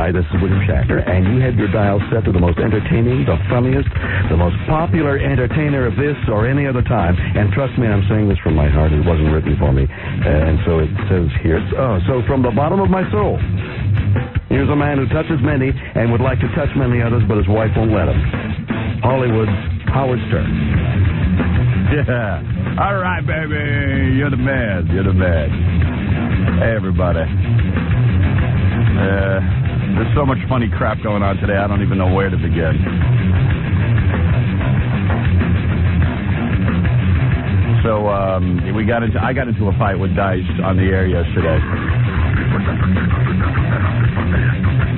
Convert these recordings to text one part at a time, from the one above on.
Hi, this is William Shatner, and you had your dial set to the most entertaining, the funniest, the most popular entertainer of this or any other time. And trust me, I'm saying this from my heart. It wasn't written for me. And so it says here, so from the bottom of my soul, here's a man who touches many and would like to touch many others, but his wife won't let him. Hollywood's Howard Stern. Yeah. All right, baby. You're the man. You're the man. Hey, everybody. There's so much funny crap going on today, I don't even know where to begin. So, I got into a fight with Dice on the air yesterday.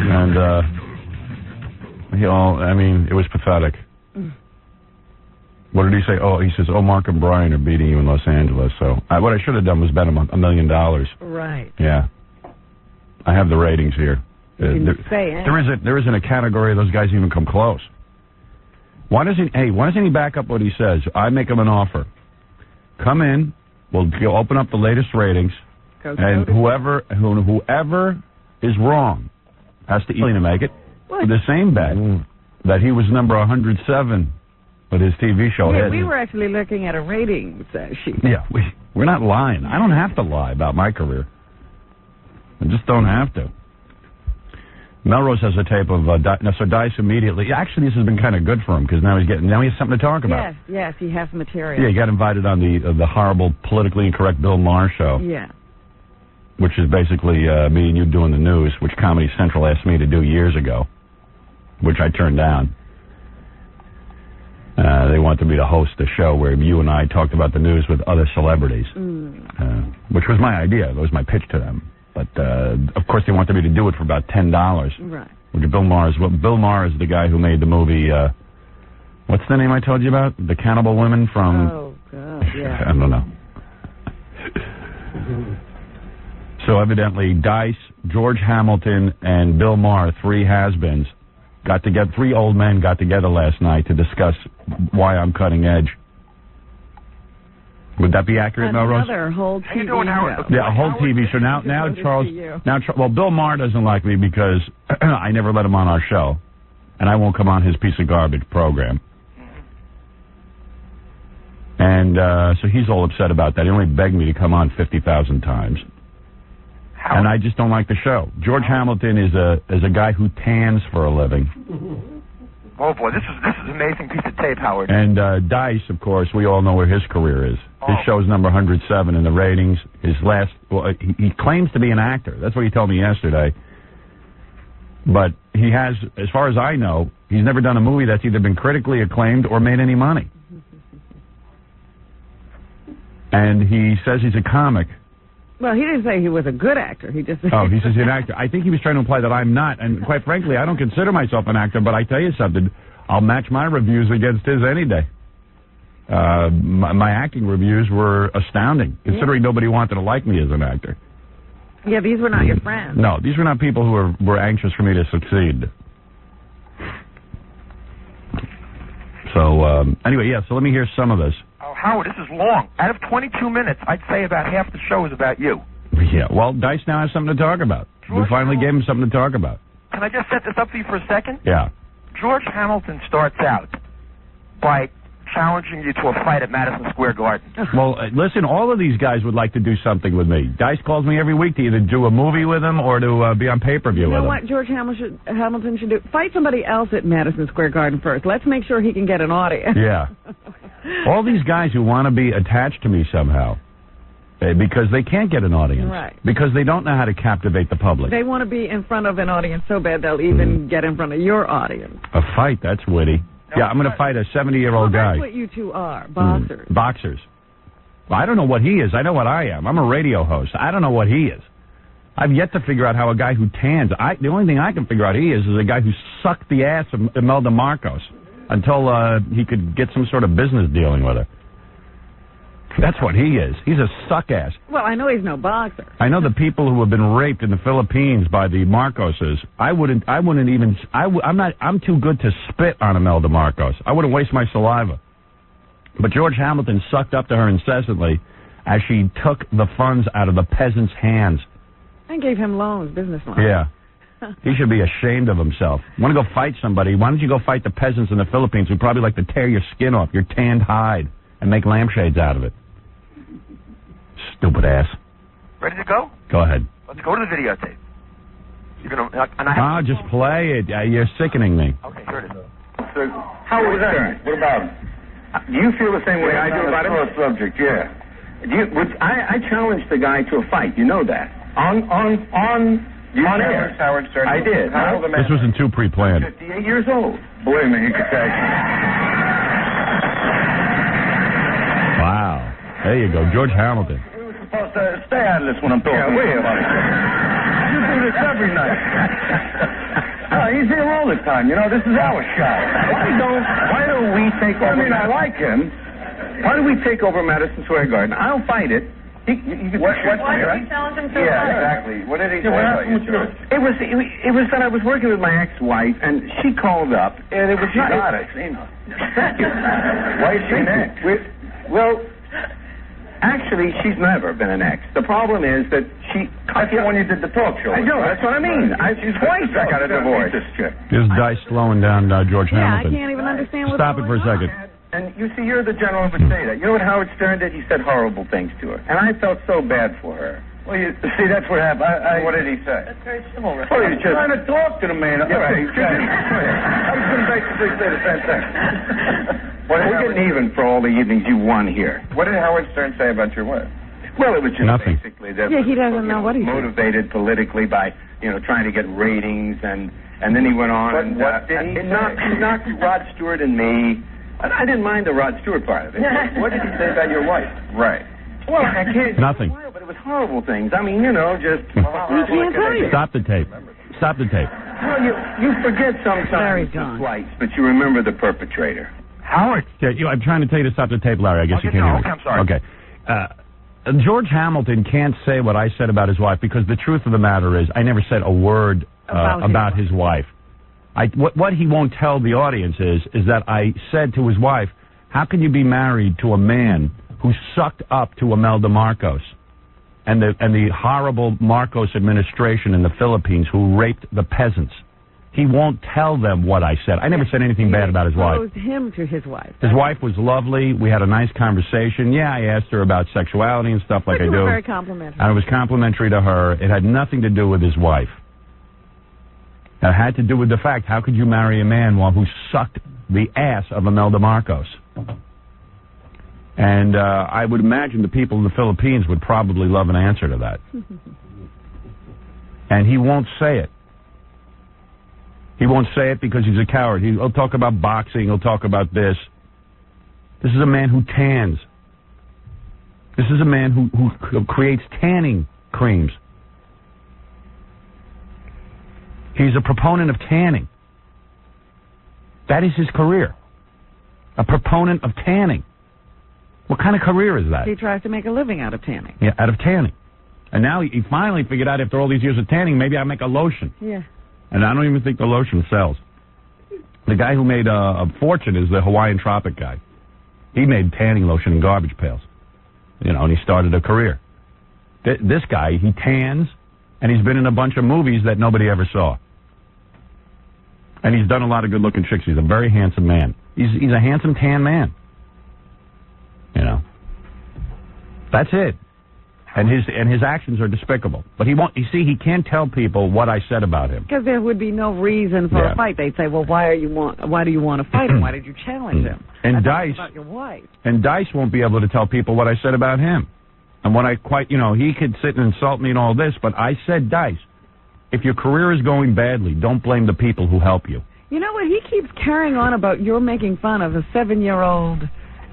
And, it was pathetic. What did he say? Oh, he says, Mark and Brian are beating you in Los Angeles. So what I should have done was bet him $1 million. Right. Yeah. I have the ratings here. There isn't a category of those guys even come close. Why doesn't he back up what he says? I make him an offer. Come in, we'll open up the latest ratings, and whoever is wrong has to make it. What? The same bet that he was number 107 with his TV show. Yeah, we were actually looking at a ratings sheet. Yeah, we're not lying. I don't have to lie about my career. I just don't have to. Melrose has a tape of so Dice immediately. Actually, this has been kind of good for him because now he has something to talk about. Yes, he has material. Yeah, he got invited on the horrible, politically incorrect Bill Maher show. Yeah. Which is basically me and you doing the news, which Comedy Central asked me to do years ago, which I turned down. They wanted me to host a show where you and I talked about the news with other celebrities, which was my idea. That was my pitch to them. But, of course, they wanted me to do it for about $10. Right. Which Bill Maher is the guy who made the movie, what's the name I told you about? The Cannibal Women from... Oh, God, yeah. I don't know. So, evidently, Dice, George Hamilton, and Bill Maher, three has-beens, three old men got together last night to discuss why I'm cutting edge. Would that be accurate, Melrose? Another whole TV show. Yeah, a whole TV show. Now, Charles. Well, Bill Maher doesn't like me because I never let him on our show, and I won't come on his piece of garbage program. And so he's all upset about that. He only begged me to come on 50,000 times, and I just don't like the show. George Hamilton is a guy who tans for a living. Oh, boy, this is an amazing piece of tape, Howard. And Dice, of course, we all know where his career is. His show's number 107 in the ratings. He claims to be an actor. That's what he told me yesterday. But he has, as far as I know, he's never done a movie that's either been critically acclaimed or made any money. And he says he's a comic. Well, he didn't say he was a good actor. He just... he says he's an actor. I think he was trying to imply that I'm not. And quite frankly, I don't consider myself an actor, but I tell you something, I'll match my reviews against his any day. My acting reviews were astounding, considering nobody wanted to like me as an actor. Yeah, these were not your friends. No, these were not people who were anxious for me to succeed. So, anyway, so let me hear some of this. Oh, Howard, this is long. Out of 22 minutes, I'd say about half the show is about you. Yeah, well, Dice now has something to talk about. We finally gave him something to talk about. Can I just set this up for you for a second? Yeah. George Hamilton starts out by challenging you to a fight at Madison Square Garden. Well, listen, all of these guys would like to do something with me. Dice calls me every week to either do a movie with him or to be on pay-per-view with him. You know what George Hamilton should do? Fight somebody else at Madison Square Garden first. Let's make sure he can get an audience. Yeah. All these guys who want to be attached to me somehow, because they can't get an audience. Right. Because they don't know how to captivate the public. They want to be in front of an audience so bad they'll even get in front of your audience. A fight, that's witty. Yeah, I'm going to fight a 70-year-old guy. That's what you two are, boxers. Boxers. Well, I don't know what he is. I know what I am. I'm a radio host. I don't know what he is. I've yet to figure out how a guy who tans... the only thing I can figure out he is a guy who sucked the ass of Imelda Marcos until he could get some sort of business dealing with her. That's what he is. He's a suck-ass. Well, I know he's no boxer. I know the people who have been raped in the Philippines by the Marcoses. I'm too good to spit on Imelda Marcos. I wouldn't waste my saliva. But George Hamilton sucked up to her incessantly as she took the funds out of the peasants' hands. And gave him loans, business loans. Yeah. He should be ashamed of himself. Want to go fight somebody? Why don't you go fight the peasants in the Philippines who probably like to tear your skin off, your tanned hide, and make lampshades out of it? Stupid ass. Ready to go? Go ahead. Let's go to the videotape. You're gonna. Just play it. You're sickening me. Okay, here it is. So, Howard Stern, what about him? Do you feel the same way I do about him? Subject, yeah. I challenged the guy to a fight. You know that on air. Howard Stern. I did. This wasn't too pre-planned. 58 years old. Believe me, he could take. Wow. There you go, George Hamilton. We were supposed to stay out of this when I'm talking. Yeah, we are. You do this every night. He's here all the time. You know, this is our show. Why don't we take over? I mean, I like him. Why don't we take over Madison Square Garden? I'll fight it. Why did you challenge him to a fight? Exactly. What did he say about you? It was that I was working with my ex-wife, and she called up, and it was not. Got it. Thank you. Why is she an ex? Well, actually, she's never been an ex. The problem is that she. That's the one you did the talk show. I know. That's what I mean. She's twice I got a divorce. Here's Dice slowing down George Hamilton. I can't even understand what's Stop it for a second. And you see, you're the general who would say that. You know what Howard Stern did? He said horrible things to her. And I felt so bad for her. Well, you see, that's what happened. What did he say? That's very similar. Well, he was just trying to talk to the man. Yeah, right. I was going to basically say the same thing. We're getting even for all the evenings you won here. What did Howard Stern say about your wife? Well, it was just nothing. Basically that he doesn't know what he's motivated politically by, trying to get ratings, and then he went on. But what did he knocked Rod Stewart and me. I didn't mind the Rod Stewart part of it. What did he say about your wife? Right. Well, I can't. Nothing. But it was horrible things. I mean, just. Stop the tape. Stop the tape. Well, you forget sometimes the slights, but you remember the perpetrator. Howard. Yeah, I'm trying to tell you to stop the tape, Larry. I guess you can't hear me. I'm sorry. Okay. George Hamilton can't say what I said about his wife because the truth of the matter is I never said a word about his wife. What he won't tell the audience is that I said to his wife, how can you be married to a man who sucked up to Imelda Marcos and the horrible Marcos administration in the Philippines who raped the peasants? He won't tell them what I said. I never said anything bad about his wife. He exposed him to his wife. His wife was lovely. We had a nice conversation. Yeah, I asked her about sexuality and stuff like I do. You were very complimentary. And it was complimentary to her. It had nothing to do with his wife. It had to do with the fact, how could you marry a man who sucked the ass of Imelda Marcos? And I would imagine the people in the Philippines would probably love an answer to that. And he won't say it. He won't say it because he's a coward. He'll talk about boxing. He'll talk about this. This is a man who tans. This is a man who creates tanning creams. He's a proponent of tanning. That is his career. A proponent of tanning. What kind of career is that? He tries to make a living out of tanning. Yeah, out of tanning. And now he finally figured out after all these years of tanning, maybe I'll make a lotion. Yeah. And I don't even think the lotion sells. The guy who made a fortune is the Hawaiian Tropic guy. He made tanning lotion in garbage pails. And he started a career. This guy, he tans, and he's been in a bunch of movies that nobody ever saw. And he's done a lot of good-looking chicks. He's a very handsome man. He's a handsome, tan man. That's it. And his actions are despicable. But he won't. You see, he can't tell people what I said about him. Because there would be no reason for a fight. They'd say, well, why do you want to fight him? Why did you challenge him? And Dice about your wife. And Dice won't be able to tell people what I said about him. And what he could sit and insult me and all this, but I said, Dice, if your career is going badly, don't blame the people who help you. You know what? He keeps carrying on about you're making fun of a 7-year-old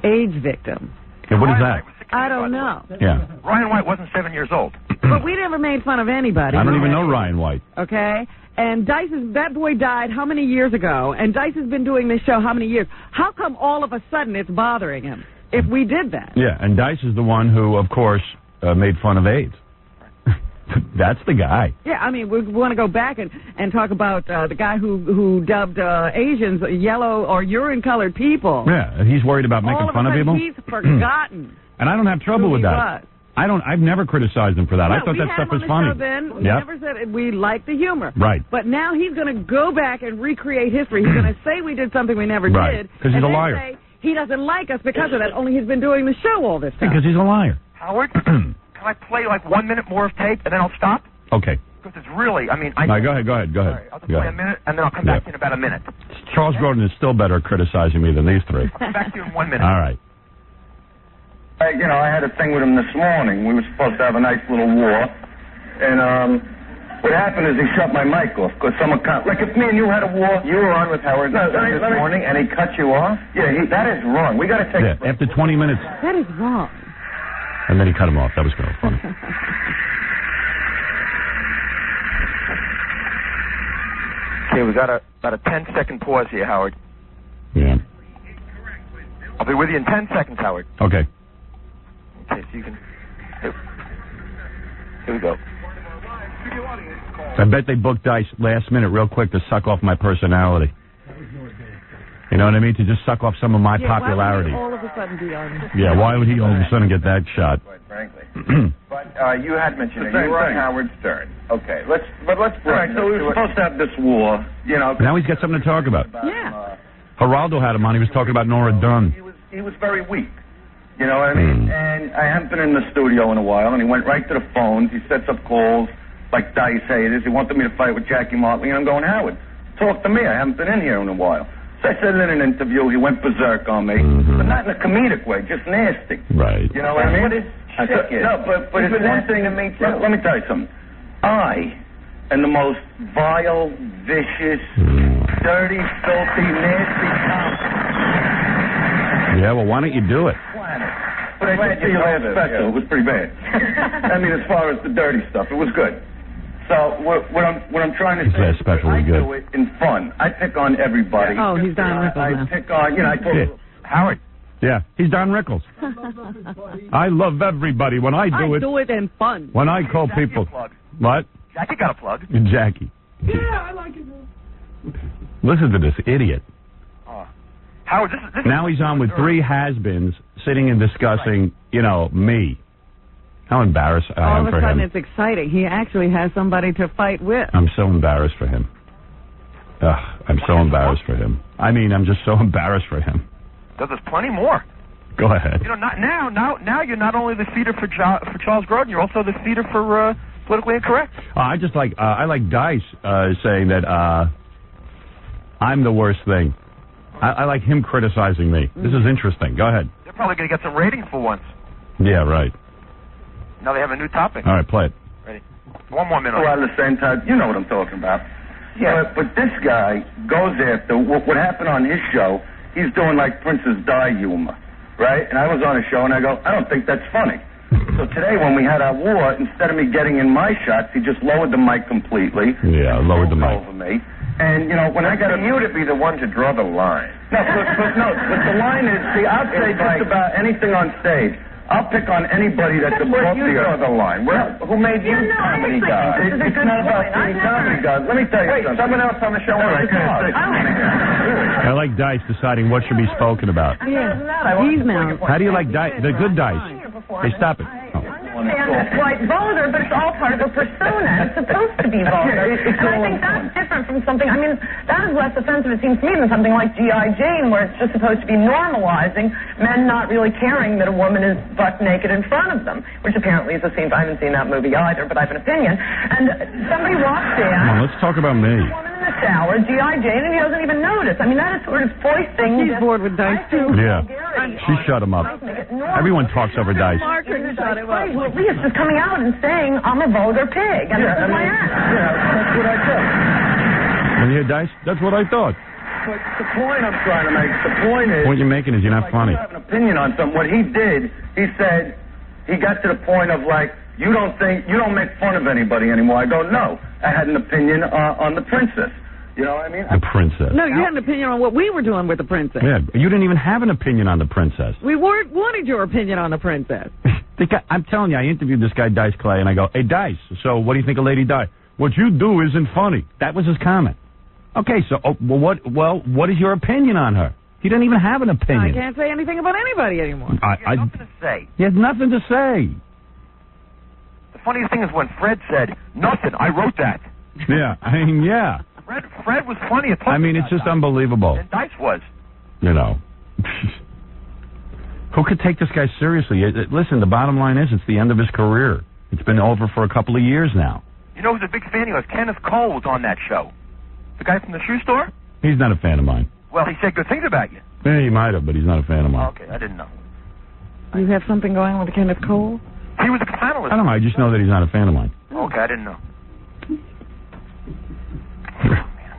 AIDS victim. Yeah, what is that? I don't know. Yeah. Ryan White wasn't 7 years old. But we never made fun of anybody. I don't even know Ryan White. Okay? And that boy died how many years ago? And Dice has been doing this show how many years? How come all of a sudden it's bothering him if we did that? Yeah, and Dice is the one who, of course, made fun of AIDS. That's the guy. Yeah, I mean, we want to go back and talk about the guy who dubbed Asians yellow or urine-colored people. Yeah, and he's worried about making fun of people? He's forgotten. And I don't have trouble with that. I've never criticized him for that. No, I thought that stuff was funny. We never said we liked the humor. Right. But now he's going to go back and recreate history. He's going to say we did something we never did. Because he's a liar. Say he doesn't like us because of that, only he's been doing the show all this time. Because he's a liar. Howard, can I play like 1 minute more of tape and then I'll stop? Okay. Because it's really, I mean... Go ahead. All right, I'll just play a minute and then I'll come back in about a minute. Charles Grodin is still better at criticizing me than these three. I'll come back to you in 1 minute. All right. I had a thing with him this morning. We were supposed to have a nice little war. And what happened is he shut my mic off because someone... Like if me and you had a war... You were on with Howard this morning and he cut you off? Yeah, that is wrong. We got to take... Yeah, after 20 minutes... That is wrong. And then he cut him off. That was kind of funny. Okay, we got about a 10-second pause here, Howard. Yeah. I'll be with you in 10 seconds, Howard. Okay. Okay, so you can... Here we go. I bet they booked Dice last minute real quick to suck off my personality. You know what I mean? To just suck off some of my popularity. Why would he all of a sudden be on? Yeah, why would he all of a sudden get that shot? Quite frankly. But you had mentioned it. You were on Howard Stern. Okay, let's... All right, so we were supposed to have this war, Now he's got something to talk about. Yeah. Geraldo had him on. He was talking about Nora Dunn. He was very weak. You know what I mean? And I haven't been in the studio in a while, and he went right to the phones. He sets up calls like Dice haters. He wanted me to fight with Jackie Martley, and I'm going, Howard, talk to me. I haven't been in here in a while. So I said in an interview, he went berserk on me, but not in a comedic way, just nasty. Right. You know what I mean? No, but it's one thing to me, too. Let me tell you something. I am the most vile, vicious, dirty, filthy, nasty cop. Yeah, well, why don't you do it? But I did see your last special. It was pretty bad. I mean, as far as the dirty stuff, it was good. So what I'm trying to say last special was I good. do it in fun. I pick on everybody. Oh, he's Don Rickles now. I pick on, I told Howard. Yeah, he's Don Rickles. I love everybody when I do it. I do it in fun. When I call people. What? Jackie got a plug. Jackie. Yeah, I like it. Listen to this idiot. Howard, this now he's on with three has-beens sitting and discussing, me. How embarrassed I am for him. All of a sudden it's exciting. He actually has somebody to fight with. I'm so embarrassed for him. I'm so embarrassed for him. I mean, I'm just so embarrassed for him. There's plenty more. Go ahead. Now you're not only the feeder for Charles Grodin, you're also the feeder for politically incorrect. I like Dice saying that I'm the worst thing. I like him criticizing me. This is interesting. Go ahead. They're probably going to get some ratings for once. Yeah, right. Now they have a new topic. All right, play it. Ready? 1 more minute. Well, at the same time, you know what I'm talking about. Yeah. But this guy goes after what happened on his show. He's doing like Princess Di humor, right? And I was on a show, and I go, I don't think that's funny. So today, when we had our war, instead of me getting in my shots, he just lowered the mic completely. Yeah, lowered the mic. Over me. And, when I got you to be the one to draw the line. No, but the line is, I'll say just about anything on stage. I'll pick on anybody that's above the draw the line. Who made you comedy god? It's not about being comedy god. Let me tell you something. Someone else on the show wants to talk. I like Dice deciding what should be spoken about. Yeah, he's now. How do you like Dice? The good Dice. Hey, stop it. It's quite vulgar, but it's all part of a persona. It's supposed to be vulgar. And I think that's different from something, that is less offensive, it seems to me, than something like G.I. Jane, where it's just supposed to be normalizing men not really caring that a woman is butt naked in front of them, which apparently is a scene. I haven't seen that movie either, but I have an opinion. And somebody walks in. Come on, let's talk about me. A woman in the shower, G.I. Jane, and he doesn't even notice. That is sort of foisting. He's bored with Dice, too. Yeah. She shut him up. Everyone talks over Dice. Leah's just coming out and saying, I'm a vulgar pig. And this is my act. Yeah, that's what I said. When you hear Dice, that's what I thought. But the point I'm trying to make, the point is... The point you're making is you're not funny. I have an opinion on something. What he did, he said, he got to the point of you don't make fun of anybody anymore. I go, no. I had an opinion on the princess. You know what I mean? The princess. No, you had an opinion on what we were doing with the princess. Yeah, you didn't even have an opinion on the princess. We wanted your opinion on the princess. I'm telling you, I interviewed this guy, Dice Clay, and I go, hey, Dice, so what do you think of Lady Di? What you do isn't funny. That was his comment. Okay, so what is your opinion on her? He didn't even have an opinion. I can't say anything about anybody anymore. He has nothing to say. He has nothing to say. funniest thing is when Fred said, "Nothing, I wrote that." Yeah, I mean, yeah. Fred was funny at talking. I mean, it's just unbelievable. And Dice was. You know. Who could take this guy seriously? Listen, the bottom line is it's the end of his career. It's been over for a couple of years now. You know who's a big fan of yours? Kenneth Cole was on that show. The guy from the shoe store? He's not a fan of mine. Well, he said good things about you. Yeah, he might have, but he's not a fan of mine. Okay, I didn't know. You have something going with Kenneth Cole? He was a panelist. I don't know. I just know that he's not a fan of mine. Okay, I didn't know.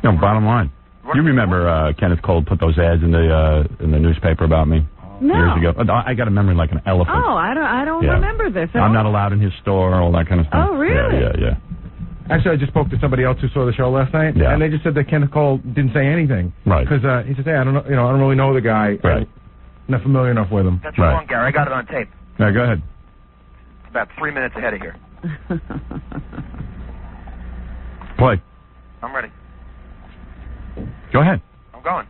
No, bottom line. You remember Kenneth Cole put those ads in the newspaper about me? No. Years ago. I got a memory like an elephant. Oh, I don't remember this at I'm all. not allowed in his store, all that kind of stuff. Oh, really? Yeah. Actually, I just spoke to somebody else who saw the show last night, and they just said that Kenneth Cole didn't say anything. Right. Because he said, "Hey, I don't know, I don't really know the guy. Right. I'm not familiar enough with him." That's wrong, Gary. I got it on tape. Yeah, go ahead. It's about 3 minutes ahead of here. Play. I'm ready. Go ahead. I'm going.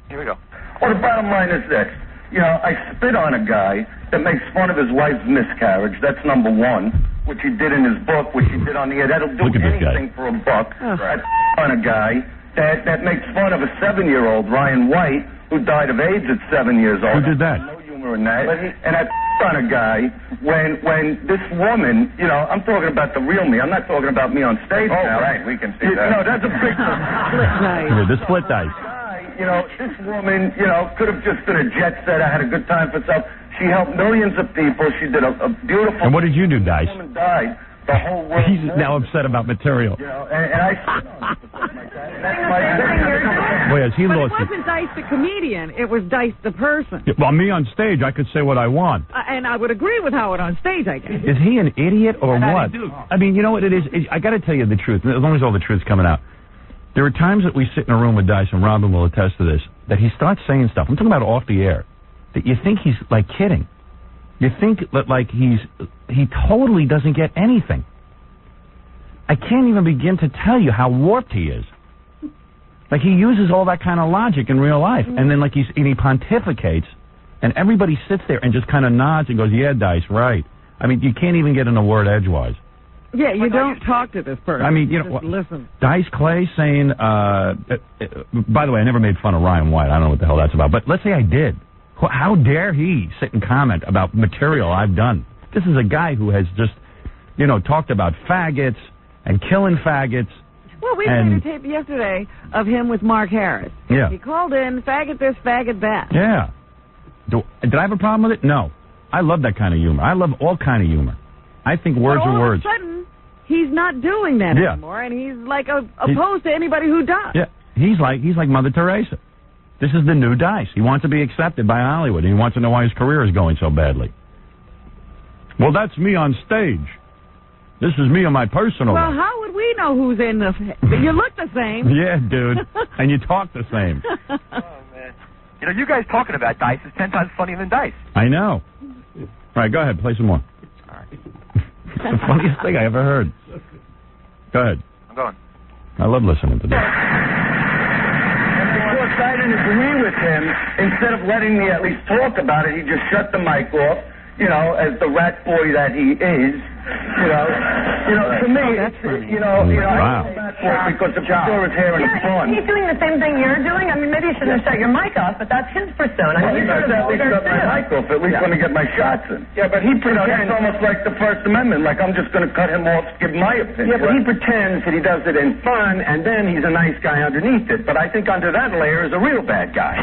Here we go. Well, the bottom line is this. You know, I spit on a guy that makes fun of his wife's miscarriage. That's number one, which he did in his book, which he did on the air. That'll do anything for a buck. I on a guy that makes fun of a 7-year-old, Ryan White, who died of AIDS at 7 years old. Who did that? No humor in that. And I on a guy when this woman, you know, I'm talking about the real me. I'm not talking about me on stage now. Right, we can see that. No, that's a big Split dice. The split dice. You know, this woman, you know, could have just been a jet setter, had a good time for herself. She helped millions of people. She did a beautiful... And what did you do, Dice? The woman died. The whole world... He's now upset about material. You know, and I... That's my... Boy, as he But lost it wasn't Dice the comedian. It was Dice the person. Well, me on stage, I could say what I want. And I would agree with Howard on stage, I guess. Is he an idiot or what? I mean, you know what it is? I got to tell you the truth, as long as all the truth's coming out. There are times that we sit in a room with Dice, and Robin will attest to this, that he starts saying stuff, I'm talking about off the air, that you think he's, like, kidding. You think that, like, he totally doesn't get anything. I can't even begin to tell you how warped he is. Like, he uses all that kind of logic in real life, and then, like, he pontificates, and everybody sits there and just kind of nods and goes, yeah, Dice, right. I mean, you can't even get in a word edgewise. Yeah, you don't talk to this person. I mean, you know, just listen. Dice Clay saying, by the way, I never made fun of Ryan White. I don't know what the hell that's about. But let's say I did. How dare he sit and comment about material I've done? This is a guy who has just, you know, talked about faggots and killing faggots. Well, we made a tape yesterday of him with Mark Harris. Yeah. He called in, faggot this, faggot that. Yeah. Did I have a problem with it? No. I love that kind of humor. I love all kind of humor. I think words are words. All of a sudden, he's not doing that anymore, and he's like opposed to anybody who does. Yeah, he's like Mother Teresa. This is the new Dice. He wants to be accepted by Hollywood, and he wants to know why his career is going so badly. Well, that's me on stage. This is me on my personal Well, life. how would we know who's in the... You look the same. Yeah, dude. And you talk the same. Oh, man. You know, you guys talking about Dice is 10 times funnier than Dice. I know. All right, go ahead. Play some more. All right. It's the funniest thing I ever heard. Go ahead. I'm going. I love listening to that. Because I didn't agree with him, instead of letting me at least talk about it, he just shut the mic off, you know, as the rat boy that he is. You know, to me, Wow. because the pure is hair and it's fun. He's doing the same thing you're doing. I mean, maybe you shouldn't have shut your mic off, but that's his persona. Well, he does at least shut my mic off, at least when I get my shots in. Yeah, but he pretends... it's almost like the First Amendment, like I'm just going to cut him off to give my opinion. Yeah, but he pretends that he does it in fun, and then he's a nice guy underneath it. But I think under that layer is a real bad guy.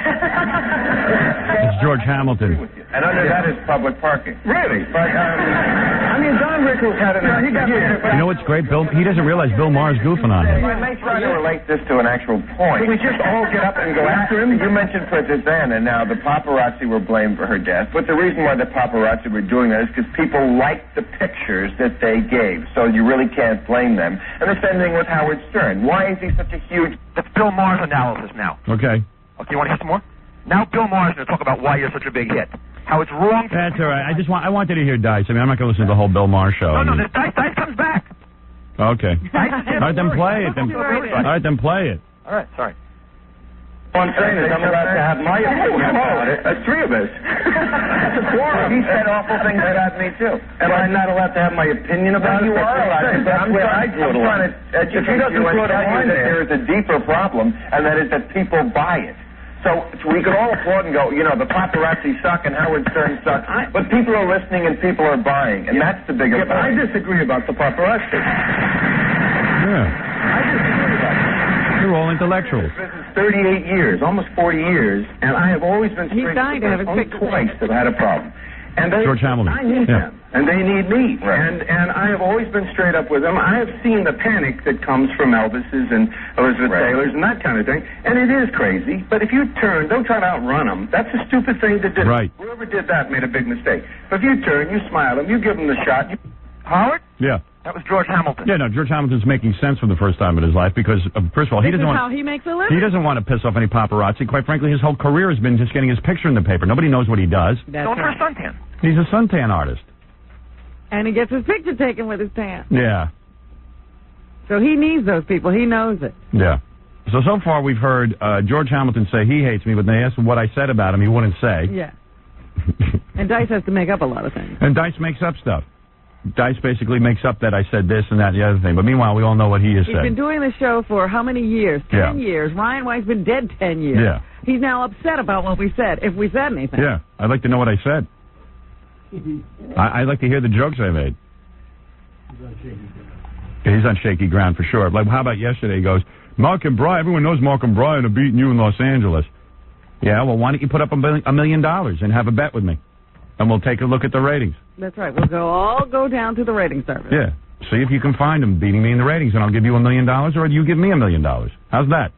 It's George Hamilton. And under that is public parking. Really? But, I mean, Don Rickles had an... You know what's great? He doesn't realize Bill Maher's goofing on him. I may try to relate this to an actual point. Can we just all get up and go after him? You mentioned Princess Anne, and now the paparazzi were blamed for her death. But the reason why the paparazzi were doing that is because people liked the pictures that they gave. So you really can't blame them. And the same thing with Howard Stern. Why is he such a huge... That's Bill Maher's analysis now. Okay. Okay, you want to hear some more? Now Bill Maher's going to talk about why you're such a big hit. How it's wrong. That's all right. I wanted to hear Dice. I mean, I'm not going to listen to the whole Bill Maher show. No, Dice comes back. Okay. All right, then play it. All right, then play it. All right, sorry. What I'm saying is I'm allowed to have my opinion about it. That's three of us. That's a quorum. He said awful things about me, too. Am I not allowed to have my opinion about it? You are allowed to. That's where I draw the line. If he doesn't draw the line there is a deeper problem, and that is that people buy it. So we could all applaud and go, the paparazzi suck and Howard Stern sucks, but people are listening and people are buying, and that's the bigger point. I disagree about the paparazzi. Yeah. I disagree about it. You're all intellectuals. This is 38 years, almost 40 years, and I have always been straight. He's dying to have it fixed. Twice have had a problem. And George Hamilton. I need them, and they need me. Right. And I have always been straight up with them. I have seen the panic that comes from Elvis's and Elizabeth Taylor's and that kind of thing, and it is crazy. But if you turn, don't try to outrun them. That's a stupid thing to do. Right. Whoever did that made a big mistake. But if you turn, you smile them, you give them the shot. Howard? Yeah. That was George Hamilton. Yeah, no, George Hamilton's making sense for the first time in his life because, first of all, he doesn't want. How he makes a living. He doesn't want to piss off any paparazzi. Quite frankly, his whole career has been just getting his picture in the paper. Nobody knows what he does. Going for a suntan. He's a suntan artist. And he gets his picture taken with his tan. Yeah. So he needs those people. He knows it. Yeah. So far we've heard George Hamilton say he hates me, but they asked him what I said about him, he wouldn't say. Yeah. And Dice has to make up a lot of things. And Dice makes up stuff. Dice basically makes up that I said this and that and the other thing. But meanwhile, we all know what he has said. He's been doing the show for how many years? 10 years. Ryan White's been dead 10 years. Yeah. He's now upset about what we said, if we said anything. Yeah. I'd like to know what I said. I'd like to hear the jokes I made. He's on shaky ground for sure. Like, how about yesterday? He goes, Mark and Brian, everyone knows Mark and Brian are beating you in Los Angeles. Yeah, well, why don't you put up $1 million and have a bet with me? And we'll take a look at the ratings. That's right. We'll all go down to the rating service. Yeah. See if you can find them beating me in the ratings, and I'll give you $1 million, or you give me $1 million. How's that?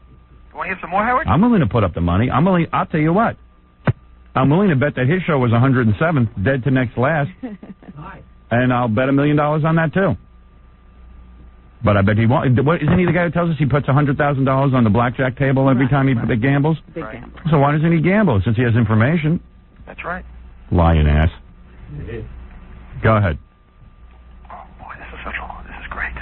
You want to hear some more, Howard? I'm willing to put up the money. I'll tell you what. I'm willing to bet that his show was 107th, dead to next last. And I'll bet $1 million on that, too. But I bet he won't. Isn't he the guy who tells us he puts $100,000 on the blackjack table every time he gambles? Big gamble. So why doesn't he gamble, since he has information? That's right. Lying ass. Go ahead. Oh, boy, this is great.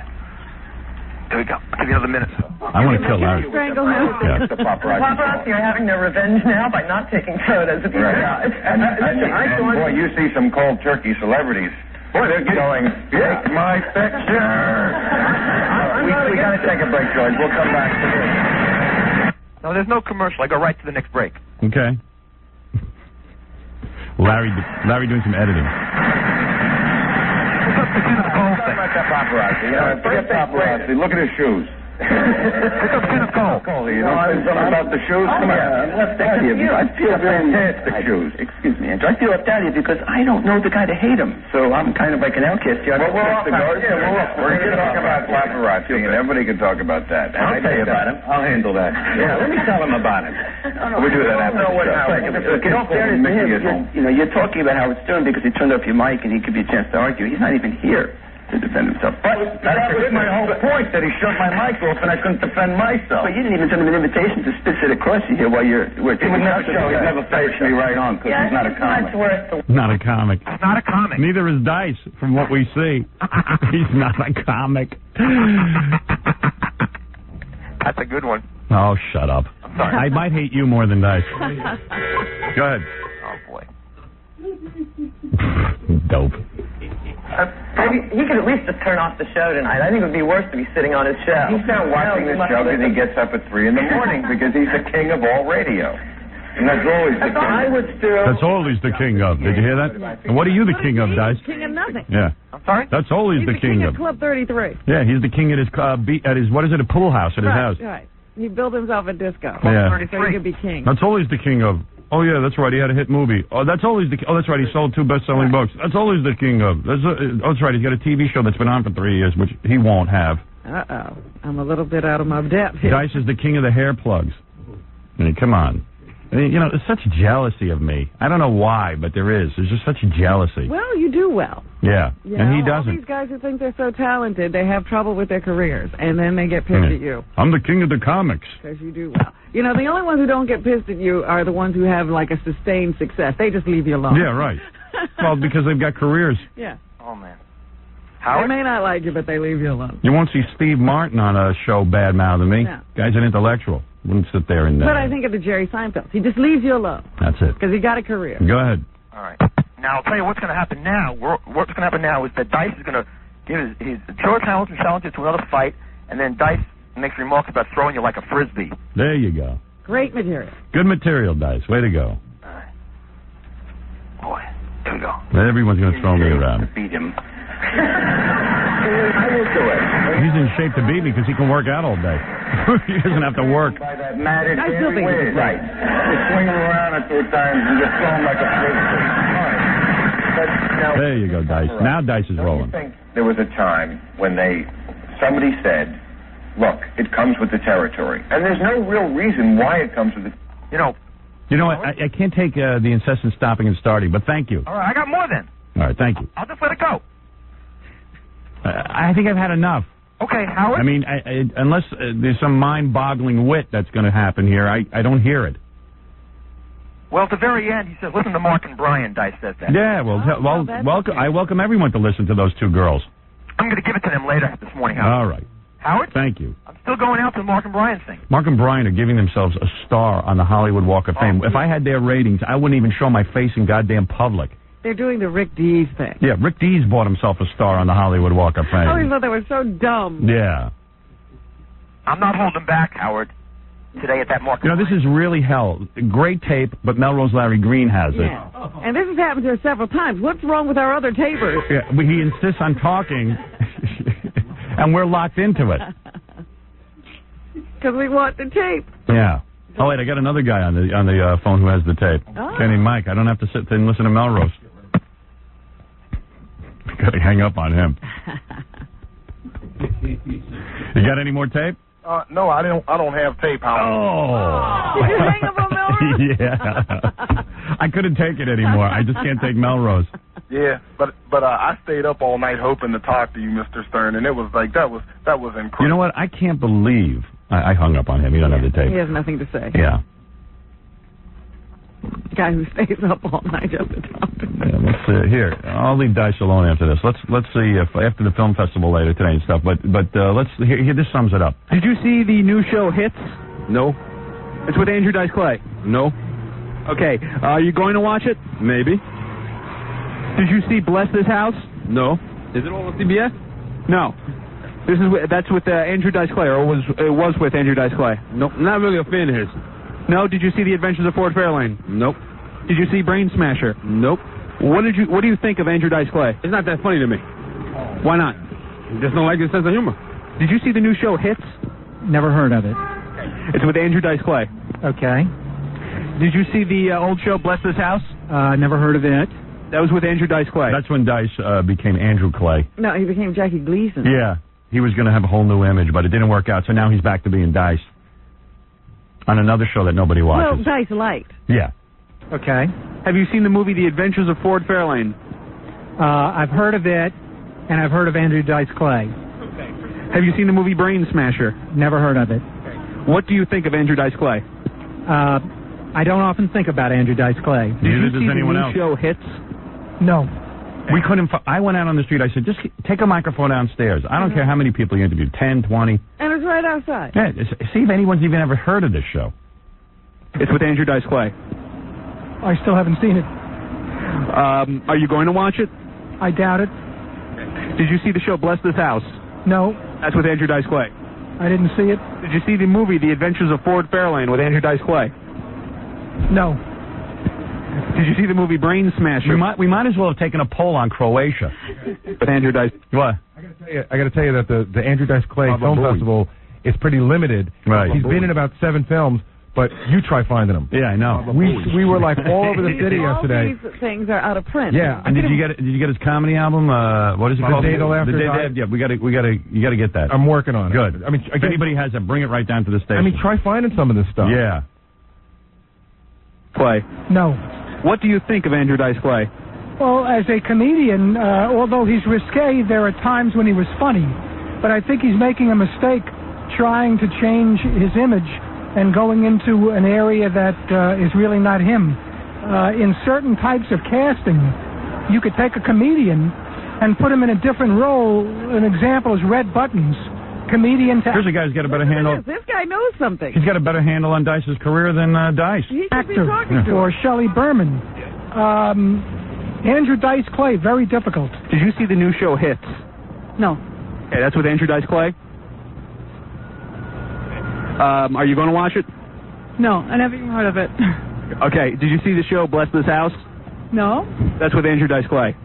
Here we go. I'll give you another minute. I want to kill Larry. Strangle him. Yeah. The paparazzi are having their revenge now by not taking photos of you guys. And boy, you see some cold turkey celebrities. Boy, they're going, take my picture. We got to take a break, George. We'll come back to this. No, there's no commercial. I go right to the next break. Okay. Larry doing some editing. About that paparazzi. Forget paparazzi. Look at his shoes. Pick up Kenneth Cole. You know something about the shoes? Come on. I'm left out here. I feel fantastic shoes. Excuse me, Andrew. I feel left out here because I don't know the guy to hate him. So I'm kind of like an outcast here. Well, we're off. We're going to talk about paparazzi, and everybody can talk about that. I'll tell you about him. I'll handle that. Yeah, let me tell him about it. We do that after the show. In all fairness to him, you're talking about Howard Stern because he turned off your mic and he could be a chance to argue. He's not even here to defend himself. But that was my whole point, that he shut my mic off and I couldn't defend myself. But you didn't even send him an invitation to sit across you here while you're... He would never show. He'd never face me right on because he's not a comic. Not a comic. Not a comic. Neither is Dice, from what we see. He's not a comic. That's a good one. Oh, shut up. I'm sorry. I might hate you more than Dice. Go ahead. Oh, boy. Dope. Maybe he could at least just turn off the show tonight. I think it would be worse to be sitting on his show. He's not watching the show because he gets up at 3 in the morning because he's the king of all radio. And that's always the king. I would still... That's always the king of. Did you hear that? And what are you the king of, Dice? King of nothing. Yeah. I'm sorry? That's always He's the king of. Club 33. Yeah, he's the king at his what is it, a pool house at his house. Right. He built himself a disco. Yeah. So he could be king. That's always the king of. Oh, yeah, that's right. He had a hit movie. Oh, that's always the... Oh, that's right. He sold 2 best-selling books. That's always the king of. That's right. He's got a TV show that's been on for 3 years, which he won't have. Uh-oh. I'm a little bit out of my depth here. Dice is the king of the hair plugs. I mean, come on. I mean, there's such jealousy of me. I don't know why, but there is. There's just such jealousy. Well, you do well. Yeah, and he doesn't. All these guys who think they're so talented, they have trouble with their careers, and then they get pissed at you. I'm the king of the comics. Because you do well. The only ones who don't get pissed at you are the ones who have, like, a sustained success. They just leave you alone. Yeah, right. Well, because they've got careers. Yeah. Oh, man. They may not like you, but they leave you alone. You won't see Steve Martin on a show bad-mouthing me. No. Guy's an intellectual. Wouldn't sit there and... But I think of the Jerry Seinfeld. He just leaves you alone. That's it. Because he got a career. Go ahead. All right. Now, I'll tell you what's going to happen now. What's going to happen now is that Dice is going to give his George Hamilton challenges to another fight, and then Dice makes remarks about throwing you like a Frisbee. There you go. Great material. Good material, Dice. Way to go. All right. Boy, here we go. Everyone's going to throw me around. To beat him. I will do it. He's in shape to beat me because he can work out all day. He doesn't have to work. By that matted I still think it's right. Just swing him around a few times and just throw him like a frisbee. Now, There you go, Dice. Now Dice is rolling. I think there was a time when somebody said, look, it comes with the territory. And there's no real reason why it comes with the... You know what? I can't take the incessant stopping and starting, but thank you. All right, I got more then. All right, thank you. I'll just let it go. I think I've had enough. Okay, Howard. I mean, unless there's some mind-boggling wit that's going to happen here, I don't hear it. Well, at the very end, he says, listen to Mark and Brian, Dice says that. Yeah, I welcome everyone to listen to those two girls. I'm going to give it to them later this morning, Howard. All right. Howard? Thank you. I'm still going out to the Mark and Brian thing. Mark and Brian are giving themselves a star on the Hollywood Walk of Fame. If I had their ratings, I wouldn't even show my face in goddamn public. They're doing the Rick Dees thing. Yeah, Rick Dees bought himself a star on the Hollywood Walk of Fame. I always thought they were so dumb. Yeah. I'm not holding back, Howard, today at that Mark. You know, this is really hell. Great tape, but Melrose Larry Green has it. Yeah. And this has happened to us several times. What's wrong with our other tapers? Yeah, he insists on talking, and we're locked into it. Because we want the tape. Yeah. Oh, wait, I got another guy on the phone who has the tape. Oh. Kenny Mike. I don't have to sit there and listen to Melrose. Got to hang up on him. You got any more tape? No, I don't have tape, Howard. Oh. Did you hang up on Melrose? Yeah. I couldn't take it anymore. I just can't take Melrose. Yeah, but I stayed up all night hoping to talk to you, Mr. Stern, and it was like that was incredible. You know what? I can't believe I hung up on him. You don't have the tape. He has nothing to say. Yeah. Guy who stays up all night just to talk to me. Yeah, let's here. I'll leave Dice alone after this. Let's see if after the film festival later today and stuff. But let's here. This sums it up. Did you see the new show Hits? No. It's with Andrew Dice Clay. No. Okay. Are you going to watch it? Maybe. Did you see Bless This House? No. Is it all on CBS? No. That's with Andrew Dice Clay, or it was with Andrew Dice Clay. Nope. Not really a fan of his. No. Did you see The Adventures of Ford Fairlane? Nope. Did you see Brain Smasher? Nope. What do you think of Andrew Dice Clay? It's not that funny to me. Why not? Just don't like his sense of humor. Did you see the new show Hits? Never heard of it. It's with Andrew Dice Clay. Okay. Did you see the old show Bless This House? Never heard of it. That was with Andrew Dice Clay. That's when Dice became Andrew Clay. No, he became Jackie Gleason. Yeah. He was going to have a whole new image, but it didn't work out, so now he's back to being Dice. On another show that nobody watches. Well, Dice liked. Yeah. Okay. Have you seen the movie The Adventures of Ford Fairlane? I've heard of it, and I've heard of Andrew Dice Clay. Okay. Have you seen the movie Brain Smasher? Never heard of it. What do you think of Andrew Dice Clay? I don't often think about Andrew Dice Clay. Neither does anyone else. Did you see the new show Hits? No. We couldn't. I went out on the street. I said, just take a microphone downstairs. I don't care how many people you interviewed, 10, 20. And it's right outside. Yeah, see if anyone's even ever heard of this show. It's with Andrew Dice Clay. I still haven't seen it. Are you going to watch it? I doubt it. Did you see the show Bless This House? No. That's with Andrew Dice Clay. I didn't see it. Did you see the movie The Adventures of Ford Fairlane with Andrew Dice Clay? No. Did you see the movie Brain Smasher? We might as well have taken a poll on Croatia. With Andrew Dice. What? I got to tell you that the Andrew Dice Clay Film Festival is pretty limited. Right. He's been in about 7 films, but you try finding them. Yeah, I know. We were like all over the city yesterday. All these things are out of print. Yeah. And did you get his comedy album? What is it called? The Day the Laughter Died? Yeah, you got to get that. I'm working on it. Good. I mean, if anybody has it, bring it right down to the station. I mean, try finding some of this stuff. Yeah. Clay. No. What do you think of Andrew Dice Clay? Well, as a comedian, although he's risque, there are times when he was funny. But I think he's making a mistake trying to change his image and going into an area that is really not him. In certain types of casting, you could take a comedian and put him in a different role. An example is Red Buttons. comedian. Here's a guy who's got a better handle. This guy knows something. He's got a better handle on Dice's career than Dice. He should be Actor talking to or Shelley Berman. Andrew Dice Clay, very difficult. Did you see the new show Hits? No. Okay, that's with Andrew Dice Clay. Are you going to watch it? No, I never even heard of it. Okay, did you see the show Bless This House? No. That's with Andrew Dice Clay.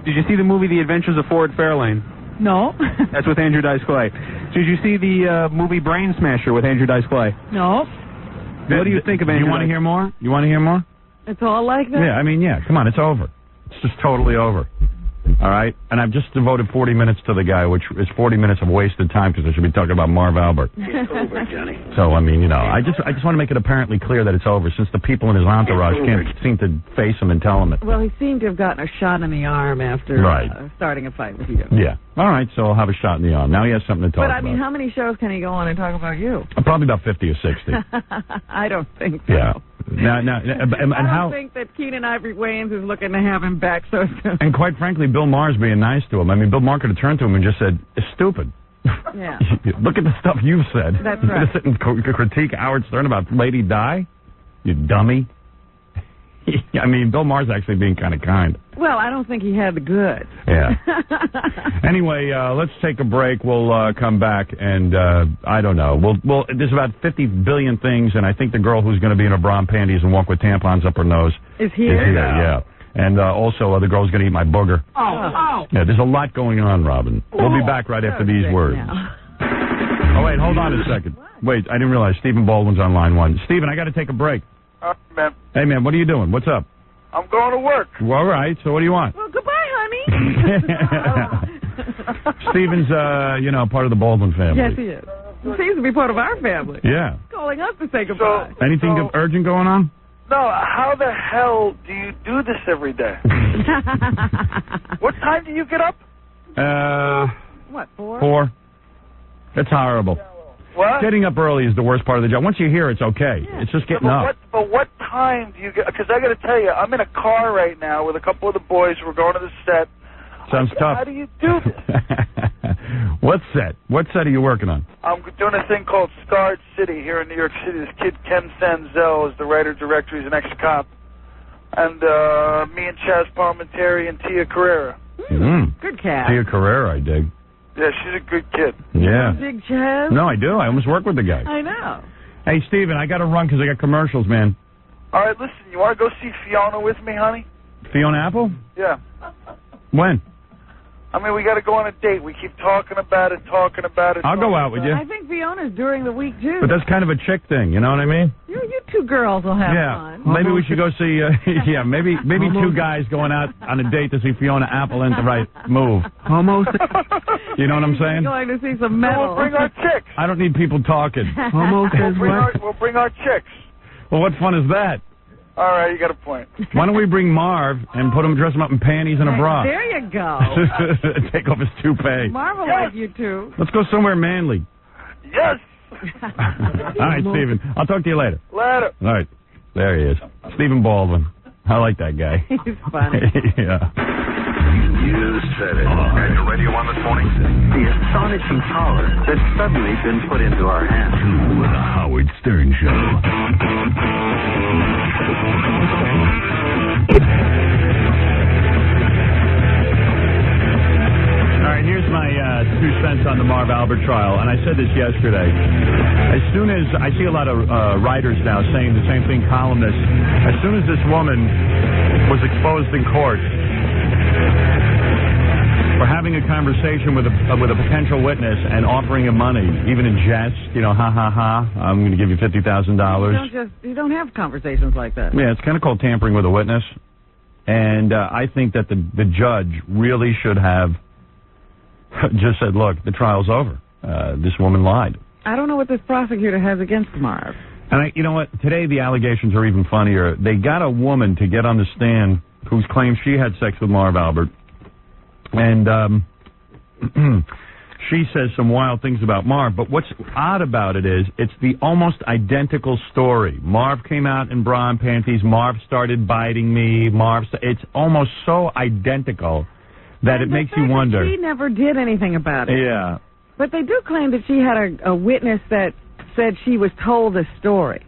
Did you see the movie The Adventures of Ford Fairlane? No. That's with Andrew Dice Clay. Did you see the movie Brain Smasher with Andrew Dice Clay? No. What do you think of Andrew? You want to hear more? You want to hear more? It's all like that? Yeah, I mean, yeah. Come on, it's over. It's just totally over. All right? And I've just devoted 40 minutes to the guy, which is 40 minutes of wasted time because I should be talking about Marv Albert. It's over, Johnny. So, I mean, you know, I just want to make it apparently clear that it's over since the people in his entourage can't seem to face him and tell him it. Well, he seemed to have gotten a shot in the arm after starting a fight with you. Yeah. All right, so I'll have a shot in the arm. Now he has something to talk about. But, I mean, how many shows can he go on and talk about you? Probably about 50 or 60. I don't think so. Yeah. And I don't think that Keenan Ivory Wayans is looking to have him back so soon. And quite frankly, Bill Maher's being nice to him. I mean, Bill Maher could have turned to him and just said, "It's stupid." Yeah. Look at the stuff you've said. That's You're right. going to sit and critique Howard Stern about Lady Di? You dummy. I mean, Bill Maher's actually being kind of kind. Well, I don't think he had the goods. Yeah. Anyway, let's take a break. We'll come back, and I don't know. We'll there's about 50 billion things, and I think the girl who's going to be in her bra and panties and walk with tampons up her nose is here. Yeah. And also, the girl's going to eat my booger. Oh. Yeah, there's a lot going on, Robin. We'll be back right after these words. Oh, wait, hold on a second. Wait, I didn't realize Stephen Baldwin's on line one. Stephen, I got to take a break. All right, man. Hey, man, what are you doing? What's up? I'm going to work. Well, all right, so what do you want? Well, goodbye, honey. Stephen's, part of the Baldwin family. Yes, he is. He seems to be part of our family. Yeah. He's calling us to say goodbye. Anything urgent going on? No, how the hell do you do this every day? What time do you get up? What, 4? 4. That's horrible. What? Getting up early is the worst part of the job. Once you're here, it's okay. Yeah. It's just getting up. But what time do you get? Because I got to tell you, I'm in a car right now with a couple of the boys. We're going to the set. Sounds tough. How do you do this? What set? What set are you working on? I'm doing a thing called Starred City here in New York City. This kid, Ken Sanzel, is the writer-director. He's an ex-cop. And me and Chaz Parliamentary and Tia Carrera. Good cat. Tia Carrera, I dig. Yeah, she's a good kid. Yeah. Big Chaz? No, I do. I almost work with the guy. I know. Hey, Steven, I got to run because I got commercials, man. All right, listen, you want to go see Fiona with me, honey? Fiona Apple? Yeah. When? I mean, we got to go on a date. We keep talking about it. I'll go out with you. I think Fiona's during the week, too. But that's kind of a chick thing, you know what I mean? You two girls will have fun. Maybe we should go see, maybe two guys going out on a date to see Fiona Apple ain't the right move. Almost. You know what I'm saying? We're going to see some metal. We'll bring our chicks. I don't need people talking. Almost as well. We'll bring our chicks. Well, what fun is that? All right, you got a point. Why don't we bring Marv and dress him up in panties and a bra? There you go. Take off his toupee. Marv will like you, too. Let's go somewhere manly. Yes. All right, Stephen. I'll talk to you later. Later. All right. There he is. Stephen Baldwin. I like that guy. He's funny. Yeah. You said it. Had your radio on this morning? The astonishing power that's suddenly been put into our hands. To the Howard Stern Show. All right, here's my 2 cents on the Marv Albert trial, and I said this yesterday. As soon as I see a lot of writers now saying the same thing, columnists, as soon as this woman was exposed in court for having a conversation with a potential witness and offering him money, even in jest, ha ha ha, I'm going to give you $50,000. You don't have conversations like that. Yeah, it's kind of called tampering with a witness, and I think that the judge really should have just said, look, the trial's over. This woman lied. I don't know what this prosecutor has against Marv. And you know what? Today the allegations are even funnier. They got a woman to get on the stand who claims she had sex with Marv Albert. And she says some wild things about Marv. But what's odd about it is it's the almost identical story. Marv came out in bra and panties. Marv started biting me. It's almost so identical that it makes you wonder. She never did anything about it. Yeah. But they do claim that she had a witness that said she was told the story.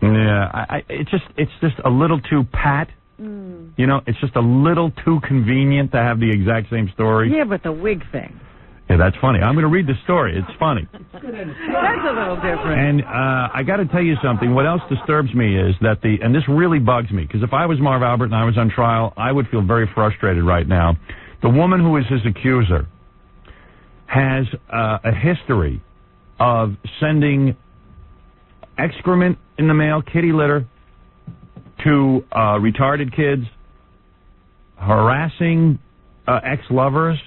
Yeah, it's just a little too pat. You know, it's just a little too convenient to have the exact same story. Yeah, but the wig thing. Yeah, that's funny. I'm going to read the story. It's funny. That's a little different. And I got to tell you something. What else disturbs me is that and this really bugs me, because if I was Marv Albert and I was on trial, I would feel very frustrated right now. The woman who is his accuser has a history of sending excrement in the mail, kitty litter, to retarded kids, harassing ex-lovers.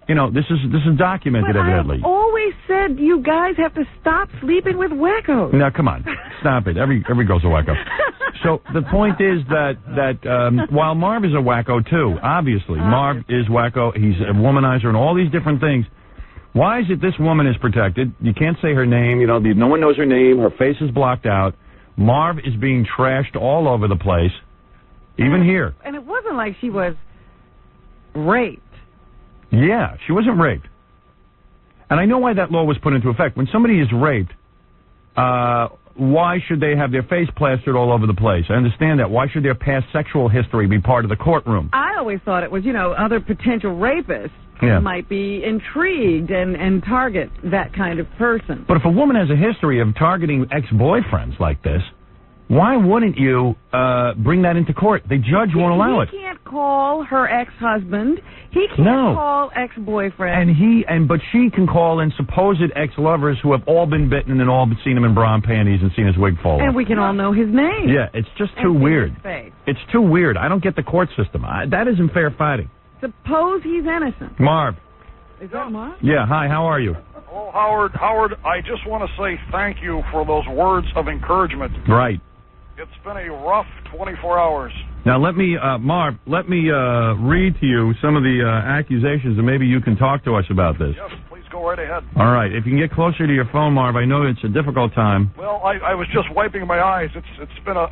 You know, this is documented, evidently. I've always said you guys have to stop sleeping with wackos. Now, come on. Stop it. Every girl's a wacko. So the point is that while Marv is a wacko, too, obviously, Marv is wacko. He's a womanizer and all these different things. Why is it this woman is protected? You can't say her name. You know, no one knows her name. Her face is blocked out. Marv is being trashed all over the place, even here. And it wasn't like she was raped. Yeah, she wasn't raped. And I know why that law was put into effect. When somebody is raped, why should they have their face plastered all over the place? I understand that. Why should their past sexual history be part of the courtroom? I always thought it was, other potential rapists might be intrigued and target that kind of person. But if a woman has a history of targeting ex-boyfriends like this, why wouldn't you bring that into court? The judge won't allow it. He can't call her ex-husband. He can't call ex-boyfriend. But she can call in supposed ex-lovers who have all been bitten and all seen him in bra and panties and seen his wig fall off. And we can all know his name. Yeah, it's just too weird. It's too weird. I don't get the court system. That isn't fair fighting. Suppose he's innocent. Marv. Is that Marv? Yeah, hi, how are you? Oh, Howard, I just want to say thank you for those words of encouragement. Right. It's been a rough 24 hours. Now, Marv, let me read to you some of the accusations, and maybe you can talk to us about this. Yes, please go right ahead. All right. If you can get closer to your phone, Marv, I know it's a difficult time. Well, I was just wiping my eyes.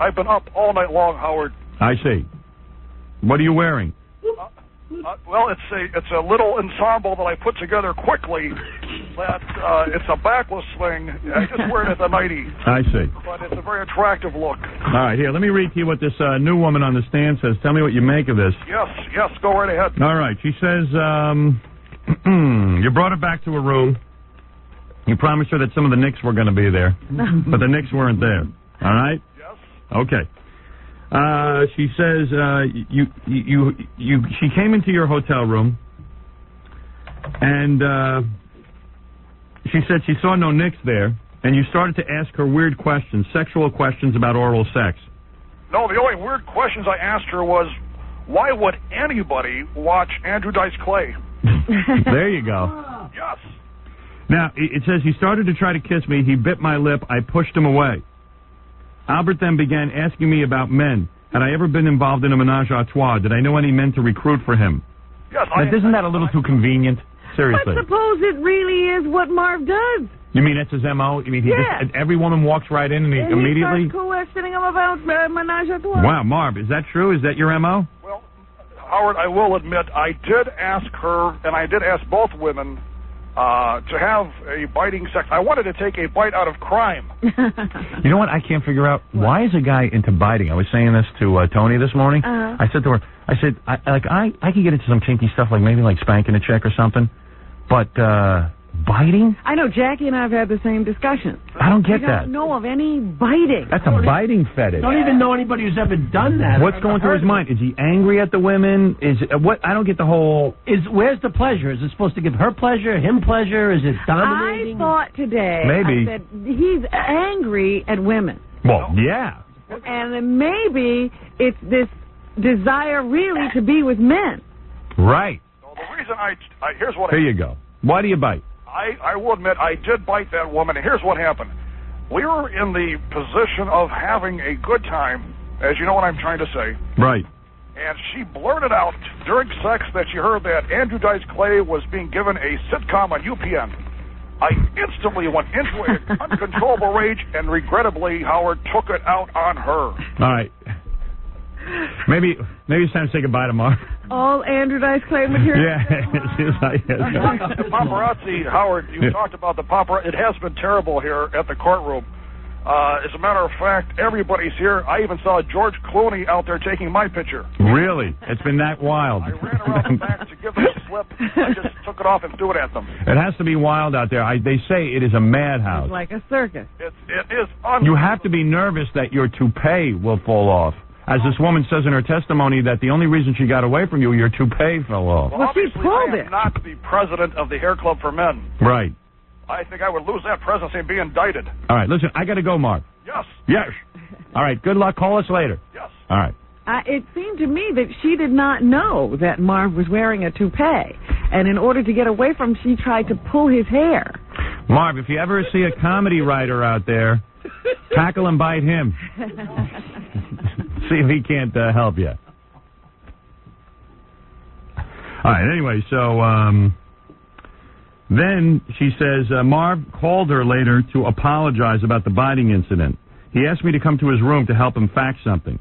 I've been up all night long, Howard. I see. What are you wearing? Well, it's a little ensemble that I put together quickly. It's a backless thing. I just wear it at the nightie. I see. But it's a very attractive look. All right, here, let me read to you what this new woman on the stand says. Tell me what you make of this. Yes, go right ahead. All right, she says, you brought her back to her room. You promised her that some of the Knicks were going to be there, but the Knicks weren't there. All right? Yes. Okay. She says she came into your hotel room, and she said she saw no Knicks there, and you started to ask her weird questions, sexual questions about oral sex. No, the only weird questions I asked her was, why would anybody watch Andrew Dice Clay? There you go. Yes. Now, it says he started to try to kiss me. He bit my lip. I pushed him away. Albert then began asking me about men. Had I ever been involved in a menage a trois? Did I know any men to recruit for him? Yes. Isn't that a little too convenient? Seriously. But suppose it really is what Marv does. You mean that's his M.O.? You mean every woman walks right in and he immediately... He starts questioning him about menage a trois. Wow, Marv, is that true? Is that your M.O.? Well, Howard, I will admit, I did ask her, and I did ask both women, to have a biting sex. I wanted to take a bite out of crime. You know what I can't figure out? What? Why is a guy into biting? I was saying this to Tony this morning. I said to her, I could get into some kinky stuff, like maybe like spanking a chick or something, but biting? I know, Jackie and I have had the same discussion. I don't get that. I don't know of any biting. That's a biting fetish. Don't even know anybody who's ever done that. What's going through his mind? Is he angry at the women? What? I don't get the whole... Where's the pleasure? Is it supposed to give her pleasure, him pleasure? Is it dominating? I thought today, maybe. I said, he's angry at women. Well, yeah. And then maybe it's this desire really to be with men. Right. So the reason here's what Here you go. Why do you bite? I will admit, I did bite that woman, and here's what happened. We were in the position of having a good time, as you know what I'm trying to say. Right. And she blurted out during sex that she heard that Andrew Dice Clay was being given a sitcom on UPN. I instantly went into an uncontrollable rage and regrettably, Howard, took it out on her. All right. Maybe it's time to say goodbye to Marv. All Andrew Dice Clay material? Yeah. The paparazzi, Howard, you talked about the paparazzi. It has been terrible here at the courtroom. As a matter of fact, everybody's here. I even saw George Clooney out there taking my picture. Really? It's been that wild. I ran around the back to give them a slip. I just took it off and threw it at them. It has to be wild out there. They say it is a madhouse. It's like a circus. It is unbelievable. You have to be nervous that your toupee will fall off. As this woman says in her testimony, that the only reason she got away from you, your toupee fell off. Well, she pulled it. I am not the president of the Hair Club for Men. Right. I think I would lose that presidency and be indicted. All right, listen, I got to go, Marv. Yes. Yes. All right, good luck. Call us later. Yes. All right. It seemed to me that she did not know that Marv was wearing a toupee. And in order to get away from him, she tried to pull his hair. Marv, if you ever see a comedy writer out there, tackle and bite him. See if he can't help you. All right, anyway, so then she says Marv called her later to apologize about the biting incident. He asked me to come to his room to help him fax something.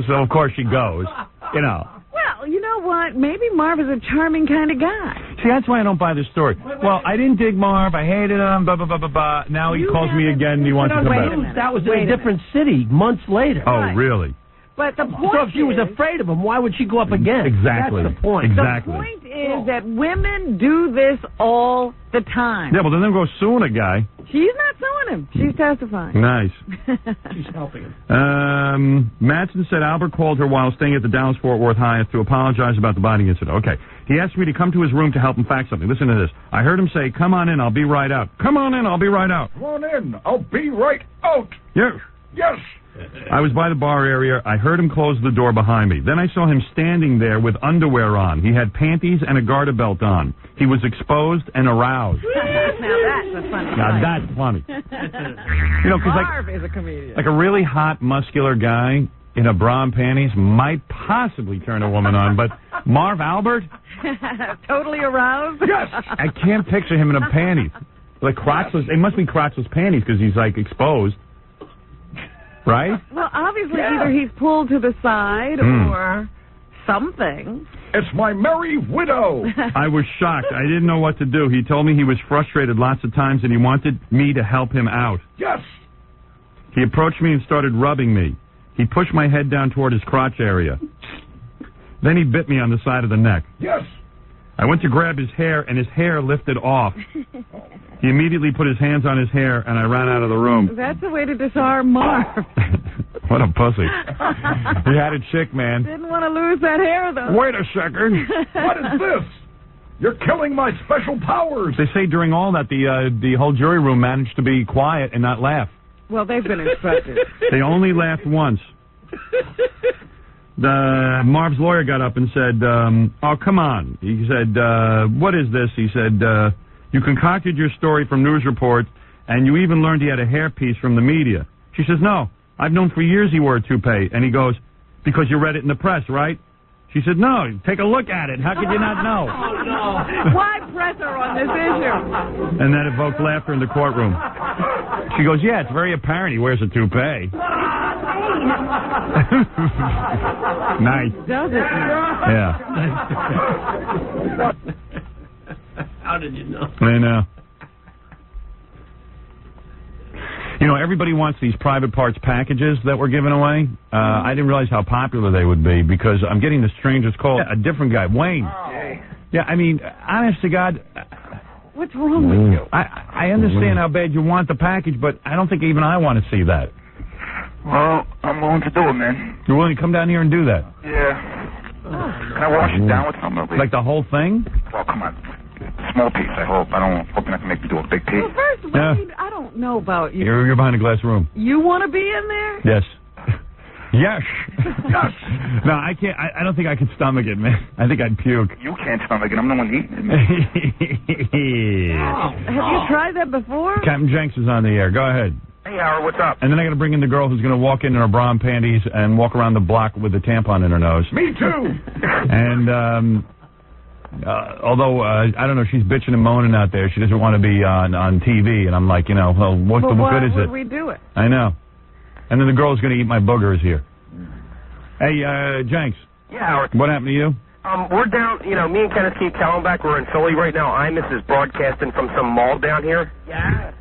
So, of course, she goes, you know. Well, you know what? Maybe Marv is a charming kind of guy. See, that's why I don't buy this story. Well, I didn't dig Marv. I hated him, blah, blah, blah, blah, blah. Now he calls me again and he wants to come back. That was in a different city months later. Oh, really? But the point so if she was afraid of him, why would she go up again? Exactly. That's the point. Exactly. The point is that women do this all the time. Yeah, well, then they'll go suing a guy. She's not suing him. She's testifying. Nice. She's helping him. Madsen said Albert called her while staying at the Dallas-Fort Worth Hyatt to apologize about the biting incident. Okay. He asked me to come to his room to help him fax something. Listen to this. I heard him say, "Come on in, I'll be right out." Come on in, I'll be right out. Come on in, I'll be right out. Yes. Yes. I was by the bar area. I heard him close the door behind me. Then I saw him standing there with underwear on. He had panties and a garter belt on. He was exposed and aroused. Now that's a funny Now sight. that's funny. You know, because Marv is a comedian. like a really hot, muscular guy in a bra and panties might possibly turn a woman on, but Marv Albert? Totally aroused? Yes! I can't picture him in a panties. Like crotchless, it must be crotchless panties because he's like exposed. Right? Well, obviously either he's pulled to the side or something. It's my merry widow. I was shocked. I didn't know what to do. He told me he was frustrated lots of times and he wanted me to help him out. Yes. He approached me and started rubbing me. He pushed my head down toward his crotch area. Then he bit me on the side of the neck. Yes. I went to grab his hair, and his hair lifted off. He immediately put his hands on his hair, and I ran out of the room. That's the way to disarm Marv. What a pussy. He had a chick, man. Didn't want to lose that hair, though. Wait a second. What is this? You're killing my special powers. They say during all that, the whole jury room managed to be quiet and not laugh. Well, they've been instructed. They only laughed once. Marv's lawyer got up and said, "Oh, come on." He said, "What is this?" He said, "You concocted your story from news reports, and you even learned he had a hairpiece from the media." She says, "No, I've known for years he wore a toupee." And he goes, "Because you read it in the press, right?" She said, "No, take a look at it. How could you not know?" Oh, no. Why press her on this issue? And that evoked laughter in the courtroom. She goes, "Yeah, it's very apparent he wears a toupee." Nice. Does it? Yeah. How did you know? I know. You know, everybody wants these private parts packages that we're giving away. I didn't realize how popular they would be because I'm getting the strangest call. A different guy, Wayne. Yeah, I mean, honest to God. What's wrong with you? I understand how bad you want the package, but I don't think even I want to see that. Well, I'm willing to do it, man. You're willing to come down here and do that? Yeah. Can I wash it down with something? Like the whole thing? Well, come on. Small piece, I hope. I don't hope you're not going to make me do a big piece. Well, first of all, I don't know about you. You're behind a glass room. You want to be in there? Yes. Yes. Yes. No, I can't. I don't think I can stomach it, man. I think I'd puke. You can't stomach it. I'm the one eating it, man. Have you tried that before? Captain Jenks is on the air. Go ahead. Hey, Howard, what's up? And then I got to bring in the girl who's going to walk in her bra and panties and walk around the block with a tampon in her nose. Me too. And although I don't know, she's bitching and moaning out there. She doesn't want to be on TV, and I'm like, you know, well, what good is it? Why would we do it? I know. And then the girl's going to eat my boogers here. Hey, Jenks. Yeah, Howard. What happened to you? We're down, me and Kenneth Keith Kallenbach, we're in Philly right now. Imus is broadcasting from some mall down here. Yeah.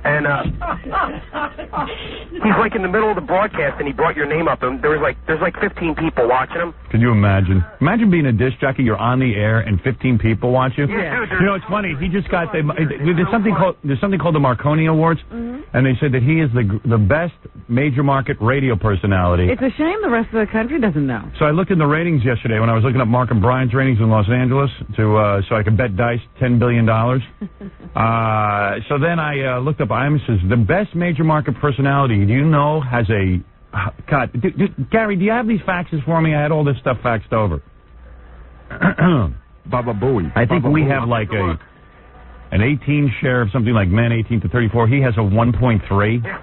And he's like in the middle of the broadcast, and he brought your name up, and there's like 15 people watching him. Can you imagine? Imagine being a disc jockey. You're on the air, and 15 people watch you. Yeah. It's funny. He just got there's something called the Marconi Awards, and they said that he is the best major market radio personality. It's a shame the rest of the country doesn't know. So I looked in the ratings yesterday when I was looking up Mark and Brian's ratings in Los Angeles so I could bet Dice $10 billion. So then I looked up Imus as the best major market personality. Do you know has a... God, Gary, do you have these faxes for me? I had all this stuff faxed over. Baba Booey. I think we have like an 18 share of something like men 18 to 34. He has a 1.3.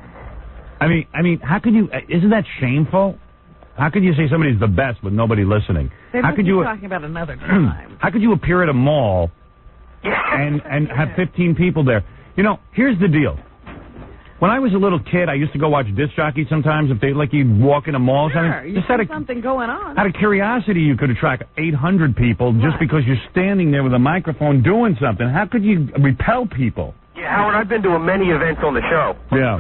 I mean, how could you... Isn't that shameful? How could you say somebody's the best with nobody listening? How could you... talking about another time. How could you appear at a mall and have 15 people there? Here's the deal. When I was a little kid, I used to go watch disc jockeys sometimes. If you'd walk in a mall or something. Just had something going on. Out of curiosity, you could attract 800 people just because you're standing there with a microphone doing something. How could you repel people? Yeah, Howard, I've been to many events on the show. Yeah.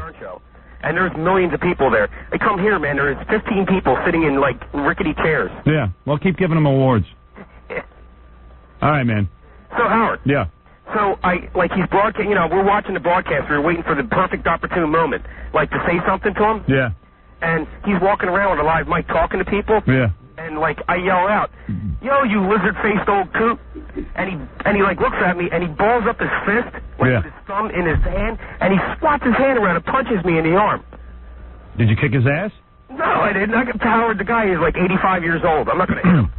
And there's millions of people there. They come here, man. There's 15 people sitting in, like, rickety chairs. Yeah. Well, keep giving them awards. All right, man. So, Howard. Yeah. So, he's broadcasting, we're watching the broadcast. We're waiting for the perfect opportune moment, like, to say something to him. Yeah. And he's walking around with a live mic talking to people. Yeah. And, I yell out, "Yo, you lizard-faced old coot." And he looks at me, and he balls up his fist, with his thumb in his hand, and he swats his hand around and punches me in the arm. Did you kick his ass? No, I didn't. Howard, the guy is, 85 years old. I'm not going to hit him.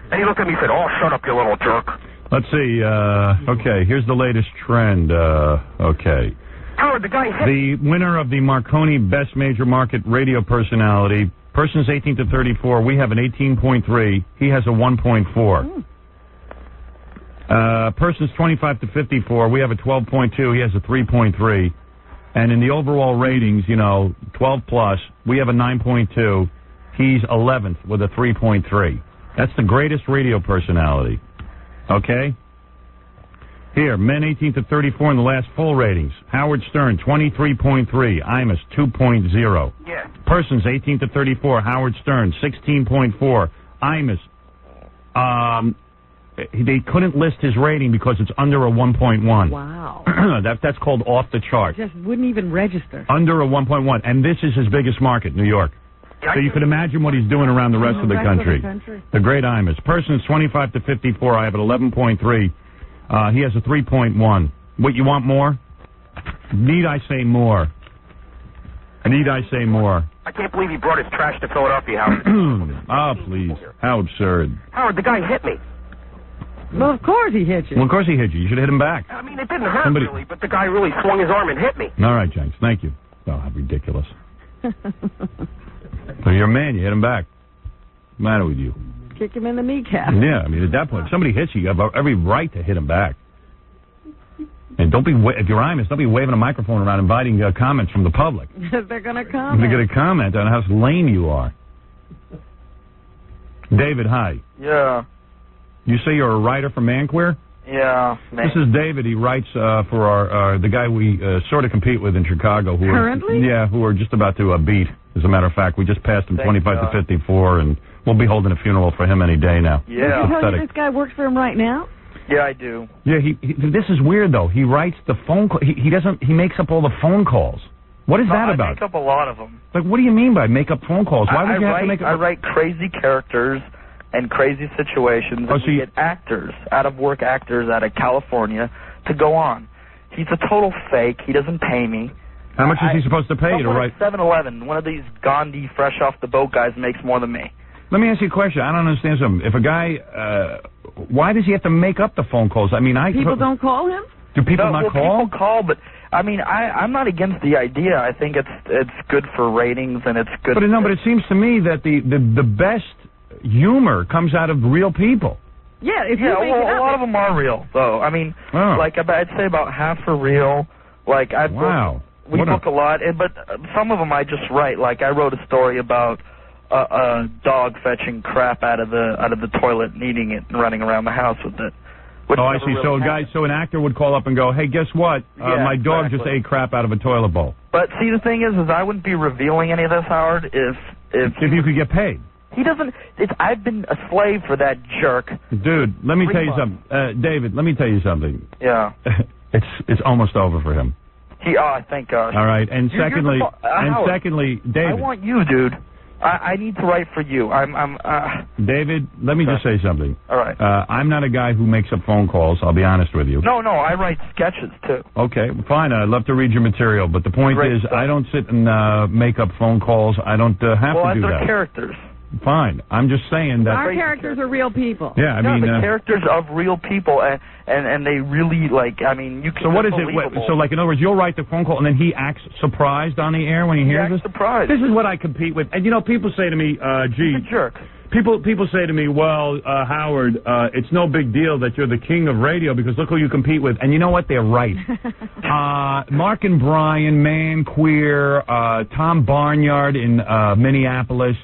And he looked at me and said, "Oh, shut up, you little jerk." Let's see. Okay, here's the latest trend. Okay. Howard, the guy hit the winner of the Marconi Best Major Market Radio Personality, person's 18 to 34. We have an 18.3. He has a 1.4. Person's 25 to 54. We have a 12.2. He has a 3.3. And in the overall ratings, 12 plus, we have a 9.2. He's 11th with a 3.3. That's the greatest radio personality. Okay? Here, men 18 to 34 in the last full ratings. Howard Stern, 23.3. Imus, 2.0. Yeah. Persons, 18 to 34. Howard Stern, 16.4. Imus, they couldn't list his rating because it's under a 1.1. Wow. That's called off the chart. Just wouldn't even register. Under a 1.1. And this is his biggest market, New York. So you can imagine what he's doing around the rest of the country. The great Imus. Person's 25 to 54. I have an 11.3. He has a 3.1. What, you want more? Need I say more? Need I say more? I can't believe he brought his trash to Philadelphia, Howard. Oh, please. How absurd. Howard, the guy hit me. Well, of course he hit you. Well, of course he hit you. You should have hit him back. I mean, it didn't hurt really, but the guy really swung his arm and hit me. All right, Jenks. Thank you. Oh, how ridiculous. So you're a man. You hit him back. What's the matter with you? Kick him in the kneecap. Yeah, I mean, at that point, if somebody hits you, you have every right to hit him back. And don't be, if you're Imus, don't be waving a microphone around inviting comments from the public. They're going to comment. They're going to comment on how lame you are. David, hi. Yeah. You say you're a writer for Manqueer? Yeah. This is David. He writes for the guy we sort of compete with in Chicago. Currently? Who are just about to beat. As a matter of fact, we just passed him 25 to 54, and we'll be holding a funeral for him any day now. Yeah. Did you tell you this guy works for him right now? Yeah, I do. Yeah, this is weird, though. He writes the phone call. He makes up all the phone calls. What is that about? I make up a lot of them. Like, what do you mean by make up phone calls? Why would you have to make up... I write crazy characters and crazy situations, and we get actors, out-of-work actors out of California to go on. He's a total fake. He doesn't pay me. How much is he supposed to pay you to write? 7-Eleven. One of these Gandhi, fresh-off-the-boat guys makes more than me. Let me ask you a question. I don't understand something. If a guy... why does he have to make up the phone calls? I mean, People don't call him? Do people not call? People call, but... I mean, I'm not against the idea. I think it's good for ratings, and it's good... But it seems to me that the best humor comes out of real people. Yeah, if you make well, it up, a lot of them are real, though. I mean, I'd say about half are real. We book a lot, but some of them I just write. Like, I wrote a story about a dog fetching crap out of the toilet and eating it and running around the house with it. Oh, I see. Really so an actor would call up and go, "Hey, guess what? My dog just ate crap out of a toilet bowl." But see, the thing is I wouldn't be revealing any of this, Howard, if you could get paid. He doesn't. I've been a slave for that jerk. Dude, let me tell you something. David, let me tell you something. Yeah. It's almost over for him. Thank God. All right, and secondly, David. I want you, dude. I need to write for you. David, let me just say something. All right. I'm not a guy who makes up phone calls. I'll be honest with you. No, I write sketches too. Okay, fine. I'd love to read your material, but the point is, I don't sit and make up phone calls. I don't have to do that. Well, they're characters. Fine. I'm just saying that our characters are real people. Yeah, I mean, the characters of real people, and they really you can. So what is it? So like in other words, you'll write the phone call, and then he acts surprised on the air when he hears this. Surprised. This is what I compete with, and people say to me, "Gee, he's a jerk." People say to me, "Well, Howard, it's no big deal that you're the king of radio because look who you compete with." And you know what? They're right. Mark and Brian, Man Queer, Tom Barnyard in Minneapolis.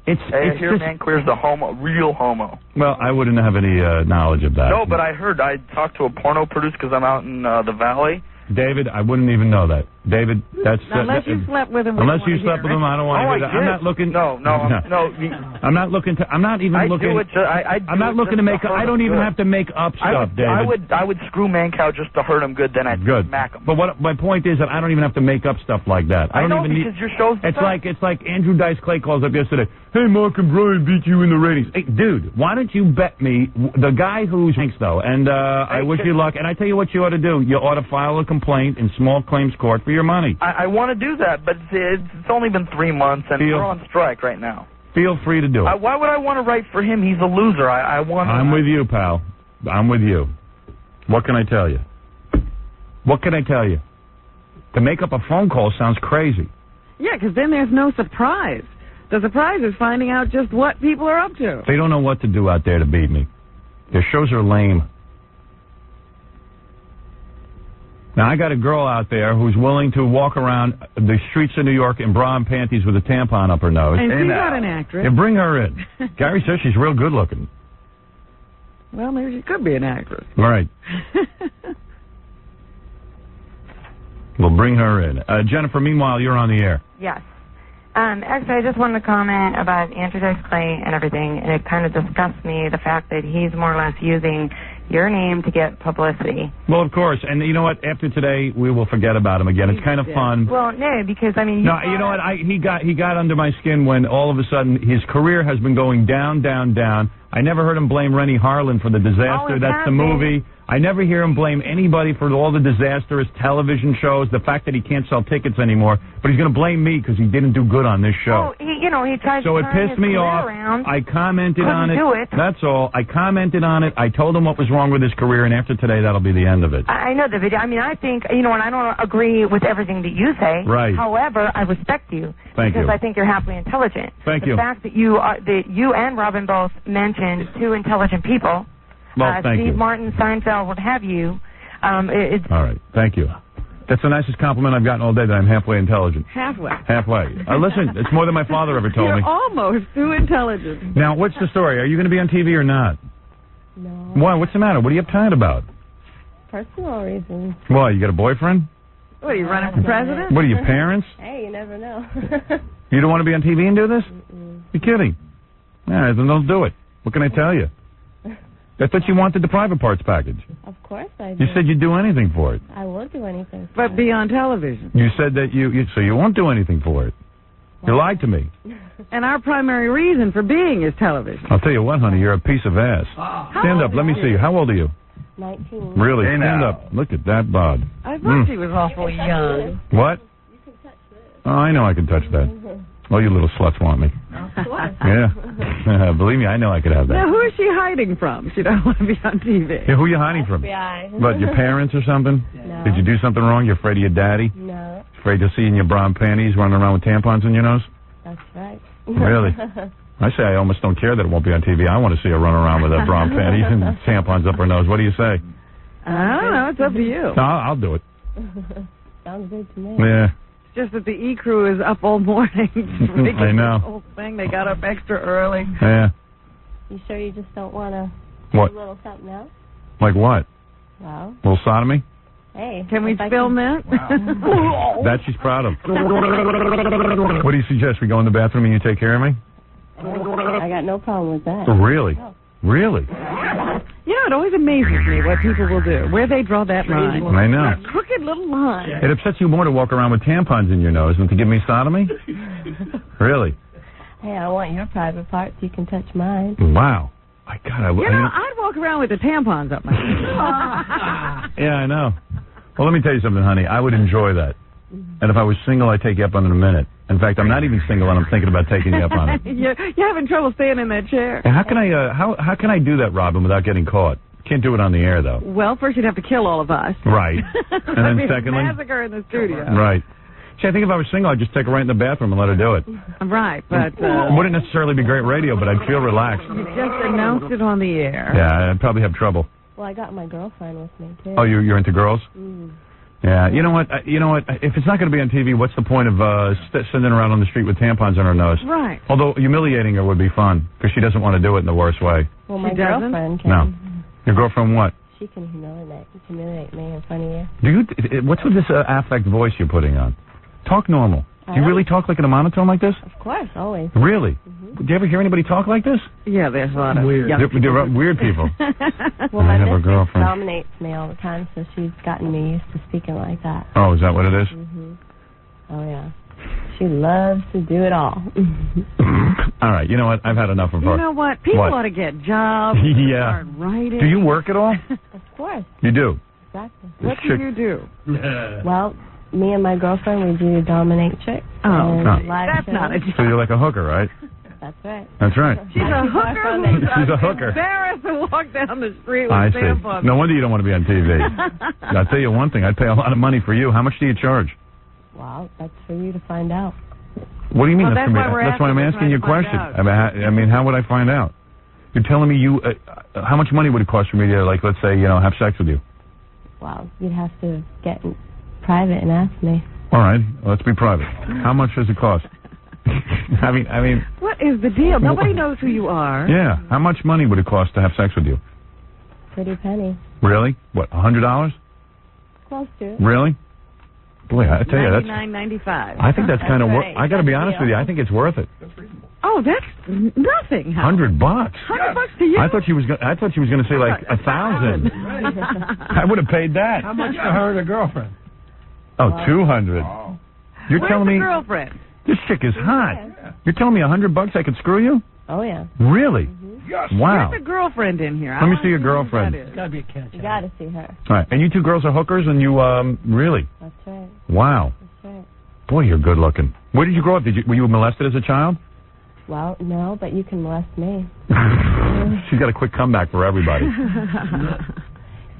Man Queer's the real homo. Well, I wouldn't have any knowledge of that. No, but I talked to a porno producer because I'm out in the Valley. David, I wouldn't even know that. David, that's... unless you slept with him. Unless you slept with him, I don't want to do that. I'm not looking... No. I'm not looking to... I'm not even looking... I'm not looking to make... I don't even have to make up stuff, David. I would screw Mancow just to hurt him good, then I'd smack him. But my point is that I don't even have to make up stuff like that. I don't even because your show's It's like Andrew Dice Clay calls up yesterday. Hey, Mark and Brian beat you in the ratings. Hey, dude, why don't you bet me the guy who's thanks though, and I wish you luck. And I tell you what you ought to do. You ought to file a complaint in small claims court for your money. I want to do that, but it's only been 3 months, and we're on strike right now. Feel free to do it. Why would I want to write for him? He's a loser. I'm with you, pal. I'm with you. What can I tell you? What can I tell you? To make up a phone call sounds crazy. Yeah, because then there's no surprise. The surprise is finding out just what people are up to. They don't know what to do out there to beat me. Their shows are lame. Now, I got a girl out there who's willing to walk around the streets of New York in bra and panties with a tampon up her nose. And she's not an actress. Yeah, bring her in. Gary says she's real good looking. Well, maybe she could be an actress. Right. We'll bring her in. Jennifer, meanwhile, you're on the air. Yes. Actually, I just wanted to comment about Andrew Dice Clay and everything, and it kind of disgusts me, the fact that he's more or less using your name to get publicity. Well, of course, and you know what? After today, we will forget about him again. It's kind of fun. Well, no, because, I mean... No, you know what? He got under my skin when all of a sudden his career has been going down, down, down. I never heard him blame Rennie Harlan for the disaster. That's the movie. I never hear him blame anybody for all the disastrous television shows, the fact that he can't sell tickets anymore. But he's going to blame me because he didn't do good on this show. Oh, he tried so to it pissed me off. Around. I commented on it. Do it. That's all. I commented on it. I told him what was wrong with his career, and after today, that'll be the end of it. I know the video. I mean, I think, and I don't agree with everything that you say. Right. However, I respect you. Thank you. Because I think you're happily intelligent. Thank you. The fact that you and Robin both mentioned two intelligent people. Well, thank you. Steve Martin, Seinfeld, what have you. It's all right. Thank you. That's the nicest compliment I've gotten all day, that I'm halfway intelligent. Halfway. Listen, it's more than my father ever told me. You're almost too intelligent. Now, what's the story? Are you going to be on TV or not? No. Why? What's the matter? What are you uptight about? Personal reasons. Why? You got a boyfriend? What, are you running for president? What are your parents? Hey, you never know. You don't want to be on TV and do this? You're kidding. Yeah, then don't do it. What can I tell you? I thought you wanted the private parts package. Of course I do. You said you'd do anything for it. I will do anything for it. But be on television. You said that so you won't do anything for it. You lied to me. And our primary reason for being is television. I'll tell you what, honey, you're a piece of ass. Stand up, let me see you. How old are you? 19. Really? Stand up. Look at that bod. I thought she was awful young. What? You can touch this. Oh, I know I can touch that. Oh, you little sluts want me. Yeah. Believe me, I know I could have that. Now, who is she hiding from? She don't want to be on TV. Yeah, who are you hiding from? FBI. What, your parents or something? No. Did you do something wrong? You're afraid of your daddy? No. Afraid to see in your brown panties running around with tampons in your nose? That's right. Really? I say I almost don't care that it won't be on TV. I want to see her run around with her brown panties and tampons up her nose. What do you say? I don't know. It's up to you. No, I'll do it. Sounds good to me. Yeah. Just that the E crew is up all morning. I know. thing? They got up extra early. Yeah. You sure you just don't want to What? do a little something else? Like what? Well, A little sodomy? hey. Can we film that? That she's proud of. What do you suggest? We go in the bathroom and you take care of me? I got no problem with that. Really? Really? You know, it always amazes me what people will do, where they draw that line. I know. That crooked little line. It upsets you more to walk around with tampons in your nose than to give me sodomy? Really? Hey, I want your private parts. You can touch mine. Wow. I'd walk around with the tampons up my sleeve. Yeah, I know. Well, let me tell you something, honey. I would enjoy that. And if I was single, I'd take you up on it in a minute. In fact, I'm not even single, and I'm thinking about taking you up on it. You're having trouble staying in that chair. And how can I do that, Robin, without getting caught? Can't do it on the air, though. Well, first you'd have to kill all of us. Right. And then secondly, massacre in the studio. Right. See, I think if I was single, I'd just take her right in the bathroom and let her do it. Right, but It wouldn't necessarily be great radio, but I'd feel relaxed. You just announced it on the air. Yeah, I'd probably have trouble. Well, I got my girlfriend with me, too. Oh, you're into girls? Yeah. You know what? If it's not going to be on TV, what's the point of sitting around on the street with tampons in her nose? Right. Although humiliating her would be fun, because she doesn't want to do it in the worst way. Well, my girlfriend can. No. Your girlfriend what? She can humiliate me in front of you. Do you? What's with this affect voice you're putting on? Talk normal. Do you really talk like in a monotone like this? Of course, always. Really? Do you ever hear anybody talk like this? Yeah, there's a lot of weird. They're weird people. Well, my mistress dominates me all the time, so she's gotten me used to speaking like that. Oh, is that what it is? Oh, yeah. She loves to do it all. All right, you know what? I've had enough of her. You know what? People ought to get jobs. Yeah. Start writing. Do you work at all? Of course. You do? Exactly. What do you do? Well, me and my girlfriend, we do dominate chicks. Oh, that's not a job. So you're like a hooker, right? That's right. That's right. She's a hooker. She's a hooker. Embarrassed to walk down the street with I see. tampons. No wonder you don't want to be on TV. I'll tell you one thing. I'd pay a lot of money for you. How much do you charge? Well, that's for you to find out. What do you mean Well, that's for me? That's why I'm asking you a question. I mean, how would I find out? You're telling me how much money would it cost for me to, like, let's say, have sex with you? Well, you'd have to get in private and ask me. All right, let's be private. How much does it cost? I mean. What is the deal? Nobody knows who you are. Yeah. How much money would it cost to have sex with you? Pretty penny. Really? What? $100? Close to it. Really? Boy, I tell you, that's. $99.95. I think that's kind of. right. I got to be honest with you. I think it's worth it. Oh, that's nothing. $100. $100 to you? I thought she was going to say like 1,000. I would have paid that. How much for her and her girlfriend? Oh, 200. You're Where's telling the me girlfriend? this chick is hot. You're telling me $100 I could screw you? Oh, yeah. Really? Yes. Wow. There's a girlfriend in here. Let me see your girlfriend. It's got to be a catch. You got to see her. All right. And you two girls are hookers, and you really? That's right. Wow. That's right. Boy, you're good looking. Where did you grow up? Were you molested as a child? Well, no, but you can molest me. She's got a quick comeback for everybody.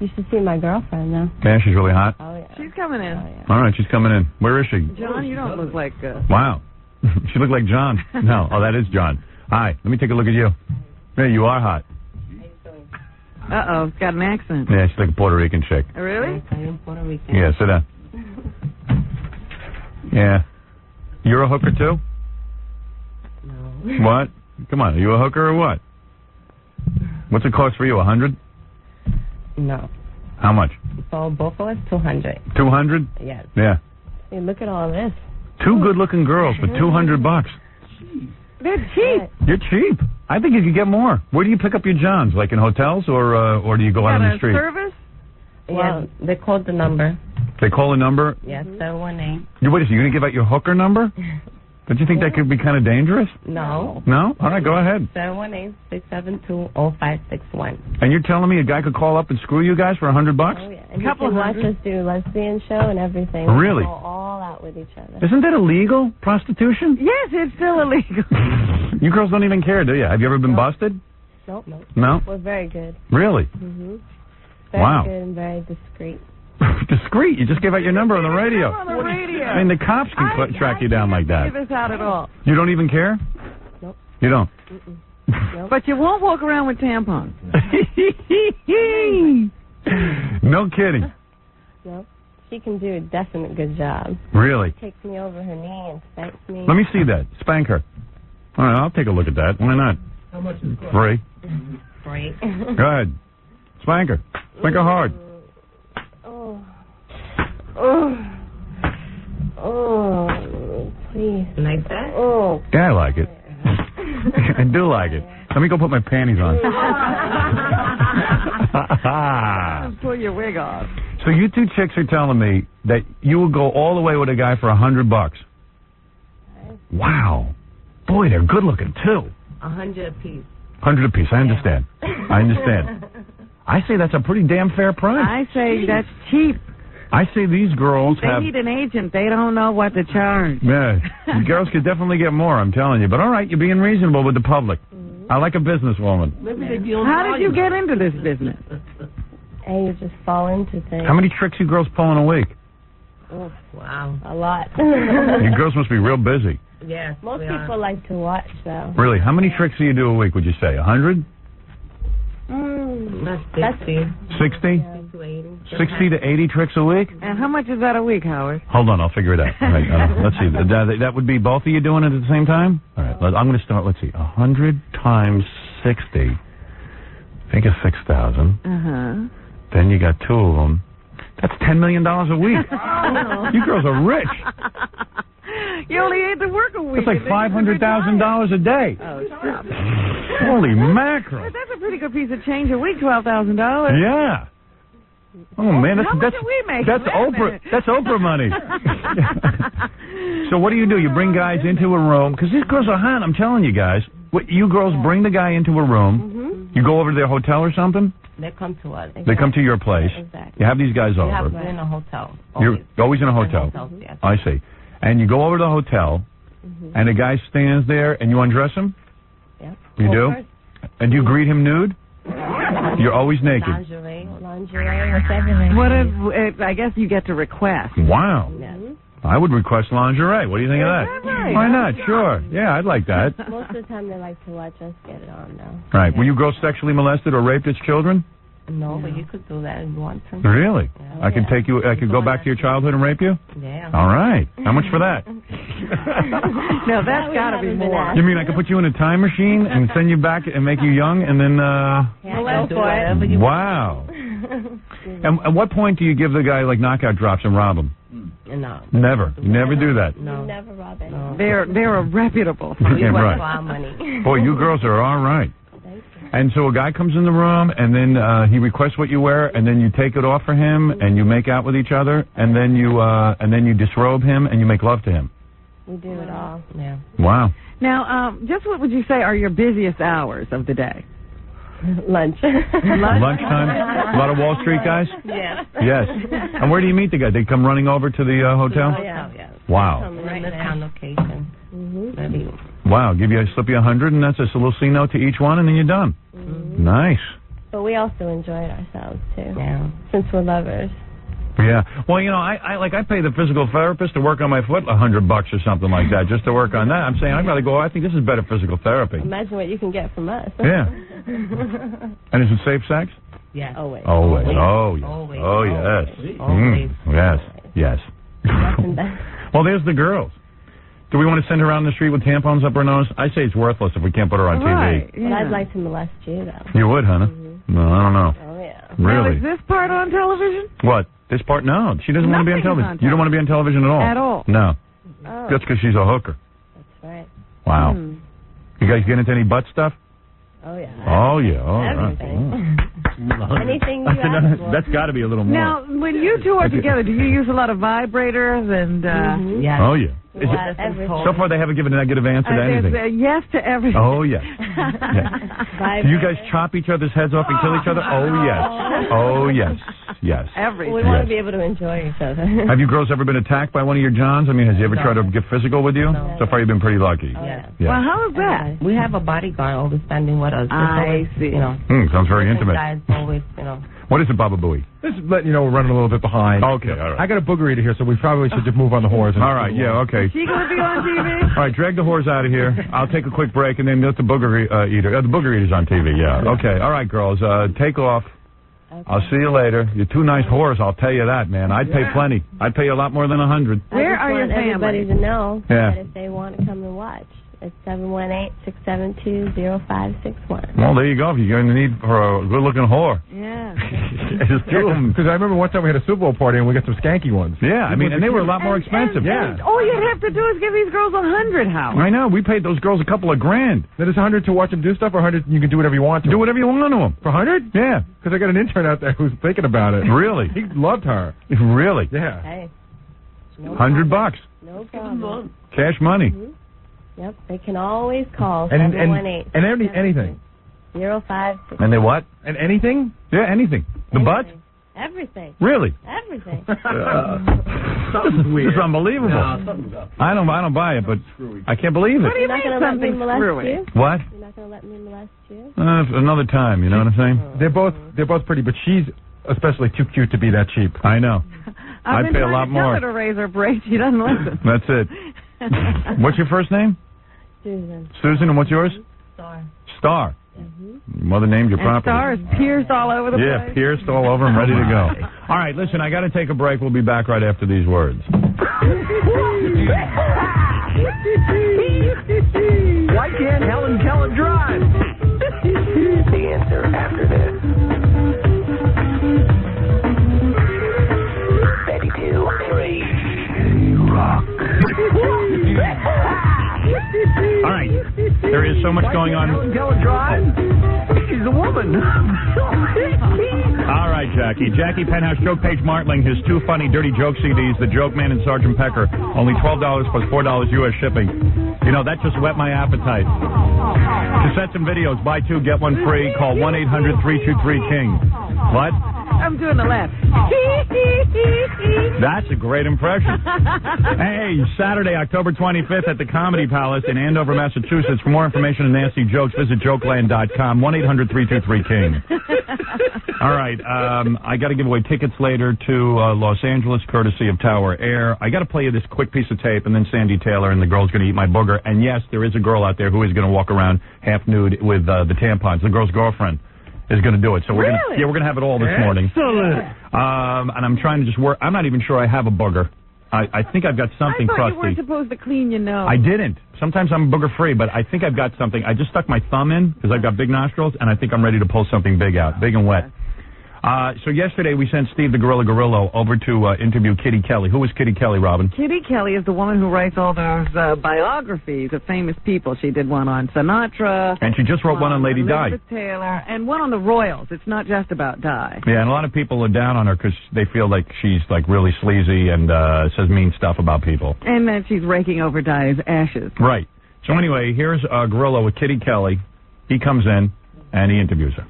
You should see my girlfriend now. Man, she's really hot. Oh, yeah. She's coming in. Oh, yeah. All right, she's coming in. Where is she? John, you don't look like... Wow. She looked like John. No. Oh, that is John. Hi. Let me take a look at you. Hey, you are hot. Uh-oh, it's got an accent. Yeah, she's like a Puerto Rican chick. Really? I am Puerto Rican. Yeah, sit down. Yeah. You're a hooker, too? No. What? Come on, are you a hooker or what? What's it cost for you, 100? No. How much? So both of us, 200. 200? Yes. Yeah. Hey, look at all this. Two good-looking girls for $200. They're cheap. You're cheap. I think you could get more. Where do you pick up your johns? Like in hotels, or do you go out on the street? Service? Well, they called the number. They call a number? Yes, 718. You wait a second. You're going to give out your hooker number? Don't you think that could be kind of dangerous? No. No? All right, go ahead. 718-672-0561. And you're telling me a guy could call up and screw you guys for $100? Oh, yeah. And you can watch us do lesbian show and everything. Really? We go all out with each other. Isn't that illegal, prostitution? Yes, it's still illegal. You girls don't even care, do you? Have you ever been busted? Nope. No? We're very good. Really? Mm-hmm. Very Wow. good and very discreet. Discreet. You just gave out your number on the radio. On the radio. I mean, the cops can track you down like that. I can't figure this out at all. You don't even care? Nope. You don't? Nope. But you won't walk around with tampons. No kidding. Nope. She can do a definite good job. Really? She takes me over her knee and spanks me. Let me see that. Spank her. All right, I'll take a look at that. Why not? How much is it? Free. Free. Go ahead. Spank her. Spank her hard. Oh, please. Like that? Oh. Yeah, I like it. I do like it. Let me go put my panties on. Just pull your wig off. So you two chicks are telling me that you will go all the way with a guy for $100. Wow. Boy, they're good looking too. 100 apiece. 100 apiece. I understand. I understand. I say that's a pretty damn fair price. I say that's cheap. I say these girls They need an agent. They don't know what to charge. Yeah, the girls could definitely get more, I'm telling you. But all right, you're being reasonable with the public. I like a businesswoman. How did you get into this business? And you just fall into things. How many tricks you girls pull in a week? Oh, wow. A lot. You girls must be real busy. Yeah. Most people like to watch, though. Really? How many tricks do you do a week, would you say? 100? That's 60. 60? 60 to 80 tricks a week? And how much is that a week, Howard? Hold on, I'll figure it out. All right, let's see. That would be both of you doing it at the same time? All right, I'm going to start. Let's see. 100 times 60. Think of 6,000. Then you got two of them. That's $10 million a week. You girls are rich. You only had to work a week. That's like $500,000 a day. Oh, stop. Holy mackerel. But that's a pretty good piece of change a week, $12,000. Yeah. Oh man, How much do we make? That's Oprah. That's Oprah money. So what do? You bring guys into a room because these girls are hot. I'm telling you guys. What you girls bring the guy into a room. You go over to their hotel or something. They come to us. They come to your place. Exactly. You have these guys over. Have in a hotel. You're always in a hotel. Yes. I see. And you go over to the hotel, and a guy stands there, and you undress him. Yeah. You do. And do you greet him nude? You're always naked. Lingerie, what's everything. What if I guess you get to request. Wow. I would request lingerie. What do you think of that? Right. Why not? Sure. Yeah, I'd like that. Most of the time they like to watch us get it on, though. Right. Were you girls sexually molested or raped as children? No, but you could do that if you want to. Really? Yeah. I could take you. I could go back to your childhood and rape you. Yeah. All right. How much for that? No, that's got to be more. You mean I could put you in a time machine and send you back and make you young and then? Go for it. Wow. And at what point do you give the guy like knockout drops and rob him? No. Never. You never do that. No. Never rob it. No. They're reputable. Yeah, right. For our money. Boy, you girls are all right. And so a guy comes in the room, and then he requests what you wear, and then you take it off for him, and you make out with each other, and then you disrobe him, and you make love to him. We do it all. Yeah. Wow. Now, just what would you say are your busiest hours of the day? Lunch. Lunchtime? A lot of Wall Street guys? Yes. Yes. And where do you meet the guys? They come running over to the hotel? Oh, yeah. Wow. Right there on location. Wow. Slip you 100, and that's just a little C note to each one, and then you're done. Nice. But we also enjoy it ourselves, too. Yeah. Since we're lovers. Yeah. Well, I pay the physical therapist to work on my foot $100 or something like that, just to work on that. I'm saying I'd rather go. I think this is better physical therapy. Imagine what you can get from us. Yeah. And is it safe sex? Yes. Always. Always. Oh, yes. Always. Oh, yes. Always. Yes. Yes. Well, there's the girls. Do we want to send her out on the street with tampons up her nose? I say it's worthless if we can't put her on right. TV. But I'd like to molest you, though. You would, huh? No, I don't know. Oh, yeah. Really? Now, is this part on television? What? This part? No. She doesn't want to be on television. You don't want to be on television at all? At all. No. Oh. Just because she's a hooker. That's right. Wow. You guys get into any butt stuff? Oh, yeah. Oh, yeah. Oh, everything. Anything you ask for. That's got to be a little more. Now, when you two are together, do you use a lot of vibrators and... Yes. Oh, yeah. So far, they haven't given a negative answer to anything. Yes to everything. Oh, yes. Yeah. Do you guys chop each other's heads off and kill each other? Oh, yes. Oh, yes. Yes. Everything. We want to be able to enjoy each other. Have you girls ever been attacked by one of your Johns? I mean, has he ever tried to get physical with you? No. So far, you've been pretty lucky. Yeah. Well, how is that? We have a bodyguard always standing with us. I see. Sounds very intimate. Guys always, What is it, Baba Booey? This is letting you know we're running a little bit behind. Okay, all right. I got a booger eater here, so we probably should just move on the whores. All right, yeah, okay. She going to be on TV? All right, drag the whores out of here. I'll take a quick break, and then let the booger eater. The booger eater's on TV, yeah. Okay, all right, girls, take off. Okay. I'll see you later. You're two nice whores, I'll tell you that, man. I'd pay plenty. I'd pay you a lot more than 100. Where are your families? Everybody to know that if they want to come and watch. It's 718-672-0561. Well, there you go. If you're going to need for a good-looking whore. Yeah. Just do them. Because I remember one time we had a Super Bowl party and we got some skanky ones. Yeah, I mean, and they were a lot more expensive. And all you'd have to do is give these girls 100, Howard. I know. We paid those girls a couple of grand. That is 100 to watch them do stuff, or 100 you can do whatever you want to do whatever you want to them. For 100? Yeah. Because I got an intern out there who's thinking about it. Really? He loved her. Really? Yeah. Hey. $100. No problem. Cash money. Mm-hmm. Yep, they can always call and 718. And anything. 0561. And they what? And anything? Yeah, anything. The butt? Everything. Really? Everything. Something's weird. It's unbelievable. No, something's up. I don't buy it, but I can't believe it. What do you You're not mean going to let me molest screwy? you? What? You're not going to let me molest you? Another time, you know what I'm saying? They're both pretty, but she's especially too cute to be that cheap. I know. I'd pay a lot more. I've been trying to tell her to raise her braids. She doesn't listen. That's it. What's your first name? Susan. Susan, and what's yours? Star. Star. Mm-hmm. Mother named your property. Star is pierced all over the place. Yeah, pierced all over and ready to go. All right, listen, I got to take a break. We'll be back right after these words. Why can't Helen Keller drive? The answer after this. 92.3 Rock. All right, there is so much going on. Helen Keller drive? She's a woman. All right, Jackie. Jackie Penthouse, Joke Page Martling, his two funny dirty joke CDs, The Joke Man and Sergeant Pecker, only $12 plus $4 U.S. shipping. You know, that just whet my appetite. Cassettes and videos, buy two, get one free. Call 1-800-323-KING. What? I'm doing the left. That's a great impression. Hey, Saturday, October 25th at the Comedy Palace in Andover, Massachusetts. For more information and nasty jokes, visit jokeland.com, 1-800-323-KING. All right, I got to give away tickets later to Los Angeles, courtesy of Tower Air. I got to play you this quick piece of tape, and then Sandy Taylor and the girl's going to eat my booger. And yes, there is a girl out there who is going to walk around half nude with the tampons. The girl's girlfriend is going to do it. So we're going to have it all this morning. Excellent. And I'm trying to just work. I'm not even sure I have a booger. I think I've got something I thought crusty. you weren't supposed to clean your nose. I didn't. Sometimes I'm booger free, but I think I've got something. I just stuck my thumb in because I've got big nostrils, and I think I'm ready to pull something big out, big and wet. So yesterday we sent Steve the Gorilla Gorillo over to interview Kitty Kelly. Who was Kitty Kelly, Robin? Kitty Kelly is the woman who writes all those biographies of famous people. She did one on Sinatra. And she just wrote one on Lady Di. Elizabeth Taylor, and one on the Royals. It's not just about Di. Yeah, and a lot of people are down on her because they feel like she's like really sleazy and says mean stuff about people. And then she's raking over Di's ashes. Right. So anyway, here's Gorilla with Kitty Kelly. He comes in and he interviews her.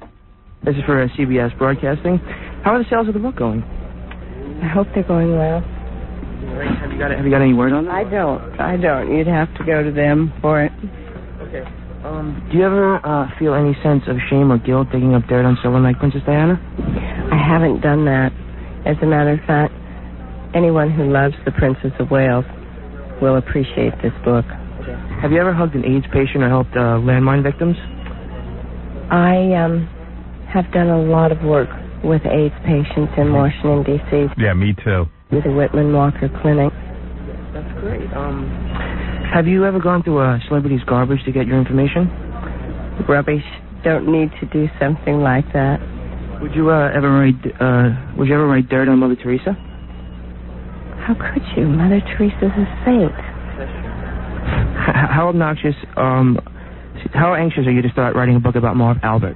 This is for CBS Broadcasting. How are the sales of the book going? I hope they're going well. Have you got any word on that? I don't. You'd have to go to them for it. Okay. Do you ever feel any sense of shame or guilt digging up dirt on someone like Princess Diana? I haven't done that. As a matter of fact, anyone who loves the Princess of Wales will appreciate this book. Okay. Have you ever hugged an AIDS patient or helped landmine victims? I have done a lot of work with AIDS patients in Washington, D.C. Yeah, me too. With the Whitman Walker Clinic. That's great. Have you ever gone through a celebrity's garbage to get your information? Rubbish. Don't need to do something like that. Would you ever write dirt on Mother Teresa? How could you? Mother Teresa's a saint. How obnoxious, how anxious are you to start writing a book about Marv Albert?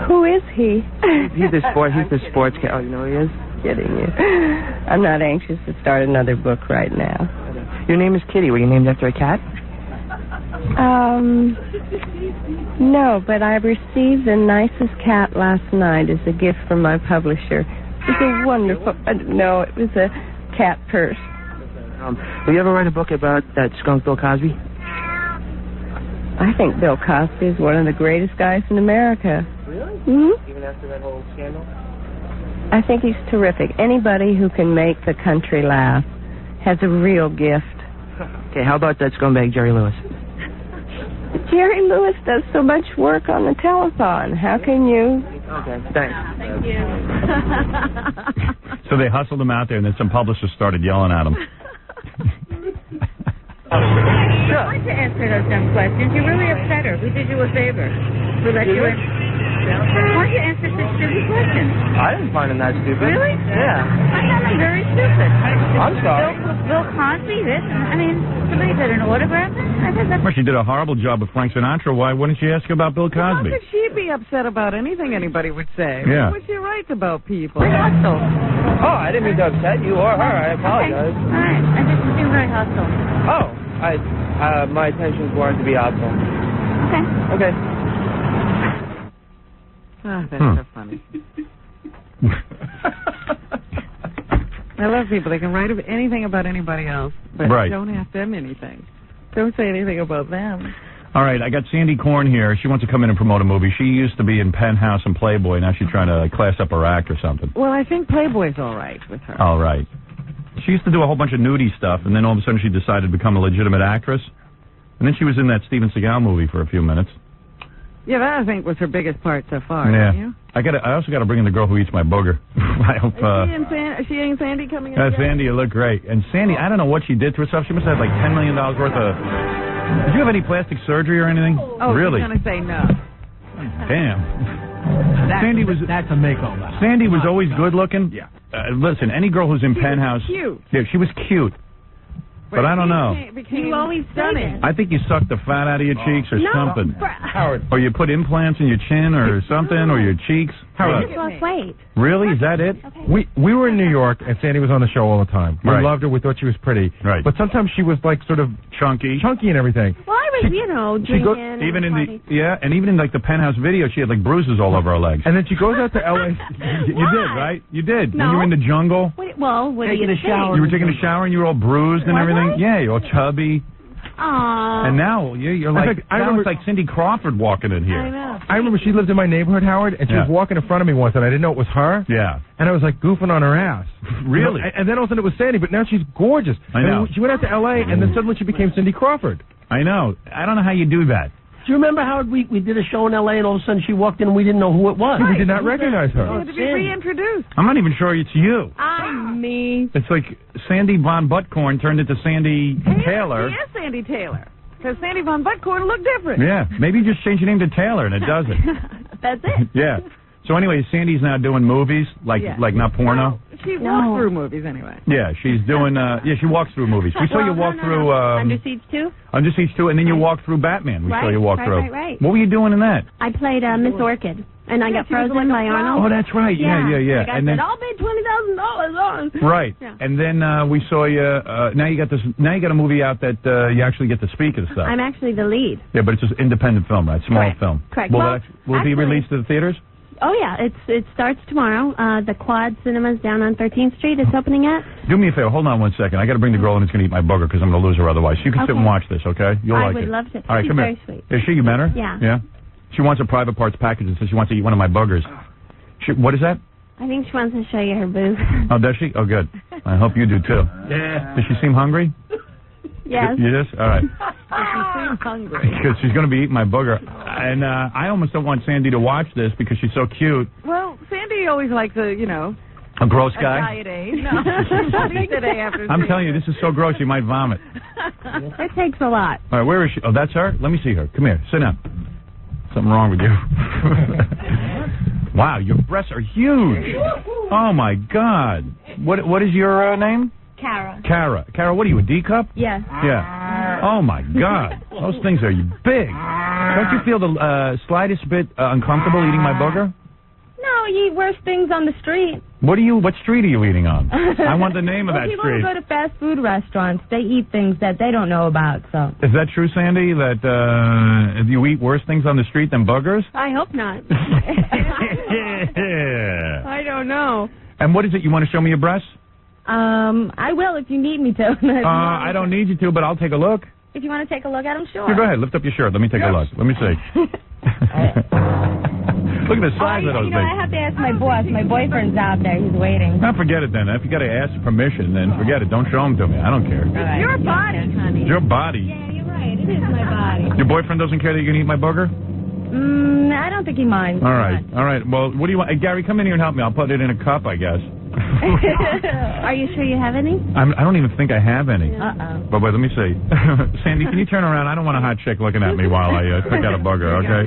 Who is he? He's the sports cat. Oh, you know who he is? Kidding you. I'm not anxious to start another book right now. Your name is Kitty. Were you named after a cat? No, but I received the nicest cat last night as a gift from my publisher. It was a wonderful... No, it was a cat purse. Will you ever write a book about that skunk Bill Cosby? I think Bill Cosby is one of the greatest guys in America. Really? Mm-hmm. Even after that whole scandal? I think he's terrific. Anybody who can make the country laugh has a real gift. Okay, how about that scumbag Jerry Lewis? Jerry Lewis does so much work on the telephone. How can you? Okay, thanks. Thank you. So they hustled him out there, and then some publishers started yelling at him. Sure. Why don't you answer those dumb questions? You really upset her. Who did you a favor? Who let you in? Why don't you answer such stupid questions? I didn't find him that stupid. Really? Yeah. I found him very stupid. I'm sorry. Bill Cosby, this. I mean, somebody did an autograph. I thought that. Well, she did a horrible job with Frank Sinatra. Why wouldn't she ask about Bill Cosby? How could she be upset about anything anybody would say? Yeah. What she writes about people? Very hostile. Oh, I didn't mean to upset you or her. I apologize. Okay. All right. I just seem very hostile. Oh, my intentions weren't to be hostile. Okay. Okay. Ah, that's so funny. I love people. They can write anything about anybody else, but don't ask them anything. Don't say anything about them. All right, I got Sandy Korn here. She wants to come in and promote a movie. She used to be in Penthouse and Playboy. Now she's trying to class up her act or something. Well, I think Playboy's all right with her. All right. She used to do a whole bunch of nudie stuff, and then all of a sudden she decided to become a legitimate actress. And then she was in that Steven Seagal movie for a few minutes. Yeah, that I think was her biggest part so far. Yeah. You? I also got to bring in the girl who eats my booger. I hope. Is she and Sandy coming in? Sandy, you look great. And Sandy, I don't know what she did to herself. She must have had like $10 million worth of. Did you have any plastic surgery or anything? Oh, really? I was going to say no. Damn. That's a makeover. Sandy was always good looking. Yeah. Listen, any girl who's in Penthouse. She was cute. Yeah, she was cute. But I don't know. You always stunning. I think you sucked the fat out of your cheeks or something. Howard. Or you put implants in your chin or something, or your cheeks. Howard. You lost weight. Really? Is that it? Okay. We were in New York, and Sandy was on the show all the time. We loved her. We thought she was pretty. Right. But sometimes she was like sort of chunky and everything. Well, I was, drinking. Even in and even in like the Penthouse video, she had like bruises all over her legs. And then she goes out to L.A. You did, right? You did. No. When you were in the jungle. What do you think? You were taking a shower and you were all bruised and everything. Yeah, you're all chubby. Aww. And now you're like, it's like Cindy Crawford walking in here. I know. I remember she lived in my neighborhood, Howard, and she was walking in front of me once, and I didn't know it was her. Yeah. And I was like goofing on her ass. Really? And then all of a sudden it was Sandy, but now she's gorgeous. I know. And she went out to L.A., and then suddenly she became Cindy Crawford. I know. I don't know how you do that. Do you remember how we did a show in L.A. and all of a sudden she walked in and we didn't know who it was? We did not recognize her. She had to be reintroduced. I'm not even sure it's you. I'm me. It's like Sandy Von Buttcorn turned into Sandy Taylor. She is Sandy Taylor. Because Sandy Von Buttcorn looked different. Yeah. Maybe just change your name to Taylor and it does it. That's it. Yeah. So anyway, Sandy's now doing movies, like not porno. Well, she walks through movies anyway. Yeah, she's doing. She walks through movies. We saw you walk through. Under Siege 2. Under Siege 2, and then you walked through Batman. We saw you walk through. Right. What were you doing in that? I played Miss Orchid, and I got frozen by Arnold. Oh, that's right. Yeah. And then I'll pay $20,000 on. Right. Yeah. And then we saw you. Now you got this. Now you got a movie out that you actually get to speak and stuff. I'm actually the lead. Yeah, but it's just independent film, right? Small film. Correct. Will it be released to the theaters? Oh, yeah. It starts tomorrow. The Quad Cinemas down on 13th Street. It's opening at. Do me a favor. Hold on 1 second. I got to bring the girl in that's going to eat my burger because I'm going to lose her otherwise. You can sit and watch this, okay? You'll like it. I would love to. All right, She's come very here. sweet. Is she? You met her? Yeah. Yeah? She wants a private parts package and says she wants to eat one of my burgers. What is that? I think she wants to show you her booth. Oh, does she? Oh, good. I hope you do, too. Yeah. Does she seem hungry? Yes. You just? All right. She seems hungry. Because she's going to be eating my booger. And I almost don't want Sandy to watch this because she's so cute. Well, Sandy always likes a gross a guy? diet aid. No. Today after I'm telling you, this is so gross you might vomit. It takes a lot. All right, where is she? Oh, that's her? Let me see her. Come here. Sit down. Something wrong with you. Wow, your breasts are huge. Oh, my God. What is your name? Kara. Kara, what are you, a D cup? Yes. Yeah. Oh, my God. Those things are big. Don't you feel the slightest bit uncomfortable eating my booger? No, you eat worse things on the street. What street are you eating on? I want the name of that people street. People who go to fast food restaurants, they eat things that they don't know about, so. Is that true, Sandy, that you eat worse things on the street than boogers? I hope not. I don't know. And what is it? You want to show me your breasts? I will if you need me to. I don't need you to, but I'll take a look. If you want to take a look at them, sure. Go ahead, lift up your shirt. Let me take a look. Let me see. Look at the size of those things. I have to ask my boss. My boyfriend's out there. He's waiting. Now forget it then. If you got to ask permission, then forget it. Don't show them to me. I don't care. It's your body, honey. Your body. Yeah, you're right. It is my body. Your boyfriend doesn't care that you can eat my booger? I don't think he minds. All right. Well, what do you want? Hey, Gary, come in here and help me. I'll put it in a cup, I guess. Are you sure you have any? I don't even think I have any. Uh-oh. But wait, let me see. Sandy, can you turn around? I don't want a hot chick looking at me while I pick out a booger, okay?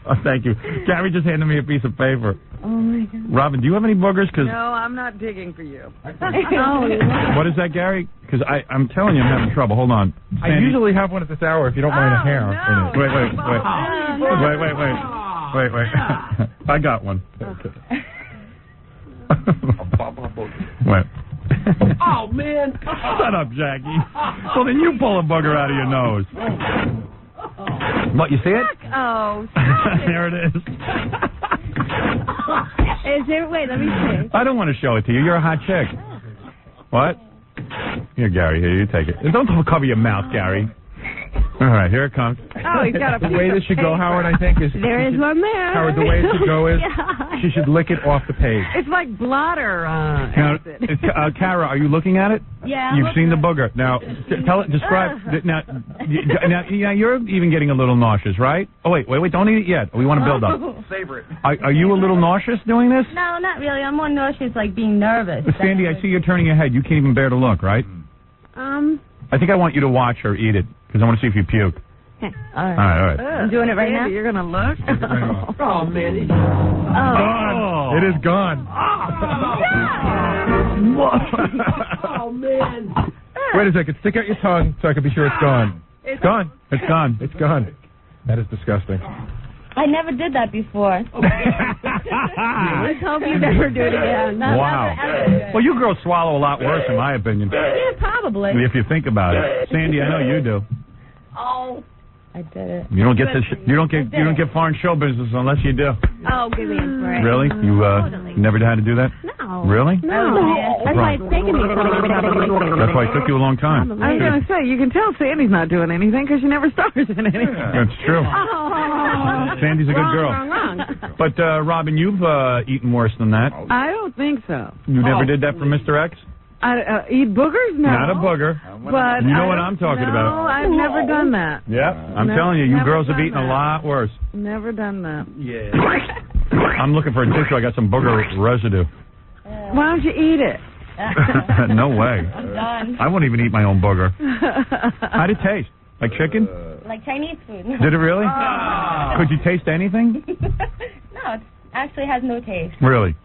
Oh, thank you. Gary just handed me a piece of paper. Oh, my God. Robin, do you have any boogers? No, I'm not digging for you. What is that, Gary? Because I'm telling you, I'm having trouble. Hold on. I Sandy. usually have one at this hour if you don't mind a hair in it. Wait. I got one. Okay. Wait. Oh, man. Shut up, Jackie. Well, then you pull a booger out of your nose. What, you see it? Oh, There it is. Is it? Wait, let me see. I don't want to show it to you. You're a hot chick. What? Here, Gary. Here, you take it. Don't cover your mouth, Gary. All right, here it comes. Oh, he's got a The way this should go, Howard, I think, is... There is one there. Howard, the way it should go is she should lick it off the page. It's like blotter Now, acid. Kara, are you looking at it? Yeah. You've seen the booger. Now, describe... Now, you're even getting a little nauseous, right? Oh, wait, don't eat it yet. We want to build up. Savor it. Are you a little nauseous doing this? No, not really. I'm more nauseous, like being nervous. Sandy, I see you're turning your head. You can't even bear to look, right? I think I want you to watch her eat it, because I want to see if you puke. Okay. All right. All right. I'm doing it right now. You're going to look? Oh, man. Gone. It is gone. Oh, man. Wait a second. Stick out your tongue so I can be sure it's gone. It's gone. It's gone. It's gone. That is disgusting. I never did that before. Let's hope you never do it again. Wow. Well, you girls swallow a lot worse, in my opinion. Yeah, probably. If you think about it. Sandy, I know you do. Oh. I did it. You don't get you don't get foreign show business unless you do. Oh, give me a break. Really? You never had to do that? No. Really? No. That's why it's taken me so long. That's why it took you a long time. I was going to say, you can tell Sandy's not doing anything because she never starts in anything. That's true. Oh. Sandy's a good girl. Wrong. But, Robin, you've eaten worse than that. I don't think so. You never did that for Mr. X? Eat boogers? No. Not a booger. But you know what I'm talking about. No, I've never done that. Yeah, I'm telling you, you girls have eaten a lot worse. Never done that. Yeah. I'm looking for a tissue. I got some booger residue. Why don't you eat it? No way. I'm done. I won't even eat my own booger. How'd it taste? Like chicken? Like Chinese food. Did it really? Could you taste anything? No, it actually has no taste. Really?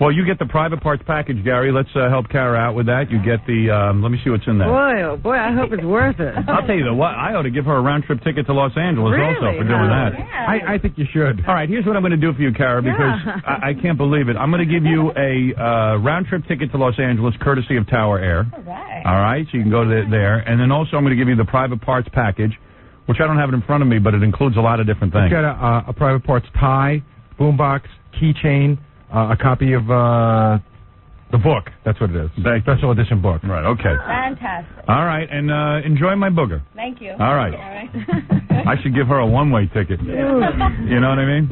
Well, you get the private parts package, Gary. Let's help Kara out with that. You get the, let me see what's in there. Boy, oh boy, I hope it's worth it. I'll tell you what, I ought to give her a round-trip ticket to Los Angeles also for doing that. Yeah. I think you should. All right, here's what I'm going to do for you, Kara, because I can't believe it. I'm going to give you a round-trip ticket to Los Angeles, courtesy of Tower Air. All right. All right, so you can go there. And then also I'm going to give you the private parts package, which I don't have it in front of me, but it includes a lot of different things. It's got a private parts tie, boombox, keychain, a copy of the book. That's what it is. Special edition book. Right, okay. Fantastic. All right, and enjoy my booger. Thank you. All right. I should give her a one-way ticket. You know what I mean?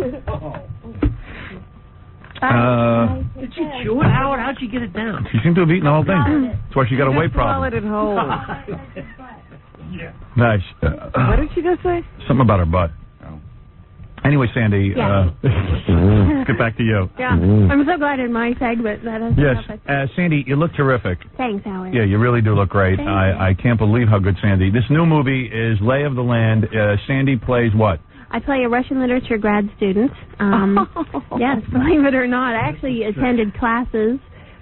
Did she chew it, Howard? How'd she get it down? She seemed to have eaten the whole thing. That's why she got a weight problem. Swallowed it whole. Nice. What did she just say? Something about her butt. Anyway, Sandy, let's get back to you. Yeah, I'm so glad in my segment that has Yes, Sandy, you look terrific. Thanks, Howard. Yeah, you really do look great. I can't believe how good Sandy. This new movie is Lay of the Land. Sandy plays what? I play a Russian literature grad student. Yes, believe it or not, I actually attended classes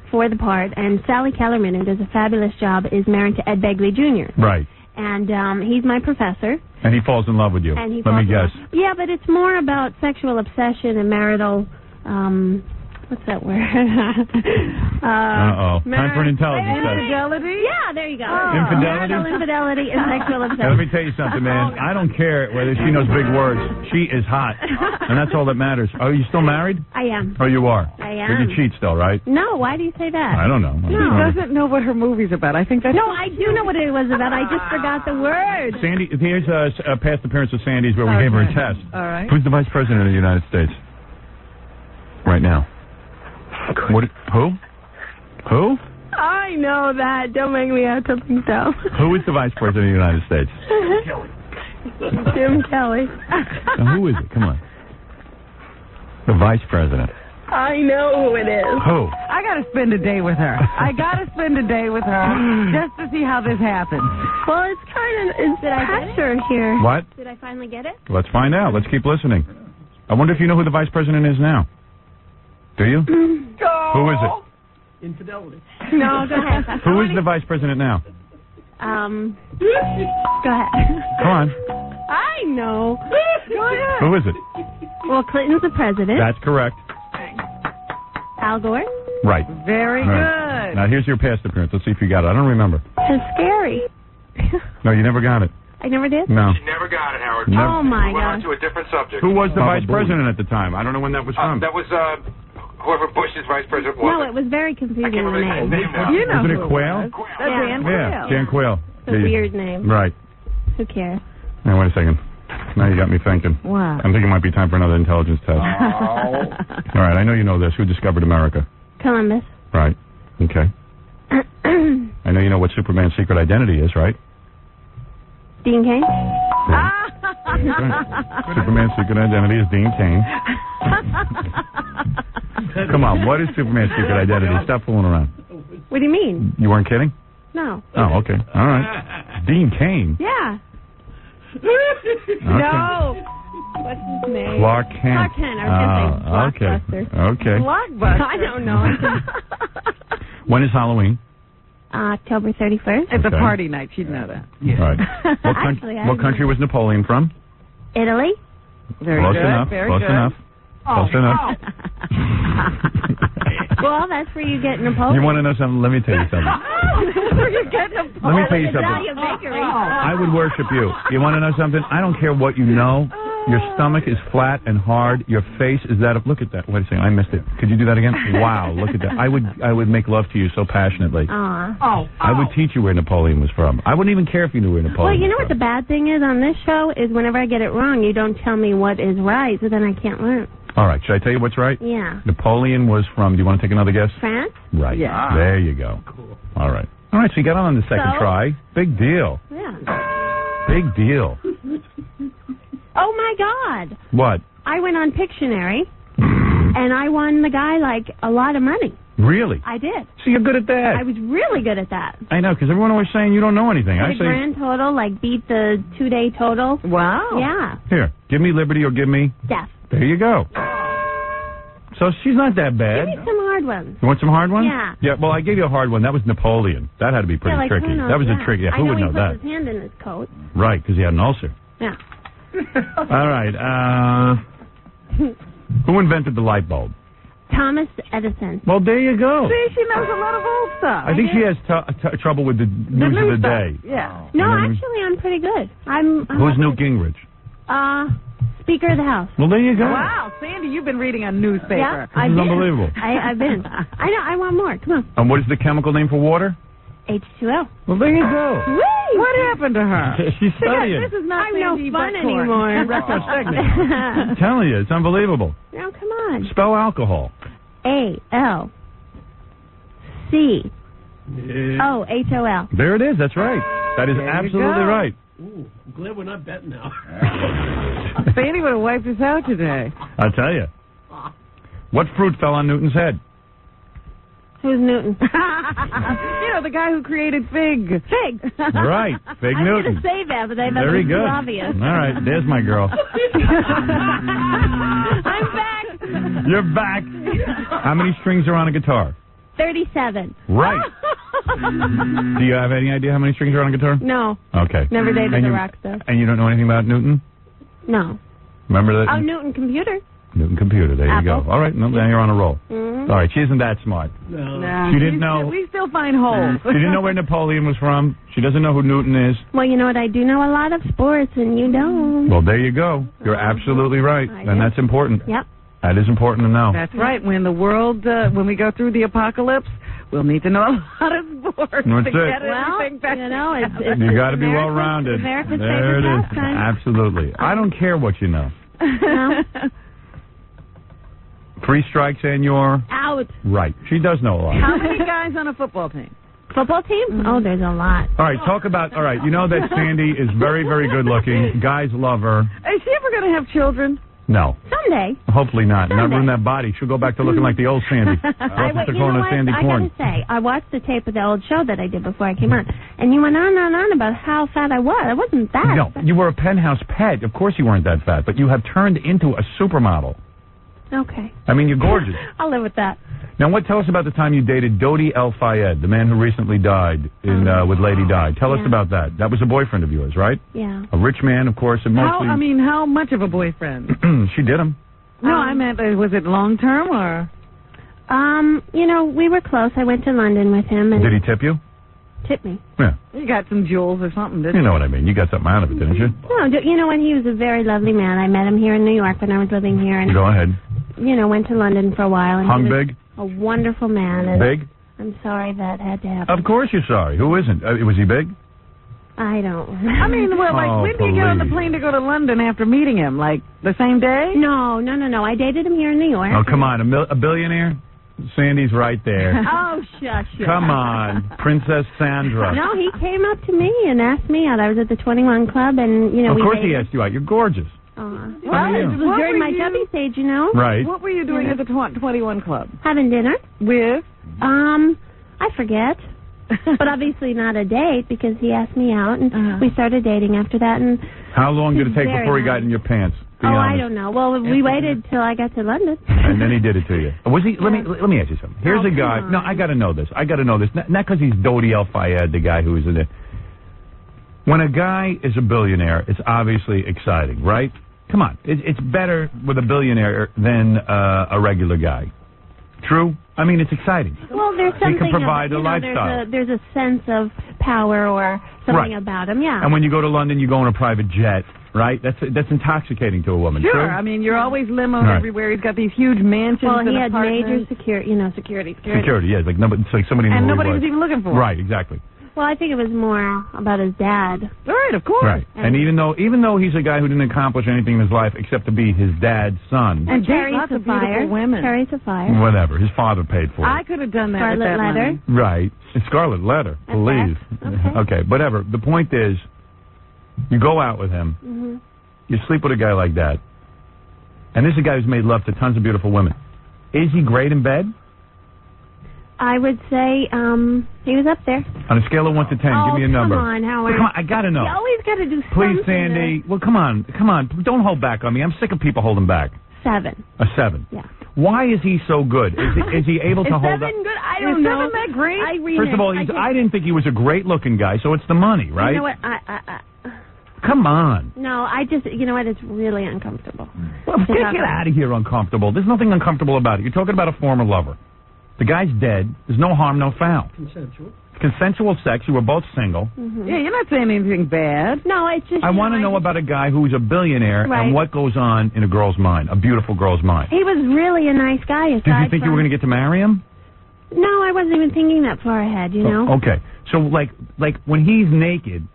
for the part, and Sally Kellerman, who does a fabulous job, is married to Ed Begley Jr. Right. And he's my professor. And he falls in love with you. And he Let me guess. Yeah, but it's more about sexual obsession and marital, what's that word? Time for an intelligence test. Infidelity? Yeah, there you go. Infidelity? Marital infidelity and sexual obsession. Let me tell you something, man. I don't care whether she knows big words. She is hot. And that's all that matters. Are you still married? I am. Oh, you are? I am. But you cheat still, right? No, why do you say that? I don't know. She doesn't know what her movie's about. I think that's... No, I do know what it was about. I just forgot the word. Sandy, here's a past appearance of Sandy's where we gave her a test. All right. Who's the Vice President of the United States? Right now. What? Who? Who? I know that. Don't make me have to think so. Who is the Vice President of the United States? Jim Kelly. Now, who is it? Come on. The Vice President. I know who it is. Who? I got to spend a day with her. I got to spend a day with her just to see how this happens. Well, it's kind of pressure here. What? Did I finally get it? Let's find out. Let's keep listening. I wonder if you know who the vice president is now. Do you? Who is it? Infidelity. No, go ahead. Who is the vice president now? Go ahead. Come on. I know. Go ahead. Who is it? Well, Clinton's the president. That's correct. Al Gore. Right. Very Right. good. Now, here's your past appearance. Let's see if you got it. I don't remember. It's scary. No, you never got it. I never did? No. She never got it, Howard. Never. Oh, my We're on God. to a different subject. Who was the vice president at the time? I don't know when that was from. That was whoever Bush's vice president was. No, it was very confusing, the name. You know Wasn't it who Quayle? was. That's Jan Quayle. Yeah, Jan Quayle. It's a weird name. Right. Who cares? Now, wait a second. Now you got me thinking. Wow. I'm thinking it might be time for another intelligence test. All right, I know you know this. Who discovered America? Columbus. Right. Okay. I know you know what Superman's secret identity is, right? Dean Cain. Superman's secret identity is Dean Cain. Come on, what is Superman's secret identity? Stop fooling around. What do you mean? You weren't kidding? No. Oh, okay. All right. Dean Cain. Yeah. Okay. No. What's his name? Clark Kent. Clark Kent. I was going to say Blockbuster. Okay. Blockbuster. I don't know. When is Halloween? October 31st. It's a Okay. party night. She'd know that. Right. What, Actually, I what country was Napoleon from? Italy. Very Close good. enough. Very Close good. enough. Close enough. Well, that's where you get Napoleon. You want to know something? Let me tell you something. That's where you get Napoleon. Let me tell you something. Italian bakery. I would worship you. You want to know something? I don't care what you know. Your stomach is flat and hard. Your face is that of... Look at that. Wait a second. I missed it. Could you do that again? Wow. Look at that. I would make love to you so passionately. I would teach you where Napoleon was from. I wouldn't even care if you knew where Napoleon Well, you know was what the bad thing is on this show is whenever I get it wrong, you don't tell me what is right, so then I can't learn. All right. Should I tell you what's right? Yeah. Napoleon was from... Do you want to take another guess? France? Right. Yeah. There you go. Cool. All right. All right. So you got on the second So? try. Big deal. Yeah. Big deal. Oh, my God. What? I went on Pictionary, and I won the guy, like, a lot of money. Really? I did. So you're good at that. I was really good at that. I know, because everyone always saying you don't know anything. I The say, grand total, like, beat the 2-day total. Wow. Yeah. here, give me liberty or give me... Death. There you go. So she's not that bad. Give me some hard ones. You want some hard ones? Yeah. Yeah, well, I gave you a hard one. That was Napoleon. That had to be pretty Yeah, like, tricky. who knows That was that? a trick. Yeah, I who know would he know put that? his hand in his coat. Right, because he had an ulcer. Yeah. All right. Who invented the light bulb? Thomas Edison. Well, there you go. See, she knows a lot of old stuff. I think she has trouble with the news new of the stuff. day. Yeah. No, You know what I mean? actually, I'm pretty good. I'm Who's Newt Gingrich? Speaker of the House. Well, there you go. Wow, Sandy, you've been reading a newspaper. Yeah, This is unbelievable. I've been. I know. I want more. Come on. And what is the chemical name for water? H2O. Well, there you go. Whee! What happened to her? She's studying. This is not I'm no Sandy fun Buckhorn. anymore. I'm telling you, it's unbelievable. Now, come on. Spell alcohol. ALCOHOL. There it is. That's right. That is There you absolutely go. right. Ooh, I'm glad we're not betting now. Sandy would have wiped us out today. I'll tell you. What fruit fell on Newton's head? Who's Newton? You know, the guy who created Fig. Fig. Right. Fig I was Newton. going to say that, but that Very was good. too obvious. All right. There's my girl. I'm back. You're back. How many strings are on a guitar? 37. Right. Do you have any idea how many strings are on a guitar? No. Okay. Never dated And the you- rock stuff. And you don't know anything about Newton? No. Remember that? Oh, Newton computer. Newton computer. There you go. Apple. All right. No, now you're on a roll. Mhm. All right. She isn't that smart. No. She didn't know. We still find holes. She didn't know where Napoleon was from. She doesn't know who Newton is. Well, you know what? I do know a lot of sports, and you don't. Well, there you go. You're absolutely right. I And do. that's important. Yep. That is important to know. That's right. When the world, when we go through the apocalypse, we'll need to know a lot of sports That's to it. get Well, everything back you know, it's You got to be America's- well-rounded. America's There it favorite is. pastime. Absolutely. I don't care what you know. No. 3 strikes and you're Out. right. She does know a lot. How many guys on a football team? Football team? Oh, there's a lot. All right, talk about, you know that Sandy is very, very good looking. Guys love her. Is she ever going to have children? No. Someday. Hopefully not. Not ruin that body. She'll go back to looking like the old Sandy. Sandy I Corn. gotta say, I watched the tape of the old show that I did before I came on, and you went on and on about how fat I was. I wasn't that. No, you were a penthouse pet. Of course you weren't that fat, but you have turned into a supermodel. Okay. I mean, you're gorgeous. I'll live with that. Now, tell us about the time you dated Dodi El Fayed, the man who recently died with Lady Di. Tell us about that. That was a boyfriend of yours, right? Yeah. A rich man, of course, and mostly... How much of a boyfriend? She did him. No, I meant, was it long-term or... we were close. I went to London with him. And did he tip you? Tip me. Yeah. You got some jewels or something, didn't you? You know what I mean. You got something out of it, didn't you? No, and he was a very lovely man. I met him here in New York when I was living here. And go ahead. Went to London for a while. And hung he was big? A wonderful man. And big? I'm sorry that had to happen. Of course you're sorry. Who isn't? Was he big? I don't. I mean, when did you get on the plane to go to London after meeting him? Like, the same day? No. I dated him here in New York. Oh, come on. A billionaire? Sandy's right there. Oh, shush. Come on. Princess Sandra. No, he came up to me and asked me out. I was at the 21 Club, and, Of course he asked you out. You're gorgeous. It was during my chubby stage, Right. What were you doing at the 21 Club? Having dinner. With? I forget. But obviously not a date, because he asked me out, and we started dating after that. And how long did it take before he got in your pants? I don't know. Well, we waited till I got to London. And then he did it to you. Was he? Let me ask you something. Here's a guy. No, I got to know this. Not because he's Dodi El Fayed, the guy who is in it. When a guy is a billionaire, it's obviously exciting, right? Come on. It's better with a billionaire than a regular guy. True? I mean, it's exciting. Well, there's something. He can provide a lifestyle. There's a sense of power or something about him, yeah. And when you go to London, you go on a private jet, right? That's intoxicating to a woman. Sure. True? I mean, you're always limoed everywhere. He's got these huge mansions. Well, he had apartments. major security. Security, yeah. It's like somebody. And nobody was even looking for him. Right, exactly. Well, I think it was more about his dad. Right, of course. Right. And even though he's a guy who didn't accomplish anything in his life except to be his dad's son. And Carrie Sapphire. Carrie Sapphire. Whatever. His father paid for it. I could have done that Scarlet with that Letter. money. Right. Scarlet Letter, please. Okay, whatever. The point is, you go out with him, you sleep with a guy like that, and this is a guy who's made love to tons of beautiful women. Is he great in bed? I would say he was up there. On a scale of 1 to 10, give me a number. Come on, Howard. Come on, I got to know. You always got to do something. Please, Sandy. Well, come on. Don't hold back on me. I'm sick of people holding back. 7. A 7. Yeah. Why is he so good? Is he able to hold up? Is 7 good? I don't know. Is 7 that great? First of all, I didn't think he was a great-looking guy, so it's the money, right? You know what? Come on. No, you know what? It's really uncomfortable. Well, get out of here, uncomfortable. There's nothing uncomfortable about it. You're talking about a former lover. The guy's dead. There's no harm, no foul. Consensual sex. You were both single. Yeah, you're not saying anything bad. No, it's just... I want to know about a guy who's a billionaire and what goes on in a girl's mind, a beautiful girl's mind. He was really a nice guy. Did you think you were going to get to marry him? No, I wasn't even thinking that far ahead, you know? Okay. So, like when he's naked,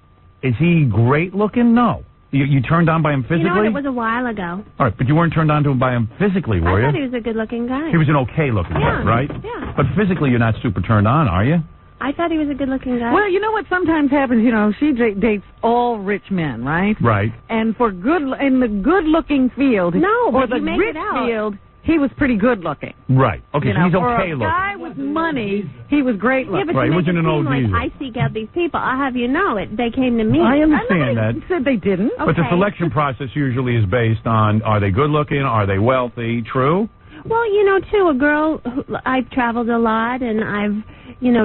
is he great looking? No. You turned on by him physically? You know what? It was a while ago. All right, but you weren't turned on to him by him physically, were you? I thought he was a good-looking guy. He was an okay-looking guy, right? Yeah. But physically, you're not super turned on, are you? I thought he was a good-looking guy. Well, you know what sometimes happens? She dates all rich men, right? Right. And in the good-looking field, or the rich field, he was pretty good-looking. Right. Okay, so he's okay-looking. For a guy with money, he was great-looking. Yeah, but he wasn't an old geezer. I seek out these people. I'll have you know it. They came to me. I understand that. Said they didn't. Okay. But the selection process usually is based on, are they good-looking? Are they wealthy? True? Well, too, a girl, I've traveled a lot, and I've,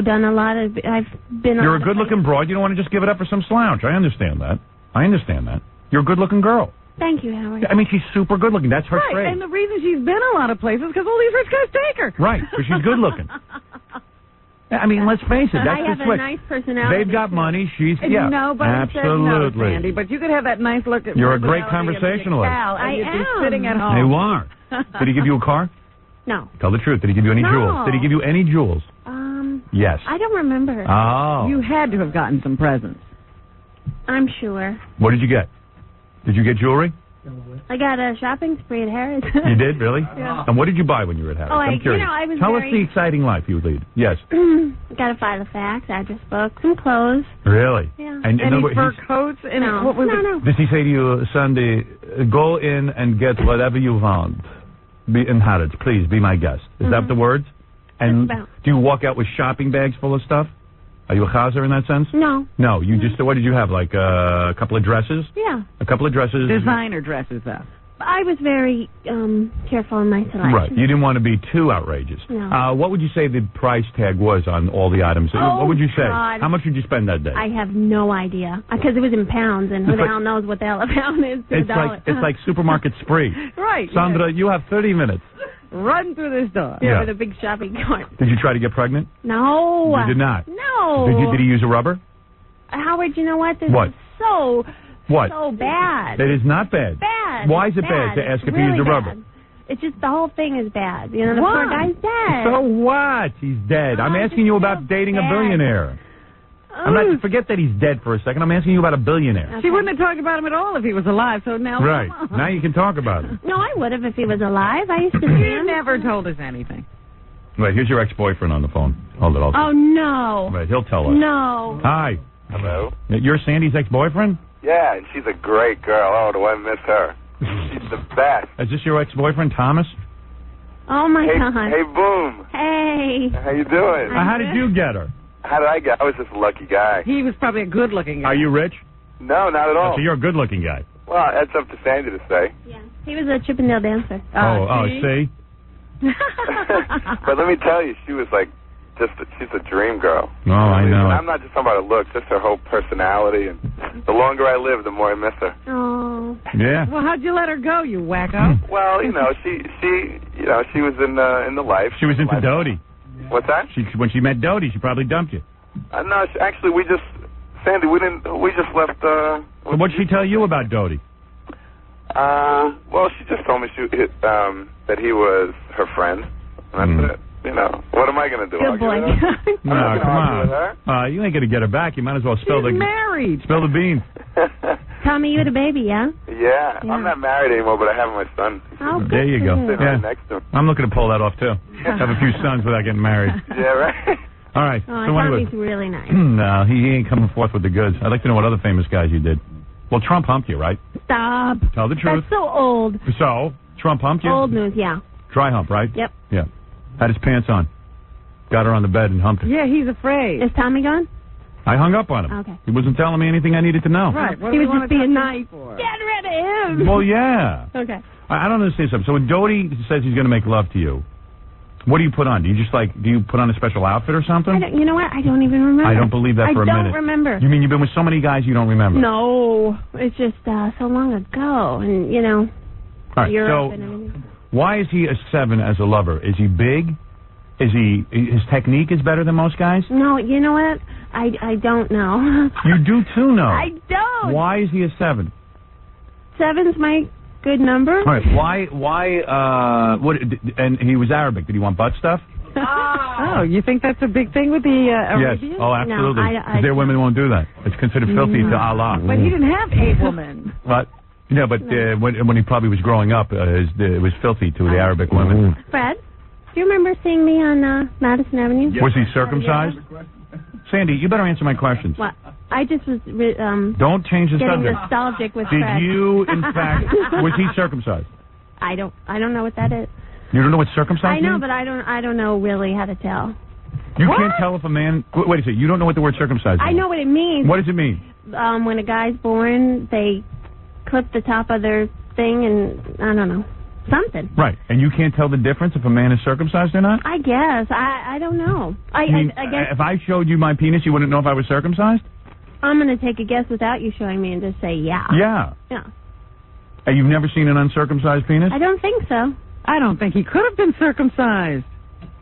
done a lot of, I've been... You're a good-looking broad. You don't want to just give it up for some slouch. I understand that. You're a good-looking girl. Thank you, Howard. I mean, she's super good-looking. That's her trait. Right, and the reason she's been a lot of places is because all these rich guys take her. Right, but she's good-looking. I mean, let's face it. That's I have the switch. A nice personality. They've got money. She's Nobody absolutely. Said no, Sandy, but you could have that nice look. You're a great conversationalist. I am. Be sitting at home. You are. Did he give you a car? No. Tell the truth. Did he give you any jewels? Did he give you any jewels? Yes. I don't remember. Oh. You had to have gotten some presents. I'm sure. What did you get? Did you get jewelry? I got a shopping spree at Harrods. You did, really? Yeah. And what did you buy when you were at Harrods? I'm curious. I was Tell us the exciting life you lead. Yes. Got a file of facts, address book, some clothes. Really? Yeah. And any fur coats? No. What was no. Does he say to you, Sandy, go in and get whatever you want. In Harrods, please be my guest. Is that the words? And do you walk out with shopping bags full of stuff? Are you a chazer in that sense? No. No, you just, what did you have, like a couple of dresses? Yeah. A couple of dresses? Designer dresses, though. I was very careful in my selection. Right. You didn't want to be too outrageous. No. What would you say the price tag was on all the items? What would you say? God. How much did you spend that day? I have no idea. Because it was in pounds, and who the hell knows what the hell a pound is to $1. It's like supermarket spree. Right. Sandra, you have 30 minutes. Run through this door. Yeah, with a big shopping cart. Did you try to get pregnant? No. You did not? No. Did he use a rubber? Howard, you know what? This What? is so bad. It is not bad. Bad. Why is it bad to ask if he used a rubber? It's just the whole thing is bad. You know, the poor guy's dead. So what? He's dead. I'm asking you about dating a billionaire. I'm not. Forget that he's dead for a second. I'm asking you about a billionaire. She wouldn't have talked about him at all if he was alive, so now... Right. Now you can talk about him. No, I would have if he was alive. I used to see him. He never told us anything. Wait, here's your ex-boyfriend on the phone. Hold it. Oh, no. Right, he'll tell us. No. Hi. Hello. You're Sandy's ex-boyfriend? Yeah, and she's a great girl. Oh, do I miss her? She's the best. Is this your ex-boyfriend, Thomas? Oh, my God. Hey, Boom. Hey. How you doing? How did you get her? How did I get? I was just a lucky guy. He was probably a good-looking guy. Are you rich? No, not at all. So you're a good-looking guy. Well, that's up to Sandy to say. Yeah. He was a Chippendale dancer. See? But let me tell you, she was like, she's a dream girl. Oh, I know. And I'm not just talking about her looks, just her whole personality. And the longer I live, the more I miss her. Oh. Yeah. Well, how'd you let her go, you wacko? Well, she was in the life. She was into Dodie. What's that? When she met Dodie, she probably dumped you. No, actually, Sandy, we just left. So what did she tell you about Dodie? Well, she just told me that he was her friend. And that's it. You know, what am I going to do? Good boy. No, come on. You ain't going to get her back. You might as well spill She's married. Spill the beans. Tommy, you had a baby, yeah? Yeah. I'm not married anymore, but I have my son. Oh, there you go. Sitting right next to him. I'm looking to pull that off, too. Have a few sons without getting married. Yeah, right. All right. Oh, so Tommy's really nice. No, he ain't coming forth with the goods. I'd like to know what other famous guys you did. Well, Trump humped you, right? Stop. Tell the truth. That's so old. So, Trump humped you? Old news, yeah. Dry hump, right? Yep. Yeah. Had his pants on. Got her on the bed and humped her. Yeah, he's afraid. Is Tommy gone? I hung up on him. Okay. He wasn't telling me anything I needed to know. Right. He was just being nice. Get rid of him. Well, yeah. Okay. I don't understand something. So when Dodie says he's going to make love to you, what do you put on? Do you put on a special outfit or something? You know what? I don't even remember. I don't believe that for a minute. I don't remember. You mean you've been with so many guys you don't remember? No. It's just so long ago. And, you know, all right, Europe so and everything. Why is he a 7 as a lover? Is he big? His technique is better than most guys? No, you know what? I don't know. You do too know. I don't. Why is he a 7? 7's my good number. All right. Why? What? And he was Arabic. Did he want butt stuff? Oh, you think that's a big thing with the Arabians? Yes. Oh, absolutely. No, Because their women won't do that. It's considered filthy to Allah. But he didn't have a woman. What? Yeah, but when he probably was growing up, it was filthy to the Arabic women. Fred, do you remember seeing me on Madison Avenue? Was he circumcised? Sandy, you better answer my questions. What? I just was don't change the getting subject. Nostalgic with Did Fred. you, in fact, was he circumcised? I don't know what that is. You don't know what circumcised I know, means? but I don't know really how to tell. You can't tell if a man... Wait a second. You don't know what the word circumcised means? I know what it means. What does it mean? When a guy's born, they clip the top of their thing and, I don't know, something. Right. And you can't tell the difference if a man is circumcised or not? I guess. I don't know. I guess... If I showed you my penis, you wouldn't know if I was circumcised? I'm going to take a guess without you showing me and just say yeah. Yeah. Yeah. And you've never seen an uncircumcised penis? I don't think so. I don't think he could have been circumcised.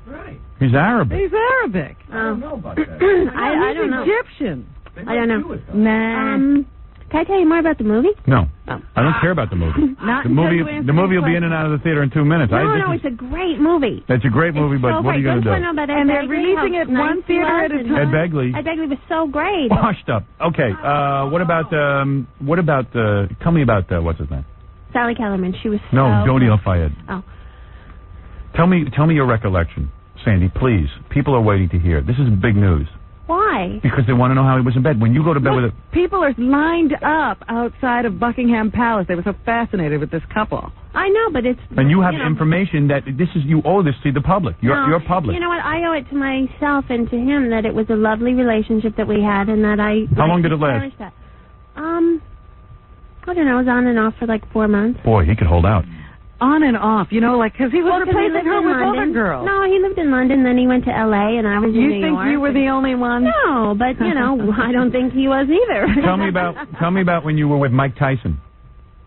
Right. He's Arabic. He's Arabic. I don't know about that. I don't know. Egyptian. I don't know. Nah. Can I tell you more about the movie? No. Oh. I don't care about the movie. Not the movie will be in and out of the theater in 2 minutes. No, it's a great movie. It's a great movie, but what are you going to do? Know about Ed and they're Begley, releasing it one theater at a time. Ed Begley. Ed Begley was so great. Washed up. Okay. What about tell me about what's his name? Sally Kellerman. She was No, so Dodi good. Al-Fayed. Oh. Tell me your recollection, Sandy, please. People are waiting to hear. This is big news. Why? Why? Because they want to know how he was in bed. When you go to bed with a... People are lined up outside of Buckingham Palace. They were so fascinated with this couple. I know, but it's... And you have information that you owe this to the public. You're public. You know what? I owe it to myself and to him that it was a lovely relationship that we had and that I... How long did it last? I don't know. It was on and off for like 4 months. Boy, he could hold out. On and off, because he was replacing her with other girls. No, he lived in London, then he went to L.A., and I was in New York. You think you were the only one? No, but, I don't think he was either. Tell me about when you were with Mike Tyson.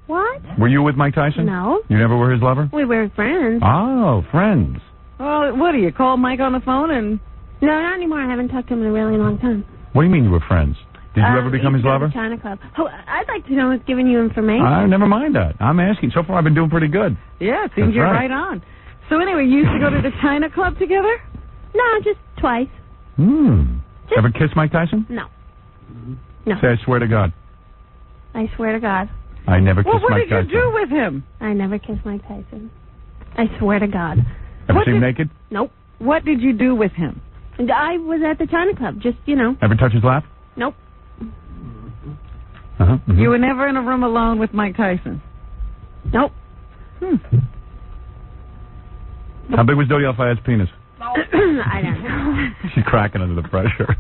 What? Were you with Mike Tyson? No. You never were his lover? We were friends. Oh, friends. Well, what do you call Mike on the phone and... No, not anymore. I haven't talked to him in a really long time. What do you mean you were friends? Did you ever become his lover? China Club. Oh, I'd like to know who's giving you information. Never mind that. I'm asking. So far, I've been doing pretty good. Yeah, it seems you're right on. So anyway, you used to go to the China Club together? No, just twice. Ever kiss Mike Tyson? No. Say, I swear to God. I swear to God. I never kissed Mike Tyson. What did you do with him? I never kissed Mike Tyson. I swear to God. Ever seen him naked? Nope. What did you do with him? I was at the China Club, just, Ever touch his lap? Nope. You were never in a room alone with Mike Tyson? Nope. How big was Dodi Al-Fayed's penis? I don't know. She's cracking under the pressure.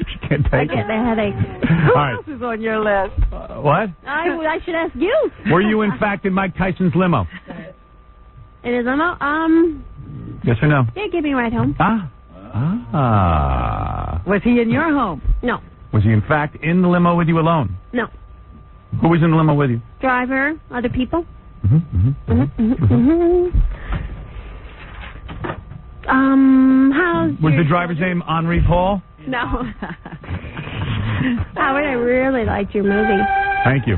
She can't take it. I get the headache. Who else is on your list? What? I should ask you. Were you, in fact, in Mike Tyson's limo? In his limo? Yes or no? Yeah, give me a ride home. Was he in your home? No. Was he, in fact, in the limo with you alone? No. Who was in the limo with you? Driver, other people. Was the driver's name Henri Paul? No. Howard, I really liked your movie. Thank you.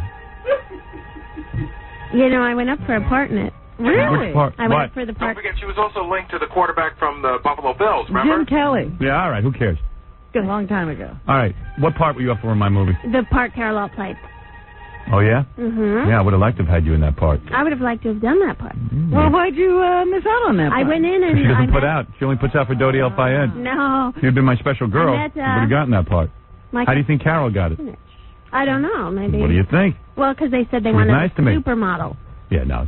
I went up for a part in it. Really? Which part? I went up for the part. Don't forget, she was also linked to the quarterback from the Buffalo Bills, remember? Jim Kelly. Yeah, all right. Who cares? A long time ago. All right. What part were you up for in my movie? The part Carol played. Oh, yeah? Yeah, I would have liked to have had you in that part. I would have liked to have done that part. Well, why'd you miss out on that part? I went in and... She doesn't put out. She only puts out for Dodi Al-Fayed. No. You'd been my special girl. You would have gotten that part. How do you think Carol got it? I don't know. Maybe. What do you think? Well, because they said they She was wanted nice a to me. supermodel. Yeah, no.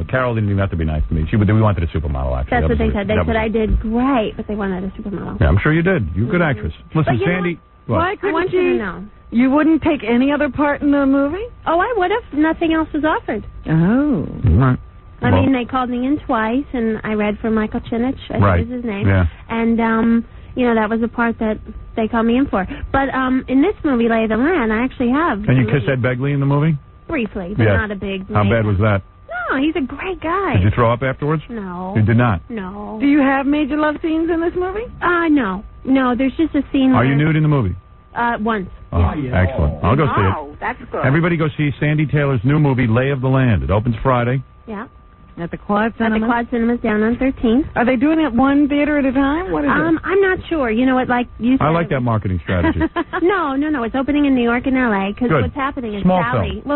Carol didn't even have to be nice to me. We wanted a supermodel, actually. That's what they said. They said I did great, but they wanted a supermodel. Yeah, I'm sure you did. You're a good actress. Listen, Sandy... Why couldn't I want you to know. You wouldn't take any other part in the movie? Oh, I would have. Nothing else was offered. Oh. Right. I mean, they called me in twice, and I read for Michael Chinich. I think was his name. Yeah. And, that was the part that they called me in for. But in this movie, Lay of the Land, I actually have... Can you kiss Ed Begley in the movie? Briefly, but not a big... How bad was that? No, he's a great guy. Did you throw up afterwards? No. You did not? No. Do you have major love scenes in this movie? No. No, there's just a scene Are you nude in the movie? Once. Oh, yeah. Excellent. I'll go see it. Oh, that's good. Everybody go see Sandy Taylor's new movie, Lay of the Land. It opens Friday. Yeah. At the Quad Cinemas? At the Quad Cinemas down on 13th. Are they doing it one theater at a time? What is it? I'm not sure. You know what, like you said... I like that marketing strategy. No. It's opening in New York and L.A. because what's happening is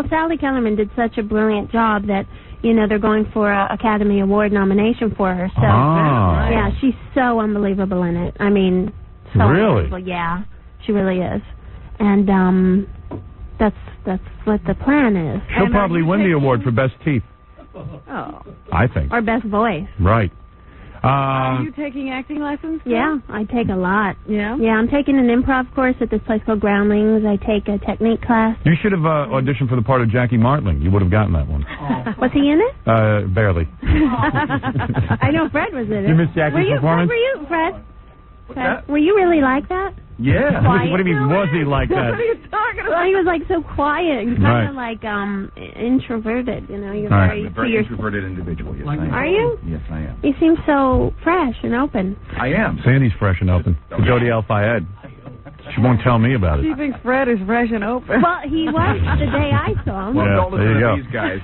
Sally Kellerman did such a brilliant job that, they're going for an Academy Award nomination for her. So, yeah, she's so unbelievable in it. I mean, so really? unbelievable. Yeah, she really is. And that's what the plan is. She'll probably win the award for best teeth. Oh. I think. Or best voice. Right. Are you taking acting lessons? Yeah, I take a lot. Yeah? Yeah, I'm taking an improv course at this place called Groundlings. I take a technique class. You should have auditioned for the part of Jackie Martling. You would have gotten that one. Was he in it? Barely. I know Fred was in it. You missed Jackie's performance? Fred, were you really like that? Yeah. Quiet? What do you mean, was he like that? What are you talking about? Well, he was like so quiet and kind of like introverted, You're very introverted individual, yes, I am. Are you? Yes, I am. You seem so fresh and open. I am. Sandy's fresh and open. Jodi Al-Fayed. She won't tell me about it. She thinks Fred is fresh and open. Well, he was the day I saw him. Well, there you go. These guys.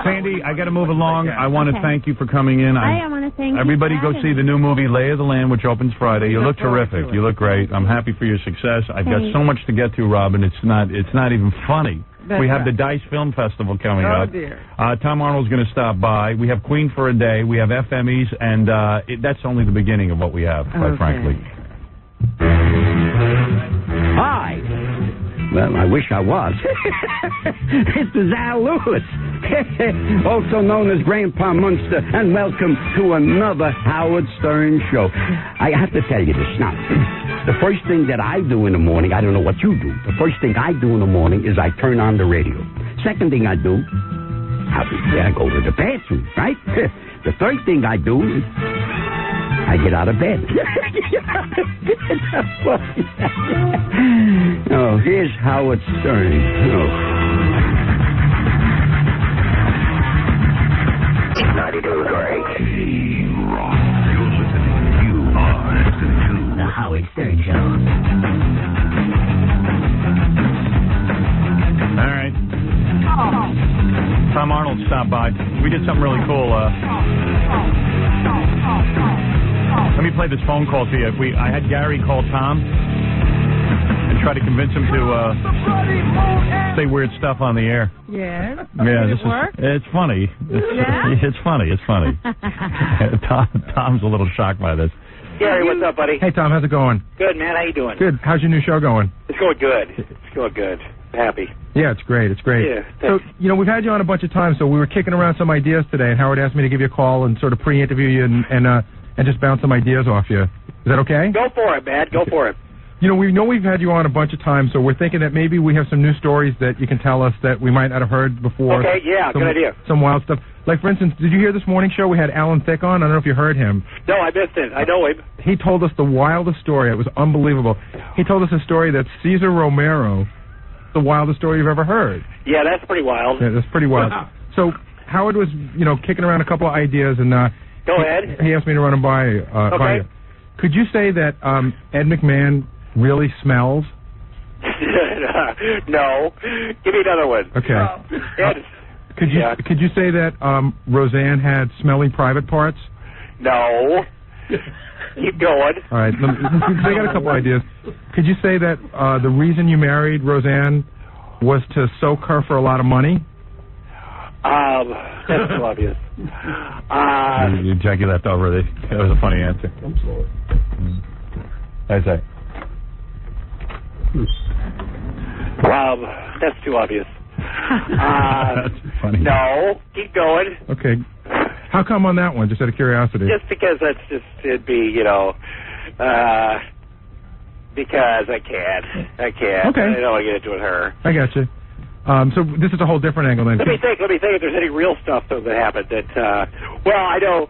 Sandy, I got to move along. I want to thank you for coming in. I want to thank everybody you. Go see the new movie, Lay of the Land, which opens Friday. You look terrific. You look great. I'm happy for your success. I've got so much to get to, Robin. It's not even funny. We have the Dice Film Festival coming up. Dear. Tom Arnold's going to stop by. We have Queen for a Day. We have FMEs, and that's only the beginning of what we have, quite frankly. Well, I wish I was. This is Al Lewis, also known as Grandpa Munster, and welcome to another Howard Stern show. I have to tell you this now. The first thing that I do in the morning, I don't know what you do. The first thing I do in the morning is I turn on the radio. Second thing I do, I go to the bathroom, right? The third thing I do is I get out of bed. Oh, here's Howard Stern. Oh. It's 92 great. You are listening to The Howard Stern Show. All right. Tom Arnold stopped by. We did something really cool. Let me play this phone call to you. I had Gary call Tom and try to convince him to say weird stuff on the air. Yeah. Yeah, Did it work? It's funny. It's funny. Tom's a little shocked by this. Gary, what's up, buddy? Hey, Tom, how's it going? Good, man. How you doing? Good. How's your new show going? It's going good. It's going good. Happy. Yeah, it's great. It's great. Yeah. So, we've had you on a bunch of times, so we were kicking around some ideas today, and Howard asked me to give you a call and sort of pre-interview you and just bounce some ideas off you. Is that okay? Go for it, man. Go for it. We know we've had you on a bunch of times, so we're thinking that maybe we have some new stories that you can tell us that we might not have heard before. Okay, yeah, good idea. Some wild stuff. Like, for instance, did you hear this morning show? We had Alan Thicke on. I don't know if you heard him. No, I missed it. I know him. He told us the wildest story. It was unbelievable. He told us a story that Cesar Romero, the wildest story you've ever heard. Yeah, that's pretty wild. Yeah, that's pretty wild. So Howard was, kicking around a couple of ideas, and go ahead. He asked me to run them by you. Could you say that Ed McMahon really smells? No. Give me another one. Okay. Ed. Could you say that Roseanne had smelly private parts? No. Keep going. All right. I got a couple ideas. Could you say that the reason you married Roseanne was to soak her for a lot of money? That's too obvious. Jackie left over. That was a funny answer. I say. That's too obvious. That's funny. No. Keep going. Okay. How come on that one? Just out of curiosity. Just because it'd be, because I can't. Okay. I don't want to get into it with her. I got you. So this is a whole different angle then. Let me think if there's any real stuff that happened that, I know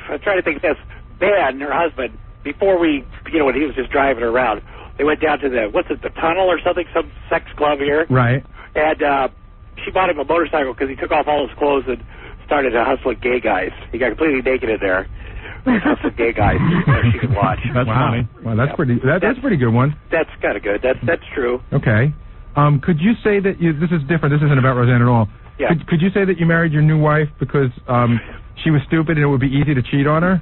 I'm trying to think of this. Ben, her husband, before when he was just driving her around, they went down to the tunnel or something, some sex club here. Right. And she bought him a motorcycle because he took off all his clothes and started hustling gay guys. He got completely naked in there. Hustling gay guys so she could watch. That's funny. Well, that's a pretty good one. That's kind of good. That's true. Okay. Could you say that this is different? This isn't about Roseanne at all. Yeah. Could you say that you married your new wife because she was stupid and it would be easy to cheat on her?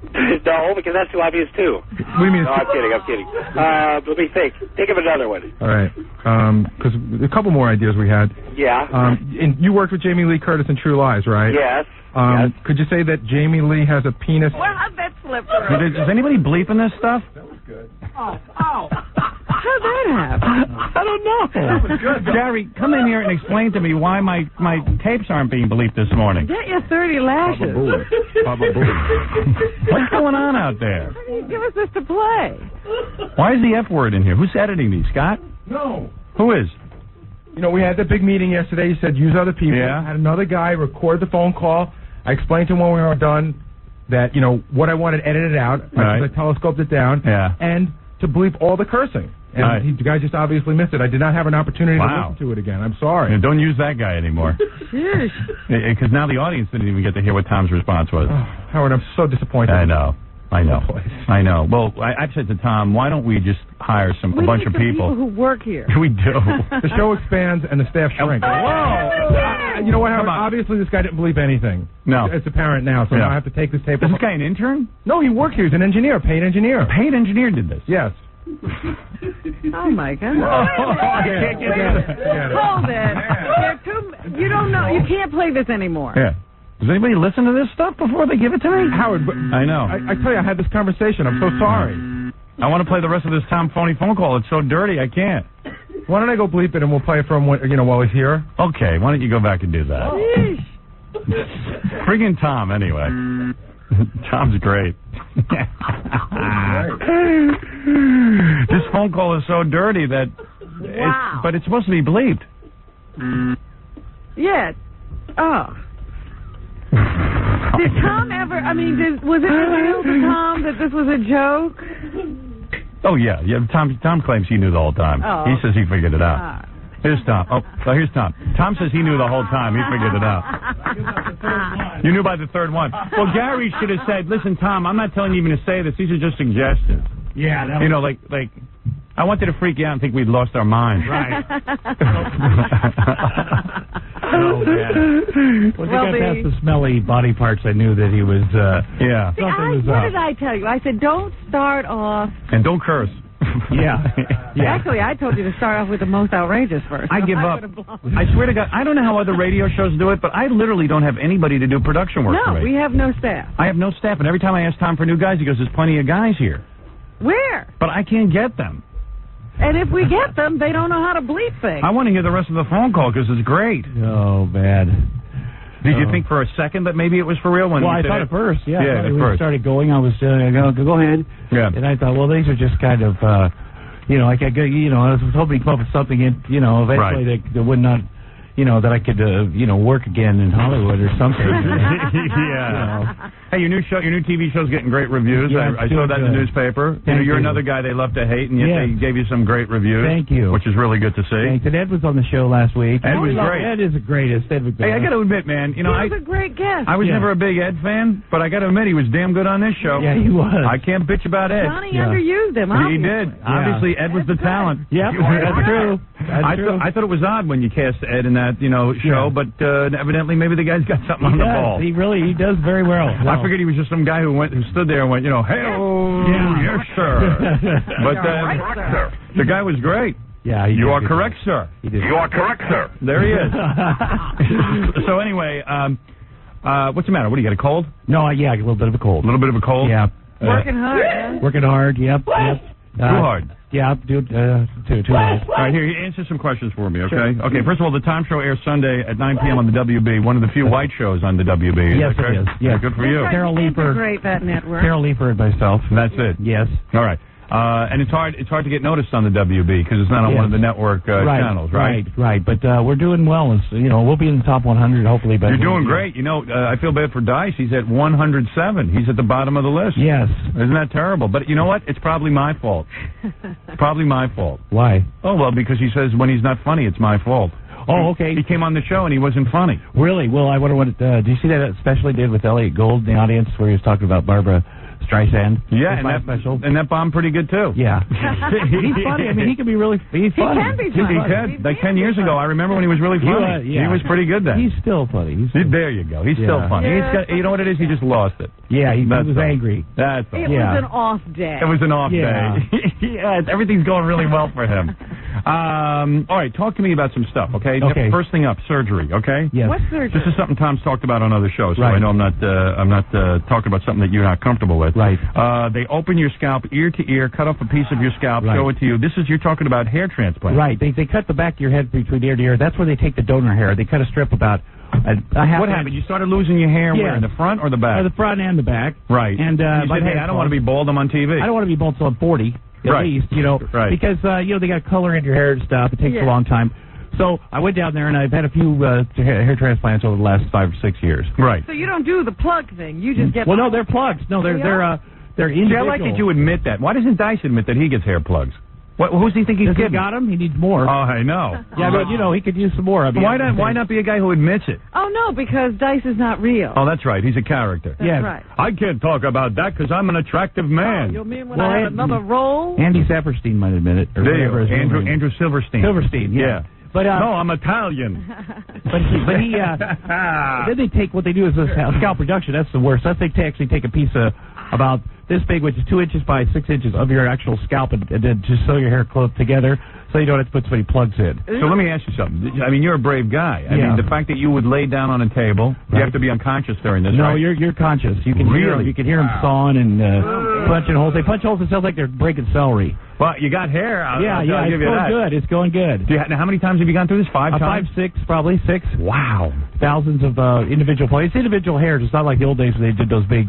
No, because that's too obvious too. What do you mean? No, I'm kidding. Let me think. Think of another one. All right. Because a couple more ideas we had. Yeah. And you worked with Jamie Lee Curtis in True Lies, right? Yes. Yes. Could you say that Jamie Lee has a penis? Well, how'd that slip through? Is anybody bleeping this stuff? That was good. Oh. How'd that happen? I don't know. That was good. Gary, come in here and explain to me why my tapes aren't being bleeped this morning. Get your 30 lashes. What's going on out there? Why do you give us this to play? Why is the F word in here? Who's editing these, Scott? No. Who is? We had that big meeting yesterday. You said use other people. Yeah. I had another guy record the phone call. I explained to him when we were done that, what I wanted edited out. Right. I telescoped it down. Yeah. And to bleep all the cursing. And the guy just obviously missed it. I did not have an opportunity to listen to it again. I'm sorry. Don't use that guy anymore. Because now the audience didn't even get to hear what Tom's response was. Oh, Howard, I'm so disappointed. I know. I know. Well, I've said to Tom, why don't we just hire a bunch of people who work here? We do. The show expands and the staff shrinks. Whoa! You know what, Howard? Obviously, this guy didn't believe anything. No. It's apparent now, so now I have to take this tape. Is this guy an intern? No, he worked here. He's an engineer, paid engineer. A paid engineer did this? Yes. Oh, my God. I can't get it. Hold it. You don't know. You can't play this anymore. Yeah. Does anybody listen to this stuff before they give it to me? Howard, but I know. I tell you, I had this conversation. I'm so sorry. I want to play the rest of this Tom phony phone call. It's so dirty, I can't. Why don't I go bleep it and we'll play it from while he's here? Okay, why don't you go back and do that? Friggin' Tom, anyway. Tom's great. This phone call is so dirty that... Wow. But it's supposed to be bleeped. Yeah. Oh. Did Tom ever... I mean, was it revealed to Tom that this was a joke? Oh, yeah. Tom claims he knew the whole time. Oh. He says he figured it out. Here's Tom. Here's Tom. Tom says he knew the whole time. He figured it out. You knew by the third one. Well, Gary should have said, listen, Tom, I'm not telling you even to say this. These are just suggestions. Yeah. You know, like, I wanted to freak you out and think we'd lost our minds. Right. Oh, man. Once I got past the smelly body parts, I knew that he was, yeah. something was what up. did I tell you? I said, don't start off... And don't curse. Yeah. Actually, I told you to start off with the most outrageous first. I give up. I swear to God, I don't know how other radio shows do it, but I literally don't have anybody to do production work for No, me. we have no staff. I have no staff, and every time I ask Tom for new guys, he goes, there's plenty of guys here. Where? But I can't get them. And if we get them, they don't know how to bleep things. I want to hear the rest of the phone call because it's great. Oh, bad. Did you think for a second that maybe it was for real? When I thought at first, yeah. Yeah, when at first. we started going, I was go ahead. Yeah. And I thought, well, these are just kind of, I was hoping to come up with something, eventually that would not, that I could, work again in Hollywood or something. Yeah. Hey, your new TV show's getting great reviews. Yeah, I saw that in the newspaper. You're another guy they love to hate, and yet they gave you some great reviews. Thank you. Which is really good to see. Thanks. And Ed was on the show last week. Ed was great. Ed is the greatest. Ed McDonald. Hey, I got to admit, man, he was a great guest. I was never a big Ed fan, but I got to admit he was damn good on this show. Yeah, he was. I can't bitch about Ed. Johnny underused him, obviously. He did. Yeah. Obviously, Ed was the talent. Yep, that's true. I thought it was odd when you cast Ed in that, show, but evidently maybe the guy's got something on the ball. He does very well. I figured he was just some guy who stood there and went, hey-oh, yes, sir. But the guy was great. Yeah, you are correct, sir. You are correct, sir. There he is. So anyway, what's the matter? What, do you got a cold? No, a little bit of a cold. A little bit of a cold? Yeah. Working hard, man. Working hard, yep. Too hard. Yeah, too hard. All right, here, answer some questions for me, okay? Sure. Okay, first of all, the Tom Show airs Sunday at 9 p.m. on the WB, one of the few white shows on the WB. Yes, it is. Yes. Good for you. Carol Leifer. Great, that network. Carol Leifer and myself. That's it? Yes. All right. And it's hard to get noticed on the WB because it's not on one of the network channels, right? Right. But we're doing well. We'll be in the top 100 hopefully. You're doing great. I feel bad for Dice. He's at 107. He's at the bottom of the list. Yes. Isn't that terrible? But you know what? It's probably my fault. It's probably my fault. Why? Oh, well, because he says when he's not funny, it's my fault. Oh, okay. He came on the show and he wasn't funny. Really? Well, I wonder what. Do you see that special he did with Elliot Gold in the audience where he was talking about Barbara Streisand? Yeah, and that bombed pretty good too. Yeah. He's funny. I mean, he can be really. He's funny. He can be funny. He could. Like 10 years ago, I remember when he was really funny. He was pretty good then. He's still funny. There you go. He's still funny. Yeah. You know what it is? He just lost it. Yeah, he was angry. That's all. It was an off day. It was an off day. Yeah, everything's going really well for him. All right, talk to me about some stuff, okay? Okay. First thing up, surgery, okay? Yes. What surgery? This is something Tom's talked about on other shows, so Right. I know I'm not talking about something that you're not comfortable with. Right. They open your scalp ear to ear, cut off a piece of your scalp, show it to you. You're talking about hair transplant. Right. They cut the back of your head between ear to ear. That's where they take the donor hair. They cut a strip about a half. What happened? You started losing your hair where, in the front or the back? The front and the back. Right. And you said, hey, I don't want to be bald. I'm on TV. I don't want to be bald till I'm 40, at least, Right. because, they got color in your hair and stuff. It takes a long time. So I went down there, and I've had a few hair transplants over the last 5 or 6 years. Right. So you don't do the plug thing. You just get... Well, no, they're plugs. No, they're individual. See, I like that you admit that. Why doesn't Dice admit that he gets hair plugs? Who's he think he's getting? He got him? He needs more. Oh, I know. Yeah, but, he could use some more. I mean, why not be a guy who admits it? Oh, no, because Dice is not real. Oh, that's right. He's a character. That's right. I can't talk about that because I'm an attractive man. You mean when I have another role? Andy Saperstein might admit it. Or there whatever his name is. Andrew Silverstein. Silverstein, yeah. But, no, I'm Italian. But then they take what they do is a scalp reduction. That's the worst. That's they actually take a piece of about this big, which is 2 inches by 6 inches of your actual scalp, and then just sew your hair close together so you don't have to put so many plugs in. So let me ask you something. I mean, you're a brave guy. I mean, the fact that you would lay down on a table, you have to be unconscious during this, No, right? you're conscious. You can hear them. You can hear them sawing and punching holes. They punch holes. It sounds like they're breaking celery. Well, you got hair. I'll give you that. It's going good. It's going good. Now, how many times have you gone through this? 5 times? 5, 6, probably 6. Wow. Thousands of individual points. It's individual hairs. It's not like the old days when they did those big,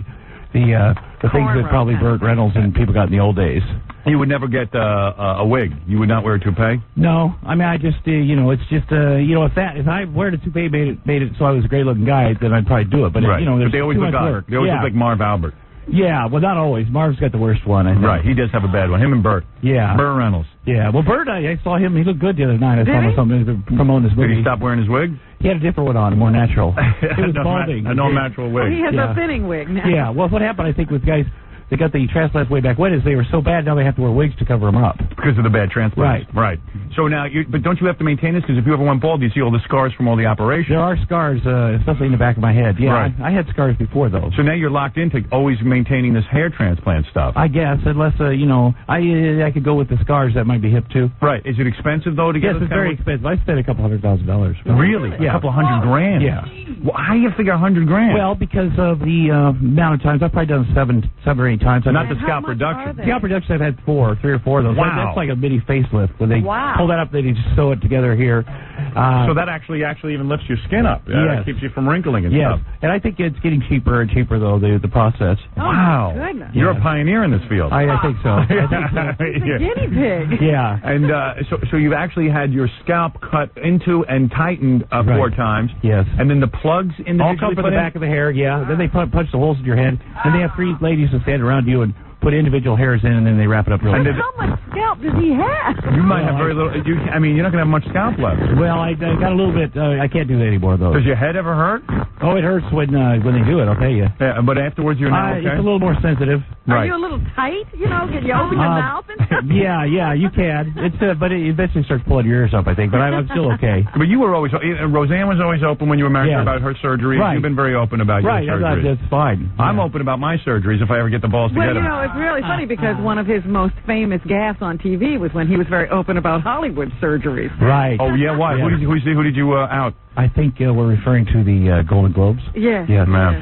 the things that probably Burt Reynolds and people got in the old days. You would never get a wig. You would not wear a toupee? No. I mean, I just, it's just, if I wear a toupee made it so I was a great-looking guy, then I'd probably do it. But, right. There's but they always too look much odd. work. They always look like Marv Albert. Yeah, well, not always. Marv's got the worst one, I think. Right, he does have a bad one. Him and Burt. Yeah. Burt Reynolds. Yeah, well, Burt, I saw him. He looked good the other night. I saw him something promoting this movie. Did he stop wearing his wig? He had a different one on, more natural. It was balding. A non-natural wig. Well, he has a thinning wig now. Yeah, well, what happened, I think, with guys, they got the transplants way back when is they were so bad, now they have to wear wigs to cover them up. Because of the bad transplants. Right. So now, but don't you have to maintain this? Because if you ever went bald, you see all the scars from all the operations. There are scars, especially in the back of my head. Yeah, right. I had scars before, though. So now you're locked into always maintaining this hair transplant stuff. I guess, unless, I could go with the scars. That might be hip, too. Right. Is it expensive, though, to get Yes, it's very expensive. I spent $200,000. Really? Yeah. A couple $100,000? Yeah. Well, how do you figure $100,000? Well, because of the amount of times. I've probably done 7 or 8 times. Not the scalp reduction. Scalp reduction, I've had 3 or 4 of those. Wow. That's like a mini facelift. When they pull that up, they just sew it together here. So that actually even lifts your skin up. Yes. It keeps you from wrinkling and yes. stuff. And I think it's getting cheaper and cheaper, though, the process. Wow. My goodness. You're a pioneer in this field. I think so. He's a guinea pig. Yeah. And so you've actually had your scalp cut into and tightened 4 times. Yes. And then the plugs in the all come from the back of the hair, yeah. Then they punch the holes in your head. And they have 3 ladies that stand around you and put individual hairs in, and then they wrap it up real good. How much scalp does he have? You might have very little. You're not going to have much scalp left. Well, I got a little bit. I can't do that anymore, though. Does your head ever hurt? Oh, it hurts when they do it. I'll tell you. Yeah, but afterwards you're not okay. It's a little more sensitive. Are you a little tight? Can you open your mouth and stuff? Yeah, you can. It's but it eventually starts pulling your ears up, I think. But I'm still okay. But you were always. Roseanne was always open when you were married about her surgeries. Right. You've been very open about your surgeries. That's fine. I'm open about my surgeries if I ever get the balls to get them. It's really funny because one of his most famous gaffes on TV was when he was very open about Hollywood surgeries. Right. Oh, yeah, why? Yeah. Who did you out? I think we're referring to the Golden Globes. Yes. Yes, ma'am.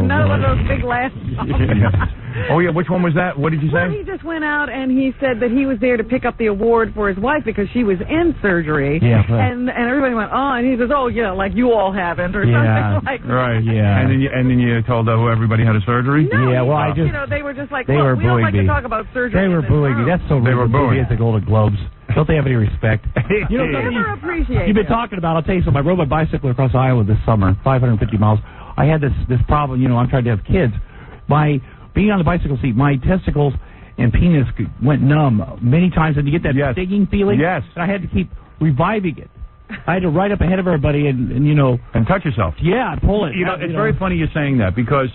None of those big laughs. Oh, yeah, which one was that? What did you say? Well, he just went out and he said that he was there to pick up the award for his wife because she was in surgery. Yeah. And everybody went, and he says, like you all haven't, or something like that. Right, yeah. And then you told who everybody had a surgery? No, yeah, well, they were just like, we don't like to talk about surgery. They were booing me. That's so rude. They were booing. At the Golden Globes. Don't they have any respect? Never appreciate You've been talking about, I'll tell you something. I rode my bicycle across Iowa this summer, 550 miles. I had this problem, I'm trying to have kids. By being on the bicycle seat, my testicles and penis went numb many times, and you get that stinging feeling. Yes. And I had to keep reviving it. I had to ride up ahead of everybody and and touch yourself. Yeah, pull it. It's very funny you're saying that because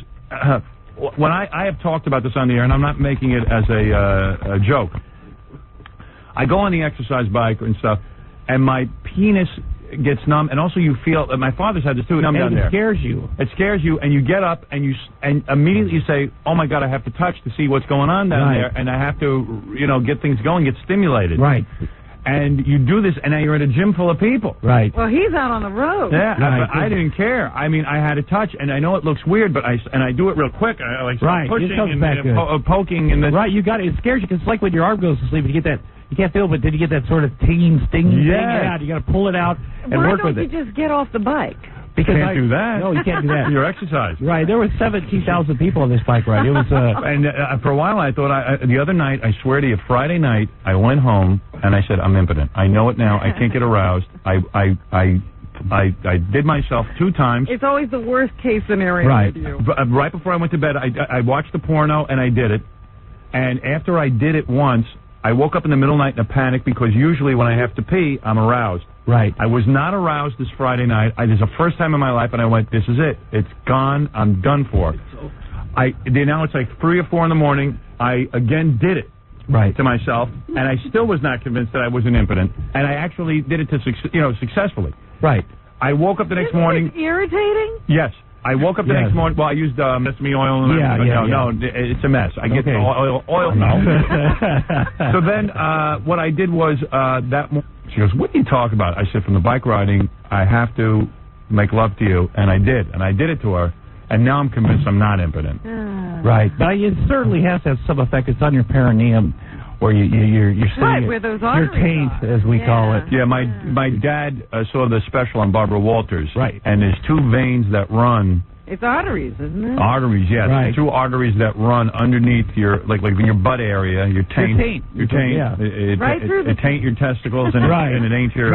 when I have talked about this on the air, and I'm not making it as a joke. I go on the exercise bike and stuff, and my penis gets numb, and also you feel. My father's had this too. Numb down there. It scares you. It scares you, and you get up and and immediately you say, "Oh my God, I have to touch to see what's going on down there, and I have to, get things going, get stimulated." Right. And you do this, and now you're in a gym full of people. Right. Well, he's out on the road. Yeah, right. But I didn't care. I mean, I had to touch, and I know it looks weird, but I do it real quick. I start pushing and poking, and right. You got it. It scares you because it's like when your arm goes to sleep, and you get that. You can't feel, but then you get that sort of stinging thing. Yeah. You got to pull it out and work with it. Why don't you just get off the bike? Because can't do that. No, you can't do that. You're exercise. Right. There were 17,000 people on this bike ride. It was and for a while I thought the other night, I swear to you, Friday night, I went home and I said, I'm impotent. I know it now. I can't get aroused. I did myself 2 times. It's always the worst case scenario with you. Right before I went to bed, I watched the porno and I did it. And after I did it once, I woke up in the middle of the night in a panic because usually when I have to pee, I'm aroused. Right. I was not aroused this Friday night. This is the first time in my life, and I went, this is it. It's gone. I'm done for. Now it's like 3 or 4 in the morning. I again did it to myself, and I still was not convinced that I wasn't impotent. And I actually did it successfully. Right. I woke up the next morning. Isn't it irritating? Yes. I woke up the next morning. Well, I used sesame oil. And no, it's a mess. I get the oil now. So then what I did was that morning, she goes, what do you talk about? I said, from the bike riding, I have to make love to you. And I did. And I did it to her. And now I'm convinced I'm not impotent. Right. But it certainly has to have some effect. It's on your perineum, or you're right, where those your taint, as we call it. Yeah, my dad saw the special on Barbara Walters. Right. And there's two veins that run. It's arteries, isn't it? Arteries, yes. Right. Two arteries that run underneath your, like in your butt area, your taint. Your taint. Yeah. It taint your testicles and, and it ain't your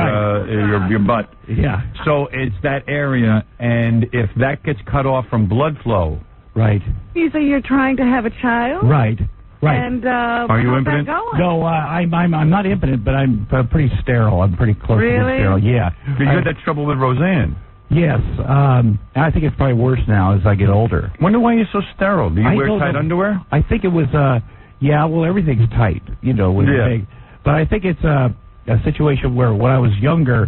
butt. Yeah. So it's that area, and if that gets cut off from blood flow. Right. You say you're trying to have a child? Right. Right. And are you how's impotent? that going? No, I'm not impotent, but I'm pretty sterile. I'm pretty close to sterile. Yeah. You had that trouble with Roseanne. Yes. I think it's probably worse now as I get older. Wonder why you're so sterile. Do you wear tight underwear? I think it was well, everything's tight, when it's big. But I think it's a situation where when I was younger,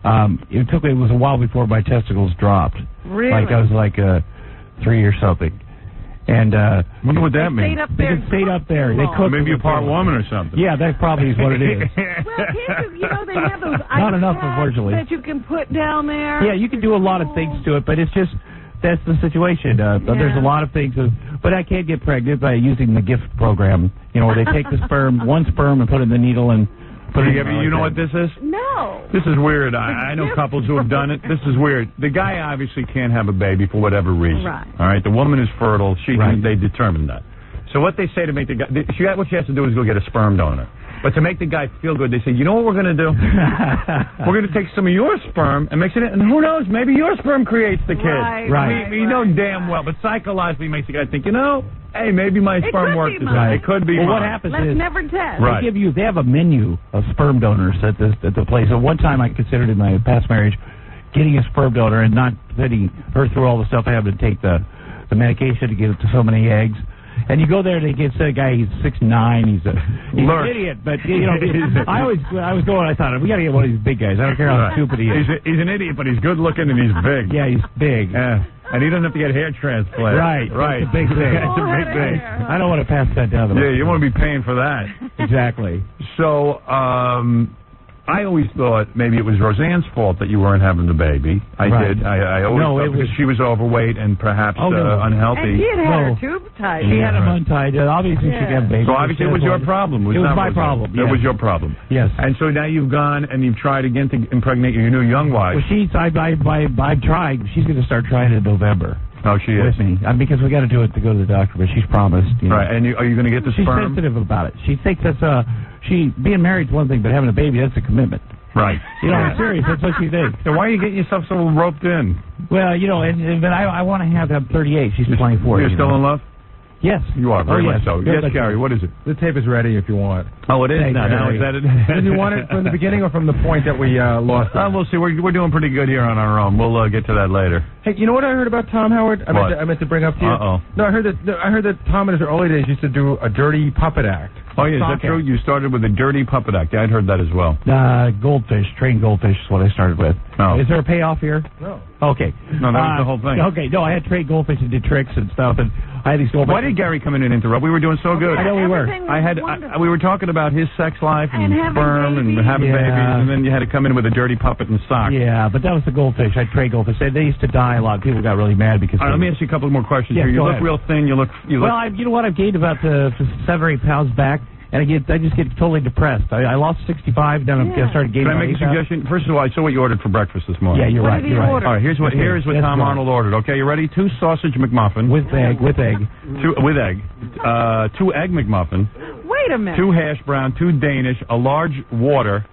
it was a while before my testicles dropped. Really? Like I was like 3 or something. And wonder what that means. They stayed up there. They cooked. Maybe a part woman or something. Yeah, that probably is what it is. Well, can't they have those not enough, pads unfortunately. that you can put down there? Yeah, you can do a lot of things to it, but it's just that's the situation. There's a lot of things, but I can't get pregnant by using the GIFT program. Where they take the one sperm and put it in the needle and put it. You know what this is? No. This is weird. I know couples who have done it. This is weird. The guy obviously can't have a baby for whatever reason. Right. All right. The woman is fertile. They determine that. So what they say to make the guy, what she has to do is go get a sperm donor. But to make the guy feel good, they say, you know what we're going to do? We're going to take some of your sperm and mix it in, and who knows, maybe your sperm creates the kid. Right. We know damn well, but psychologically makes the guy think, hey, maybe my sperm works. It could be Well, mine. what happens Let's is never test. they have a menu of sperm donors at the place. And one time I considered in my past marriage getting a sperm donor and not putting her through all the stuff I have to take the medication to get it to so many eggs. And you go there and they get a guy, he's 6'9", he's an idiot, but I was going, I thought, we got to get one of these big guys. I don't care how stupid he is. He's an idiot, but he's good looking and he's big. Yeah, he's big. And he doesn't have to get hair transplant. Right. Right. It's a big thing. It's a big thing. I don't want to pass that down to Yeah, you want to be paying for that. Exactly. So, I always thought maybe it was Roseanne's fault that you weren't having the baby. I did. I always thought because she was overweight and perhaps unhealthy. And she had her tube tied. She had them untied. Obviously, she could have babies. So obviously it was your problem. It was my problem. It was your problem. Yes. And so now you've gone and you've tried again to impregnate your new young wife. Well, I've tried. She's going to start trying in November. Oh, she is. With me. Because we got to do it to go to the doctor, but she's promised. Right. And are you going to get the sperm? She's sensitive about it. She thinks that's being married's one thing, but having a baby, that's a commitment. Right. I'm serious. That's what she thinks. So why are you getting yourself so roped in? Well, but I want to have 38. She's 24. You're still in love? Yes. You are, very much so. Yes, Gary, what is it? The tape is ready if you want. Oh, it is now. Now is that it? Did you want it from the beginning or from the point that we lost it? We'll see. We're doing pretty good here on our own. We'll get to that later. Hey, you know what I heard about Tom Howard? I meant to bring up to you. Uh-oh. No, I heard that Tom in his early days used to do a dirty puppet act. Oh, yeah, is that true? You started with a dirty puppet act. Yeah, I'd heard that as well. Goldfish, trained goldfish is what I started with. Oh. Is there a payoff here? No. Okay. No, that was the whole thing. Okay, no, I had trained goldfish and did tricks and stuff, and I had these goldfish. Why did Gary come in and interrupt? We were doing so good. I know we were. We were talking about his sex life and sperm and having babies, and then you had to come in with a dirty puppet and sock. Yeah, but that was the goldfish. I trained goldfish. They used to die a lot. People got really mad because. Let me ask you a couple more questions here. You look real thin. You look. Well, you know what? I've gained about 7 or 8 pounds back. And I just get totally depressed. I lost 65, then I started gaining. Can I make a suggestion? First of all, I saw what you ordered for breakfast this morning. Yeah, you're right. All right, here's what Tom Arnold ordered. Okay, you ready? 2 sausage McMuffin with egg. 2 egg McMuffin. Wait a minute. 2 hash brown, 2 Danish, a large water,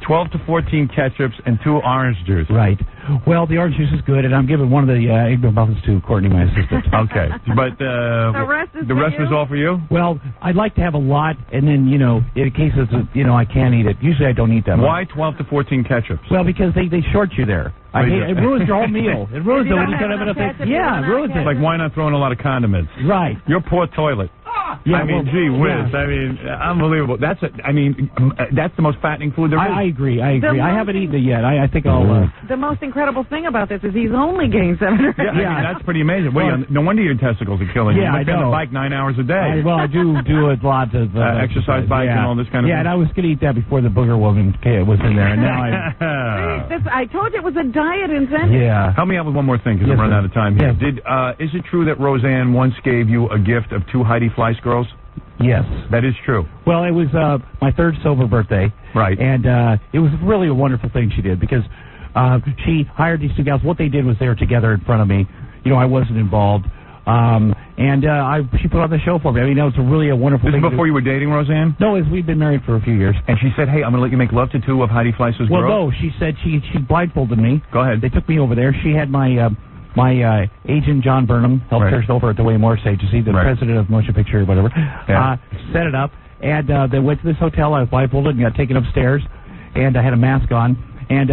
12 to 14 ketchups, and 2 orange juice. Right. Well, the orange juice is good, and I'm giving one of the egg McMuffins to Courtney, my assistant. Okay, but the rest was all for you? Well, I'd like to have a lot, and then, in case it's, I can't eat it. Usually I don't eat that much. Why 12 to 14 ketchups? Well, because they short you there. It ruins your whole meal. It ruins it when you don't have enough. Yeah, it ruins it. Like, why not throw in a lot of condiments? Right. Your poor toilet. I mean, gee whiz. I mean, unbelievable. That's the most fattening food there is. I agree. I haven't eaten it yet. I think I'll... The most incredible thing about this is he's only gained 7 or 8 I mean, that's pretty amazing. No wonder your testicles are killing you. Yeah, You must be on the bike 9 hours a day. I do a lot of... exercise bike and all this kind of thing. Yeah, and I was going to eat that before the booger woman was in there, and now I told you it was a diet incentive. Yeah. Help me out with one more thing, because I'm running out of time here. Is it true that Roseanne once gave you a gift of 2 Heidi Fleiss girls? Yes. That is true. Well, it was my 3rd sober birthday. Right. And it was really a wonderful thing she did, because she hired these 2 gals. What they did was they were together in front of me. You know, I wasn't involved. She put on the show for me. I mean, that was really a wonderful thing. This is before you were dating Roseanne? No, we'd been married for a few years. And she said, hey, I'm going to let you make love to 2 of Heidi Fleiss's girls? Well, no, she said she blindfolded me. Go ahead. They took me over there. She had my agent, John Burnham, helped her over at the Way Morse Agency, the president of Motion Picture or whatever, set it up. And they went to this hotel. I was blindfolded and got taken upstairs. And I had a mask on. And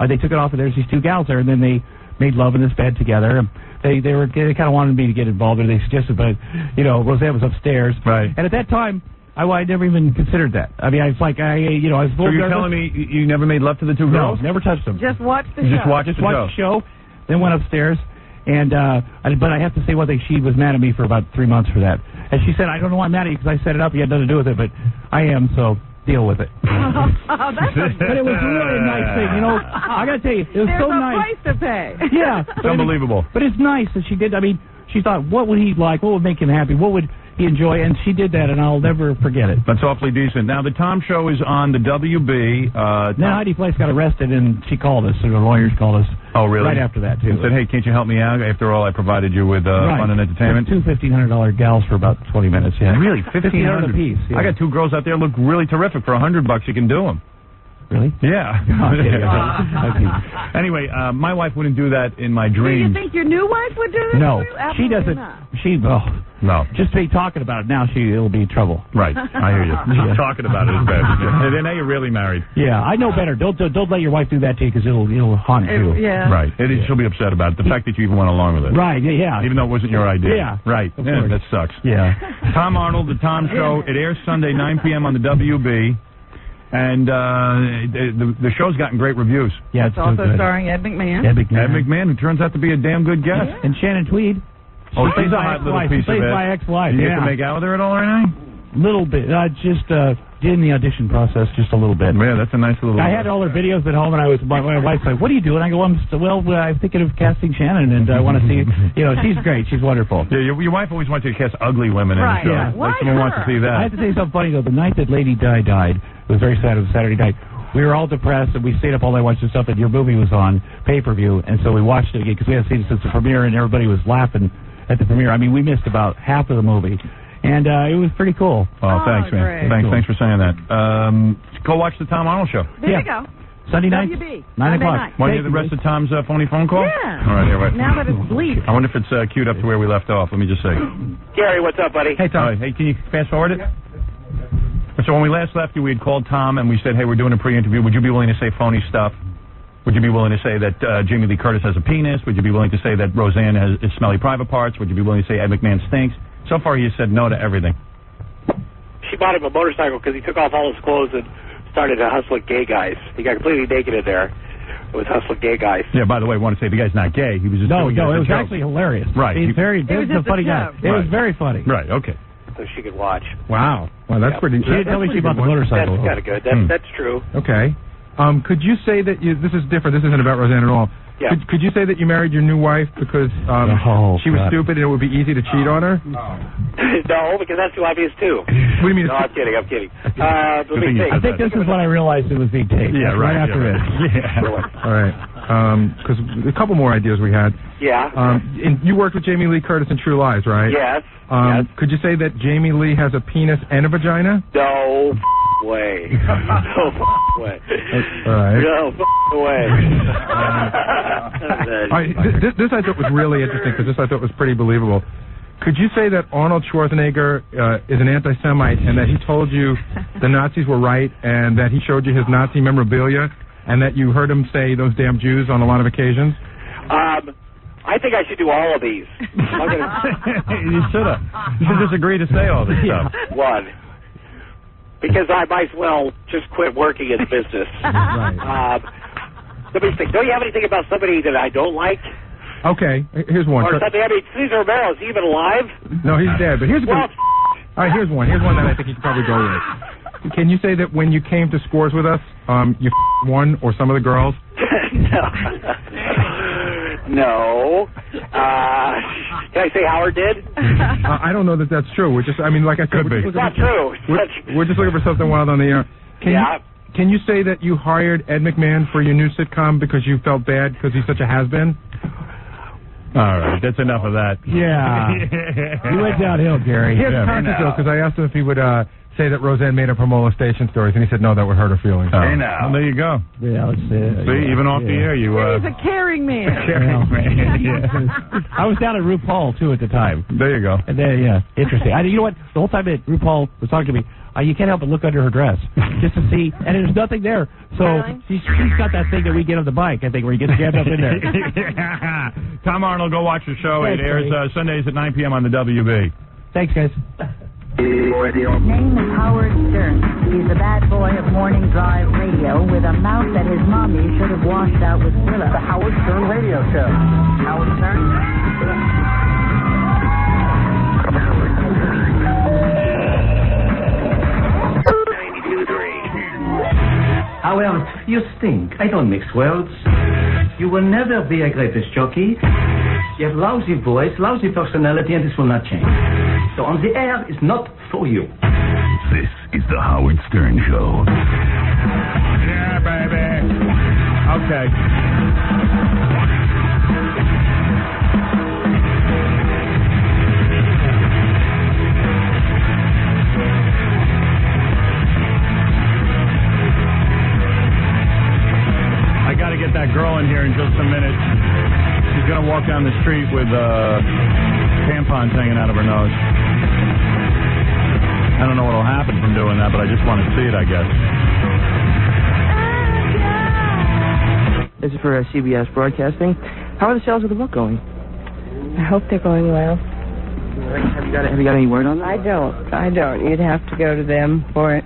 they took it off, and there's these 2 gals there. And then they made love in this bed together. They kind of wanted me to get involved, and they suggested, but, Roseanne was upstairs. Right. And at that time, I never even considered that. I mean, I was like, I was a little So you're telling me you never made love to the 2 girls? No, never touched them. Just watched the show. Just watched the show, then went upstairs, and but I have to say one thing, she was mad at me for about 3 months for that. And she said, I don't know why I'm mad at you, because I set it up, you had nothing to do with it, but I am, so deal with it. But it was really a nice thing, I got to tell you, it was so nice. There's a price to pay. Yeah. It's unbelievable. But it's nice that she did. I mean, she thought, what would he like? What would make him happy? What would he enjoy? And she did that, and I'll never forget it. That's awfully decent. Now, the Tom Show is on the WB. Then Heidi Fleiss got arrested, and she called us, and the lawyers called us. Oh, really? Right after that, too. And said, hey, can't you help me out? After all, I provided you with fun and entertainment. 2 $1,500 gals for about 20 minutes, yeah. Really? $1,500 a piece, yeah. I got 2 girls out there look really terrific. For $100, you can do them. Really? Yeah. Anyway, my wife wouldn't do that in my Do dreams. you think your new wife would do this? No, for you? she doesn't. Not. No. Just be talking about it now, it'll be trouble. Right, I hear you. Just talking about it is bad. Then now you're really married. Yeah, I know better. Don't let your wife do that to you, because it'll haunt you. Yeah. Right. She'll be upset about it. The fact that you even went along with it. Right. Yeah. Even though it wasn't your idea. Yeah. Right. Yeah, that sucks. Yeah. Tom Arnold, The Tom Show. It airs Sunday, 9 p.m. on the WB. And the show's gotten great reviews. Yeah, it's also starring Ed McMahon. Ed McMahon, who turns out to be a damn good guest. Yeah. And Shannon Tweed. Oh, she's a hot little piece of it. My ex-wife. You get to make out with her at all right now? Little bit. Just in the audition process, just a little bit. Yeah, that's a nice little... I had all her videos at home, and my wife's like, what are you doing? I go, I'm thinking of casting Shannon, and I want to see... she's great. She's wonderful. Yeah, your wife always wants you to cast ugly women in the show. Yeah. Like someone wants to see that. I have to tell you something funny, though. The night that Lady Di died, it was very sad. It was Saturday night. We were all depressed, and we stayed up all night watching stuff, and your movie was on pay-per-view, and so we watched it again, because we hadn't seen it since the premiere, and everybody was laughing at the premiere. I mean, we missed about half of the movie. And it was pretty cool. Oh, thanks, man. Great. Thanks for saying that. Go watch the Tom Arnold Show. There you go. Sunday night, WB. 9 o'clock. Want to hear the rest of Tom's phony phone call? Yeah. All right, here, wait. Now that it's bleak. I wonder if it's queued up to where we left off. Let me just say. Gary, what's up, buddy? Hey, Tom. Hey, can you fast forward it? So when we last left you, we had called Tom, and we said, hey, we're doing a pre-interview. Would you be willing to say phony stuff? Would you be willing to say that Jamie Lee Curtis has a penis? Would you be willing to say that Roseanne has smelly private parts? Would you be willing to say Ed McMahon stinks? So far, he has said no to everything. She bought him a motorcycle because he took off all his clothes and started to hustle gay guys. He got completely naked in there. It was hustling gay guys. Yeah, by the way, I want to say the guy's not gay. He was just No, doing it was joke. actually hilarious. Right. He's very It was a just a funny guy. joke. It was very funny. Right, okay. So she could watch. Wow. Well, that's pretty... She didn't tell me she bought the motorcycle. That's kind of good. That's true. Okay. Could you say that this is different? This isn't about Roseanne at all. Yeah. Could you say that you married your new wife because she was stupid and it would be easy to cheat on her? No, because that's too obvious, too. What do you mean? No, I'm kidding. Let me think. I think this is when I realized it was being taped. Yeah, right after it. Yeah. All right. Because a couple more ideas we had. Yeah. And you worked with Jamie Lee Curtis in True Lies, right? Yes. Could you say that Jamie Lee has a penis and a vagina? No way. No way. All right. No way. All right. This I thought was really interesting because this I thought was pretty believable. Could you say that Arnold Schwarzenegger is an anti-Semite and that he told you the Nazis were right and that he showed you his Nazi memorabilia and that you heard him say those damn Jews on a lot of occasions? I think I should do all of these. You should have. You should just agree to say all this stuff. One, because I might as well just quit working in business. Right. Let me think. Don't you have anything about somebody that I don't like? Okay, here's one. Or something? I mean, Cesar Romero, is he even alive? No, he's dead. But here's a good. Well, all right, here's one. Here's one that I think you can probably go with. Can you say that when you came to Scores with us, you one or some of the girls? No. Can I say Howard did? I don't know that that's true. We're just, I mean, like I said, It's not true. We're just looking for something wild on the air. Can you say that you hired Ed McMahon for your new sitcom because you felt bad because he's such a has-been? All right, that's enough of that. Yeah. You went downhill, Gary. He has controversial because I asked him if he would say that Roseanne made up her molestation stories, and he said no, that would hurt her feelings. Hey, now. Well, there you go. Yeah, let's see. See, even off the air, you... He's a caring man. I was down at RuPaul, too, at the time. There you go. And then, interesting. You know what? The whole time that RuPaul was talking to me, you can't help but look under her dress just to see, and there's nothing there. So she's got that thing that we get on the bike, I think, where you get jammed up in there. Tom Arnold, go watch the show. Thanks, it airs Sundays at 9 p.m. on the WB. Thanks, guys. His name is Howard Stern. He's the bad boy of Morning Drive Radio with a mouth that his mommy should have washed out with Willow. The Howard Stern Radio Show. Howard Stern? Howard, you stink. I don't mix words. You will never be a greatest jockey. You have lousy voice, lousy personality, and this will not change. So on the air is not for you. This is the Howard Stern Show. Yeah, baby. Okay. I got to get that girl in here in just a minute. She's going to walk down the street with tampons hanging out of her nose. I don't know what will happen from doing that, but I just want to see it, I guess. This is for CBS Broadcasting. How are the sales of the book going? I hope they're going well. Have you got any word on that? I don't. You'd have to go to them for it.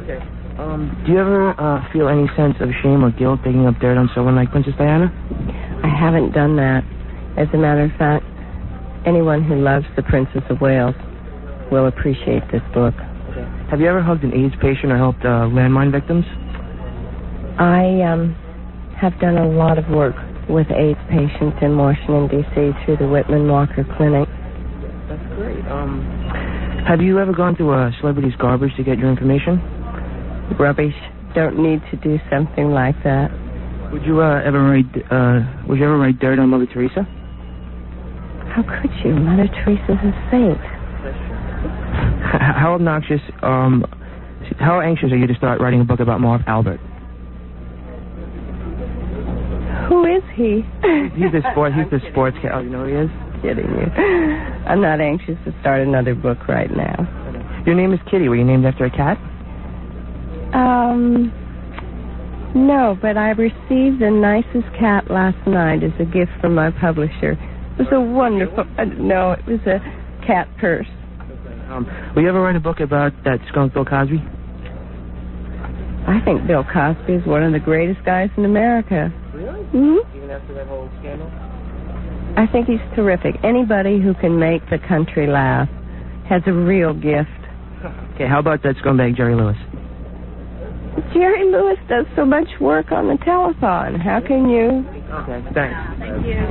Okay. Do you ever feel any sense of shame or guilt digging up dirt on someone like Princess Diana? I haven't done that. As a matter of fact, anyone who loves the Princess of Wales will appreciate this book. Okay. Have you ever hugged an AIDS patient or helped landmine victims? I have done a lot of work with AIDS patients in Washington, D.C. through the Whitman Walker Clinic. That's great. Have you ever gone to celebrities' garbage to get your information? Rubbish. Don't need to do something like that. Would you ever write dirt on Mother Teresa? How could you? Mother Teresa's a saint. How obnoxious, how anxious are you to start writing a book about Marv Albert? Who is he? He's the sports cat. Oh, you know who he is? Kidding you. I'm not anxious to start another book right now. Your name is Kitty. Were you named after a cat? No, but I received the nicest cat last night as a gift from my publisher. It was a wonderful, no, it was a cat purse. Will you ever write a book about that skunk Bill Cosby? I think Bill Cosby is one of the greatest guys in America. Really? Mm-hmm. Even after that whole scandal? I think he's terrific. Anybody who can make the country laugh has a real gift. Okay, how about that scumbag Jerry Lewis? Jerry Lewis does so much work on the telephone. How can you? Okay, thanks. Thank you.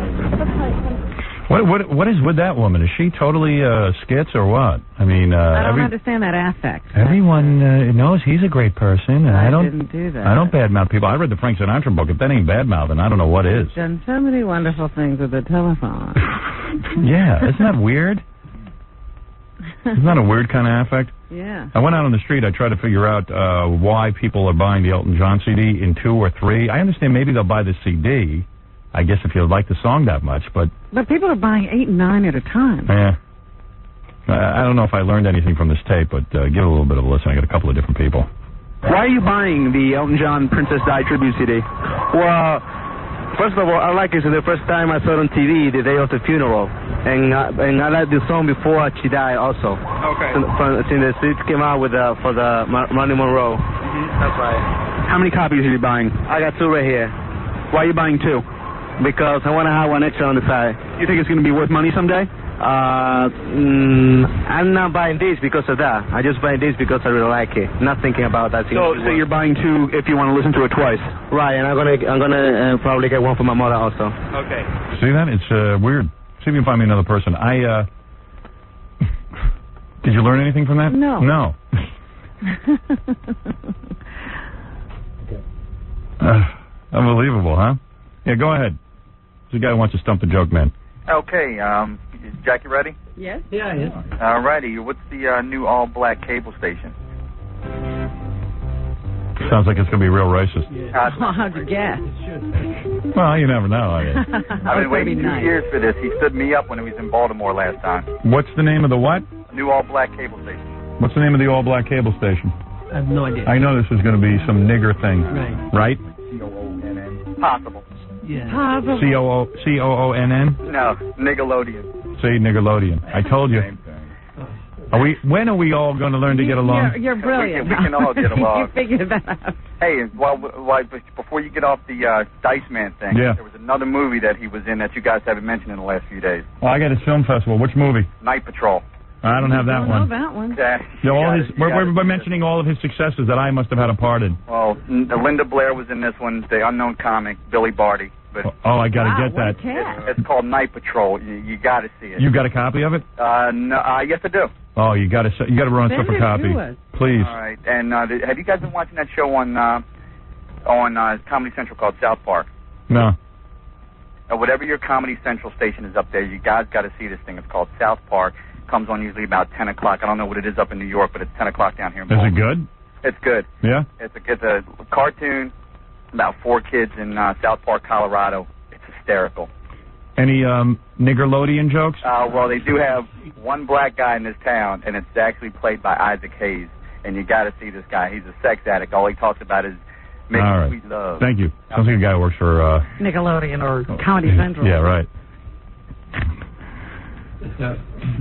What is with that woman? Is she totally skits or what? I mean, I don't understand that affect. Everyone knows he's a great person, and I didn't do that. I don't badmouth people. I read the Frank Sinatra book. If that ain't badmouthing, I don't know what is. He's done so many wonderful things with the telephone. Yeah, isn't that weird? Isn't that a weird kind of affect? Yeah. I went out on the street. I tried to figure out why people are buying the Elton John CD in 2 or 3. I understand maybe they'll buy the CD, I guess, if you like the song that much, but people are buying 8 and 9 at a time. Yeah. I don't know if I learned anything from this tape, but give it a little bit of a listen. I got a couple of different people. Why are you buying the Elton John Princess Di tribute CD? Well, First of all, I like it. It's the first time I saw it on TV the day of the funeral, and I like the song before she died also. Okay. Since it came out with for the Marilyn Monroe. That's right. How many copies are you buying? I got 2 right here. Why are you buying 2? Because I want to have 1 extra on the side. You think it's going to be worth money someday? I'm not buying this because of that. I just buying this because I really like it. Not thinking about that. So you're buying 2 if you want to listen to it twice. Right, and I'm gonna probably get 1 for my mother also. Okay. See that? It's weird. See if you can find me another person. Did you learn anything from that? No. No. Unbelievable, huh? Yeah, go ahead. This guy who wants to stump the joke man. Okay, is Jackie ready? Yes. Yeah, yes. All righty. What's the new all-black cable station? Sounds like it's going to be real racist. How'd you guess? Well, you never know. I've been waiting 2 years for this. He stood me up when he was in Baltimore last time. What's the name of the what? New all-black cable station. What's the name of the all-black cable station? I have no idea. I know this is going to be some nigger thing. Right. Right? Possible. Yeah. C-O-O-N-N? No, Nickelodeon. See, Nickelodeon. I told you. When are we all going to learn to get along? You're brilliant. We can all get along. You figured that out. Hey, before you get off the Dice Man thing, there was another movie that he was in that you guys haven't mentioned in the last few days. Oh, I got his film festival. Which movie? Night Patrol. I don't have that one. that one. We're mentioning all of his successes that I must have had a part in. Well, Linda Blair was in this one. The unknown comic, Billy Barty. But I got to get that. It's called Night Patrol. You got to see it. You got a copy of it? No, yes, I do. Oh, you got to run us up a copy, please. All right. And have you guys been watching that show on Comedy Central called South Park? No. Whatever your Comedy Central station is up there, you guys got to see this thing. It's called South Park. Comes on usually about 10 o'clock. I don't know what it is up in New York, but it's 10 o'clock down here in Baltimore. Is it good? It's good. Yeah? It's a cartoon about 4 kids in South Park, Colorado. It's hysterical. Any Niggerlodian jokes? Well, they do have one black guy in this town, and it's actually played by Isaac Hayes. And you got to see this guy. He's a sex addict. All he talks about is making sweet love. Thank you. Sounds like a guy who works for Nickelodeon or Comedy Central. Yeah, right.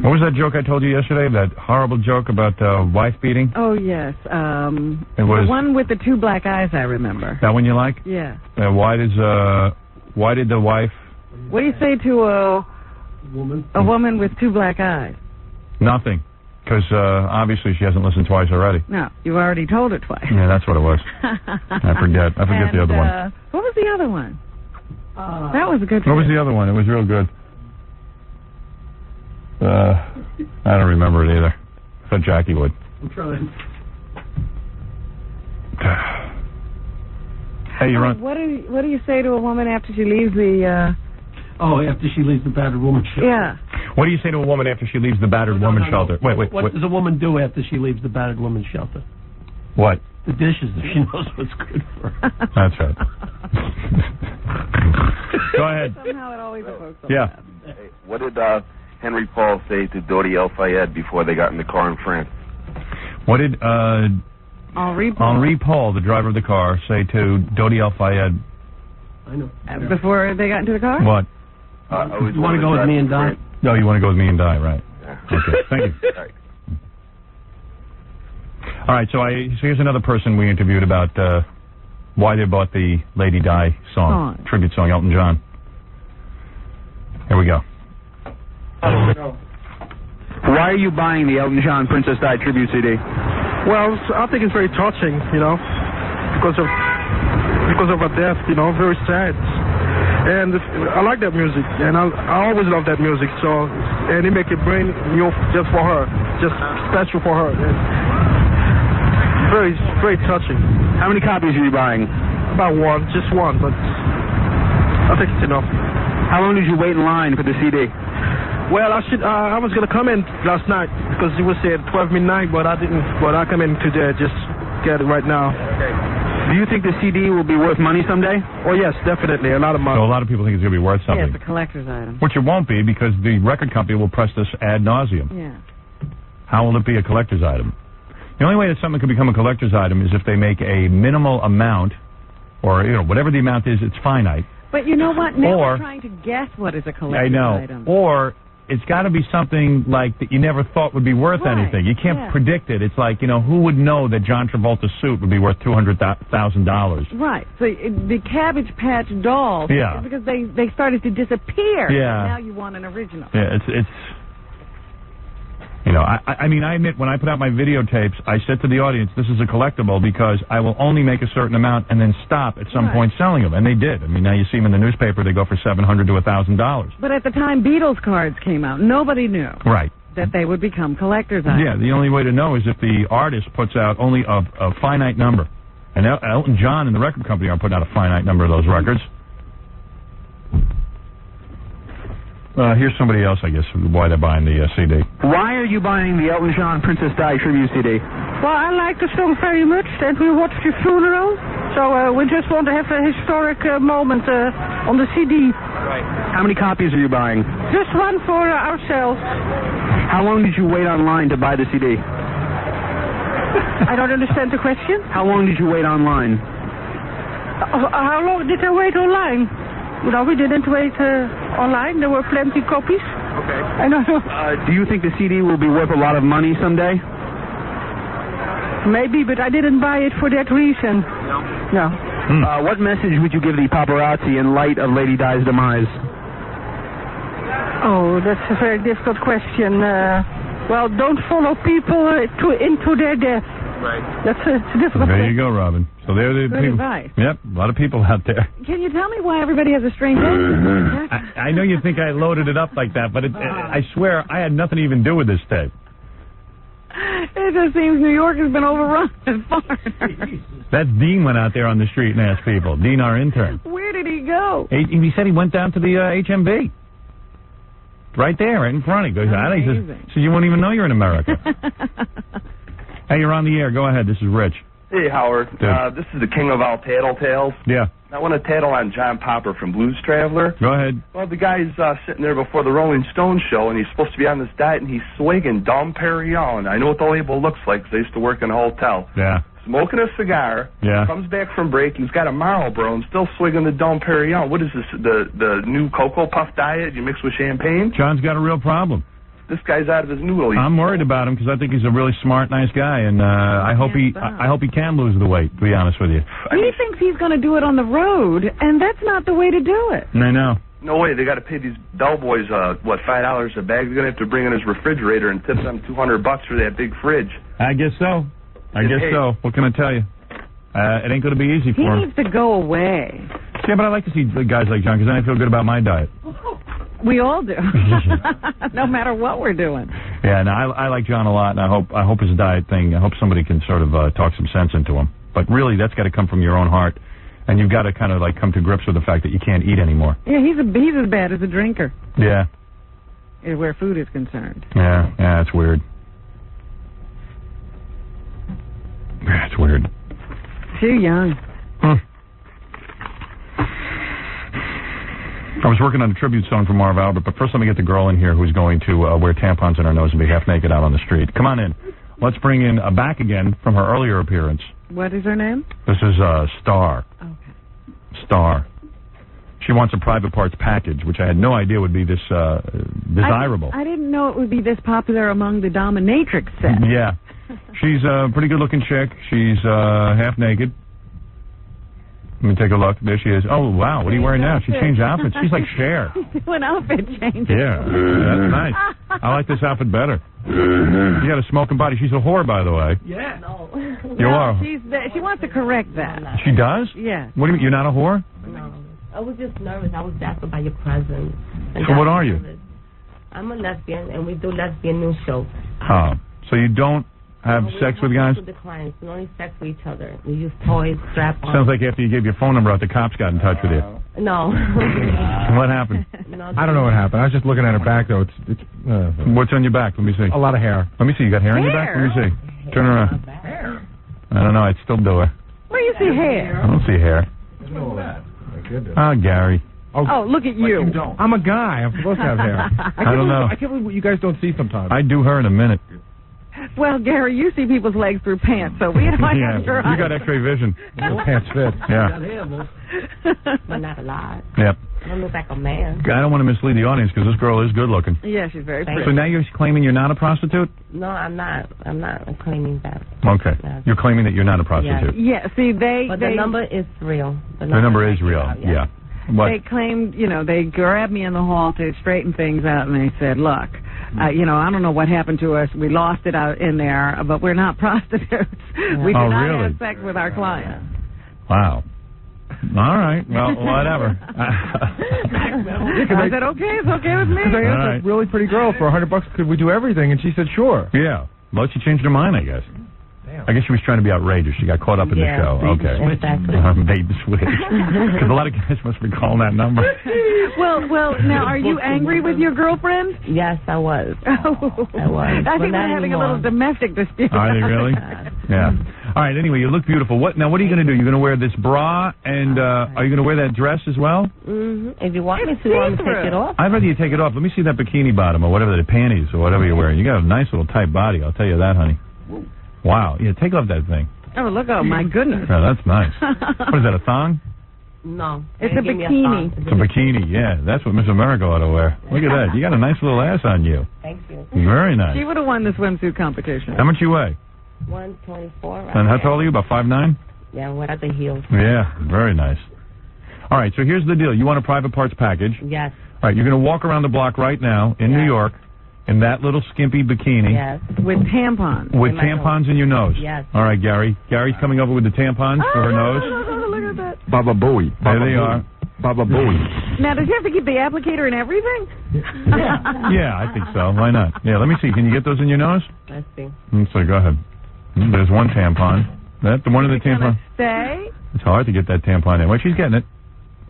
What was that joke I told you yesterday? That horrible joke about wife beating? Oh, yes. It was the one with the 2 black eyes, I remember. That one you like? Yeah. Why did the wife... What do you say to a woman with 2 black eyes? Nothing. Because obviously she hasn't listened twice already. No, you've already told her twice. Yeah, that's what it was. I forget the other one. What was the other one? That was a good one. What was the other one? It was real good. I don't remember it either. I thought Jackie would. I'm trying. Hey, you run. What do you say to a woman after she leaves the... after she leaves the battered woman shelter. Yeah. What do you say to a woman after she leaves the battered woman shelter? Wait. What does a woman do after she leaves the battered woman shelter? What? The dishes, if she knows what's good for her. That's right. Go ahead. Somehow it always evokes Yeah. Hey, what did Henry Paul say to Dodi El Fayed before they got in the car in France? What did Henri Paul, the driver of the car, say to Dodi El Fayed? I know. Before they got into the car? What? You want to go with me and die? No, you want to go with me and die, right? Yeah. Okay, thank you. All right, so here's another person we interviewed about why they bought the Lady Di song, tribute song, Elton John. Here we go. Why are you buying the Elton John Princess Di tribute CD? Well, I think it's very touching, because of her death, very sad. And I like that music, and I always love that music. So, and it make it brand new just for her, just special for her. And very, very touching. How many copies are you buying? About one, just one, but I think it's enough. How long did you wait in line for the CD? Well, I was gonna come in last night because it was at 12 midnight, but I didn't. But I come in today, just get it right now. Okay. Do you think the CD will be worth money someday? Oh yes, definitely, a lot of money. So a lot of people think it's going to be worth something. Yeah, it's a collector's item. Which it won't be because the record company will press this ad nauseum. Yeah. How will it be a collector's item? The only way that something can become a collector's item is if they make a minimal amount, or whatever the amount is, it's finite. But you know what? Now Or- we're trying to guess what is a collector's I know. item. Or it's got to be something like that you never thought would be worth Right, anything. You can't yeah. predict it. It's like, who would know that John Travolta's suit would be worth $200,000? Right. So the Cabbage Patch dolls, Yeah. because they started to disappear. Yeah. Now you want an original. Yeah, it's I mean, I admit, when I put out my videotapes, I said to the audience, this is a collectible because I will only make a certain amount and then stop at some point selling them. And they did. I mean, now you see them in the newspaper, they go for $700 to $1,000. But at the time Beatles cards came out, nobody knew Right. that they would become collector's items. Yeah, the only way to know is if the artist puts out only a finite number. And Elton John and the record company are putting out a finite number of those records. Here's somebody else, I guess, why they're buying the CD. Why are you buying the Elton John Princess Di tribute CD? Well, I like the song very much, and we watched the funeral, so we just want to have a historic moment on the CD. Right. How many copies are you buying? Just one for ourselves. How long did you wait online to buy the CD? I don't understand the question. How long did you wait online? How long did I wait online? No, we didn't wait online. There were plenty copies. Okay. I know. Do you think the CD will be worth a lot of money someday? Maybe, but I didn't buy it for that reason. No. What message would you give the paparazzi in light of Lady Di's demise? Oh, that's a very difficult question. Well, don't follow people into their death. Right. That's a difficult There question. you go, Robin. So there are the Good people. advice. Yep, a lot of people out there. Can you tell me why everybody has a strange accent? I know you think I loaded it up like that, but I swear I had nothing to even do with this tape. It just seems New York has been overrun with foreigners. That Dean went out there on the street and asked people. Dean, our intern. Where did he go? He said he went down to the HMB. Right there, right in front. He goes, he says, you won't even know you're in America. Hey, you're on the air. Go ahead. This is Rich. Hey, Howard. This is the king of all tattletales. Yeah. I want to tattle on John Popper from Blues Traveler. Go ahead. Well, the guy's sitting there before the Rolling Stones show, and he's supposed to be on this diet, and he's swigging Dom Perignon. I know what the label looks like because I used to work in a hotel. Yeah. Smoking a cigar. Yeah. Comes back from break. He's got a Marlboro and still swigging the Dom Perignon. What is this, the new Cocoa Puff diet you mix with champagne? John's got a real problem. This guy's out of his noodle. I'm worried about him because I think he's a really smart, nice guy, and I hope he can lose the weight, to be honest with you. He thinks he's going to do it on the road, and that's not the way to do it. I know. No way. They got to pay these bellboys, $5 a bag? They're going to have to bring in his refrigerator and tip them $200 for that big fridge. I guess so. So. What can I tell you? It ain't going to be easy for him. He needs to go away. Yeah, but I like to see guys like John because then I feel good about my diet. We all do. No matter what we're doing. Yeah, no, I like John a lot, and I hope his diet thing, I hope somebody can sort of talk some sense into him. But really, that's got to come from your own heart, and you've got to kind of like come to grips with the fact that you can't eat anymore. Yeah, he's as bad as a drinker. Yeah. Where food is concerned. Yeah, it's weird. Yeah, it's weird. Too young. I was working on a tribute song for Marv Albert, but first let me get the girl in here who's going to wear tampons in her nose and be half naked out on the street. Come on in. Let's bring in back again from her earlier appearance. What is her name? This is Star. Okay. Star. She wants a private parts package, which I had no idea would be this desirable. I didn't know it would be this popular among the dominatrix set. Yeah. She's a pretty good-looking chick. She's half naked. Let me take a look. There she is. Oh, wow. What are you wearing now? She changed outfits. She's like Cher. Doing outfit change. Yeah. That's nice. I like this outfit better. You got a smoking body. She's a whore, by the way. Yeah. No. You are. She wants to correct that. She does? Yeah. What do you mean? You're not a whore? No. I was just nervous. I was dazzled by your presence. So what are you? I'm a lesbian, and we do lesbian news shows. Oh. So you don't have sex with guys? With the clients. We only sex with each other. We use toys, strap-on. Sounds like after you gave your phone number out, the cops got in touch with you. No. What happened? I don't know what happened. I was just looking at her back, though. What's on your back? Let me see. A lot of hair. Let me see. You got hair on your back? Let me see. Turn around. Hair. I don't know. I'd still do it. Where do you see hair? I don't see hair. Oh, Gary. Oh, look at you. I'm a guy. I'm supposed to have hair. I don't know. I can't believe what you guys don't see sometimes. I'd do her in a minute. Well, Gary, you see people's legs through pants, so we don't Yeah, have your you got X-ray vision. Your pants fit. Yeah. But not a lot. Yep. I don't look like a man. I don't want to mislead the audience because this girl is good looking. Yeah, she's very pretty. So now you're claiming you're not a prostitute? No, I'm not. I'm not claiming that. Okay. You're claiming that you're not a prostitute. Yeah, see, But the number is real. The number is real, yeah. What? They claimed, they grabbed me in the hall to straighten things out, and they said, look, I don't know what happened to us. We lost it out in there, but we're not prostitutes. We do not really? have sex with our clients. Wow. All right. Well, whatever. I said, okay, it's okay with me. Because I asked a really pretty girl for $100, could we do everything? And she said, sure. Yeah. Well, she changed her mind, I guess. I guess she was trying to be outrageous. She got caught up in the show. Okay. Exactly. Baby switch. Because a lot of guys must be calling that number. Well, now, are you angry with your girlfriend? Yes, I was. I was. I think we're having a little domestic dispute. Are they really? Yeah. All right, anyway, you look beautiful. What are you going to do? You're going to wear this bra, and are you going to wear that dress as well? Mm-hmm. If you want me to, I'm going to take it off. I'd rather you take it off. Let me see that bikini bottom or whatever, the panties or whatever you're wearing. You got a nice little tight body, I'll tell you that, honey. Wow. Yeah, take off that thing. Oh, look, my goodness. Oh, that's nice. What is that, a thong? No. It's a bikini. It's a bikini, yeah. That's what Miss America ought to wear. Look at that. You got a nice little ass on you. Thank you. Very nice. She would have won the swimsuit competition. How much you weigh? 124. Right? And how tall are you, about 5'9"? Yeah, without the heels. Yeah, very nice. All right, so here's the deal. You want a private parts package? Yes. All right, you're going to walk around the block right now in New York in that little skimpy bikini. Yes. With tampons. With tampons in your nose. Yes. All right, Gary. Gary's coming over with the tampons for her nose. Look at that. Baba Booey. There they are. Baba Booey. Now, does he have to keep the applicator and everything? Yeah, I think so. Why not? Yeah, let me see. Can you get those in your nose? Let's see. So go ahead. There's one tampon. The one of the tampon. Stay? It's hard to get that tampon in. Well, she's getting it.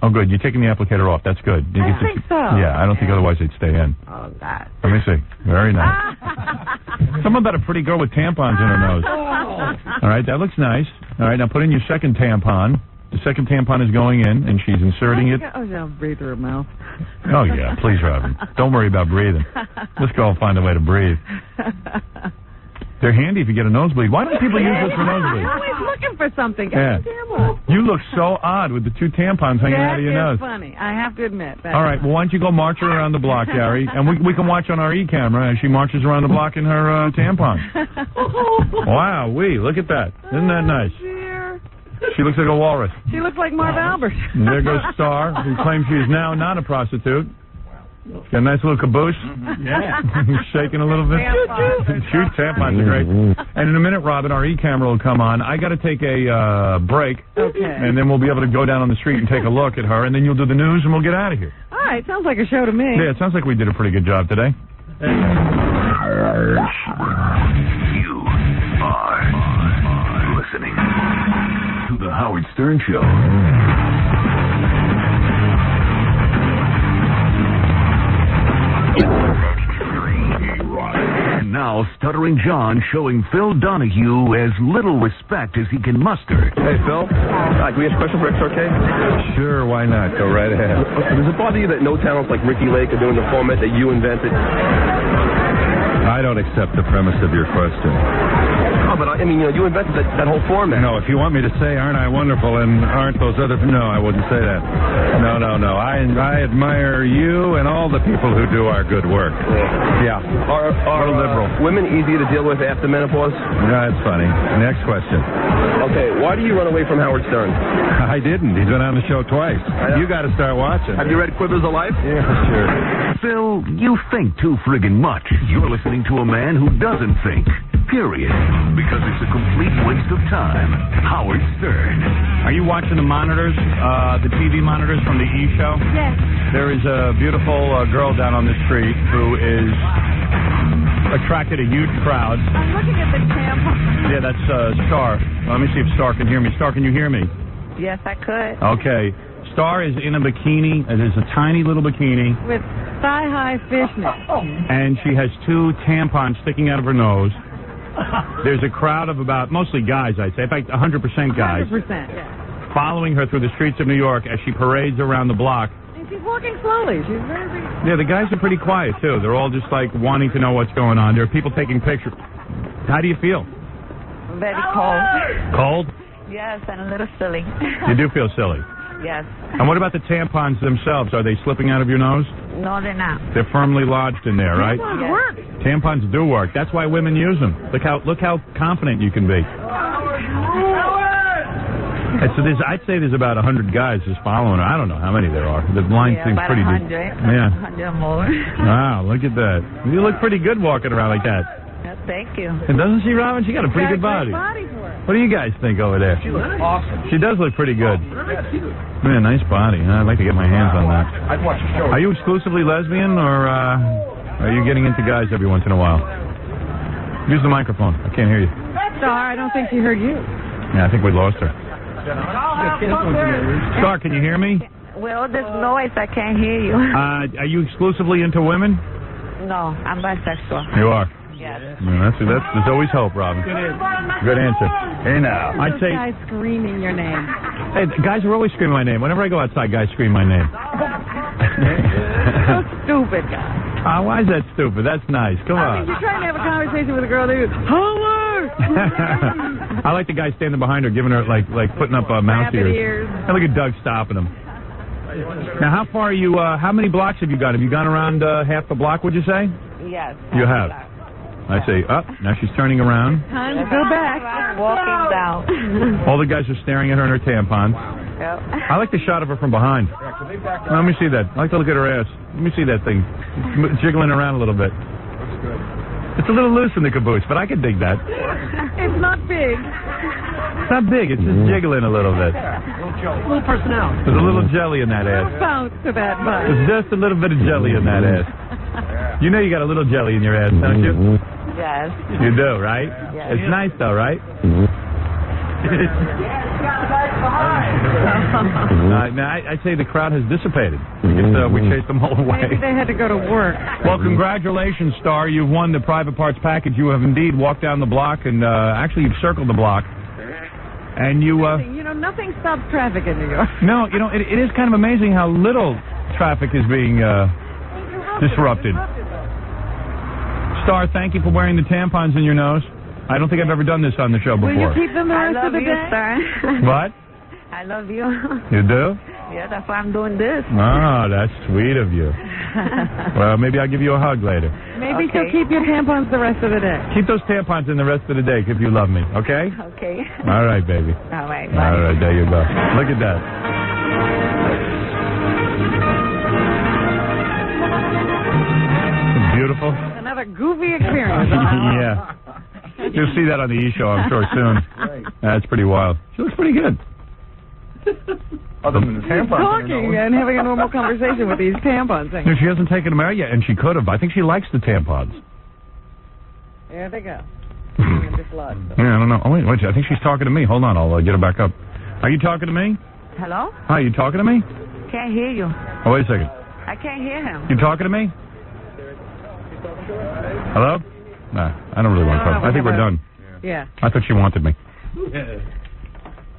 Oh, good. You're taking the applicator off. That's good. I think so. Yeah, I don't think otherwise they'd stay in. Oh, God. Let me see. Very nice. Something about a pretty girl with tampons in her nose. All right, that looks nice. All right, now put in your second tampon. The second tampon is going in, and she's inserting it. Oh, yeah, breathe through her mouth. Oh, yeah. Please, Robin. Don't worry about breathing. Let's go and find a way to breathe. They're handy if you get a nosebleed. Why don't people use this for nosebleeds? You're always looking for something. Yeah. You look so odd with the two tampons hanging out of your nose. That's funny. I have to admit. All right, well, why don't you go march her around the block, Gary, and we can watch on our e-camera as she marches around the block in her tampon. Wow, look at that. Isn't that nice? Dear. She looks like a walrus. She looks like Marv Albert. And there goes Star, who claims she is now not a prostitute. She's got a nice little caboose. Yeah. Shaking a little bit. Shoot, tampons are great. And in a minute, Robin, our e-camera will come on. I got to take a break. Okay. And then we'll be able to go down on the street and take a look at her, and then you'll do the news, and we'll get out of here. All right, sounds like a show to me. Yeah, it sounds like we did a pretty good job today. You are listening to The Howard Stern Show. And now, Stuttering John showing Phil Donahue as little respect as he can muster. Hey, Phil. Can we have a question for XRK? Sure, why not? Go right ahead. Does it bother you that no talents like Ricky Lake are doing the format that you invented? I don't accept the premise of your question. Oh, but I mean, you invented that whole format. No, if you want me to say, aren't I wonderful, and aren't those other... No, I wouldn't say that. No. I admire you and all the people who do our good work. Yeah. Are liberal. Women easy to deal with after menopause? That's funny. Next question. Okay, why do you run away from Howard Stern? I didn't. He's been on the show twice. You got to start watching. Have you read Quivers of Life? Yeah, sure. Phil, you think too friggin' much. You're listening to a man who doesn't think. Period. Because it's a complete waste of time. Howard Stern. Are you watching the monitors, the TV monitors from the E! Show? Yes. There is a beautiful girl down on the street who is attracted a huge crowd. I'm looking at the tampon. Yeah, that's Star. Let me see if Star can hear me. Star, can you hear me? Yes, I could. Okay. Star is in a bikini. It is a tiny little bikini. With thigh-high fishnet. And she has two tampons sticking out of her nose. There's a crowd of about, mostly guys, I'd say. In fact, 100% guys. 100%, yeah. Following her through the streets of New York as she parades around the block. And she's walking slowly. She's very... Yeah, the guys are pretty quiet, too. They're all just, like, wanting to know what's going on. There are people taking pictures. How do you feel? Very cold. Cold? Yes, and a little silly. You do feel silly. Yes. And what about the tampons themselves? Are they slipping out of your nose? No, they're not. They're firmly lodged in there, right? Tampons work. Tampons do work. That's why women use them. Look how confident you can be. And so I'd say there's about 100 guys just following her. I don't know how many there are. The line seems about pretty 100. deep. Yeah. 100 more. Wow, look at that. You look pretty good walking around like that. Thank you. And doesn't she, Robin? She got a pretty good body. What do you guys think over there? She looks awesome. She does look pretty good. Man, nice body. I'd like to get my hands on that. I'd watch the show. Are you exclusively lesbian, or are you getting into guys every once in a while? Use the microphone. I can't hear you. Star, I don't think she heard you. Yeah, I think we lost her. Star, can you hear me? Well, there's noise. I can't hear you. Are you exclusively into women? No, I'm bisexual. You are? Yes. There's always hope, Robin. Good answer. Hey, now. I'd say... Guys screaming your name. Hey, guys are always screaming my name. Whenever I go outside, guys scream my name. So stupid, guys. Why is that stupid? That's nice. Come on. I mean, you're trying to have a conversation with a girl, they go, Homer! I like the guy standing behind her, giving her, like putting up mouse ears. And look at Doug stopping him. Now, how far are you, how many blocks have you gone? Have you gone around half the block, would you say? Yes. You have. I say, now she's turning around. Time to go back. Walking down. All the guys are staring at her in her tampons. Yep. I like the shot of her from behind. Let me see that. I like to look at her ass. Let me see that thing. It's jiggling around a little bit. It's a little loose in the caboose, but I can dig that. It's not big. It's not big. It's just jiggling a little bit. A little personality. There's a little jelly in that ass. Bounce to that butt. There's just a little bit of jelly in that ass. You know you got a little jelly in your ass, don't you? Yes. You do, right? Yes. It's nice, though, right? Now, I'd say the crowd has dissipated. We chased them all away. Maybe they had to go to work. Well, congratulations, Star. You've won the private parts package. You have indeed walked down the block, and actually you've circled the block. And you... nothing stops traffic in New York. No, it is kind of amazing how little traffic is being disrupted. Star, thank you for wearing the tampons in your nose. I don't think I've ever done this on the show before. Will you keep them the rest of the day? Star. What? I love you. You do? Yeah, that's why I'm doing this. Oh, that's sweet of you. Well, maybe I'll give you a hug later. Maybe she'll keep your tampons the rest of the day. Keep those tampons in the rest of the day if you love me, okay? Okay. All right, baby. All right, bye. All right, there you go. Look at that. Beautiful. Another goofy experience. Yeah. You'll see that on the E! Show, I'm sure, soon. That's pretty wild. She looks pretty good. Other than the tampons. Talking and having a normal conversation with these tampons. No, she hasn't taken them out yet, and she could have. I think she likes the tampons. There they go. Yeah, I don't know. Oh, wait, I think she's talking to me. Hold on, I'll get her back up. Are you talking to me? Hello? Hi, you talking to me? Can't hear you. Oh, wait a second. I can't hear him. You talking to me? Hello? Nah, I don't really want to talk. I think we're done. Yeah. I thought she wanted me.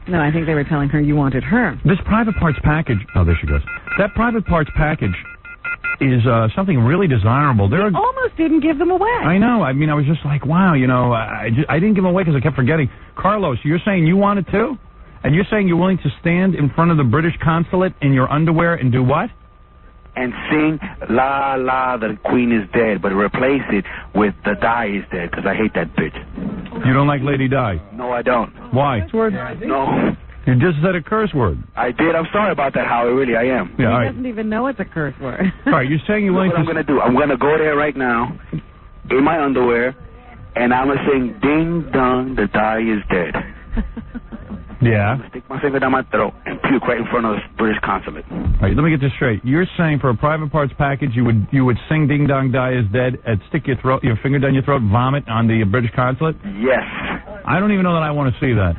No, I think they were telling her you wanted her. This private parts package... Oh, there she goes. That private parts package is something really desirable. You almost didn't give them away. I know. I mean, I was just like, wow, I didn't give them away because I kept forgetting. Carlos, you're saying you want it too? And you're saying you're willing to stand in front of the British consulate in your underwear and do what? And sing La La, the Queen is Dead, but replace it with The Di is Dead, because I hate that bitch. You don't like Lady Di? No, I don't. Why? No. You just said a curse word. I did. I'm sorry about that, Howie. Really, I am. Yeah, He doesn't even know it's a curse word. All right, you're saying you're willing What I'm going to do, I'm going to go there right now, in my underwear, and I'm going to sing Ding Dong, the Di is Dead. Yeah. Stick my finger down my throat and puke right in front of the British consulate. All right, let me get this straight. You're saying for a private parts package, you would sing Ding Dong Die is Dead and stick your finger down your throat, vomit on the British consulate? Yes. I don't even know that I want to see that.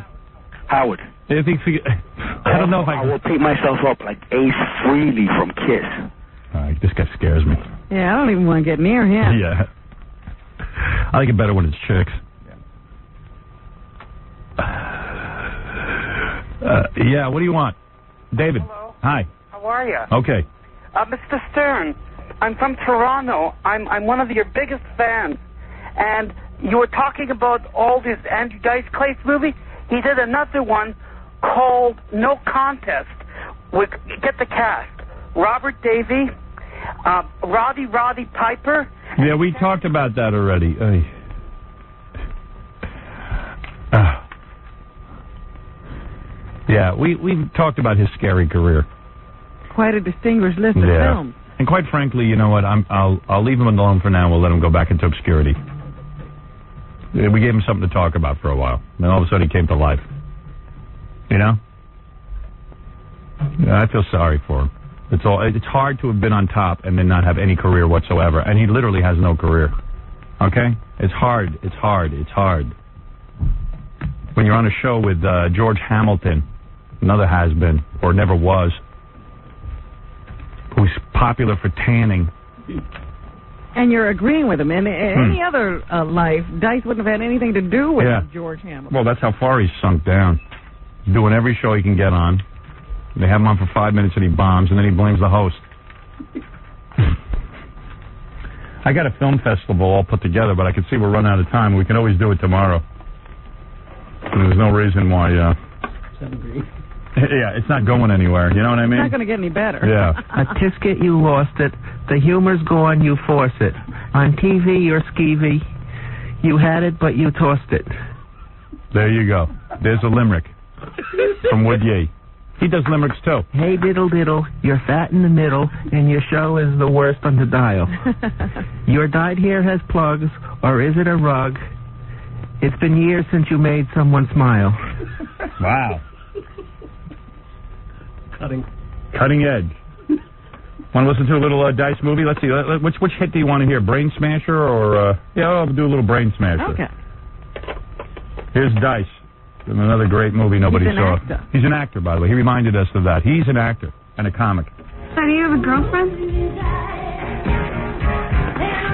Howard. I don't know if I will pick myself up like Ace Frehley from Kiss. All right, this guy scares me. Yeah, I don't even want to get near him. Yeah. I like it better when it's chicks. Yeah, what do you want? David. Hello. Hi. How are you? Okay. Mr. Stern, I'm from Toronto. I'm one of your biggest fans. And you were talking about all this Andrew Dice Clay movie. He did another one called No Contest. Get the cast. Robert Davey, Roddy Piper. Yeah, we talked about that already. Yeah, we've talked about his scary career. Quite a distinguished list of films. And quite frankly, you know what? I'll leave him alone for now. We'll let him go back into obscurity. We gave him something to talk about for a while. Then all of a sudden he came to life. You know? Yeah, I feel sorry for him. It's hard to have been on top and then not have any career whatsoever. And he literally has no career. Okay? It's hard. It's hard. It's hard. When you're on a show with George Hamilton, another has-been, or never was, who's popular for tanning. And you're agreeing with him. In any other life, Dice wouldn't have had anything to do with George Hamilton. Well, that's how far he's sunk down. He's doing every show he can get on. They have him on for 5 minutes and he bombs, and then he blames the host. I got a film festival all put together, but I can see we're running out of time. We can always do it tomorrow. And there's no reason why... Yeah, it's not going anywhere. You know what I mean? It's not going to get any better. Yeah. A tisket, you lost it. The humor's gone, you force it. On TV, you're skeevy. You had it, but you tossed it. There you go. There's a limerick from Wood Ye. He does limericks, too. Hey, diddle diddle, you're fat in the middle, and your show is the worst on the dial. Your dyed hair has plugs, or is it a rug? It's been years since you made someone smile. Wow. Cutting edge. Want to listen to a little Dice movie? Let's see. Which hit do you want to hear? Brain Smasher or... yeah, I'll do a little Brain Smasher. Okay. Here's Dice. Another great movie nobody saw. Actor. He's an actor, by the way. He reminded us of that. He's an actor and a comic. So do you have a girlfriend?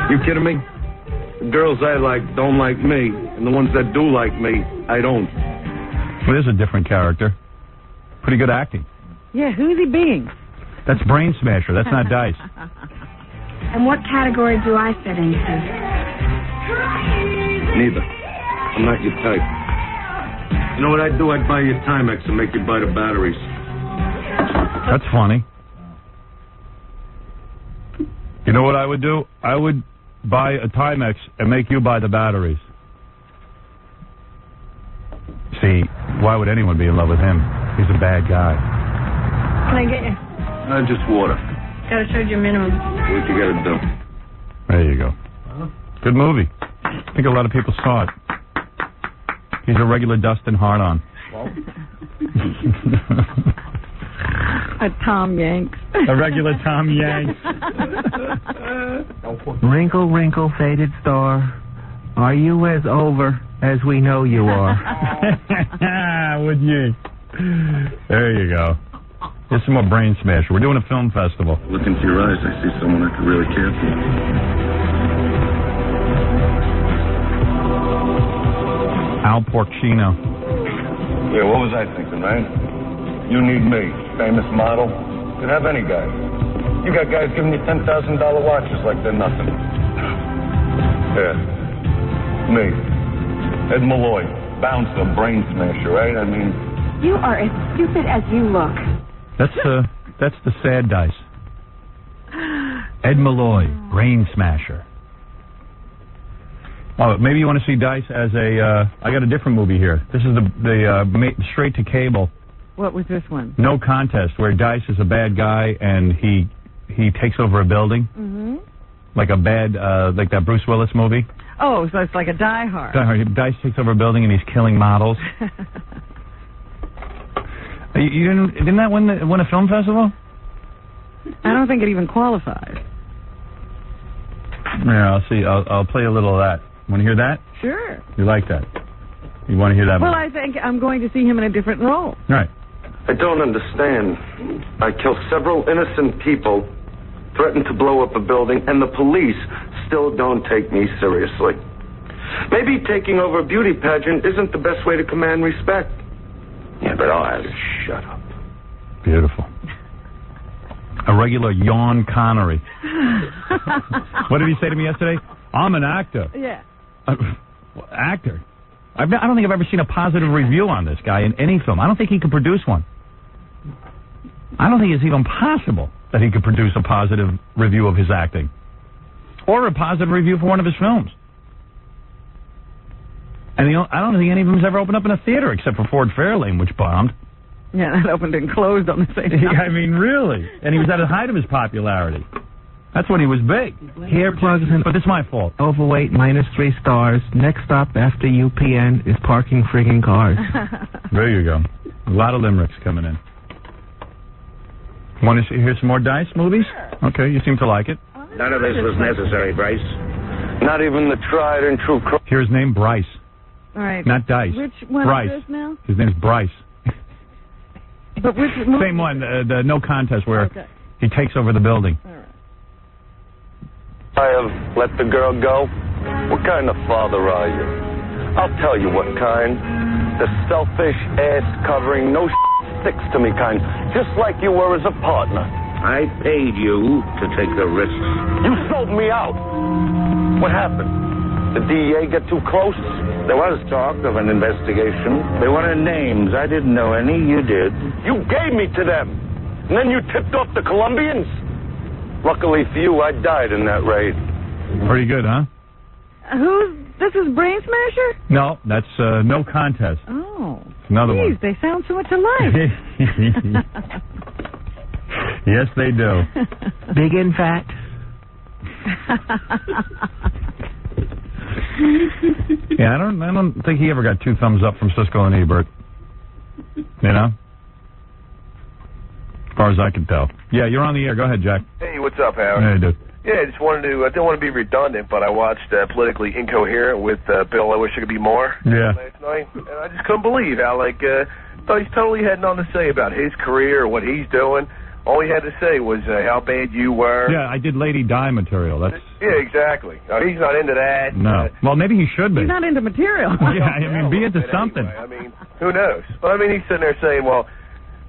You kidding me? The girls I like don't like me, and the ones that do like me, I don't. Well, there's a different character. Pretty good acting. Yeah, who's he being? That's Brain Smasher. That's not Dice. And what category do I fit into? Neither. I'm not your type. You know what I'd do? I'd buy you Timex and make you buy the batteries. That's funny. You know what I would do? I would buy a Timex and make you buy the batteries. See, why would anyone be in love with him? He's a bad guy. Can I get you? Just water. Gotta charge your minimum. What you gotta do? There you go. Good movie. I think a lot of people saw it. He's a regular Dustin Hard-On. A Tom Yanks. A regular Tom Yanks. Wrinkle, wrinkle, faded star. Are you as over as we know you are? Would you? There you go. Here's some more Brain Smasher. We're doing a film festival. Look into your eyes. I see someone I could really care for. Al Porcino. Yeah, what was I thinking, man? You need me. Famous model. Could have any guy. You got guys giving you $10,000 watches like they're nothing. Yeah. Me. Ed Malloy. Bouncer, Brain Smasher, right? I mean... You are as stupid as you look. That's the sad Dice. Ed Malloy, Brain Smasher. Oh, maybe you want to see Dice as a... I got a different movie here. This is the straight to cable. What was this one? No Contest, where Dice is a bad guy and he takes over a building. Mm-hmm. Like a bad, like that Bruce Willis movie. Oh, so it's like a Die Hard. Die Hard. Dice takes over a building and he's killing models. Didn't that win a film festival? I don't think it even qualifies. Yeah, I'll see. I'll play a little of that. Want to hear that? Sure. You like that? You want to hear that? Well, movie? I think I'm going to see him in a different role. Right. I don't understand. I killed several innocent people, threatened to blow up a building, and the police still don't take me seriously. Maybe taking over a beauty pageant isn't the best way to command respect. Yeah, but I'll have to shut up. Beautiful. A regular Yawn Connery. What did he say to me yesterday? I'm an actor. Yeah. actor. I don't think I've ever seen a positive review on this guy in any film. I don't think he could produce one. I don't think it's even possible that he could produce a positive review of his acting. Or a positive review for one of his films. And I don't think any of them has ever opened up in a theater except for Ford Fairlane, which bombed. Yeah, that opened and closed on the same time. I mean, really. And he was at the height of his popularity. That's when he was big. Hair plugs and... But it's my fault. Overweight, -3 stars. Next stop after UPN is parking friggin' cars. There you go. A lot of limericks coming in. Want to hear some more Dice movies? Okay, you seem to like it. None of this was necessary, Bryce. Not even the tried and true... Here's his name, Bryce. All right. Not Dice. Which one Bryce. is this now? His name's Bryce. But which movie? Same one, the No Contest, where he takes over the building. All right. I have let the girl go. What kind of father are you? I'll tell you what kind. The selfish, ass-covering, no sticks to me kind. Just like you were as a partner. I paid you to take the risks. You sold me out. What happened? The DEA get too close? There was talk of an investigation. They wanted names. I didn't know any. You did. You gave me to them. And then you tipped off the Colombians? Luckily for you, I died in that raid. Pretty good, huh? This is Brain Smasher? No, that's No Contest. Oh. Another Jeez, one. They sound so much alike. Yes, they do. Big and fat. Yeah, I don't think he ever got 2 thumbs up from Siskel and Ebert. You know? As far as I can tell. Yeah, you're on the air. Go ahead, Jack. Hey, what's up, Howard? Hey, dude. Yeah, I just wanted to, I didn't want to be redundant, but I watched Politically Incoherent with Bill I Wish I Could Be More Yeah. last night, and I just couldn't believe how, Dice totally had nothing to say about his career or what he's doing. All he had to say was how bad you were. Yeah, I did Lady Di material. That's Yeah, exactly. He's not into that. No. Well, maybe he should be. He's not into material. Yeah, I mean, be into something. Anyway, I mean, who knows? But I mean, he's sitting there saying, well,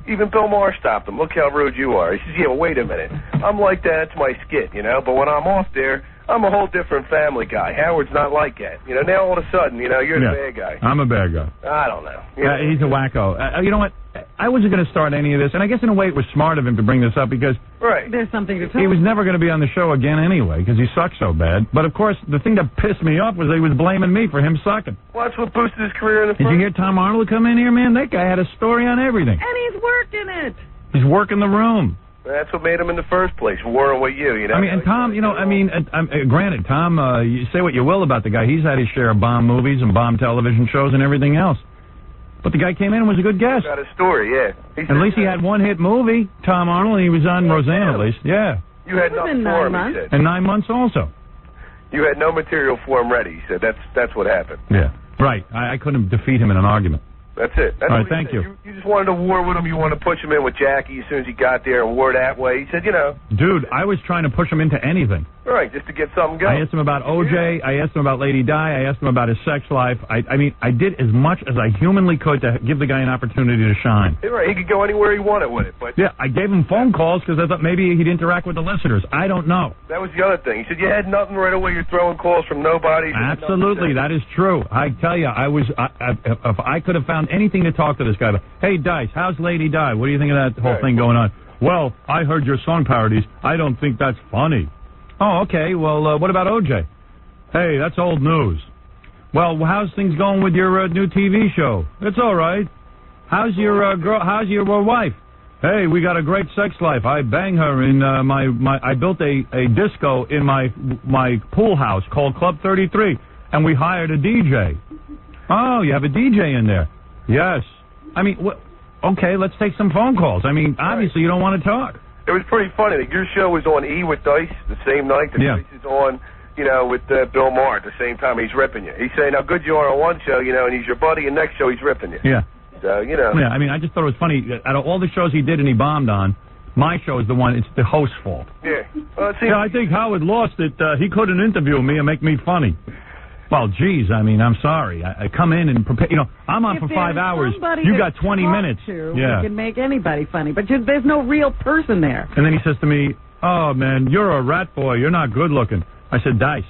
even Bill Maher stopped him. Look how rude you are. He says, yeah, well, wait a minute. I'm like that. That's my skit, you know? But when I'm off there, I'm a whole different family guy. Howard's not like that. You know, now all of a sudden, you know, you're the bad guy. I'm a bad guy. I don't know. He's a wacko. You know what? I wasn't going to start any of this, and I guess in a way it was smart of him to bring this up because there's something to tell. he was never going to be on the show again anyway because he sucks so bad. But, of course, the thing that pissed me off was that he was blaming me for him sucking. Well, that's what boosted his career in the Did you hear Tom Arnold come in here, man? That guy had a story on everything. And he's working it. He's working the room. That's what made him in the first place, warring with you know? I mean, and Tom, you know, granted, Tom, you say what you will about the guy. He's had his share of bomb movies and bomb television shows and everything else. But the guy came in and was a good guest. Got a story, yeah. At least he had one hit movie, Tom Arnold, and he was on Roseanne at least. Yeah. You had nothing for him, he said. And 9 months also. You had no material for him ready, he said. That's what happened. Yeah. Right. I couldn't defeat him in an argument. That's it. That's all right, what he thank said. you. You just wanted to war with him. You wanted to push him in with Jackie as soon as he got there and war that way. He said, you know. Dude, I was trying to push him into anything. Right, just to get something going. I asked him about OJ. I asked him about Lady Di. I asked him about his sex life. I mean, I did as much as I humanly could to give the guy an opportunity to shine. Right, he could go anywhere he wanted with it. But yeah, I gave him phone calls because I thought maybe he'd interact with the listeners. I don't know. That was the other thing. He said you had nothing right away. You're throwing calls from nobody. Absolutely, that is true. I tell you, if I could have found anything to talk to this guy about, hey, Dice, how's Lady Di? What do you think of that whole thing going on? Well, I heard your song parodies. I don't think that's funny. Oh, okay. Well, what about OJ? Hey, that's old news. Well, how's things going with your new TV show? It's all right. How's your girl? How's your wife? Hey, we got a great sex life. I bang her in I built a disco in my pool house called Club 33, and we hired a DJ. Oh, you have a DJ in there? Yes. I mean, okay, let's take some phone calls. I mean, obviously you don't want to talk. It was pretty funny. Like, your show was on E! with Dice the same night that Dice is on, you know, with Bill Maher at the same time. He's ripping you. He's saying how good you are on one show, you know, and he's your buddy, and next show he's ripping you. Yeah. So, you know. Yeah, I mean, I just thought it was funny. Out of all the shows he did and he bombed on, my show is the one, it's the host's fault. Yeah. Well, yeah, I think Howard lost it. He couldn't interview me and make me funny. Well, geez, I mean, I'm sorry. I come in and prepare. You know, I'm on for 5 hours. You got 20 minutes. Yeah. We can make anybody funny, but there's no real person there. And then he says to me, oh, man, you're a rat boy. You're not good looking. I said, Dice,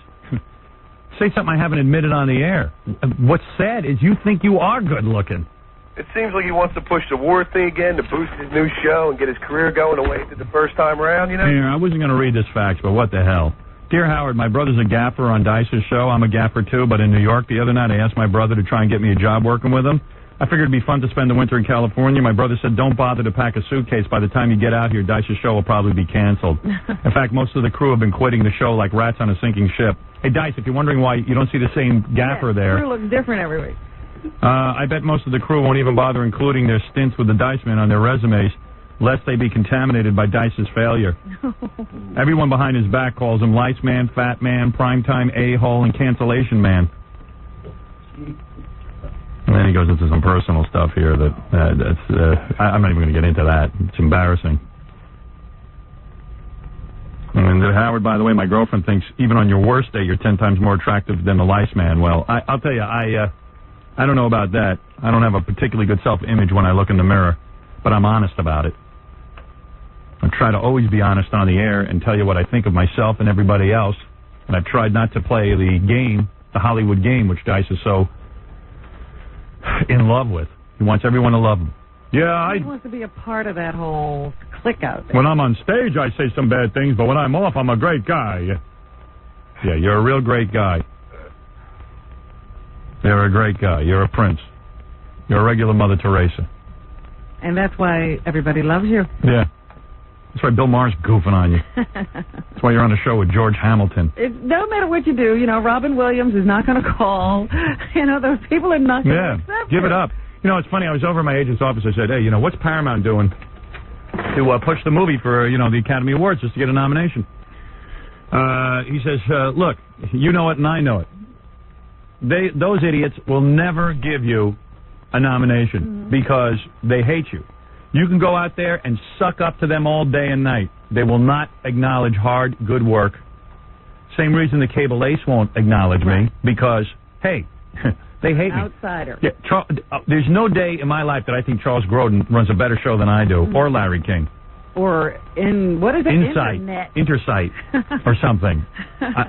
say something I haven't admitted on the air. What's sad is you think you are good looking. It seems like he wants to push the war thing again to boost his new show and get his career going away to the first time around, you know? Here, I wasn't going to read this fax, but what the hell. Dear Howard, my brother's a gaffer on Dice's show. I'm a gaffer too, but in New York the other night I asked my brother to try and get me a job working with him. I figured it'd be fun to spend the winter in California. My brother said, don't bother to pack a suitcase. By the time you get out here, Dice's show will probably be canceled. In fact, most of the crew have been quitting the show like rats on a sinking ship. Hey, Dice, if you're wondering why you don't see the same gaffer there. The crew looks different every week. I bet most of the crew won't even bother including their stints with the Dice Man on their resumes, lest they be contaminated by Dice's failure. Everyone behind his back calls him Lice Man, Fat Man, Primetime A-hole, and Cancellation Man. And then he goes into some personal stuff here I'm not even going to get into that. It's embarrassing. And Howard, by the way, my girlfriend thinks even on your worst day you're 10 times more attractive than the Lice Man. Well, I'll tell you, I don't know about that. I don't have a particularly good self-image when I look in the mirror, but I'm honest about it. I try to always be honest on the air and tell you what I think of myself and everybody else, and I've tried not to play the game, the Hollywood game, which Dice is so in love with. He wants everyone to love him. Yeah, He wants to be a part of that whole clique out there. When I'm on stage, I say some bad things, but when I'm off, I'm a great guy. Yeah, you're a real great guy. You're a great guy. You're a prince. You're a regular Mother Teresa. And that's why everybody loves you. Yeah. That's why Bill Maher's goofing on you. That's why you're on the show with George Hamilton. No matter what you do, Robin Williams is not going to call. Those people are not going to accept give it up. It's funny. I was over at my agent's office. I said, hey, what's Paramount doing to push the movie for, the Academy Awards just to get a nomination? He says, look, you know it and I know it. Those idiots will never give you a nomination because they hate you. You can go out there and suck up to them all day and night. They will not acknowledge hard, good work. Same reason the cable ace won't acknowledge me because, hey, they hate me. Outsider. Yeah, there's no day in my life that I think Charles Grodin runs a better show than I do, or Larry King. Or what is it? Insight. Intersight or something.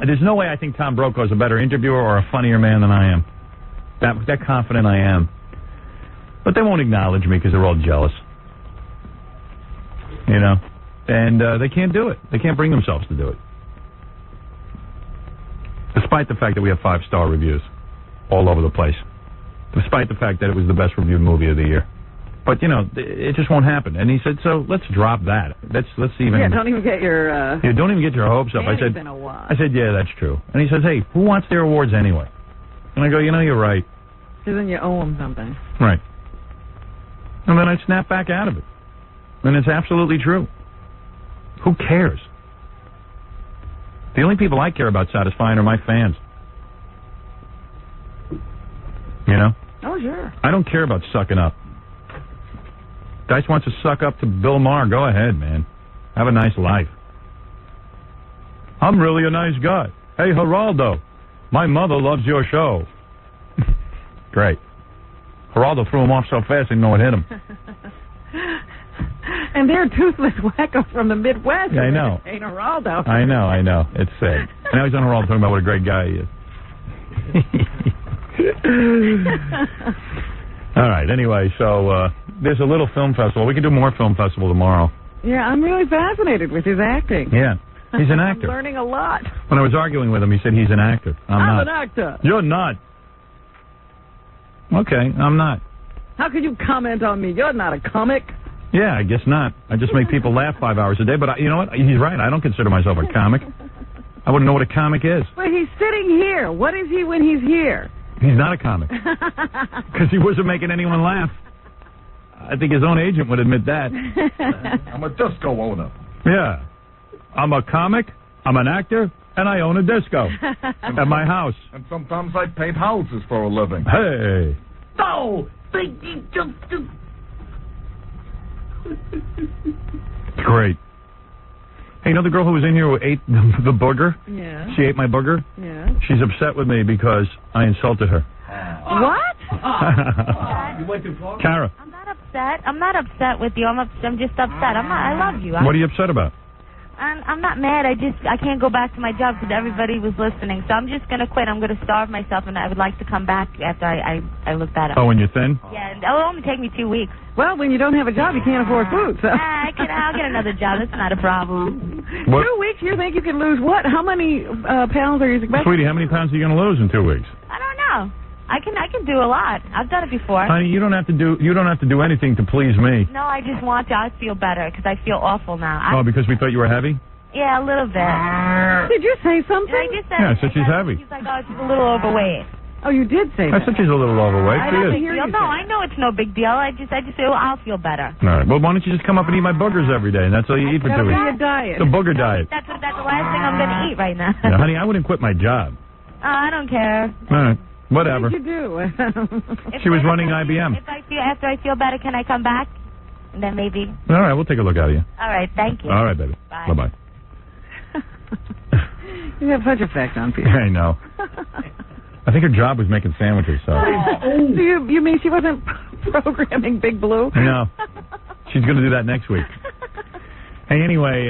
There's no way I think Tom Brokaw is a better interviewer or a funnier man than I am. That confident I am. But they won't acknowledge me because they're all jealous. And they can't do it. They can't bring themselves to do it. Despite the fact that we have 5-star reviews all over the place. Despite the fact that it was the best reviewed movie of the year. But, it just won't happen. And he said, so let's drop that. Let's even... Yeah, don't even get your... don't even get your hopes up. I said, yeah, that's true. And he says, hey, who wants their awards anyway? And I go, you're right. Because then you owe them something. Right. And then I snap back out of it. And it's absolutely true. Who cares? The only people I care about satisfying are my fans. Oh, sure. I don't care about sucking up. Dice wants to suck up to Bill Maher. Go ahead, man. Have a nice life. I'm really a nice guy. Hey, Geraldo, my mother loves your show. Great. Geraldo threw him off so fast he didn't know what hit him. And they're toothless wackos from the Midwest. Yeah, I know. Ain't Geraldo. I know. It's sad. And now he's on Geraldo talking about what a great guy he is. All right, anyway, so there's a little film festival. We can do more film festival tomorrow. Yeah, I'm really fascinated with his acting. Yeah, he's an actor. I'm learning a lot. When I was arguing with him, he said he's an actor. I'm not. an actor. You're not. Okay, I'm not. How can you comment on me? You're not a comic. Yeah, I guess not. I just make people laugh 5 hours a day, but you know what? He's right. I don't consider myself a comic. I wouldn't know what a comic is. But he's sitting here. What is he when he's here? He's not a comic. Because he wasn't making anyone laugh. I think his own agent would admit that. I'm a disco owner. Yeah. I'm a comic, I'm an actor, and I own a disco at my house. And sometimes I paint houses for a living. Hey. No! Great. Hey, the girl who was in here who ate the booger? Yeah. She ate my booger? Yeah. She's upset with me because I insulted her. What? Kara. I'm not upset with you. I'm just upset. I love you. What are you upset about? I'm not mad. I can't go back to my job because everybody was listening. So I'm just going to quit. I'm going to starve myself, and I would like to come back after I look that up. Oh, when you're thin? Yeah, it'll only take me 2 weeks. Well, when you don't have a job, you can't afford food. So I'll get another job. That's not a problem. What? 2 weeks, you think you can lose what? How many pounds are you expecting? Sweetie, how many pounds are you going to lose in 2 weeks? I don't know. I can do a lot. I've done it before. Honey, you don't have to do anything to please me. No, I just want to. I feel better because I feel awful now. Because we thought you were heavy? Yeah, a little bit. Did you say something? I just said. Yeah, I said she's heavy. She's like, oh, she's a little overweight. Oh, you did say I that. said she's a little overweight. I don't think no, I know it's no big deal. I just feel I'll feel better. All right. Well, why don't you just come up and eat my boogers every day, and that's all you eat for 2 weeks. That'll be a diet. The booger diet. That's the last thing I'm going to eat right now. Yeah, honey, I wouldn't quit my job. I don't care. All right. Whatever. What did you do? She was running IBM. After I feel better, can I come back? And then maybe. All right, we'll take a look at you. All right, thank you. All right, baby. Bye. Bye-bye. You have such effect on people. I know. I think her job was making sandwiches, so. Do you mean she wasn't programming Big Blue? No. She's going to do that next week. Hey, anyway,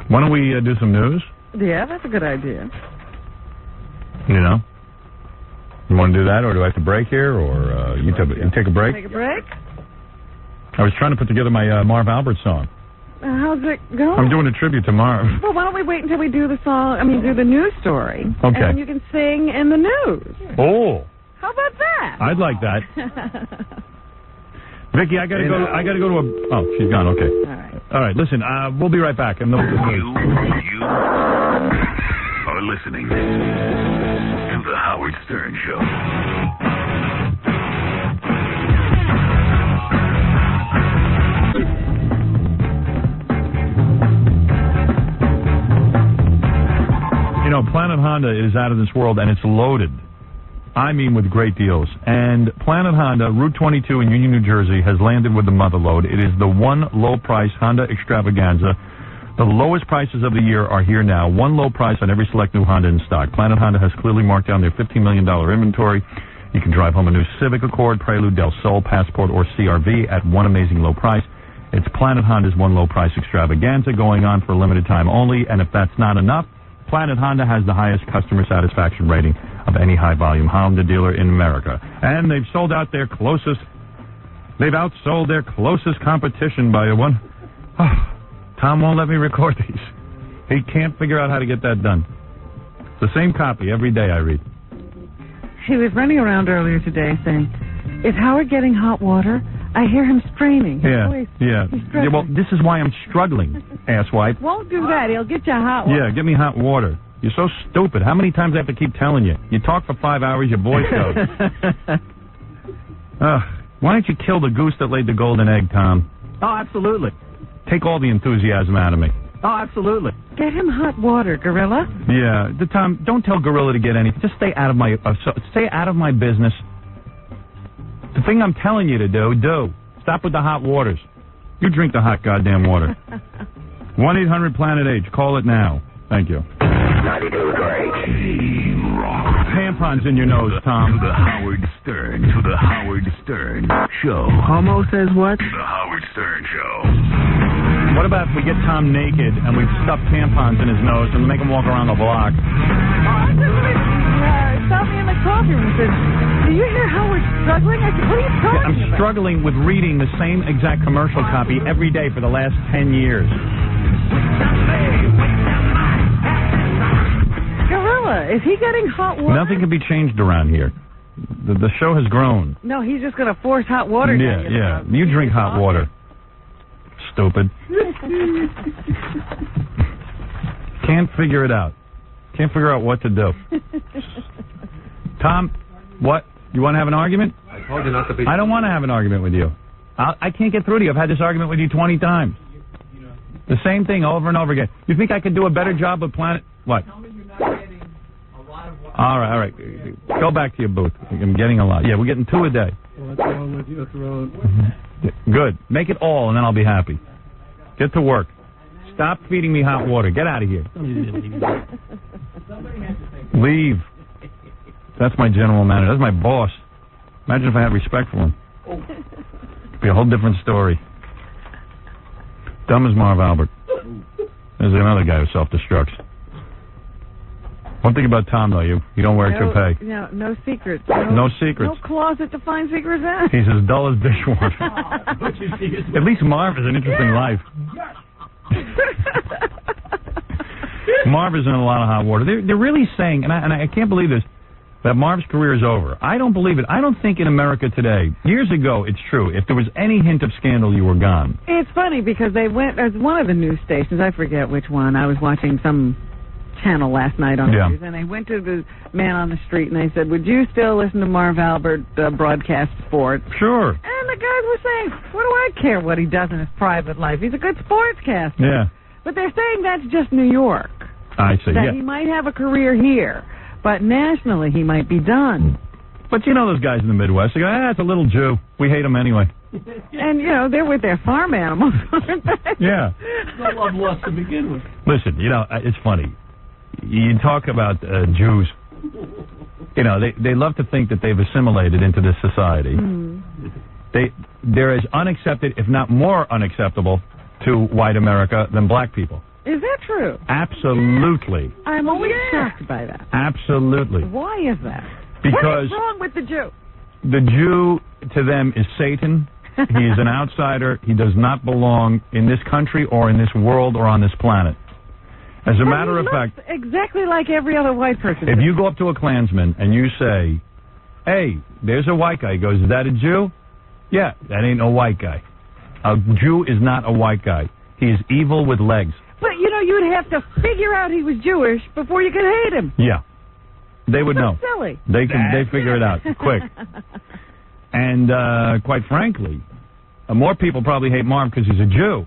why don't we do some news? Yeah, that's a good idea. You know? You want to do that, or do I have to break here, or you take a break? Take a break? I was trying to put together my Marv Albert song. How's it going? I'm doing a tribute to Marv. Well, why don't we wait until we do the do the news story. Okay. And then you can sing in the news. Oh. How about that? I'd like that. Vicky, I gotta go to a... Oh, she's gone, okay. All right, listen, we'll be right back. And you are listening to The Howard Stern Show. You know, Planet Honda is out of this world, and it's loaded. I mean, with great deals. And Planet Honda, Route 22 in Union, New Jersey, has landed with the motherload. It is the one low-price Honda extravaganza. The lowest prices of the year are here now. One low price on every select new Honda in stock. Planet Honda has clearly marked down their $15 million inventory. You can drive home a new Civic Accord, Prelude, Del Sol, Passport, or CR-V at one amazing low price. It's Planet Honda's one low-price extravaganza going on for a limited time only. And if that's not enough, Planet Honda has the highest customer satisfaction rating of any high-volume Honda dealer in America. And they've sold out their closest... They've outsold their closest competition by one... Oh, Tom won't let me record these. He can't figure out how to get that done. It's the same copy every day I read. He was running around earlier today saying, is Howard getting hot water? I hear him straining. Yeah. Well, this is why I'm struggling, asswipe. Won't do that. He'll get you hot water. Yeah, get me hot water. You're so stupid. How many times do I have to keep telling you? You talk for 5 hours, your voice goes. Why don't you kill the goose that laid the golden egg, Tom? Oh, absolutely. Take all the enthusiasm out of me. Oh, absolutely. Get him hot water, Gorilla. Yeah, Tom, don't tell Gorilla to get anything. Just stay out of my business. The thing I'm telling you to do. Stop with the hot waters. You drink the hot goddamn water. 1-800-PLANET-H. Call it now. Thank you. 92 great. Tampons in your nose, Tom. To the Howard Stern Show. Homo says what? The Howard Stern Show. What about if we get Tom naked and we stuff tampons in his nose and make him walk around the block? Stop me in the coffee room and said, do you hear Howard struggling? I said, what are you talking I'm about? struggling with reading the same exact commercial copy every day for the last 10 years. Gorilla, is he getting hot water? Nothing can be changed around here. The show has grown. No, he's just going to force hot water down your throat. You drink hot water. Stupid. Can't figure it out. Can't figure out what to do. Tom, what? You want to have an argument? I told you not to be... I don't want to have an argument with you. I can't get through to you. I've had this argument with you 20 times. The same thing over and over again. You think I could do a better job with Planet... What? All right. Go back to your booth. I'm getting a lot. Yeah, we're getting 2 a day. What's wrong with your throat? Good. Make it all, and then I'll be happy. Get to work. Stop feeding me hot water. Get out of here. Leave. That's my general manager. That's my boss. Imagine if I had respect for him. It'd be a whole different story. Dumb as Marv Albert. There's another guy who self-destructs. One thing about Tom, though, you don't wear a toupee. No secrets. No secrets. No closet to find secrets in. He's as dull as dishwater. At least Marv has an interesting life. Marv is in a lot of hot water. They're really saying, and I can't believe this, that Marv's career is over. I don't believe it. I don't think in America today, years ago, it's true, if there was any hint of scandal, you were gone. It's funny because they went, as one of the news stations, I forget which one, I was watching some channel last night on the news, and they went to the man on the street and they said, would you still listen to Marv Albert broadcast sports? Sure. And the guys were saying, what do I care what he does in his private life? He's a good sportscaster. Yeah. But they're saying that's just New York. I see, that he might have a career here, but nationally he might be done. But you know those guys in the Midwest, they go, it's a little Jew. We hate him anyway. And, they're with their farm animals, aren't they? Yeah. No love lost to begin with. Listen, it's funny. You talk about Jews. They love to think that they've assimilated into this society. They're as unaccepted, if not more unacceptable, to white America than black people. Is that true? Absolutely. I'm always shocked by that. Absolutely. Why is that? Because what is wrong with the Jew? The Jew, to them, is Satan. He is an outsider. He does not belong in this country or in this world or on this planet. As a matter of fact, exactly like every other white person. If you go up to a Klansman and you say, hey, there's a white guy, he goes, is that a Jew? Yeah, that ain't no white guy. A Jew is not a white guy. He is evil with legs. But, you'd have to figure out he was Jewish before you could hate him. Yeah. They would know. Silly. They figure it out quick. And quite frankly, more people probably hate Marv because he's a Jew.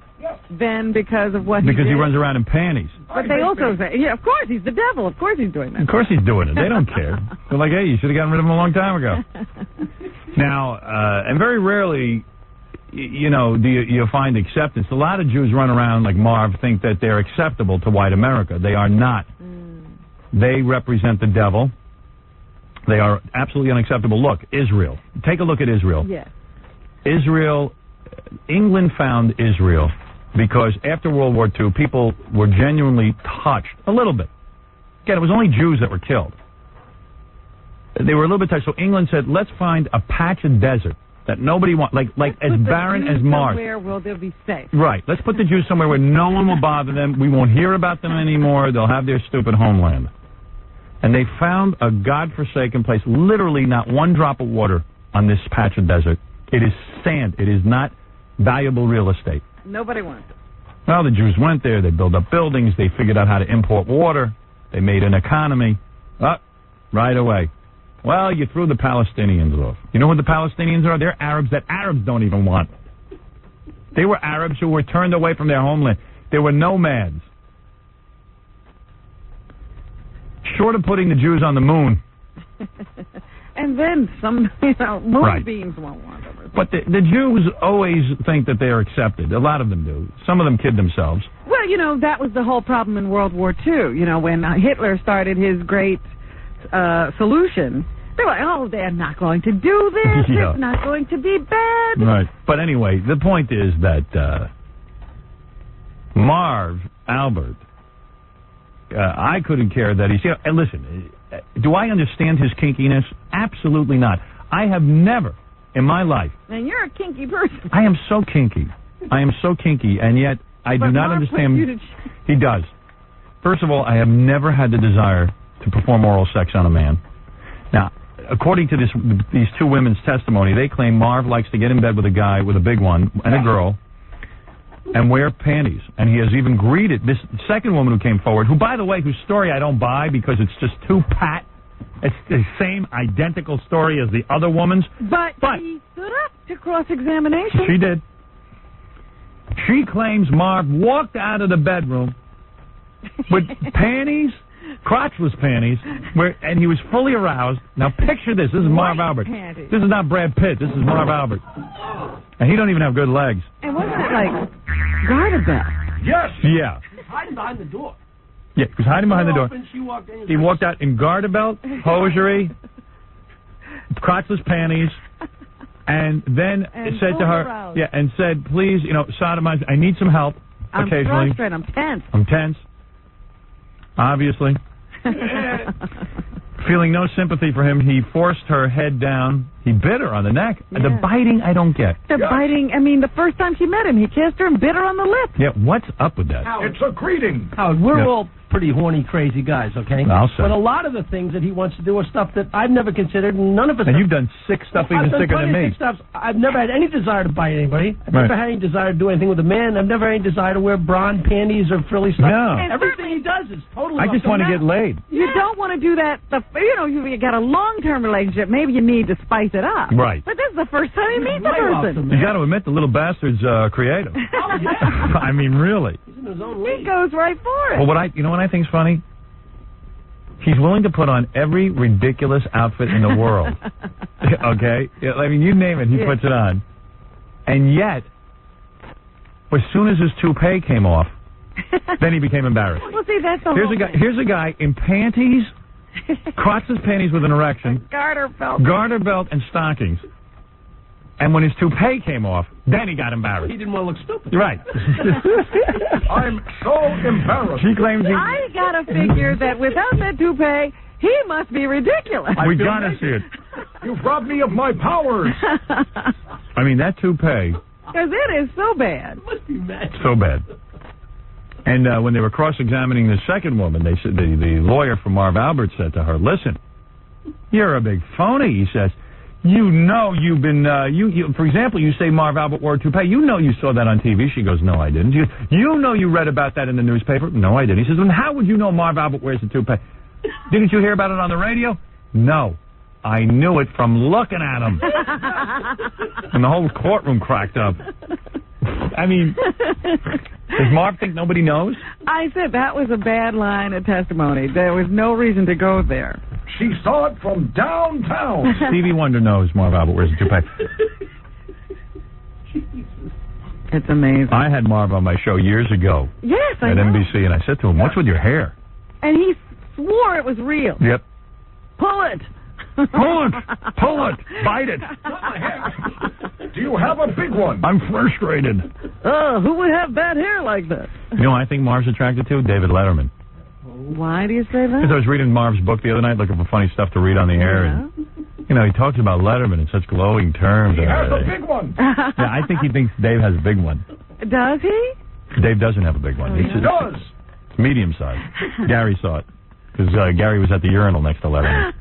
Than because of what Because he he runs around in panties. But they also say, of course, he's the devil. Of course he's doing that. Of course he's doing it. They don't care. They're like, hey, you should have gotten rid of him a long time ago. Now, and very rarely, do you find acceptance. A lot of Jews run around like Marv, think that they're acceptable to white America. They are not. They represent the devil. They are absolutely unacceptable. Look, Israel. Take a look at Israel. Yes. Israel, England found Israel because after World War II, people were genuinely touched a little bit. Again, it was only Jews that were killed. They were a little bit touched. So England said, let's find a patch of desert that nobody wants, like as barren as Mars. Where will they be safe? Right. Let's put the Jews somewhere where no one will bother them. We won't hear about them anymore. They'll have their stupid homeland. And they found a godforsaken place, literally not one drop of water on this patch of desert. It is sand. It is not valuable real estate. Nobody wants it. Well, the Jews went there. They built up buildings. They figured out how to import water. They made an economy. Right away. Well, you threw the Palestinians off. You know what the Palestinians are? They're Arabs that Arabs don't even want. They were Arabs who were turned away from their homeland. They were nomads. Short of putting the Jews on the moon. And then some, moonbeams won't want them. But the Jews always think that they are accepted. A lot of them do. Some of them kid themselves. Well, that was the whole problem in World War II. When Hitler started his great solution, they were like, they're not going to do this. Yeah. It's not going to be bad. Right. But anyway, the point is that Marv Albert, I couldn't care that he's... and listen, do I understand his kinkiness? Absolutely not. I have never in my life... And you're a kinky person. I am so kinky. And yet I do not understand... He does. First of all, I have never had the desire to perform oral sex on a man. Now, according to these two women's testimony, they claim Marv likes to get in bed with a guy with a big one and a girl and wear panties. And he has even greeted this second woman who came forward, who, by the way, whose story I don't buy because it's just too pat. It's the same identical story as the other woman's. But he stood up to cross-examination. She did. She claims Marv walked out of the bedroom with panties, crotchless panties, and he was fully aroused. Now picture this. This is Marv Albert. Panties. This is not Brad Pitt. This is Marv Albert. And he don't even have good legs. And wasn't it like Gardabell? Yes. Yeah. He was hiding behind the door. Yeah, he was hiding behind the door. She walked in. He walked out in Gardabelt, hosiery, crotchless panties, and then said to her, and said, please, sodomize, I need some help. occasionally. I'm frustrated. I'm tense. I'm tense. Obviously. Feeling no sympathy for him, he forced her head down. He bit her on the neck. Yeah. The biting, I don't get. The biting, I mean, the first time she met him, he kissed her and bit her on the lip. Yeah, what's up with that? Howard, it's a greeting. Howard, we're all pretty horny, crazy guys, okay? I'll say. But a lot of the things that he wants to do are stuff that I've never considered, and none of us. And you've done sick stuff even sicker than me. Stuff. I've never had any desire to bite anybody. I've never had any desire to do anything with a man. I've never had any desire to wear bra and panties or frilly stuff. No. Everything he does is totally. I just want to get laid. You don't want to do that. You got a long-term relationship. Maybe you need to spice it up. Right. But this is the first time you meet the person. You got to admit the little bastard's creative. Oh, yeah. I mean, really. He's in his own He goes right for it. Well, you know what I think's funny? He's willing to put on every ridiculous outfit in the world. Okay? I mean, you name it, he puts it on. And yet, as soon as his toupee came off, then he became embarrassed. Well, see, that's the Here's a guy in panties, crotchless panties with an erection, garter belt and stockings. And when his toupee came off, then he got embarrassed. He didn't want to look stupid. Right. I'm so embarrassed. She claims he... I gotta figure that without that toupee, he must be ridiculous. We gotta see it. You've robbed me of my powers. I mean, that toupee... Because it is so bad. It must be mad. So bad. And when they were cross-examining the second woman, they said the lawyer from Marv Albert said to her, "Listen, you're a big phony," he says. You know you've been, for example, you say Marv Albert wore a toupee. You know you saw that on TV. She goes, "No, I didn't." You know you read about that in the newspaper. "No, I didn't." He says, "Well, how would you know Marv Albert wears a toupee?" "Didn't you hear about it on the radio?" "No, I knew it from looking at him." And the whole courtroom cracked up. I mean, does Marv think nobody knows? I said that was a bad line of testimony. There was no reason to go there. She saw it from downtown. Stevie Wonder knows Marv Albert wears a toupee. It's amazing. I had Marv on my show years ago. Yes, I at know. NBC, and I said to him, "What's with your hair?" And he swore it was real. Yep. Pull it. Pull it. Pull it. Bite it. Do you have a big one? I'm frustrated. Who would have bad hair like that? You know who I think Marv's attracted to? David Letterman. Why do you say that? Because I was reading Marv's book the other night, looking for funny stuff to read on the air, and he talks about Letterman in such glowing terms. He has a big one. Yeah, I think he thinks Dave has a big one. Does he? Dave doesn't have a big one. He does. It's medium size. Gary saw it because Gary was at the urinal next to Letterman,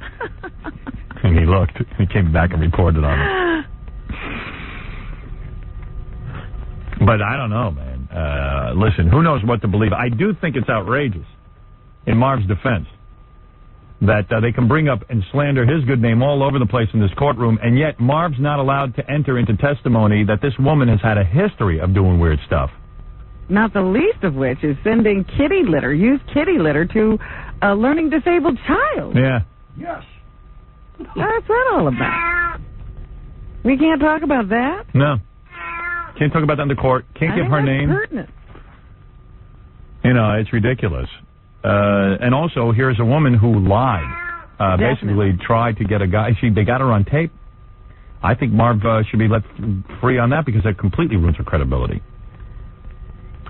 and he looked. He came back and reported on it. But I don't know, man. Listen, who knows what to believe? I do think it's outrageous, in Marv's defense, that they can bring up and slander his good name all over the place in this courtroom, and yet Marv's not allowed to enter into testimony that this woman has had a history of doing weird stuff. Not the least of which is sending used kitty litter to a learning disabled child. Yeah. Yes. What's that all about? We can't talk about that? No. Can't talk about that in the court. Can't give her name. Pertinent. It's ridiculous. And also, here's a woman who lied. Basically tried to get a guy. They got her on tape. I think Marv should be let free on that because that completely ruins her credibility.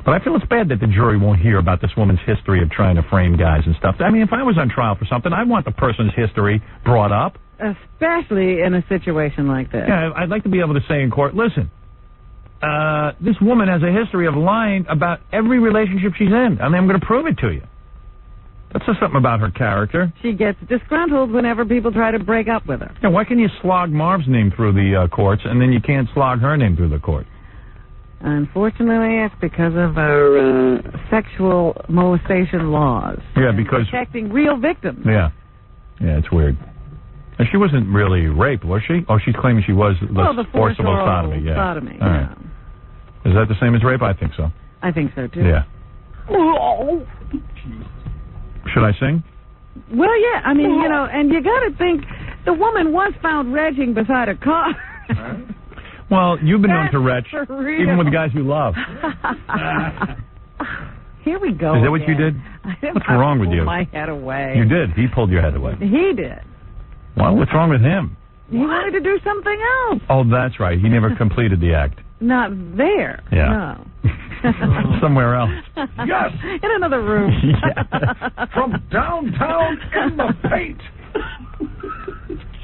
But I feel it's bad that the jury won't hear about this woman's history of trying to frame guys and stuff. I mean, if I was on trial for something, I'd want the person's history brought up. Especially in a situation like this. Yeah, I'd like to be able to say in court, listen, this woman has a history of lying about every relationship she's in. I mean, I'm going to prove it to you. That says something about her character. She gets disgruntled whenever people try to break up with her. Yeah, why can you slog Marv's name through the courts and then you can't slog her name through the court? Unfortunately, it's because of our sexual molestation laws. Yeah, because... Protecting real victims. Yeah. Yeah, it's weird. And she wasn't really raped, was she? Oh, she's claiming she was the forcible sodomy. Yeah. Sodomy, all right. Is that the same as rape? I think so. I think so, too. Yeah. Should I sing? Well, yeah. I mean, and you got to think, the woman was found retching beside a car. Well, you've been known to retch, real. even with guys you love. Here we go. Is that what you did? What's wrong with you? My head away. You did. He pulled your head away. He did. Well, what's wrong with him? He wanted to do something else. Oh, that's right. He never completed the act. Not there. Yeah. No. Somewhere else. Yes. In another room. Yeah. From downtown in the paint.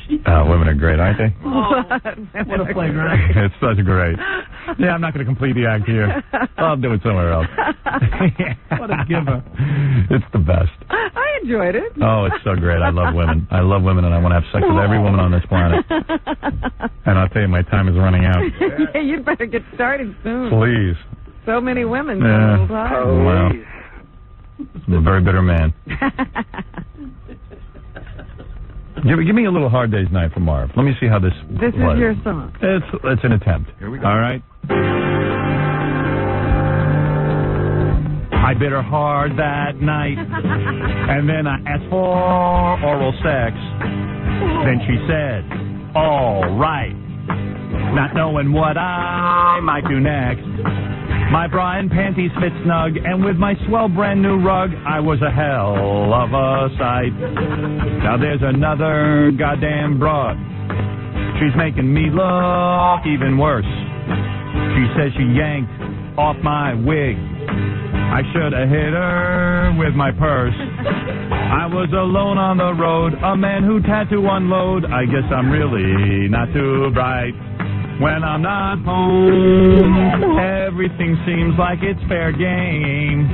Women are great, aren't they? What a playground. It's such great. Yeah, I'm not going to complete the act here. I'll do it somewhere else. What a giver. It's the best. I enjoyed it. Oh, it's so great. I love women. I love women, and I want to have sex with every woman on this planet. And I'll tell you, my time is running out. Yeah, you'd better get started soon. Please. So many women. Yeah. Wow. I'm a very bitter man. Give me a little Hard Day's Night from Marv. Let me see how this This was. is your song. It's an attempt. Here we go. All right. I bit her hard that night, and then I asked for oral sex. Then she said, all right, not knowing what I might do next. My bra and panties fit snug, and with my swell brand new rug, I was a hell of a sight. Now there's another goddamn broad. She's making me look even worse. She says she yanked off my wig. I should have hit her with my purse. I was alone on the road, a man who had to unload. I guess I'm really not too bright. When I'm not home, everything seems like it's fair game.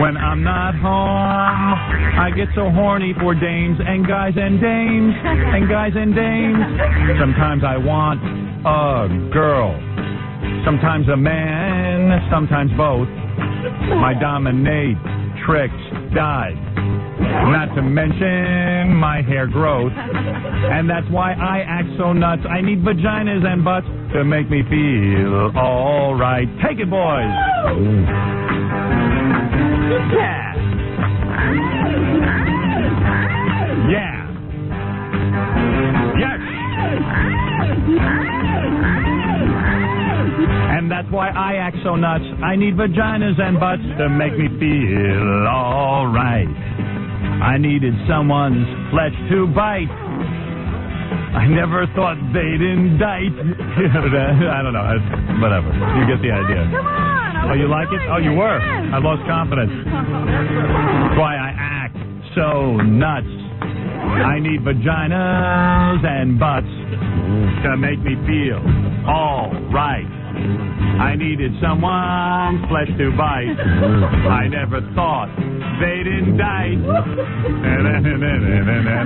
When I'm not home, I get so horny for dames and guys and dames and guys and dames. Sometimes I want a girl, sometimes a man, sometimes both. My dominatrix died, not to mention my hair growth. And that's why I act so nuts. I need vaginas and butts to make me feel all right. Take it, boys. Yeah. Yeah. Yes. And that's why I act so nuts. I need vaginas and butts to make me feel all right. I needed someone's flesh to bite. I never thought they'd indict. I don't know. Whatever. You get the idea. Come on. Oh, you like it? Oh, you were. I lost confidence. That's why I act so nuts. I need vaginas and butts to make me feel all right. I needed someone's flesh to bite. I never thought they'd indict.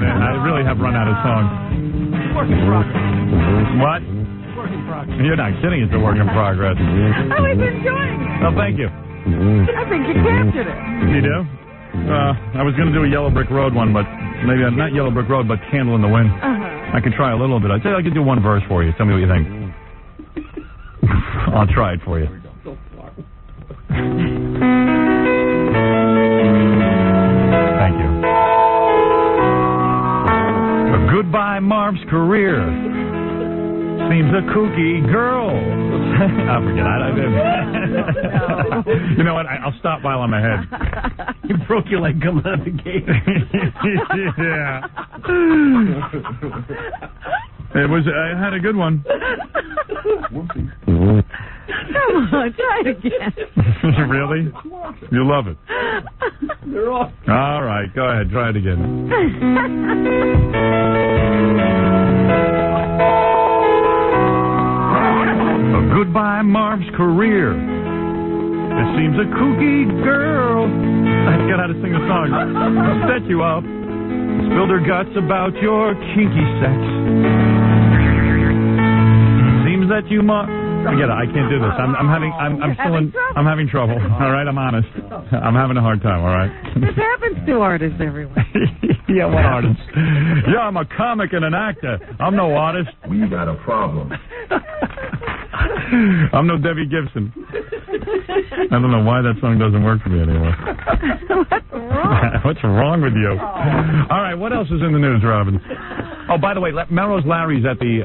I really have run out of songs. Work in progress. What? Work in progress. You're not kidding. It's a work in progress. I was enjoying it. Oh, thank you. I think you captured it. You do? I was going to do a Yellow Brick Road one, but maybe not Yellow Brick Road, but Candle in the Wind. I could try a little bit. I said I could do one verse for you. Tell me what you think. I'll try it for you. Thank you. Goodbye, Marv's career. Seems a kooky girl. I forget. You know what? I'll stop while I'm ahead. You broke your leg coming out of the gate. Yeah. I had a good one. Come on, try it again. Really? You love it. They're off. All right, go ahead. Try it again. Goodbye, Marv's career. It seems a kooky girl. I forgot how to sing the song. Set you up. Spilled her guts about your kinky sex. Seems that you forget it. I can't do this. I'm having trouble. All right, I'm honest. I'm having a hard time. All right. This happens to artists everywhere. Yeah, what artist? Yeah, I'm a comic and an actor. I'm no artist. We got a problem. I'm no Debbie Gibson. I don't know why that song doesn't work for me anymore. What's wrong? What's wrong with you? All right, what else is in the news, Robin? Oh, by the way, Melrose Larry's at the...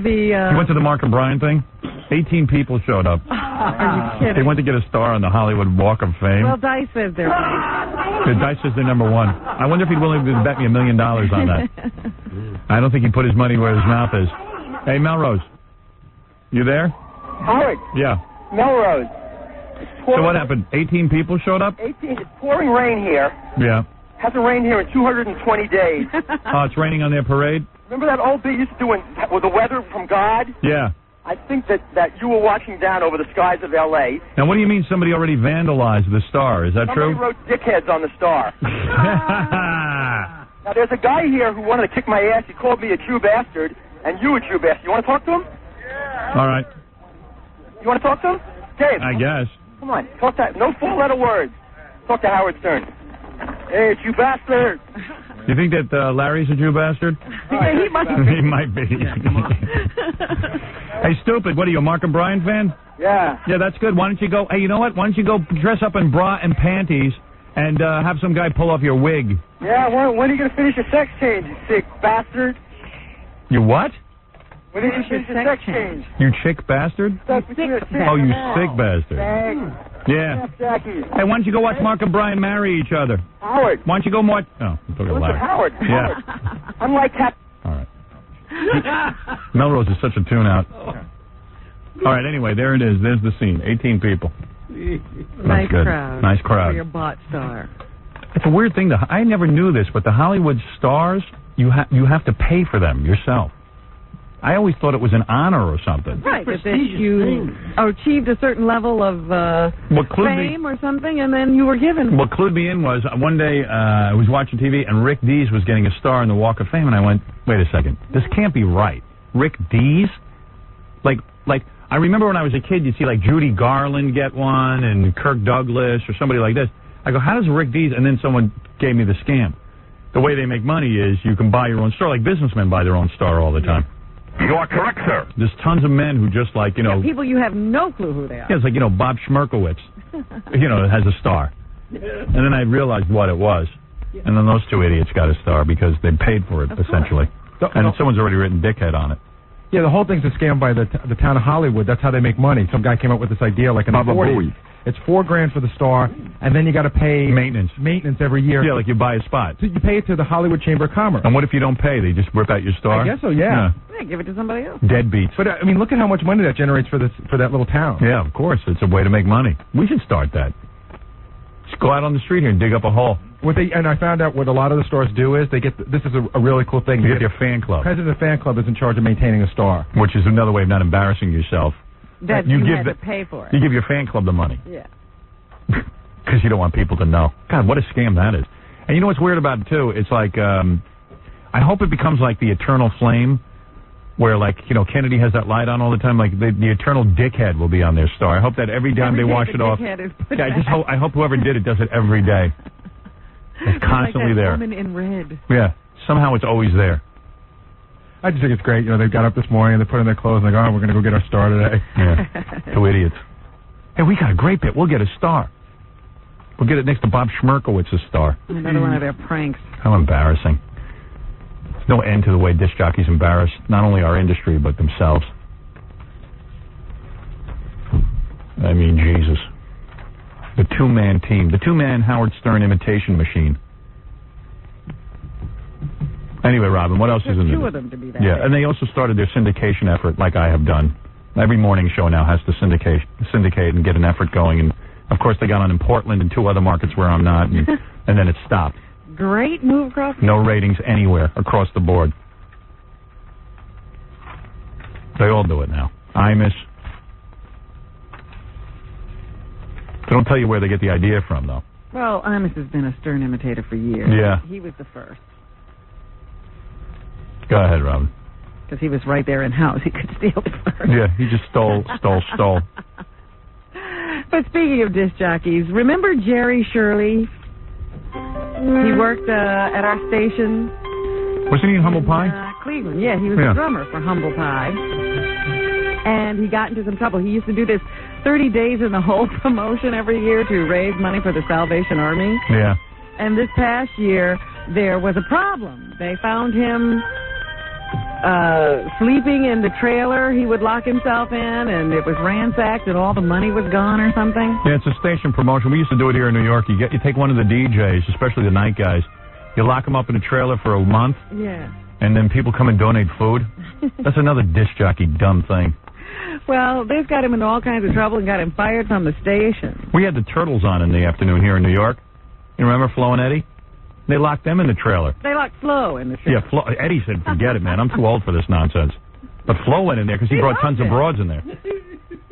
He went to the Mark and Brian thing. 18 people showed up. Are you kidding? They went to get a star on the Hollywood Walk of Fame. Well, Dice says they're right. Dice says they're number one. I wonder if he'd willing to bet me $1 million on that. I don't think he'd put his money where his mouth is. Hey, Melrose. You there? Howard, Yeah. Melrose. So what happened? 18 people showed up? 18. It's pouring rain here. Yeah. Hasn't rained here in 220 days. Oh, it's raining on their parade? Remember that old bit you used to do with the weather from God? Yeah. I think that you were watching down over the skies of L.A. Now, what do you mean somebody already vandalized the star? Is that Somebody true? wrote dickheads on the star. Now, there's a guy here who wanted to kick my ass. He called me a Jew bastard, and you a Jew bastard. You want to talk to him? All right. You want to talk to him? Dave. I guess. Come on. Talk to no four-letter words. Talk to Howard Stern. Hey, Jew bastard. You think that Larry's a Jew bastard? Yeah, he might be. He might be. Hey, stupid, what are you, a Mark and Brian fan? Yeah. Yeah, that's good. Why don't you go, hey, you know what? Why don't you go dress up in bra and panties and have some guy pull off your wig? Yeah, when are you going to finish your sex change, you sick bastard? You what? When are you going to finish your sex change? You chick bastard? Oh, you sick bastard. Yeah. Jackie. Hey, why don't you go watch Mark and Brian marry each other? Howard. Why don't you go watch... Oh, I'm talking to Larry. Howard. Yeah. Unlike Cap... All right. Melrose is such a tune-out. All right, anyway, there it is. There's the scene. 18 people. Nice good. crowd. Nice crowd. For your bot star. It's a weird thing. I never knew this, but the Hollywood stars, you have to pay for them yourself. I always thought it was an honor or something. Right, that you achieved a certain level of fame or something, and then you were given. What clued me in was one day I was watching TV, and Rick Dees was getting a star in the Walk of Fame, and I went, wait a second, this can't be right. Rick Dees? Like I remember when I was a kid, you'd see like Judy Garland get one, and Kirk Douglas, or somebody like this. I go, how does Rick Dees? And then someone gave me the scam. The way they make money is you can buy your own star, like businessmen buy their own star all the time. You are correct, sir. There's tons of men who just like, people you have no clue who they are. Yeah, it's like, Bob Schmerkowitz, has a star. And then I realized what it was. And then those two idiots got a star because they paid for it, essentially. And someone's already written dickhead on it. Yeah, the whole thing's a scam by the town of Hollywood. That's how they make money. Some guy came up with this idea like in the 40s. It's $4,000 for the star, and then you got to pay maintenance every year. Yeah, like you buy a spot. So you pay it to the Hollywood Chamber of Commerce. And what if you don't pay? They just rip out your star? I guess so. Yeah. Yeah, give it to somebody else. Deadbeats. But I mean, look at how much money that generates for that little town. Yeah, of course. It's a way to make money. We should start that. Just go out on the street here and dig up a hole. And I found out what a lot of the stores do is they get this is a really cool thing. You get your fan club. The president of the fan club is in charge of maintaining a star, which is another way of not embarrassing yourself. That you had to pay for it. You give your fan club the money. Yeah. Because you don't want people to know. God, what a scam that is. And you know what's weird about it, too? It's like, I hope it becomes like the eternal flame, where, like, Kennedy has that light on all the time. Like, the eternal dickhead will be on their star. I hope that every time they wash it off. I hope whoever did it does it every day. It's constantly like that there. Woman in red. Yeah. Somehow it's always there. I just think it's great. They got up this morning, they put on their clothes, and they go, we're going to go get our star today. Yeah. Two idiots. Hey, we got a great bit. We'll get a star. We'll get it next to Bob Schmerkowitz's star. Another one of their pranks. How embarrassing. There's no end to the way disc jockeys embarrass not only our industry, but themselves. I mean, Jesus. The two-man team. The two-man Howard Stern imitation machine. Anyway, Robin, what else is in there? Two of them to be that. Yeah, and they also started their syndication effort like I have done. Every morning show now has to syndicate and get an effort going. And, of course, they got on in Portland and 2 other markets where I'm not, and then it stopped. Great move across. No ratings anywhere across the board. They all do it now. Imus. They don't tell you where they get the idea from, though. Well, Imus has been a Stern imitator for years. Yeah. He was the first. Go ahead, Robin. Because he was right there in-house. He could steal it first. Yeah, he just stole. But speaking of disc jockeys, remember Jerry Shirley? He worked at our station. Wasn't he in Humble Pie? Cleveland. Yeah, he was the drummer for Humble Pie. And he got into some trouble. He used to do this 30 Days in the Hole promotion every year to raise money for the Salvation Army. Yeah. And this past year, there was a problem. They found him sleeping in the trailer he would lock himself in, and it was ransacked, and all the money was gone or something. Yeah, it's a station promotion. We used to do it here in New York. You take one of the DJs, especially the night guys, you lock them up in a trailer for a month, yeah, and then people come and donate food. That's another disc jockey dumb thing. Well, this got him into all kinds of trouble and got him fired from the station. We had the Turtles on in the afternoon here in New York. You remember Flo and Eddie? They locked them in the trailer. They locked Flo in the trailer. Yeah, Flo, Eddie said, forget it, man. I'm too old for this nonsense. But Flo went in there because he brought tons of broads in there.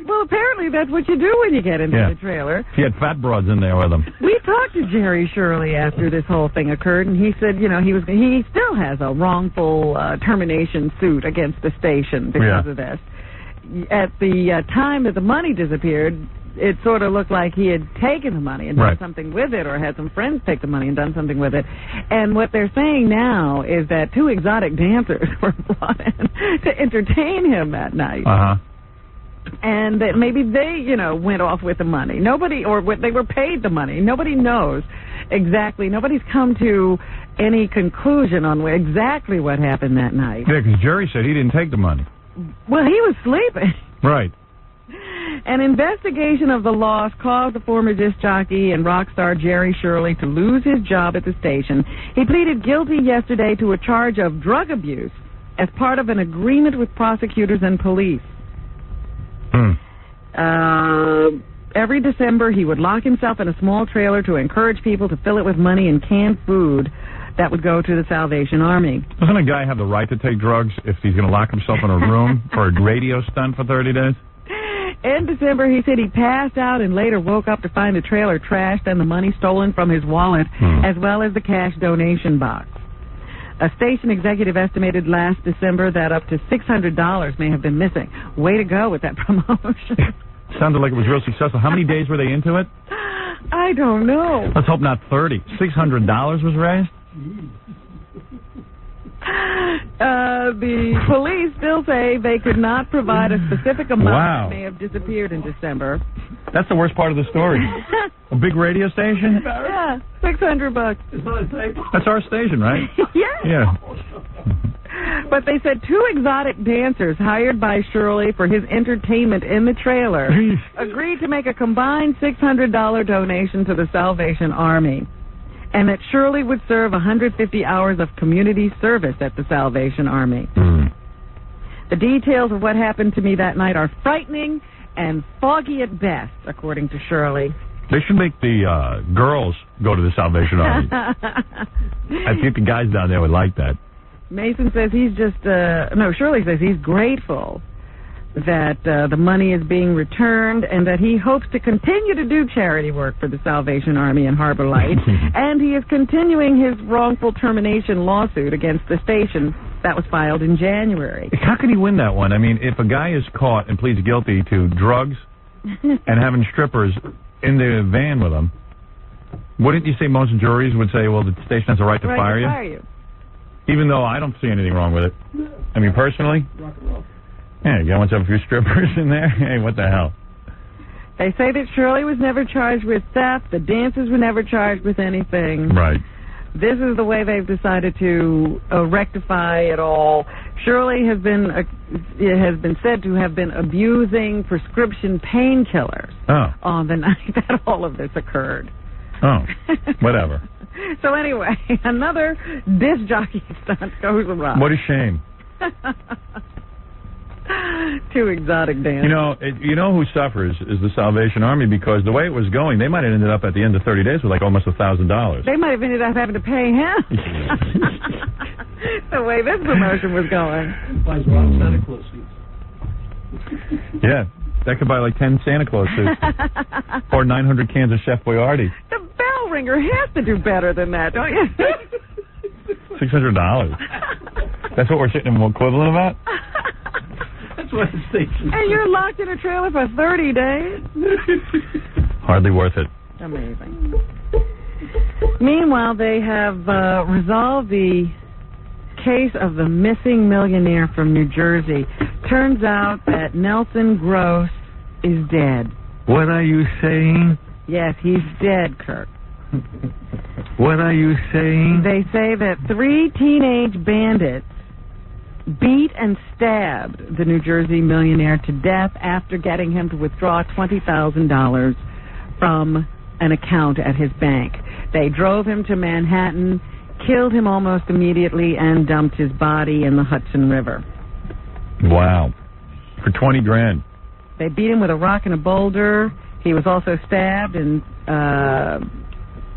Well, apparently that's what you do when you get into the trailer. He had fat broads in there with him. We talked to Jerry Shirley after this whole thing occurred, and he said, he still has a wrongful termination suit against the station because of this. At the time that the money disappeared, it sort of looked like he had taken the money and done something with it, or had some friends take the money and done something with it. And what they're saying now is that 2 exotic dancers were brought in to entertain him that night. And that maybe they, went off with the money. Nobody, or they were paid the money. Nobody knows exactly. Nobody's come to any conclusion on exactly what happened that night. Yeah, because Jerry said he didn't take the money. Well, he was sleeping. Right. An investigation of the loss caused the former disc jockey and rock star Jerry Shirley to lose his job at the station. He pleaded guilty yesterday to a charge of drug abuse as part of an agreement with prosecutors and police. Every December, he would lock himself in a small trailer to encourage people to fill it with money and canned food that would go to the Salvation Army. Doesn't a guy have the right to take drugs if he's going to lock himself in a room for a radio stunt for 30 days? In December, he said he passed out and later woke up to find the trailer trashed and the money stolen from his wallet, as well as the cash donation box. A station executive estimated last December that up to $600 may have been missing. Way to go with that promotion. Sounded like it was real successful. How many days were they into it? I don't know. Let's hope not 30. $600 was raised? The police still say they could not provide a specific amount that may have disappeared in December. That's the worst part of the story. A big radio station? Yeah, $600. That's our station, right? Yeah. But they said 2 exotic dancers hired by Shirley for his entertainment in the trailer agreed to make a combined $600 donation to the Salvation Army, and that Shirley would serve 150 hours of community service at the Salvation Army. The details of what happened to me that night are frightening and foggy at best, according to Shirley. They should make the girls go to the Salvation Army. I think the guys down there would like that. Mason says he's just, Shirley says he's grateful that the money is being returned and that he hopes to continue to do charity work for the Salvation Army in Harbor Light. And he is continuing his wrongful termination lawsuit against the station that was filed in January. How can he win that one? I mean, if a guy is caught and pleads guilty to drugs and having strippers in the van with him, wouldn't you say most juries would say, well, the station has a right to fire you? Even though I don't see anything wrong with it. I mean, personally. Yeah, you want to have a few strippers in there? Hey, what the hell? They say that Shirley was never charged with theft. The dancers were never charged with anything. Right. This is the way they've decided to rectify it all. Shirley has been said to have been abusing prescription painkillers on the night that all of this occurred. Oh, whatever. So anyway, another disc jockey stunt goes awry. What a shame. 2 exotic dancers. You know who suffers is the Salvation Army, because the way it was going, they might have ended up at the end of 30 days with like almost $1,000. They might have ended up having to pay him. The way this promotion was going. Buys a lot of Santa Claus suits. Yeah, that could buy like 10 Santa Claus suits. Or 900 cans of Chef Boyardee. The bell ringer has to do better than that, don't you? $600. That's what we're sitting in equivalent about? That's what the station. And you're locked in a trailer for 30 days? Hardly worth it. Amazing. Meanwhile, they have resolved the case of the missing millionaire from New Jersey. Turns out that Nelson Gross is dead. What are you saying? Yes, he's dead, Kirk. What are you saying? They say that 3 teenage bandits beat and stabbed the New Jersey millionaire to death after getting him to withdraw $20,000 from an account at his bank. They drove him to Manhattan, killed him almost immediately, and dumped his body in the Hudson River. Wow. For $20,000. They beat him with a rock and a boulder. He was also stabbed, and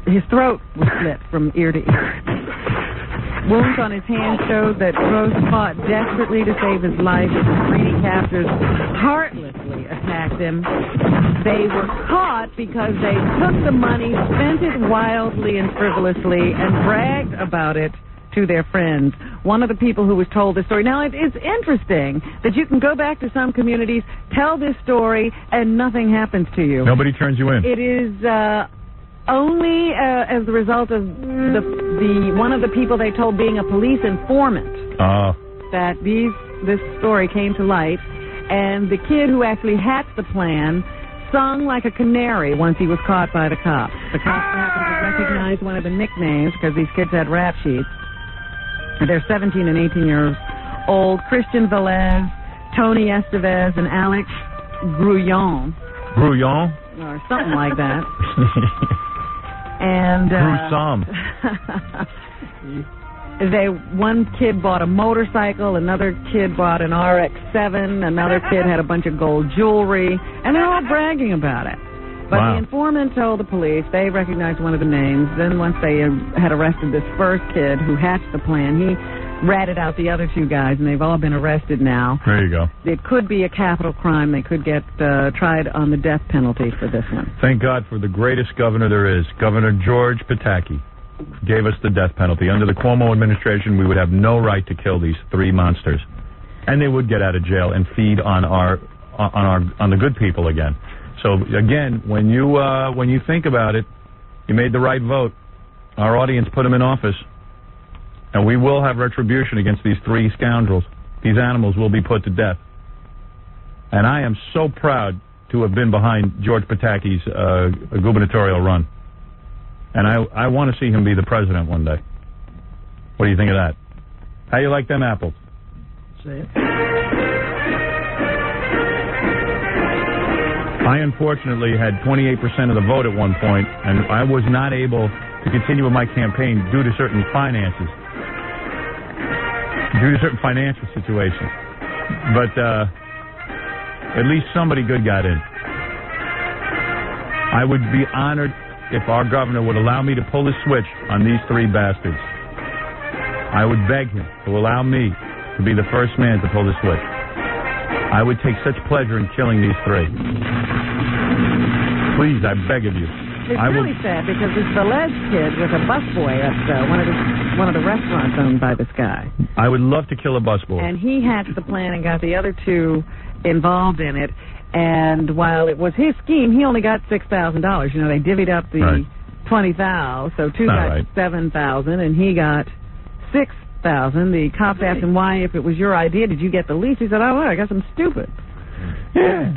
his throat was slit from ear to ear. Wounds on his hand showed that Gross fought desperately to save his life. His greedy captors heartlessly attacked him. They were caught because they took the money, spent it wildly and frivolously, and bragged about it to their friends. One of the people who was told this story. Now, it's interesting that you can go back to some communities, tell this story, and nothing happens to you. Nobody turns you in. It is only as a result of the one of the people they told being a police informant that this story came to light, and the kid who actually hatched the plan sung like a canary once he was caught by the cops. The cops happened to recognize one of the nicknames because these kids had rap sheets. They're 17 and 18 years old. Christian Velez, Tony Estevez, and Alex Grouillon. Grouillon? Or something like that. And one kid bought a motorcycle, another kid bought an RX-7, another kid had a bunch of gold jewelry, and they're all bragging about it. But the informant told the police. They recognized one of the names. Then once they had arrested this first kid who hatched the plan, he ratted out the other two guys, and they've all been arrested now. There you go. It could be a capital crime. They could get tried on the death penalty for this one. Thank God for the greatest governor there is. Governor George Pataki gave us the death penalty. Under the Cuomo administration, we would have no right to kill these three monsters, and they would get out of jail and feed on the good people again. So again, when you think about it, you made the right vote. Our audience put them in office. And we will have retribution against these three scoundrels. These animals will be put to death. And I am so proud to have been behind George Pataki's gubernatorial run. And I want to see him be the president one day. What do you think of that? How you like them apples? Say it. I unfortunately had 28% of the vote at one point, and I was not able to continue with my campaign due to certain finances. Due to certain financial situations. But at least somebody good got in. I would be honored if our governor would allow me to pull the switch on these three bastards. I would beg him to allow me to be the first man to pull the switch. I would take such pleasure in killing these three. Please, I beg of you. It's really sad because this Velez kid was a busboy at one of the restaurants owned by this guy. I would love to kill a busboy. And he hatched the plan and got the other two involved in it. And while it was his scheme, he only got $6,000. You know, they divvied up the $20,000, so two got $7,000, and he got $6,000. The cops asked him why, if it was your idea, did you get the least? He said, "Oh, well, I guess I'm stupid." Yeah,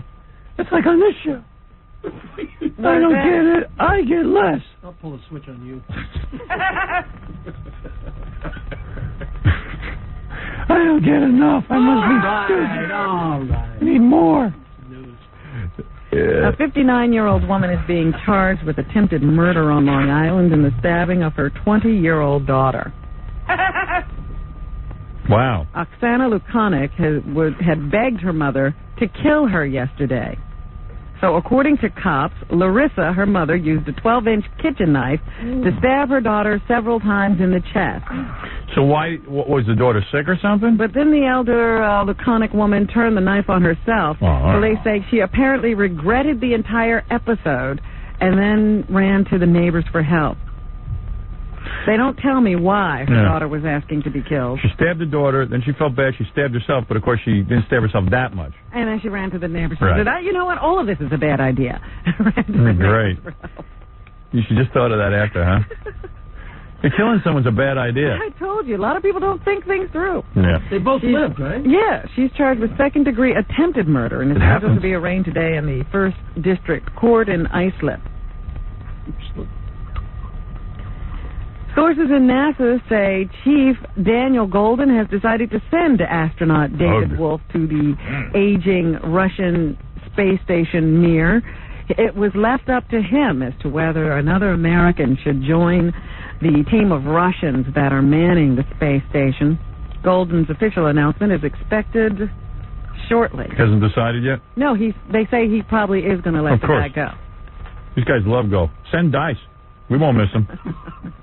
it's like on this show. I don't get it. I get less. I'll pull a switch on you. I don't get enough. I must be stupid. All right. I need more. A 59-year-old woman is being charged with attempted murder on Long Island and the stabbing of her 20-year-old daughter. Wow. Oksana Lukanik had begged her mother to kill her yesterday. So according to cops, Larissa, her mother, used a 12-inch kitchen knife to stab her daughter several times in the chest. So was the daughter sick or something? But then the elder Lukanik woman turned the knife on herself. So they say she apparently regretted the entire episode and then ran to the neighbors for help. They don't tell me why her daughter was asking to be killed. She stabbed the daughter, then she felt bad, she stabbed herself, but of course she didn't stab herself that much. And then she ran to the neighbors and said, you know what, all of this is a bad idea. Great. You should just thought of that after, huh? Killing someone's a bad idea. I told you, a lot of people don't think things through. Yeah. They both lived, right? Yeah, she's charged with second-degree attempted murder and is scheduled to be arraigned today in the 1st District Court in Islip. Sources in NASA say Chief Daniel Golden has decided to send astronaut David Wolf to the aging Russian space station Mir. It was left up to him as to whether another American should join the team of Russians that are manning the space station. Golden's official announcement is expected shortly. Hasn't decided yet? No, they say he probably is going to let the guy go. These guys love go. Send Dice. We won't miss him.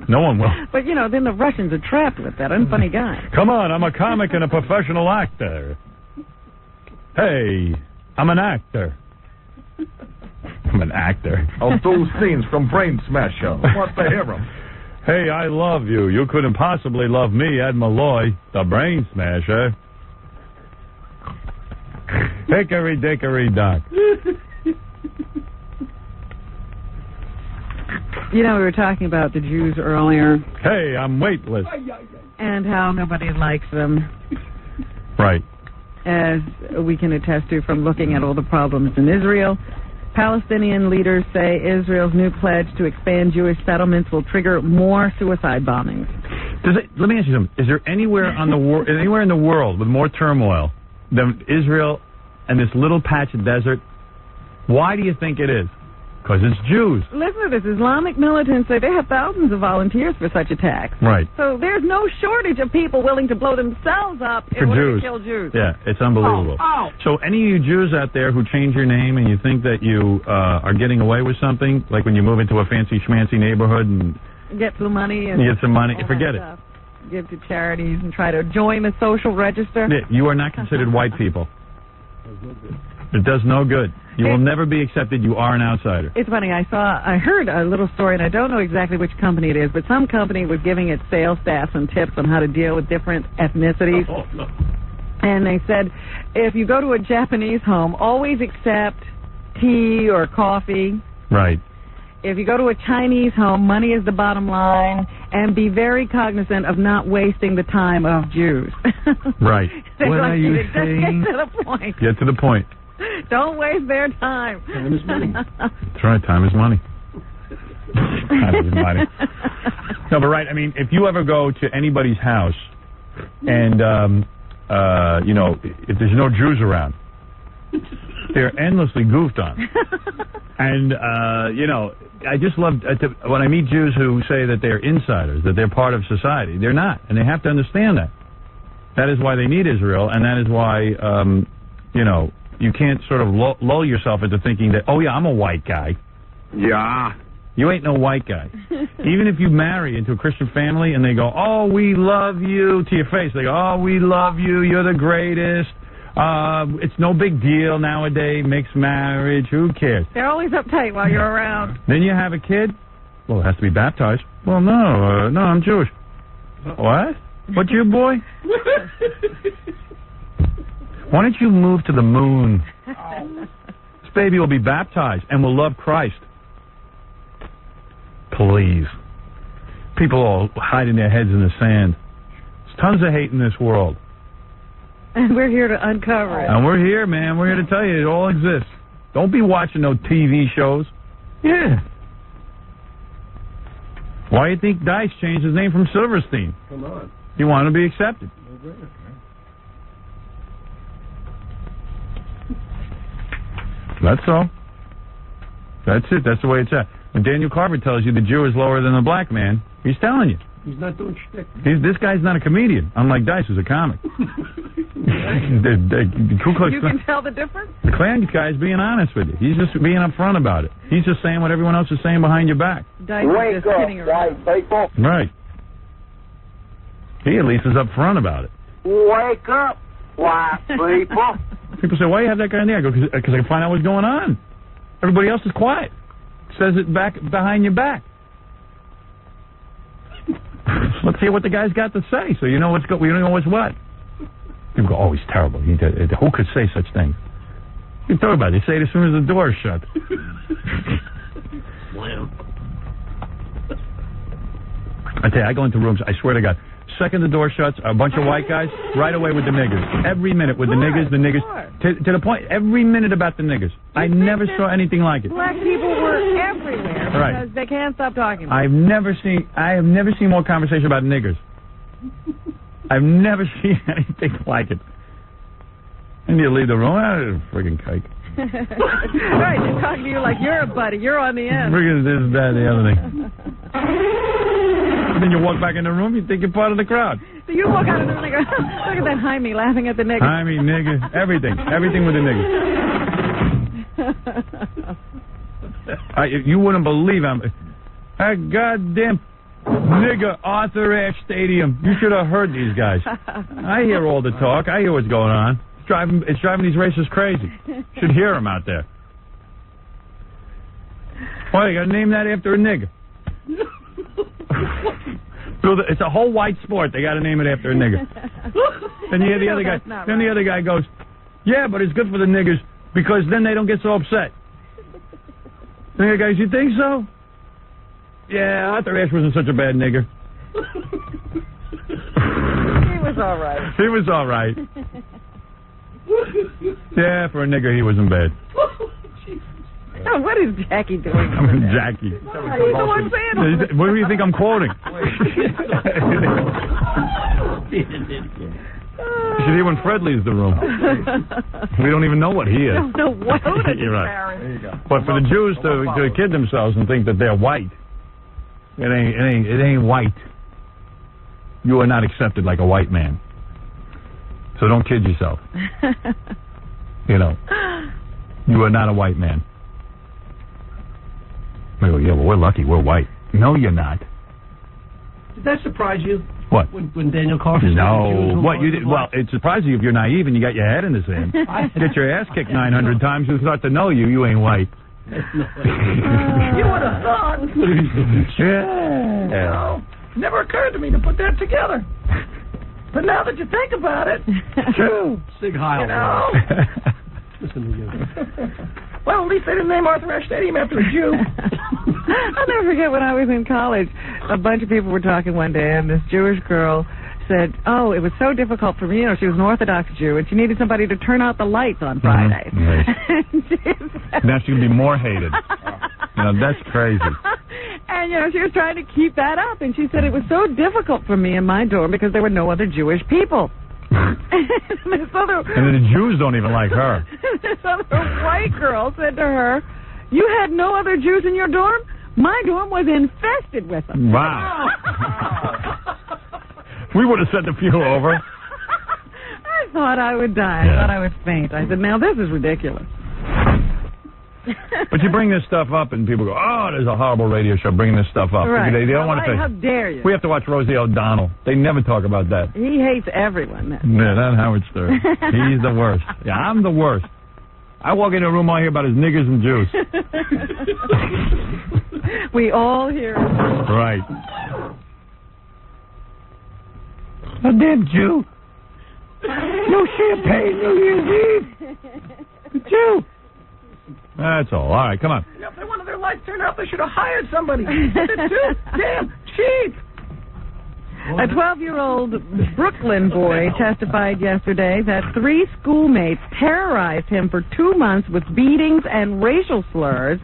No one will. But, then the Russians are trapped with that unfunny guy. Come on, I'm a comic and a professional actor. Hey, I'm an actor. I'm an actor. I'll do scenes from Brain Smasher. Want to hear him? Hey, I love you. You couldn't possibly love me, Ed Malloy, the Brain Smasher. Hickory dickory dock. We were talking about the Jews earlier. Hey, I'm weightless. And how nobody likes them. Right. As we can attest to from looking at all the problems in Israel. Palestinian leaders say Israel's new pledge to expand Jewish settlements will trigger more suicide bombings. Let me ask you something. Is there anywhere anywhere in the world with more turmoil than Israel and this little patch of desert? Why do you think it is? Because it's Jews. Listen to this. Islamic militants say they have thousands of volunteers for such attacks. Right. So there's no shortage of people willing to blow themselves up in order to kill Jews. Yeah, it's unbelievable. So any of you Jews out there who change your name and you think that you are getting away with something, like when you move into a fancy schmancy neighborhood and get some money and get some money, forget it. Give to charities and try to join the social register. Yeah, you are not considered white people. It does no good. You will never be accepted. You are an outsider. It's funny. I heard a little story, and I don't know exactly which company it is, but some company was giving its sales staff some tips on how to deal with different ethnicities. Oh, no. And they said, if you go to a Japanese home, always accept tea or coffee. Right. If you go to a Chinese home, money is the bottom line, and be very cognizant of not wasting the time of Jews. Right. What are you saying? Get to the point. Get to the point. Don't waste their time. Time is money. That's right. Time is money. Time is money. No, but right. I mean, if you ever go to anybody's house and, if there's no Jews around, they're endlessly goofed on. And, I just love when I meet Jews who say that they're insiders, that they're part of society. They're not, and they have to understand that. That is why they need Israel, and that is why, you can't sort of lull yourself into thinking that, oh, yeah, I'm a white guy. Yeah. You ain't no white guy. Even if you marry into a Christian family and they go, oh, we love you, to your face. They go, oh, we love you. You're the greatest. It's no big deal nowadays, mixed marriage. Who cares? They're always uptight while you're around. Then you have a kid. Well, it has to be baptized. Well, no, I'm Jewish. What? What's your boy? Why don't you move to the moon? This baby will be baptized and will love Christ. Please. People all hiding their heads in the sand. There's tons of hate in this world. And we're here to uncover it. And we're here, man. We're here to tell you it all exists. Don't be watching no TV shows. Yeah. Why do you think Dice changed his name from Silverstein? Come on. He wanted to be accepted. That's all. That's it. That's the way it's at. When Daniel Carver tells you the Jew is lower than the black man, he's telling you. He's not doing shtick. This guy's not a comedian, unlike Dice, who's a comic. The Ku Klux You can tell the difference? The Klan guy's being honest with you. He's just being upfront about it. He's just saying what everyone else is saying behind your back. Dice is just kidding around. people. Right. He at least is upfront about it. Wake up, white people. People say, why do you have that guy in there? I go, because I can find out what's going on. Everybody else is quiet. Says it back behind your back. Let's hear what the guy's got to say, so you know what's you know what's what. People go, oh, he's terrible. Who could say such things? You talk about it. They say it as soon as the door is shut. I tell you, I go into rooms, I swear to God, second the door shuts, a bunch of white guys, right away with the niggers. Every minute with the niggers. To the point, every minute about the niggers. I never saw anything like it. Black people were everywhere because they can't stop talking about I have never seen more conversation about niggers. I've never seen anything like it. And you leave the room, friggin' kike. Right, they're talking to you like you're a buddy. You're on the end. Friggin' this, that, and the other thing. Then you walk back in the room, you think you're part of the crowd. So you walk out of the room and go, look at that Jaime laughing at the nigger. Jaime, nigger, everything with the nigger. You wouldn't believe that goddamn nigger Arthur Ashe Stadium. You should have heard these guys. I hear all the talk. I hear what's going on. It's driving these racers crazy. Should hear them out there. Why, you got to name that after a nigger. It's a whole white sport. They got to name it after a nigger. Then you hear the other guy. Then the other guy goes, "Yeah, but it's good for the niggers because then they don't get so upset." The other guy goes, "You think so?" "Yeah, Arthur Ashe wasn't such a bad nigger." He was all right. He was all right. Yeah, for a nigger, he wasn't bad. Oh, what is Jackie doing? Jackie. He's the one saying it. What do you think I'm quoting? You should hear when Fred leaves the room. We don't even know what he is. No, what? You're right. There you go. But for the Jews to kid themselves and think that they're white, it ain't white. You are not accepted like a white man. So don't kid yourself. You know, you are not a white man. We go, yeah, well, we're lucky. We're white. No, you're not. Did that surprise you? What? When Daniel Carson No. What you did? Well, it surprises you if you're naive and you got your head in the sand. Get your ass kicked 900 times. You start to know you ain't white. You would have thought. Yeah. No, never occurred to me to put that together. But now that you think about it, true. Sig Heil. You know. Listen to you. Well, at least they didn't name Arthur Ashe Stadium after a Jew. I'll never forget when I was in college. A bunch of people were talking one day, and this Jewish girl said, "Oh, it was so difficult for me. You know, she was an Orthodox Jew, and she needed somebody to turn out the lights on Fridays." Right. Now she can be more hated. That's crazy. And, she was trying to keep that up, and she said it was so difficult for me in my dorm because there were no other Jewish people. And then the Jews don't even like her. This other white girl said to her, "You had no other Jews in your dorm? My dorm was infested with them." Wow. We would have sent a few over. I thought I would die. I thought I would faint. I said, now this is ridiculous. But you bring this stuff up and people go, "Oh, there's a horrible radio show bringing this stuff up." Right. They don't want to say, how dare you? We have to watch Rosie O'Donnell. They never talk about that. He hates everyone. Yeah, that's Howard Stern. He's the worst. Yeah, I'm the worst. I walk into a room, I hear about his niggers and Jews. We all hear it. Right. A damn Jew. No champagne, New Year's Eve. A Jew. That's all. All right, come on. If they wanted their lights turned out, they should have hired somebody. It's too damn cheap. A 12-year-old Brooklyn boy testified yesterday that 3 schoolmates terrorized him for 2 months with beatings and racial slurs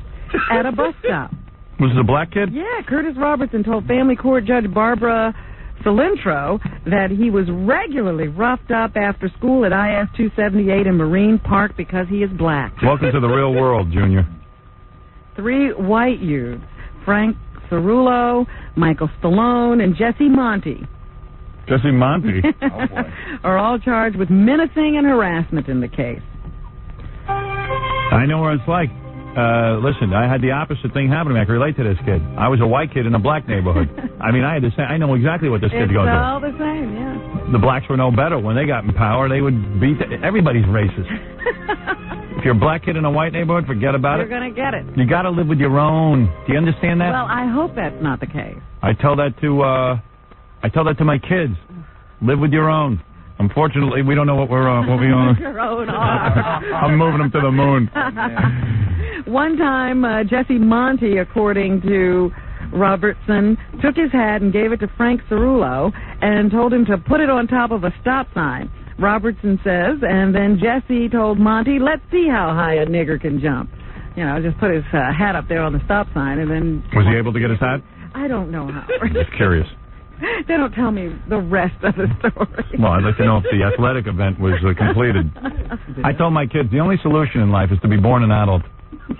at a bus stop. Was it a black kid? Yeah, Curtis Robertson told family court judge Barbara Cilantro that he was regularly roughed up after school at IS 278 in Marine Park because he is black. Welcome to the real world, Junior. 3 white youths, Frank Cerullo, Michael Stallone, and Jesse Monty. Jesse Monty? Oh, boy. Are all charged with menacing and harassment in the case. I know what it's like. Listen, I had the opposite thing happen to me. I can relate to this kid. I was a white kid in a black neighborhood. I mean, I had the same. I know exactly what this kid's going through. It's all the same, yeah. The blacks were no better. When they got in power, they would beat everybody's racist. If you're a black kid in a white neighborhood, forget about You're going to get it. You got to live with your own. Do you understand that? Well, I hope that's not the case. I tell that to my kids. Live with your own. Unfortunately, we don't know what we own. Your own arm. I'm moving them to the moon. One time, Jesse Monty, according to Robertson, took his hat and gave it to Frank Cerullo and told him to put it on top of a stop sign. Robertson says, and then Jesse told Monty, "Let's see how high a nigger can jump." Just put his hat up there on the stop sign, and then... Was he able to get his hat? I don't know how. Just curious. They don't tell me the rest of the story. Well, I'd like to know if the athletic event was completed. I told my kids the only solution in life is to be born an adult.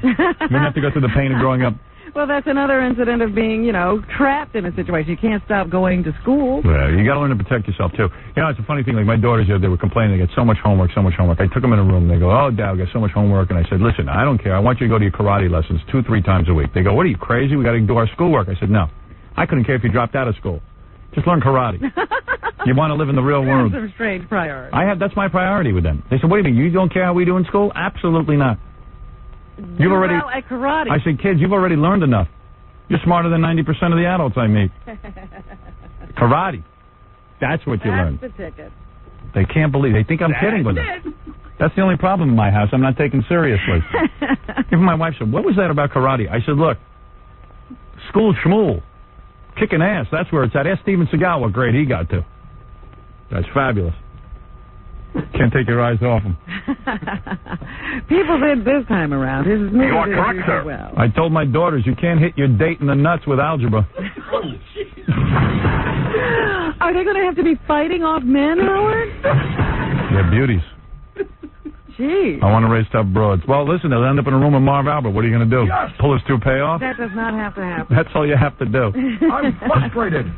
You don't have to go through the pain of growing up Well, that's another incident of being, trapped in a situation. You can't stop going to school. Yeah, you got to learn to protect yourself, too. It's a funny thing. Like, my daughters, they were complaining. They get so much homework. I took them in a room. They go, oh, Dad, I got so much homework. And I said, listen, I don't care. I want you to go to your karate lessons 2-3 times a week. They go, what are you, crazy? We got to do our schoolwork. I said, no. I couldn't care if you dropped out of school. Just learn karate. You want to live in the real world. That's a strange priority. That's my priority with them. They said, what do you mean? You don't care how we do in school? Absolutely not. You've already at karate. I said, kids, you've already learned enough. You're smarter than 90% of the adults I meet. Karate. That's what you learn. That's the ticket. They can't believe. They think I'm kidding with them. That's the only problem in my house. I'm not taken seriously. Even my wife said, what was that about karate? I said, look, school schmool. Kicking ass. That's where it's at. Ask Steven Seagal what grade he got to. That's fabulous. Can't take your eyes off him. People did this time around. His You are correct, sir. Well. I told my daughters, you can't hit your date in the nuts with algebra. Are they going to have to be fighting off men, Howard? They're beauties. Gee. I want to raise tough broads. Well, listen, they'll end up in a room with Marv Albert. What are you going to do? Yes. Pull his toupee off? That does not have to happen. That's all you have to do. I'm frustrated.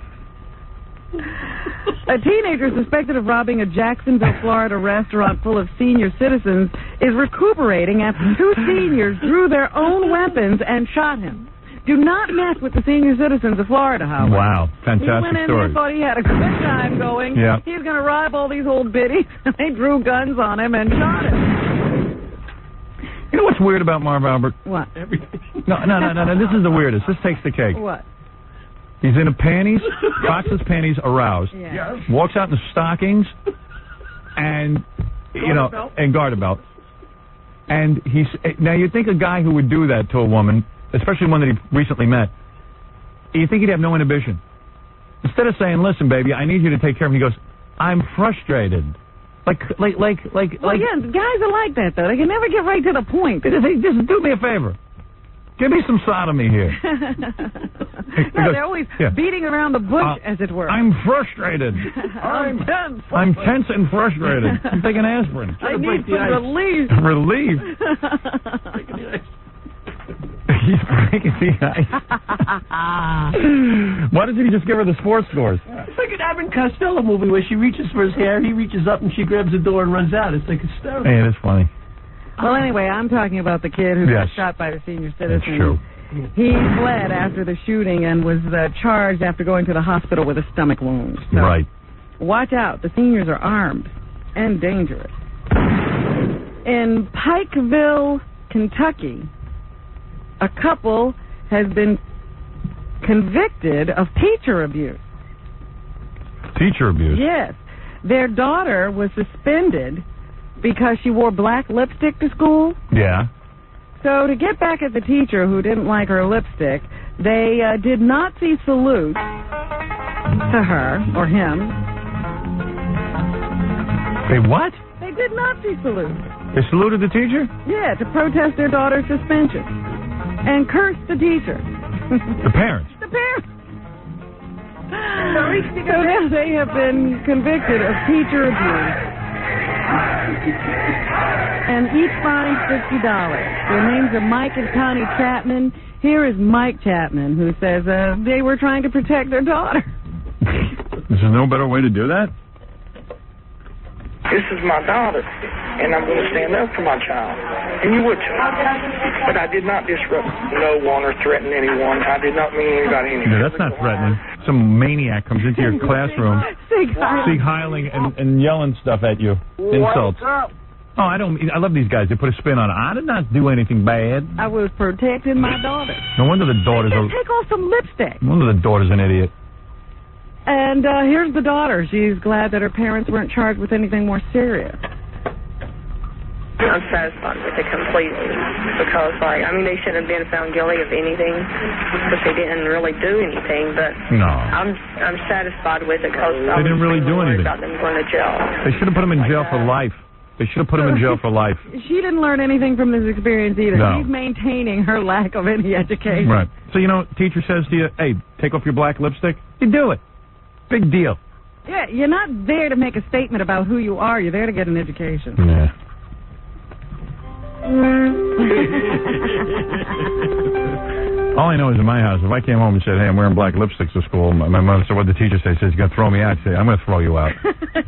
A teenager suspected of robbing a Jacksonville, Florida restaurant full of senior citizens is recuperating after 2 seniors drew their own weapons and shot him. Do not mess with the senior citizens of Florida, Howard. Wow, fantastic He went in story. there, thought he had a good time going. Yeah. He's going to rob all these old biddies. They drew guns on him and shot him. You know what's weird about Marv Albert? What? No. This is the weirdest. This takes the cake. What? He's in a panties, boxes panties, aroused. Yeah. Yes. Walks out in the stockings and, and garter belt. And now you'd think a guy who would do that to a woman, especially one that he recently met, you think he'd have no inhibition. Instead of saying, listen, baby, I need you to take care of me, he goes, I'm frustrated. Like. Well, yeah, guys are like that, though. They can never get right to the point. Just do me a favor. Give me some sodomy here. No, they're always beating around the bush, as it were. I'm frustrated. I'm tense. I'm tense and frustrated. I'm taking aspirin. I need some relief. Relief. He's breaking the ice. Why doesn't he just give her the sports scores? It's like an Abbott and Costello movie where she reaches for his hair, he reaches up and she grabs the door and runs out. It's like hysterical. Hey, that's funny. Well, anyway, I'm talking about the kid who got shot by the senior citizen. That's true. He fled after the shooting and was charged after going to the hospital with a stomach wound. So Right. Watch out. The seniors are armed and dangerous. In Pikeville, Kentucky, a couple has been convicted of teacher abuse. Teacher abuse? Yes. Their daughter was suspended because she wore black lipstick to school. Yeah. So to get back at the teacher who didn't like her lipstick, they did Nazi salute to her or him. They what? They did Nazi salute. They saluted the teacher? Yeah, to protest their daughter's suspension. And cursed the teacher. The parents? The parents. So now they have been convicted of teacher abuse. And each fined $50. Their names are Mike and Connie Chapman. Here is Mike Chapman, who says they were trying to protect their daughter. Is there no better way to do that? This is my daughter, and I'm going to stand up for my child. And you would, child. But I did not disrupt no one or threaten anyone. I did not mean anybody any. No, that's not threatening. Some maniac comes into your classroom, Sieg Heiling, and yelling stuff at you. Insults. Oh, I love these guys. They put a spin on it. I did not do anything bad. I was protecting my daughter. No wonder the daughter's Take off some lipstick. No wonder the daughter's an idiot. And here's the daughter. She's glad that her parents weren't charged with anything more serious. I'm satisfied with it completely because, they shouldn't have been found guilty of anything because they didn't really do anything. But no, I'm satisfied with it because they didn't really do anything. About them going to jail. They should have put them in jail for life. They should have put him in jail for life. She didn't learn anything from this experience either. No. She's maintaining her lack of any education. Right. So, teacher says to you, hey, take off your black lipstick. You do it. Big deal. Yeah, you're not there to make a statement about who you are. You're there to get an education. Yeah. All I know is in my house, if I came home and said, hey, I'm wearing black lipstick to school, my mother said, what did the teacher say? She says, you're going to throw me out. She'd say, I'm going to throw you out.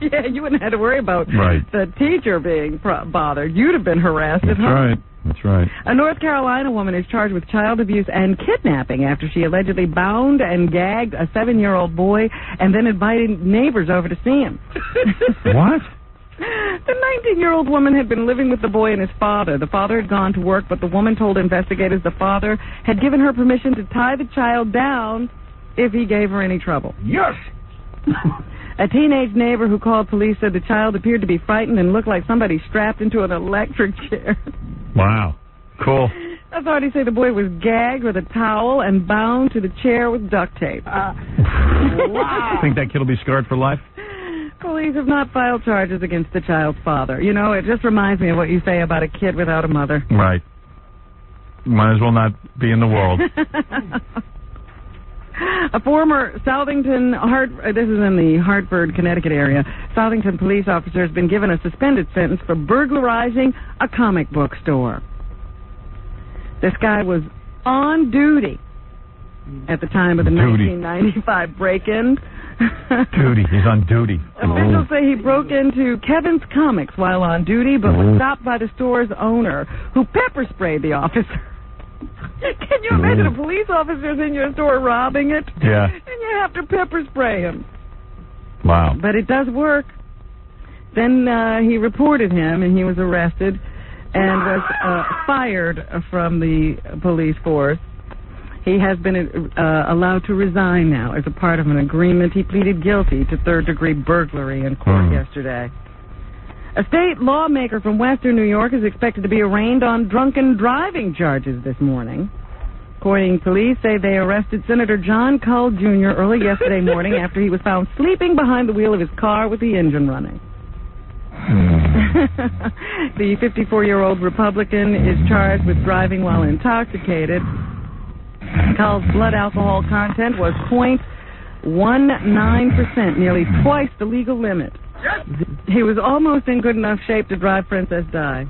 Yeah, you wouldn't have to worry about the teacher being bothered. You'd have been harassed at home. That's right. A North Carolina woman is charged with child abuse and kidnapping after she allegedly bound and gagged a 7-year-old boy and then invited neighbors over to see him. What? The 19-year-old woman had been living with the boy and his father. The father had gone to work, but the woman told investigators the father had given her permission to tie the child down if he gave her any trouble. Yes! A teenage neighbor who called police said the child appeared to be frightened and looked like somebody strapped into an electric chair. Wow. Cool. Authorities say the boy was gagged with a towel and bound to the chair with duct tape. Wow. Think that kid will be scarred for life? Police have not filed charges against the child's father. You know, it just reminds me of what you say about a kid without a mother. Right. Might as well not be in the world. A former Southington, this is in the Hartford, Connecticut area, Southington police officer has been given a suspended sentence for burglarizing a comic book store. This guy was on duty at the time of the 1995 break-in. Duty. He's on duty. Officials say he broke into Kevin's Comics while on duty, but was stopped by the store's owner, who pepper sprayed the officer. Can you imagine a police officer's in your store robbing it? Yeah. And you have to pepper spray him. Wow. But it does work. Then he reported him, and he was arrested and was fired from the police force. He has been allowed to resign now as a part of an agreement. He pleaded guilty to third-degree burglary in court yesterday. A state lawmaker from western New York is expected to be arraigned on drunken driving charges this morning. According to police, say they arrested Senator John Cull Jr. early yesterday morning after he was found sleeping behind the wheel of his car with the engine running. The 54-year-old Republican is charged with driving while intoxicated. Cull's blood alcohol content was 0.19%, nearly twice the legal limit. He was almost in good enough shape to drive Princess Di.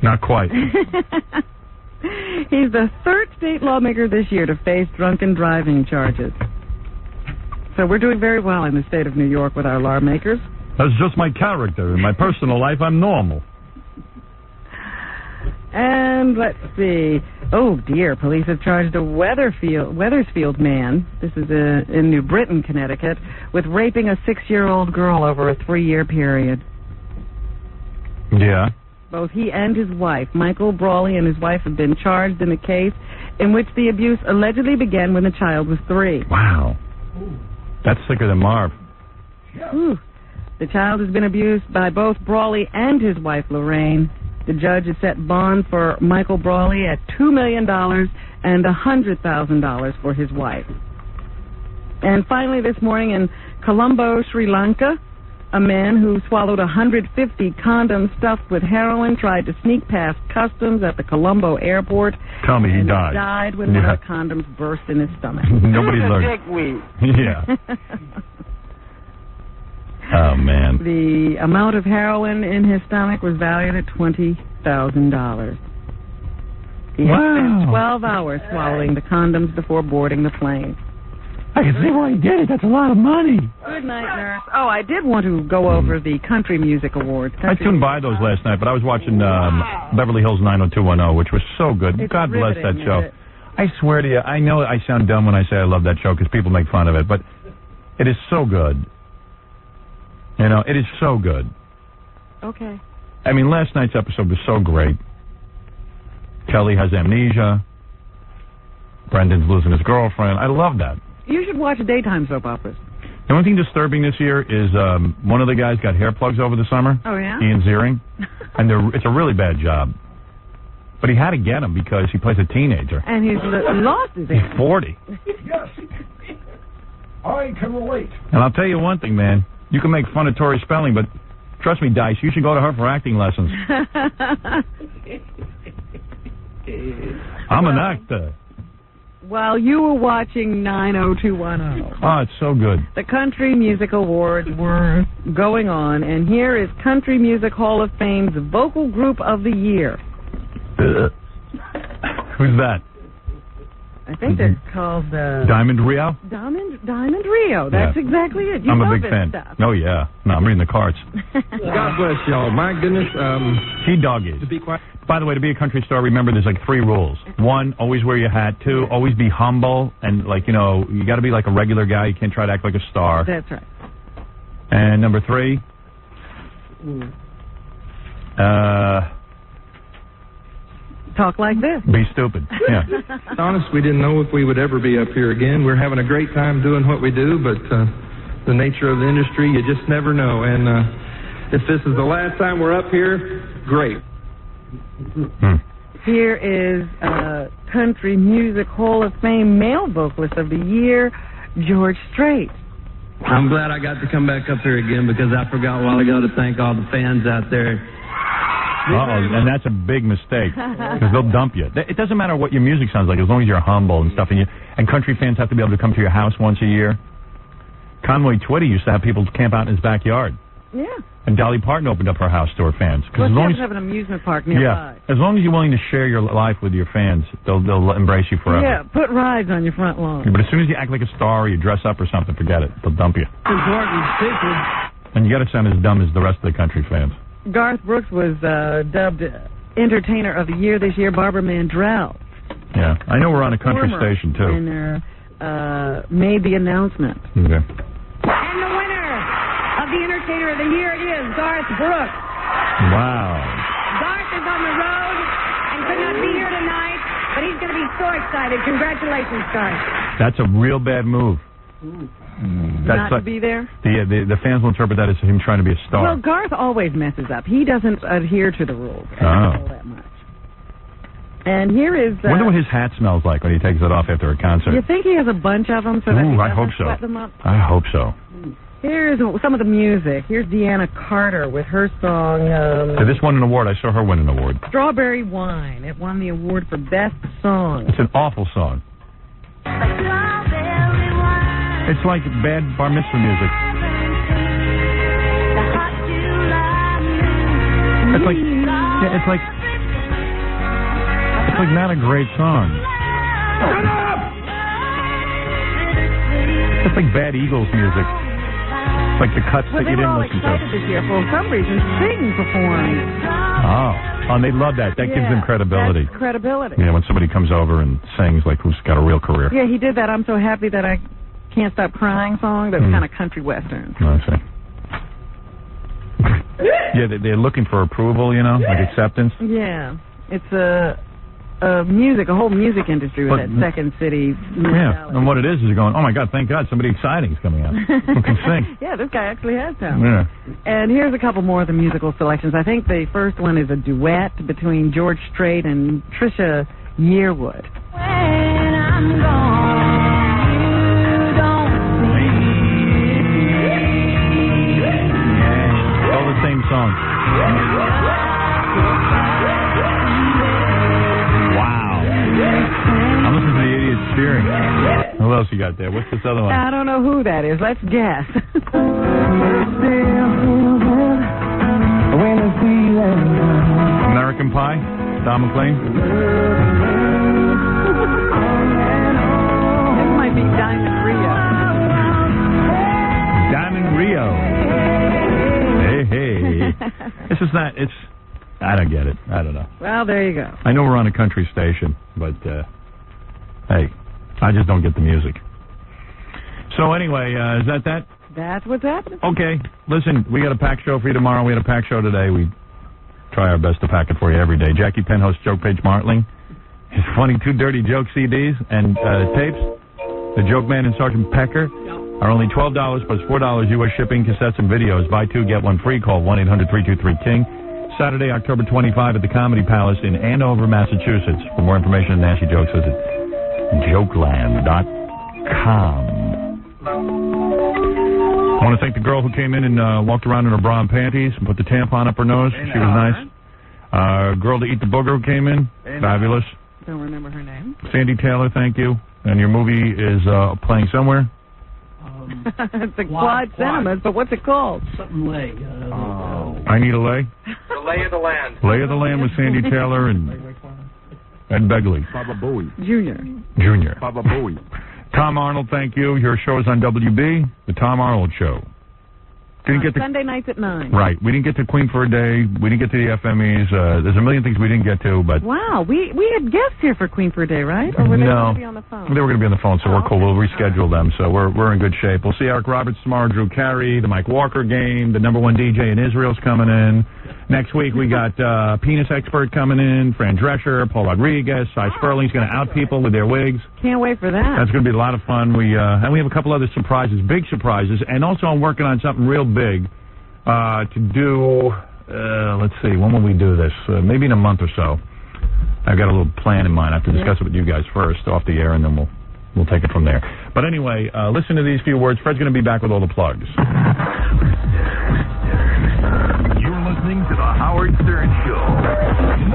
Not quite. He's the third state lawmaker this year to face drunken driving charges. So we're doing very well in the state of New York with our lawmakers. That's just my character. In my personal life, I'm normal. And let's see. Oh, dear. Police have charged a Wethersfield man, this is in New Britain, Connecticut, with raping a 6-year-old girl over a 3-year period. Yeah. Both he and his wife, Michael Brawley, and his wife have been charged in a case in which the abuse allegedly began when the child was 3. Wow. That's sicker than Marv. Ooh. The child has been abused by both Brawley and his wife, Lorraine. The judge has set bond for Michael Brawley at $2 million and $100,000 for his wife. And finally this morning in Colombo, Sri Lanka, a man who swallowed 150 condoms stuffed with heroin tried to sneak past customs at the Colombo airport. Tell me he died. He died when one of the condoms burst in his stomach. Nobody learned. Yeah. Oh, man. The amount of heroin in his stomach was valued at $20,000. He had spent 12 hours swallowing the condoms before boarding the plane. I can see why he did it. That's a lot of money. Good night, nurse. Oh, I did want to go over the Country Music Awards. I tuned by those last night, but I was watching Beverly Hills 90210, which was so good. It's God bless that riveting, show. I swear to you, I know I sound dumb when I say I love that show because people make fun of it, but it is so good. You know, it is so good. Okay. I mean, last night's episode was so great. Kelly has amnesia. Brendan's losing his girlfriend. I love that. You should watch daytime soap operas. The only thing disturbing this year is one of the guys got hair plugs over the summer. Oh, yeah? Ian Ziering. And it's a really bad job. But he had to get them because he plays a teenager. And he's lost his hair. He's 40. Yes. I can relate. And I'll tell you one thing, man. You can make fun of Tori Spelling, but trust me, Dice, you should go to her for acting lessons. I'm an actor. While you were watching 90210. Oh, it's so good. The Country Music Awards were going on, and here is Country Music Hall of Fame's Vocal Group of the Year. Who's that? I think they're called Diamond Rio? Diamond Rio. That's exactly it. You I'm know a big this fan. stuff. Oh, yeah. No, I'm reading the cards. God bless y'all. My goodness. T-Dog is. To be quiet. By the way, to be a country star, remember there's like 3 rules. 1, always wear your hat. 2, always be humble. And, like, you know, you got to be like a regular guy. You can't try to act like a star. That's right. And number 3, talk like this. Be stupid. Yeah. Honest, we didn't know if we would ever be up here again. We're having a great time doing what we do, but the nature of the industry, you just never know. And if this is the last time we're up here, great. Here is Country Music Hall of Fame male vocalist of the year, George Strait. I'm glad I got to come back up here again because I forgot a while ago to thank all the fans out there. And that's a big mistake because they'll dump you. It doesn't matter what your music sounds like as long as you're humble and stuff. And country fans have to be able to come to your house once a year. Conway Twitty used to have people camp out in his backyard. Yeah. And Dolly Parton opened up her house to her fans. Well, you have an amusement park nearby. Yeah, as long as you're willing to share your life with your fans, they'll embrace you forever. Yeah, put rides on your front lawn. But as soon as you act like a star or you dress up or something, forget it. They'll dump you. Important, stupid. And you got to sound as dumb as the rest of the country fans. Garth Brooks was dubbed Entertainer of the Year this year. Barbara Mandrell. Yeah, I know we're on a country station too. Winner made the announcement. Okay. And the winner of the Entertainer of the Year is Garth Brooks. Wow. Garth is on the road and could not be here tonight, but he's going to be so excited. Congratulations, Garth. That's a real bad move. Not to be there? The fans will interpret that as him trying to be a star. Well, Garth always messes up. He doesn't adhere to the rules all that much. And here is... I wonder what his hat smells like when he takes it off after a concert. You think he has a bunch of them so that he I hope doesn't so. sweat them up? I hope so. Here's some of the music. Here's Deanna Carter with her song... This won an award. I saw her win an award. Strawberry Wine. It won the award for Best Song. It's an awful song. It's like bad bar mitzvah music. It's like not a great song. Shut up! It's like bad Eagles music. It's like the cuts that you didn't listen to. This year, for some reason, Sting performed. Oh, and they love that. That gives them credibility. That's credibility. Yeah, when somebody comes over and sings like who's got a real career. Yeah, he did that. I'm so happy that I can't stop crying song. That's kind of country western. I see. Yeah, they're looking for approval, like acceptance. Yeah, it's a whole music industry with that Second City mentality. Yeah, and what it is you're going, oh my God, thank God, somebody exciting is coming out who can sing. Yeah, this guy actually has talent. Yeah. And here's a couple more of the musical selections. I think the first one is a duet between George Strait and Trisha Yearwood. When I'm gone. Same song. Wow. I'm listening to the idiots cheering. Who else you got there? What's this other one? I don't know who that is. Let's guess. American Pie? Don McLean? This might be Diamond Rio. Diamond Rio. Hey. This is not, I don't get it. I don't know. Well, there you go. I know we're on a country station, but, hey, I just don't get the music. So anyway, is that? That's what's happening. Okay. Listen, we got a packed show for you tomorrow. We had a packed show today. We try our best to pack it for you every day. Jackie Penn hosts Joke Page Martling. His funny Two Dirty Joke CDs and tapes. The Joke Man and Sergeant Pecker are only $12 plus $4 U.S. shipping, cassettes, and videos. Buy two, get one free. Call 1-800-323-KING. Saturday, October 25 at the Comedy Palace in Andover, Massachusetts. For more information on nasty jokes, visit jokeland.com. I want to thank the girl who came in and walked around in her bra and panties and put the tampon up her nose. She was nice. Girl to eat the booger who came in. Fabulous. Don't remember her name. Sandy Taylor, thank you. And your movie is playing somewhere. It's the Quad Cinemas, but what's it called? Something lay. I Need a Lay? The Lay of the Land. Lay of the Land with Sandy Taylor and Ed Begley. Baba Booey. Junior. Baba Booey. Tom Arnold, thank you. Your show is on WB, The Tom Arnold Show. Didn't get to, Sunday nights at 9. Right. We didn't get to Queen for a Day. We didn't get to the FMEs. There's a million things we didn't get to, but... Wow, we had guests here for Queen for a Day, right? Or were they going to be on the phone? They were going to be on the phone, so we're cool. We'll reschedule them, so we're in good shape. We'll see Eric Roberts tomorrow, Drew Carey, the Mike Walker game, the #1 DJ in Israel's coming in. Next week we got Penis Expert coming in, Fran Drescher, Paul Rodriguez, Cy Sperling's going to out people with their wigs. Can't wait for that. That's going to be a lot of fun. And we have a couple other surprises, big surprises, and also I'm working on something real big. To do, let's see, when will we do this? Maybe in a month or so. I've got a little plan in mind. I have to discuss it with you guys first off the air, and then we'll take it from there. But anyway, listen to these few words. Fred's going to be back with all the plugs. You're listening to The Howard Stern Show.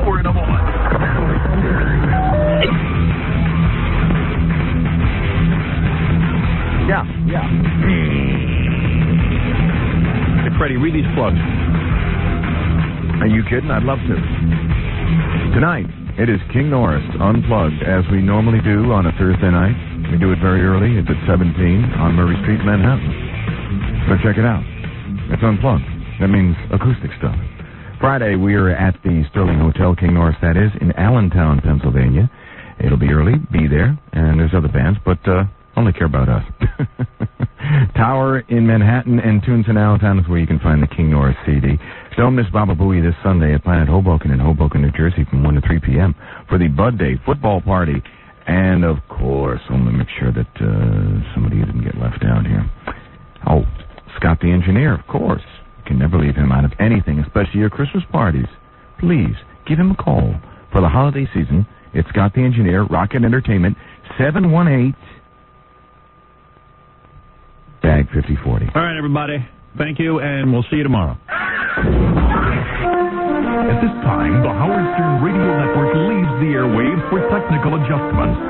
More in a moment. Yeah. Freddie, read these plugs. Are you kidding? I'd love to. Tonight, it is King Norris Unplugged, as we normally do on a Thursday night. We do it very early. It's at 17 on Murray Street, Manhattan. So check it out. It's unplugged. That means acoustic stuff. Friday, we are at the Sterling Hotel, King Norris, that is, in Allentown, Pennsylvania. It'll be early. Be there. And there's other bands, but only care about us. Tower in Manhattan and Tunes in Allentown is where you can find the King Norris CD. Don't miss Baba Booey this Sunday at Planet Hoboken in Hoboken, New Jersey from 1 to 3 p.m. for the Bud Day football party. And, of course, I want to make sure that somebody didn't get left out here. Oh, Scott the Engineer, of course. You can never leave him out of anything, especially your Christmas parties. Please, give him a call for the holiday season. It's Scott the Engineer, Rocket Entertainment, 718... Bag 5040. All right, everybody. Thank you, and we'll see you tomorrow. At this time, the Howard Stern Radio Network leaves the airwaves for technical adjustments.